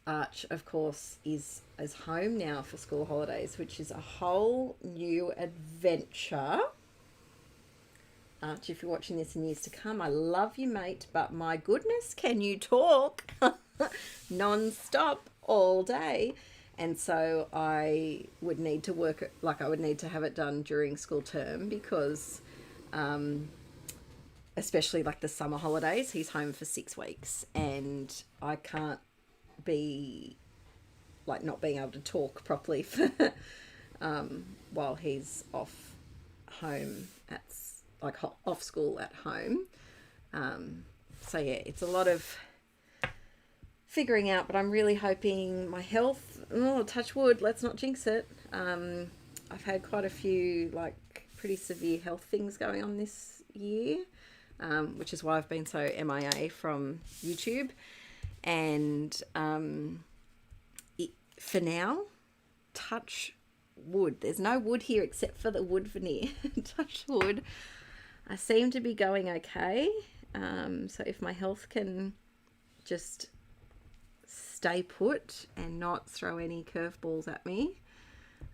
Arch, of course, is home now for school holidays, which is a whole new adventure. Arch, if you're watching this in years to come, I love you, mate, but my goodness, can you talk non-stop all day? And so I would need to I would need to have it done during school term because, especially like the summer holidays, he's home for 6 weeks and I can't be like not being able to talk properly for, while he's off home off school at home. So yeah, it's a lot of figuring out, but I'm really hoping my health, touch wood, let's not jinx it. I've had quite a few like pretty severe health things going on this year, which is why I've been so MIA from YouTube. And for now, touch wood. There's no wood here except for the wood veneer. Touch wood. I seem to be going okay. So if my health can just stay put and not throw any curveballs at me,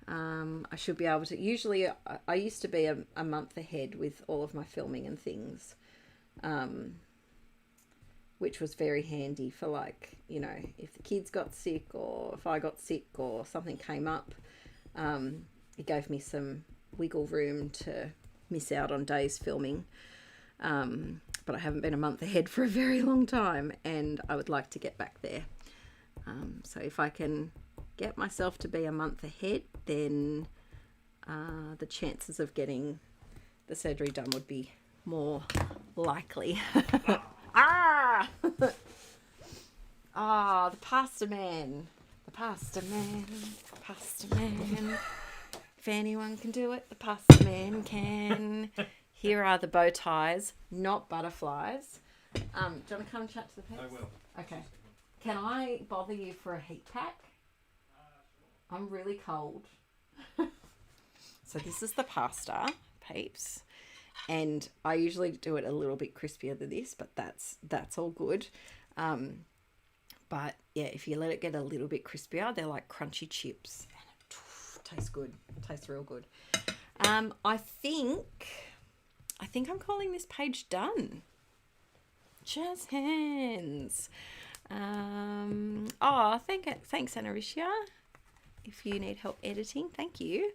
I should be able to. Usually I used to be a month ahead with all of my filming and things, which was very handy for like, you know, if the kids got sick or if I got sick or something came up, it gave me some wiggle room to miss out on days filming. But I haven't been a month ahead for a very long time and I would like to get back there. So if I can get myself to be a month ahead, then the chances of getting the surgery done would be more likely. Ah! Ah, the pasta man. The pasta man. The pasta man. If anyone can do it, the pasta man can. Here are the bow ties, not butterflies. Do you want to come and chat to the pets? I will. Okay. Can I bother you for a heat pack? I'm really cold. So this is the pasta, peeps. And I usually do it a little bit crispier than this, but that's all good. But yeah, if you let it get a little bit crispier, they're like crunchy chips. And it tastes good. It tastes real good. I think I'm calling this page done. Jazz hands. Thanks, Anaricia. If you need help editing, thank you.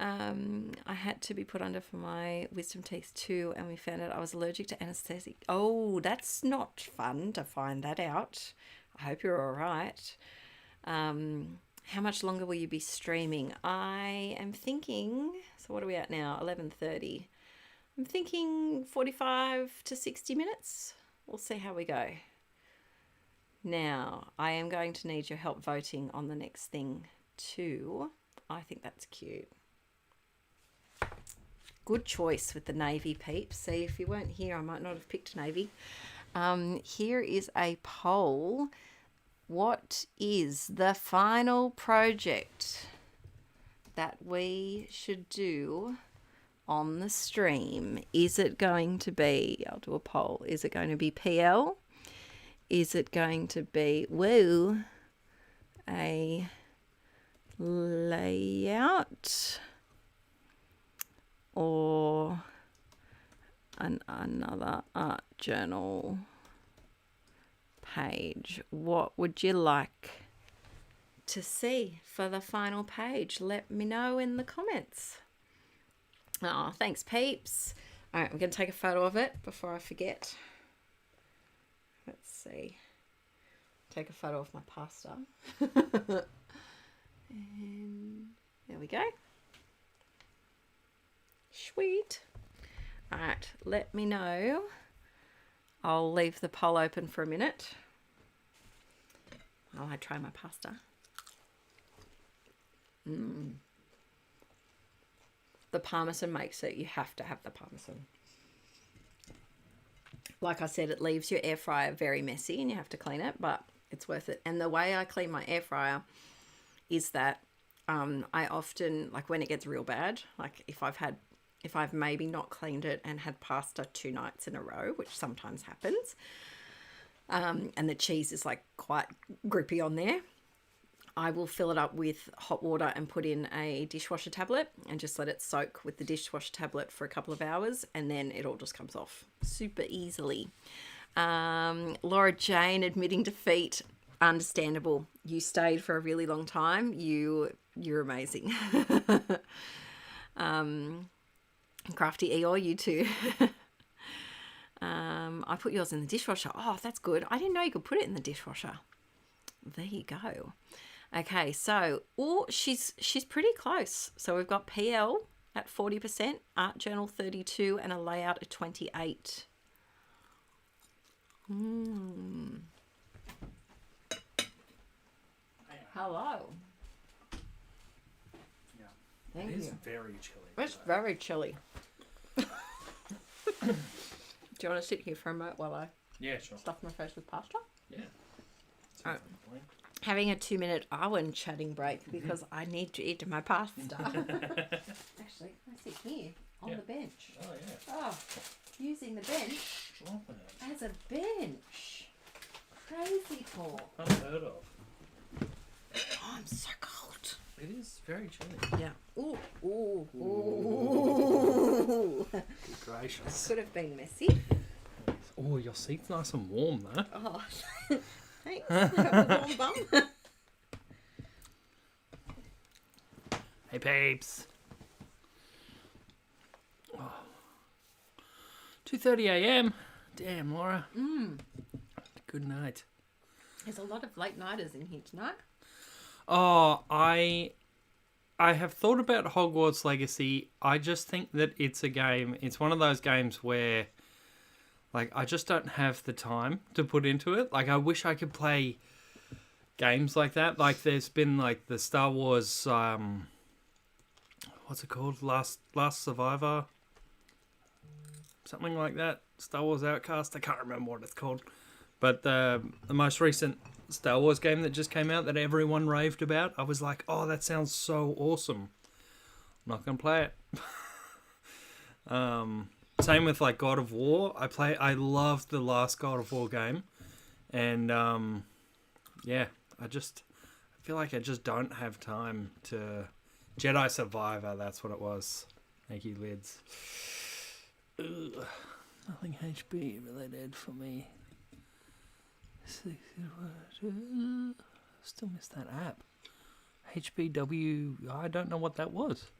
I had to be put under for my wisdom teeth too, and we found out I was allergic to anaesthetic. Oh, that's not fun to find that out. I hope you're all right. How much longer will you be streaming? I am thinking, so what are we at now? 11:30. I'm thinking 45 to 60 minutes. We'll see how we go. Now, I am going to need your help voting on the next thing too. I think that's cute. Good choice with the navy, peeps. See, if you weren't here, I might not have picked navy. Here is a poll. What is the final project that we should do on the stream? Is it going to be, I'll do a poll, is it going to be PL? Is it going to be, a layout? Or another art journal page? What would you like to see for the final page? Let me know in the comments. Oh, thanks, peeps. All right, I'm going to take a photo of it before I forget. Let's see. Take a photo of my pasta. And there we go. Sweet. All right, let me know. I'll leave the poll open for a minute while I try my pasta. The parmesan makes it. You have to have the parmesan. Like I said, it leaves your air fryer very messy and you have to clean it, but it's worth it. And the way I clean my air fryer is that I often, like when it gets real bad, like if I've maybe not cleaned it and had pasta 2 nights in a row, which sometimes happens, and the cheese is like quite grippy on there, I will fill it up with hot water and put in a dishwasher tablet and just let it soak with the dishwasher tablet for a couple of hours, and then it all just comes off super easily. Laura Jane admitting defeat. Understandable. You stayed for a really long time. You're amazing. Crafty Eeyore, you too. I put yours in the dishwasher. Oh, that's good. I didn't know you could put it in the dishwasher. There you go. Okay, so she's pretty close. So we've got PL at 40%, Art Journal 32, and a layout at 28. Hello. Yeah. Thank It is you. very chilly. It's very chilly. Do you want to sit here for a moment while I Yeah, sure. stuff my face with pasta? Yeah. Alright. Having a 2-minute Arwen chatting break because I need to eat my pasta. Actually, I sit here on the bench. Oh, yeah. Oh, using the bench Drop it. as a bench. Crazy talk. Unheard of. Oh, I'm so cold. It is very chilly. Yeah. Ooh, ooh, ooh. Good gracious. Could have been messy. Oh, your seat's nice and warm though. Oh, thanks. Have a warm bum. Hey, peeps. Oh. 2:30 a.m. Damn, Laura. Good night. There's a lot of late nighters in here tonight. Oh, I have thought about Hogwarts Legacy. I just think that it's a game. It's one of those games where, like, I just don't have the time to put into it. Like, I wish I could play games like that. Like, there's been, like, the Star Wars, what's it called? Last Survivor? Something like that. Star Wars Outcast. I can't remember what it's called. But the most recent Star Wars game that just came out that everyone raved about, I was like, oh, that sounds so awesome. I'm not going to play it. Same with like God of War. I loved the last God of War game. And yeah, I feel like I just don't have time to... Jedi Survivor, that's what it was. Thank you, Lids. Ugh. Nothing HB related for me. Still miss that app. HBW, I don't know what that was.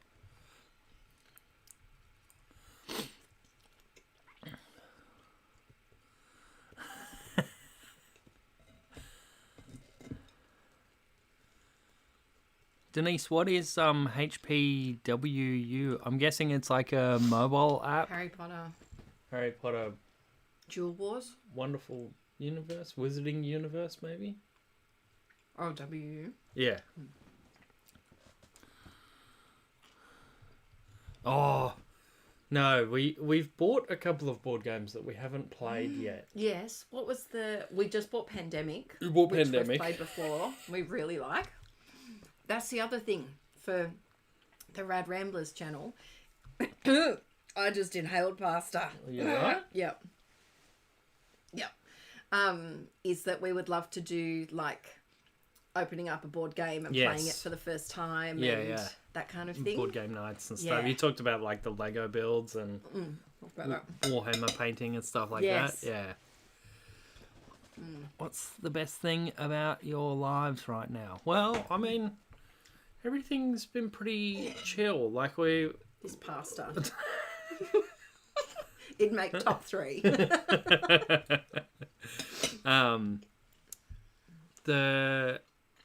Denise, what is HPWU? I'm guessing it's like a mobile app. Harry Potter. Harry Potter Jewel Wars. Wonderful Universe, Wizarding Universe, maybe. Oh, WU. Yeah. Oh no, we've bought a couple of board games that we haven't played yet. Yes. What was we just bought Pandemic. We bought which Pandemic. We've played before. We really like. That's the other thing for the Rad Ramblers channel. I just inhaled pasta. You right? Yep. Is that we would love to do like opening up a board game and playing it for the first time and that kind of thing. Board game nights and stuff. Yeah. You talked about like the Lego builds and Warhammer painting and stuff like that. Yeah. What's the best thing about your lives right now? Well, I mean, everything's been pretty chill. Like This pasta. It'd make top 3.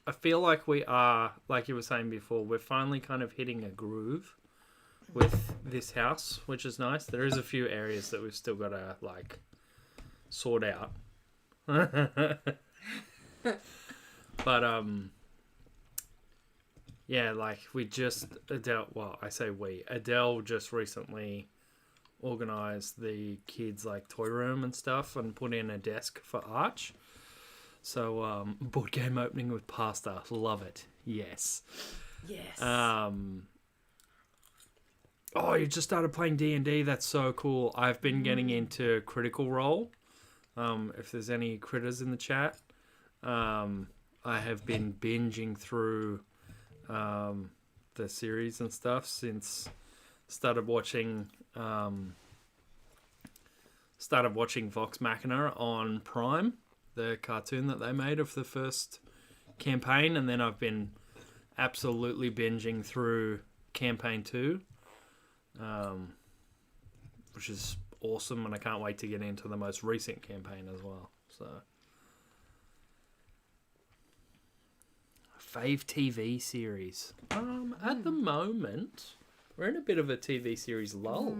I feel like we are, like you were saying before, we're finally kind of hitting a groove with this house, which is nice. There is a few areas that we've still got to like sort out. But yeah, like Adele just recently organised the kids like toy room and stuff and put in a desk for Arch. So board game opening with pasta, love it. Yes. Oh, you just started playing D&D. That's so cool. I've been getting into Critical Role. If there's any critters in the chat, I have been binging through the series and stuff since started watching Vox Machina on Prime, the cartoon that they made of the first campaign, and then I've been absolutely binging through campaign 2, which is awesome, and I can't wait to get into the most recent campaign as well. So, fave TV series. At the moment, we're in a bit of a TV series lull.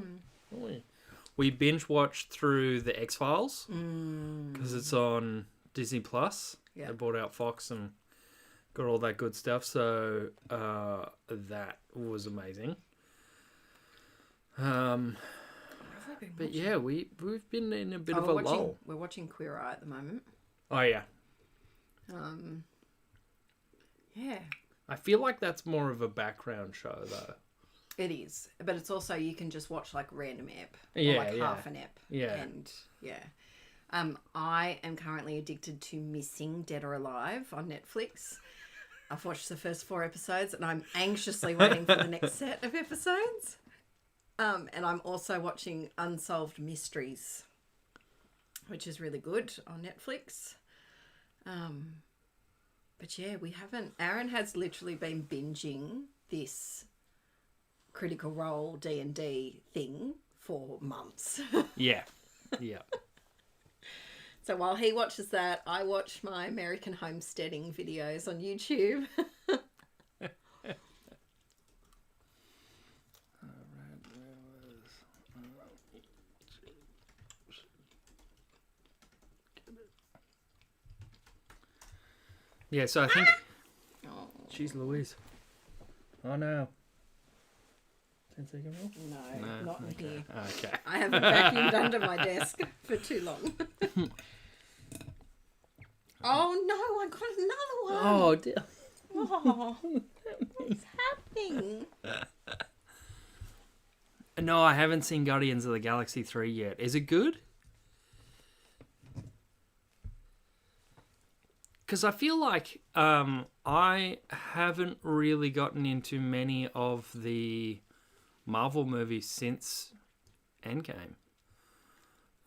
We binge watched through the X-Files because it's on Disney Plus. Yeah. They bought out Fox and got all that good stuff. So that was amazing. But yeah, we've been in a bit of a lull. We're watching Queer Eye at the moment. Oh yeah. Yeah. I feel like that's more of a background show though. It is, but it's also you can just watch like random ep, Yeah, or like yeah. half an ep. Yeah. And yeah. I am currently addicted to Missing Dead or Alive on Netflix. I've watched the first 4 episodes and I'm anxiously waiting for the next set of episodes. And I'm also watching Unsolved Mysteries, which is really good on Netflix. But yeah, we haven't. Aaron has literally been binging this Critical Role D&D thing for months. Yeah. Yeah. So while he watches that, I watch my American homesteading videos on YouTube. Yeah, so I think... Oh, Jeez Louise. Oh no. 10-second rule? no, not in here. Okay. I haven't vacuumed under my desk for too long. Oh no, I got another one. Oh dear. Oh, what's happening? No, I haven't seen Guardians of the Galaxy 3 yet. Is it good? Because I feel like I haven't really gotten into many of the Marvel movies since Endgame.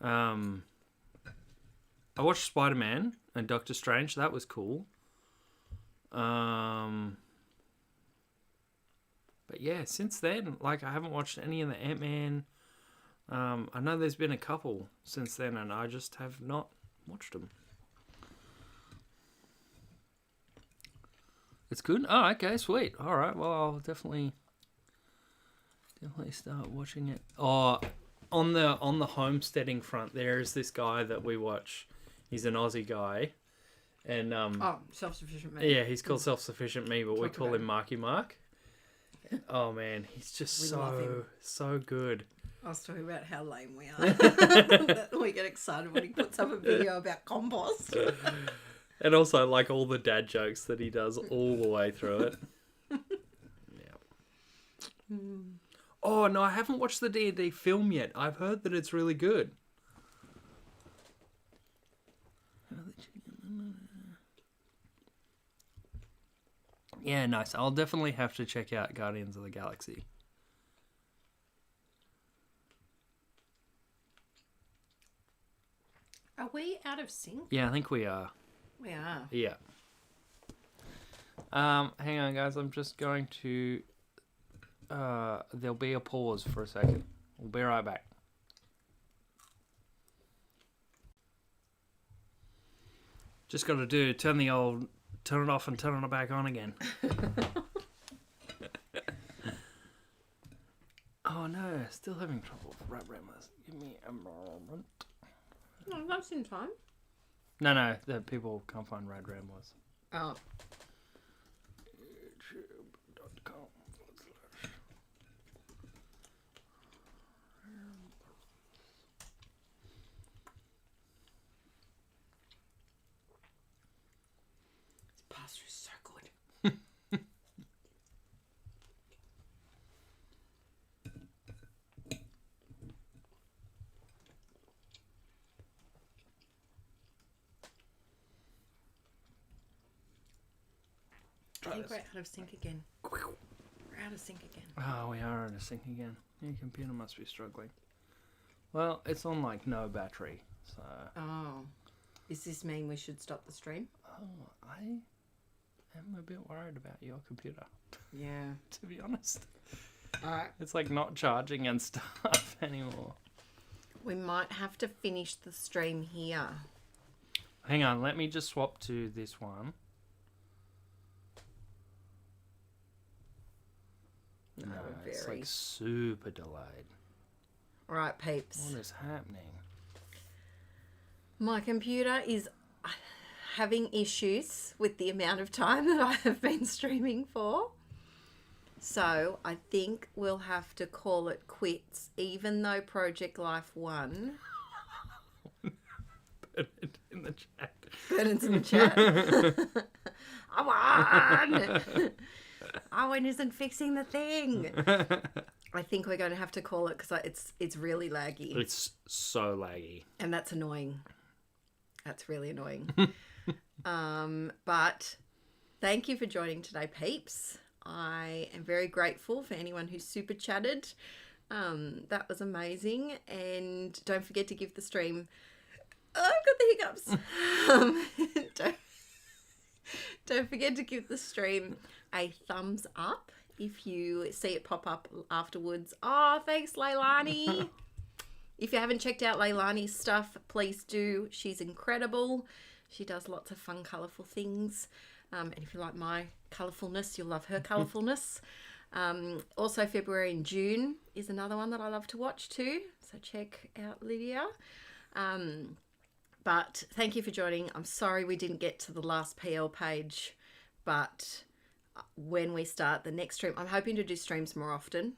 I watched Spider-Man and Doctor Strange. That was cool. But yeah, since then, like, I haven't watched any of the Ant-Man. I know there's been a couple since then, and I just have not watched them. It's good? Oh, okay, sweet. All right, well, I'll definitely start watching it. Oh, on the homesteading front, there is this guy that we watch. He's an Aussie guy. And Self-Sufficient Me. yeah, he's called Self-Sufficient Me, but we call him Marky Mark. Oh, man, he's just so good. I was talking about how lame we are. We get excited when he puts up a video about compost. And also, like, all the dad jokes that he does all the way through it. Yeah. Oh, no, I haven't watched the D&D film yet. I've heard that it's really good. Yeah, nice. I'll definitely have to check out Guardians of the Galaxy. Are we out of sync? Yeah, I think we are. We are. Yeah. Hang on, guys. I'm just going to... there'll be a pause for a second. We'll be right back. Just got to turn it off and turn it back on again. Oh no, still having trouble with Rat Ramblers. Give me a moment. No, that's in time. No, the people can't find Rad Ramblers. Oh. YouTube.com. This pasta is so good. I think we're out of sync again. We're out of sync again. Oh, we are out of sync again. Your computer must be struggling. Well, it's on like no battery, so... Oh. Does this mean we should stop the stream? Oh, I am a bit worried about your computer, Yeah. to be honest. Alright. It's like not charging and stuff anymore. We might have to finish the stream here. Hang on, let me just swap to this one. No, It's very. like super delayed. Alright, peeps. What is happening? My computer is having issues with the amount of time that I have been streaming for. So I think we'll have to call it quits, even though Project Life won. Put it in the chat. Vernon's in the chat. I won! Owen isn't fixing the thing. I think we're going to have to call it because it's really laggy. It's so laggy. And that's annoying. That's really annoying. But thank you for joining today, peeps. I am very grateful for anyone who super chatted. That was amazing. And don't forget to give the stream... Oh, I've got the hiccups. Don't forget to give the stream a thumbs up if you see it pop up afterwards. Oh, thanks, Leilani. If you haven't checked out Leilani's stuff, please do. She's incredible. She does lots of fun, colourful things. And if you like my colourfulness, you'll love her colourfulness. Also, February and June is another one that I love to watch too. So check out Lydia. But thank you for joining. I'm sorry we didn't get to the last PL page, but when we start the next stream, I'm hoping to do streams more often.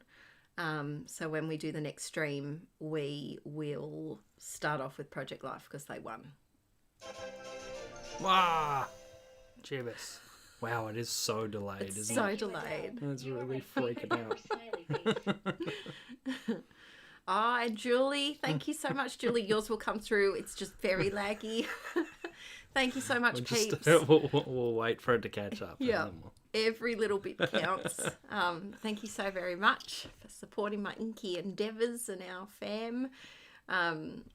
So when we do the next stream, we will start off with Project Life because they won. Wow. Jeebus. Wow, it is so delayed, It's isn't so it? delayed. It's really freaking out. Smiley face. Oh, and Julie, thank you so much, Julie. Yours will come through. It's just very laggy. Thank you so much, peeps. We'll wait for it to catch up. and Yeah. then we'll- Every little bit counts. Thank you so very much for supporting my Inkie endeavours and our fam.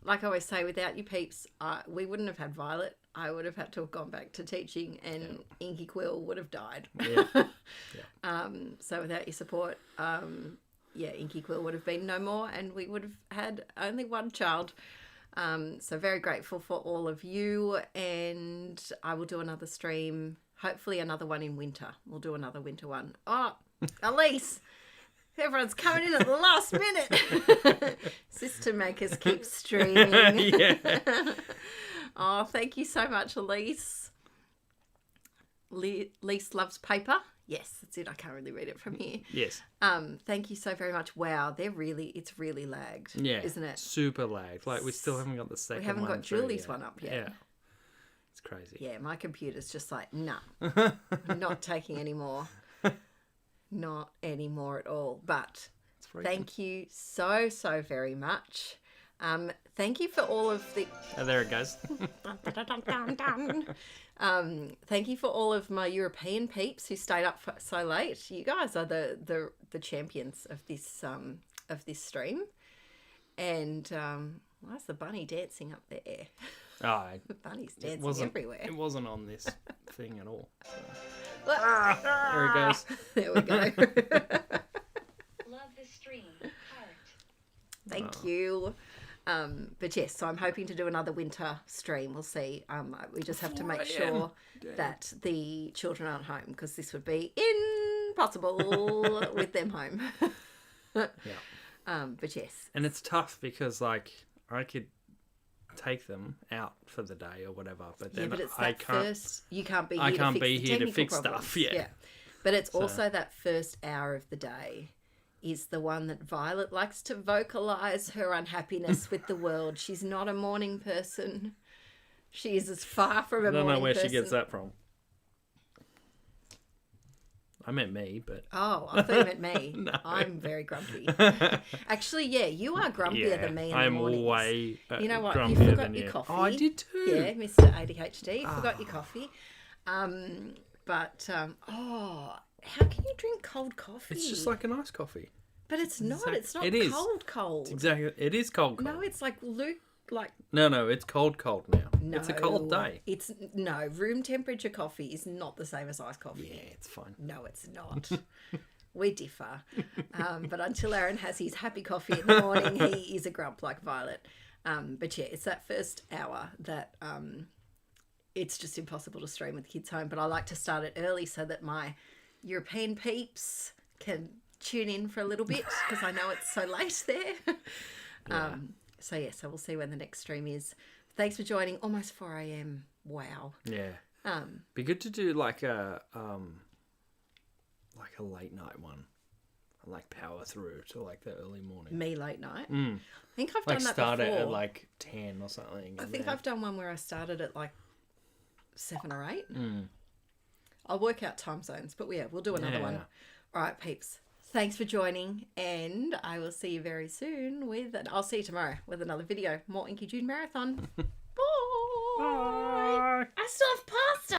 Like I always say, without you peeps, we wouldn't have had Violet. I would have had to have gone back to teaching, and Inkie Quill would have died. Yeah. So without your support, Inkie Quill would have been no more, and we would have had only one child. So very grateful for all of you, and I will do another stream Hopefully another one in winter. We'll do another winter one. Oh, Elise, everyone's coming in at the last minute. Is this to make us keep streaming? Yeah. Oh, thank you so much, Elise. Elise loves paper. Yes, that's it. I can't really read it from here. Yes. Thank you so very much. Wow, it's really lagged. Yeah. Isn't it? Super lagged. Like, we still haven't got the second one. We haven't got through Julie's yet. one up yet. Yeah. It's crazy. Yeah, my computer's just like, nah, not taking any more. Not anymore at all. But thank you so, so very much. Thank you for all of the... Oh, there it goes. Thank you for all of my European peeps who stayed up so late. You guys are the champions of this stream. And why is the bunny dancing up there? Oh, The bunny's dancing everywhere. It wasn't on this thing at all. So. There There it goes. There we go. Love the stream. Heart. Thank you. But yes, so I'm hoping to do another winter stream. We'll see. We just have to make 4 a.m. sure that the children aren't home, because this would be impossible with them home. Yeah. But yes. And it's tough because, like, I could take them out for the day or whatever, but then but it's I that can't. First, you can't be here I to can't fix be the here to technical fix problems. stuff. Yeah. But it's also that first hour of the day is the one that Violet likes to vocalize her unhappiness with the world. She's not a morning person. She is as far from a I don't morning know where person. she gets that from. I meant me, but Oh, I thought you meant me. No. I'm very grumpy. Actually, yeah, you are grumpier than me in the I'm mornings. way You know what? You grumpier forgot than your you. coffee. Oh, I did too. Yeah, Mr. ADHD. Forgot your coffee. How can you drink cold coffee? It's just like an iced coffee. But it's not. It's not It is. cold. Exactly. It is cold. No, it's like No, it's cold now. No, It's a cold day. It's room temperature coffee is not the same as iced coffee. Yeah, it's fine. No, it's not. We differ. But until Aaron has his happy coffee in the morning, he is a grump like Violet. But yeah, it's that first hour that it's just impossible to stream with kids home. But I like to start it early so that my European peeps can tune in for a little bit, because I know it's so late there. So we'll see when the next stream is. Thanks for joining. Almost 4 a.m. Wow. Yeah. Be good to do like a late night one. Like power through to like the early morning. Me late night. I think I've done Like that start before. it at like 10 or something. I think I've done one where I started at like 7 or 8. I'll work out time zones, but yeah, we'll do another one. All right, peeps. Thanks for joining, and I will see you very soon I'll see you tomorrow with another video. More Inkie June Marathon. Bye. I still have